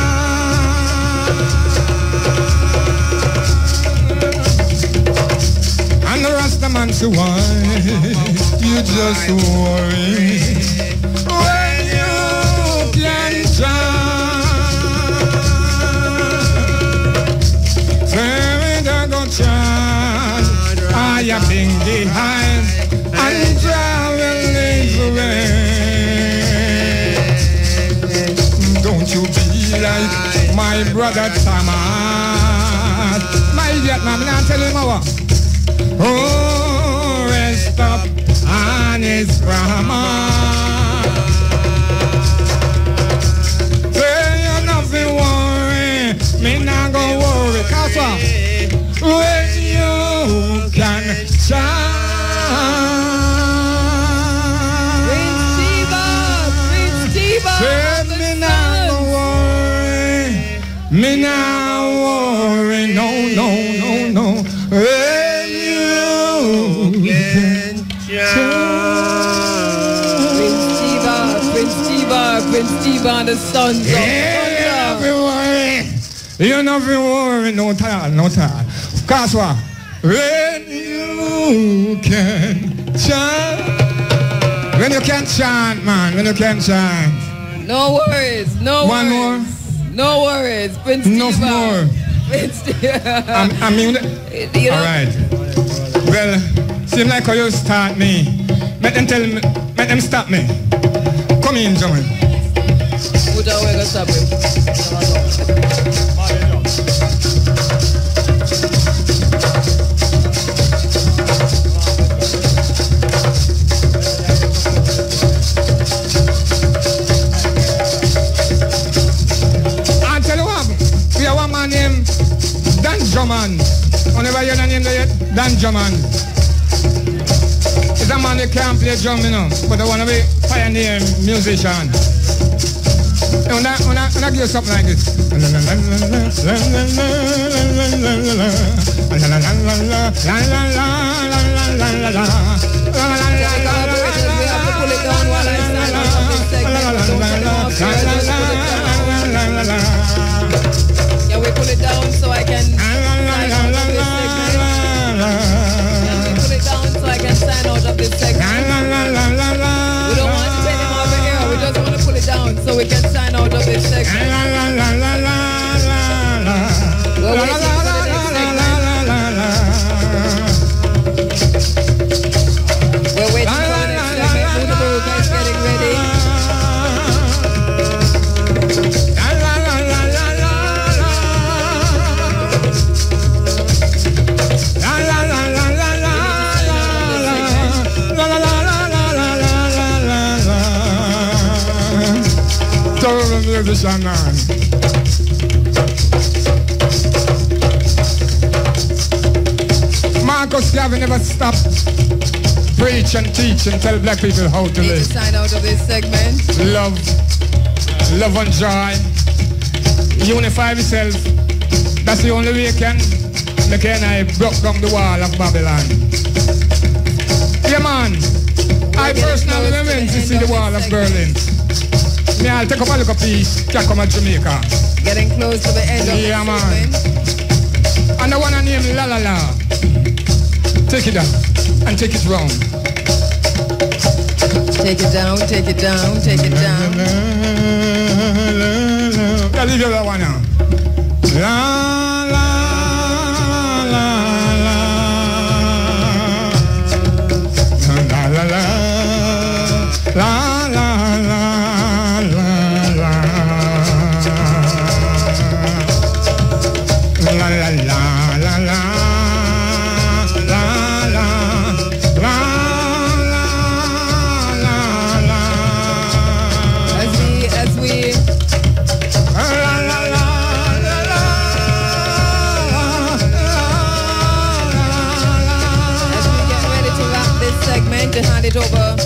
And the Rastaman say, why you just worry? I am being behind and traveling away. Don't you be like my brother Thomas. My idiot man, I'm telling him what. Oh, rest up on his promise. Say you're nothing worry, me not go worry. Casa. When you can shine. Prince Tiba, say me now worry, no. When you can shine. Prince Tiba and the sons of you nothing worry, no time. Cause what? When you can chant. When you can chant, man. When you can chant. No worries. One more. No worries. Prince Enough Tiba. more. Prince Tiba. I mean, all right. Well, seem like how you start me. Let them stop me. Come in, John. Put away the stop him. Jaman. Whenever you hear the name there yet? Dan Jaman. It's a man who can't play drum, you know, but I want to be pioneer musician. When I give you something like this. Yeah, we pull it down so I can sign out of this segment. We don't want to take them over here. We just want to pull it down so we can sign out of this segment. We're waiting for the next segment. We're waiting for the next segment. Muta is getting ready. Marcus Garvey never stopped preach and teach and tell black people how to live. Sign out of this segment. Love and joy. Unify yourself. That's the only way I broke down the wall of Babylon. Yeah, man. I personally went to see the wall of Berlin. I'll take up a little piece, can't come at Jamaica. Getting close to the end of the man. And the one I name La La La. Take it down and take it round. Take it down, take it down, take it down. I'll leave you that one now. La, la, la, la. La, la, la. La, la, la, la, la. La, la, la, la, la. To hand it over.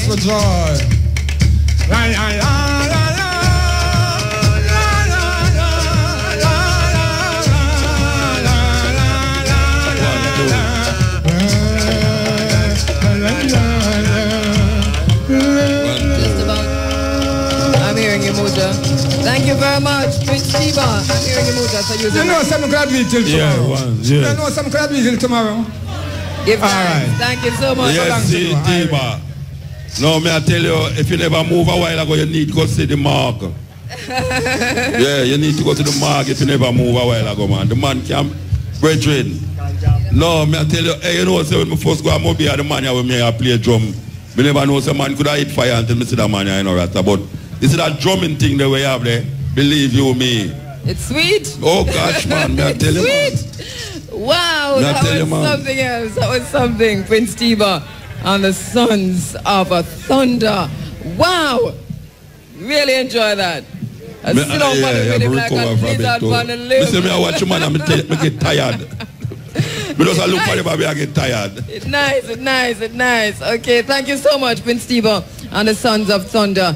For joy. La, la, la, la, la, Just about. I'm hearing you, Muta. Thank you very much, Prince Tiba. I'm hearing you, Muta. So you know some crowd meet till tomorrow. You know some crowd meet till tomorrow. Give thanks. Thank you so much. Yes, Tiba. No, may I tell you, if you never move a while ago, you need to go see the mark. Yeah, you need to go to the mark if you never move a while ago, man. The man can't brethren. No, may I tell you, hey, you know, say when I first go to Mobile, the man here with me, I play drum. I never know some man could have hit fire until I see that man here, you know, that. But this is that drumming thing that we have there. Believe you me. It's sweet. Oh, gosh, man, may I tell you, man. Sweet. Wow, that was something else. That was something, Prince Tiba. And the Sons of Thunder. Wow! Really enjoy that. I sit on the rhythm like a lizard on the limb. Listen, I watch you, man, I get tired. Because I look for the baby, I get tired. It's nice, it's nice, it's nice. Okay, thank you so much, Prince Tiba and the Sons of Thunder.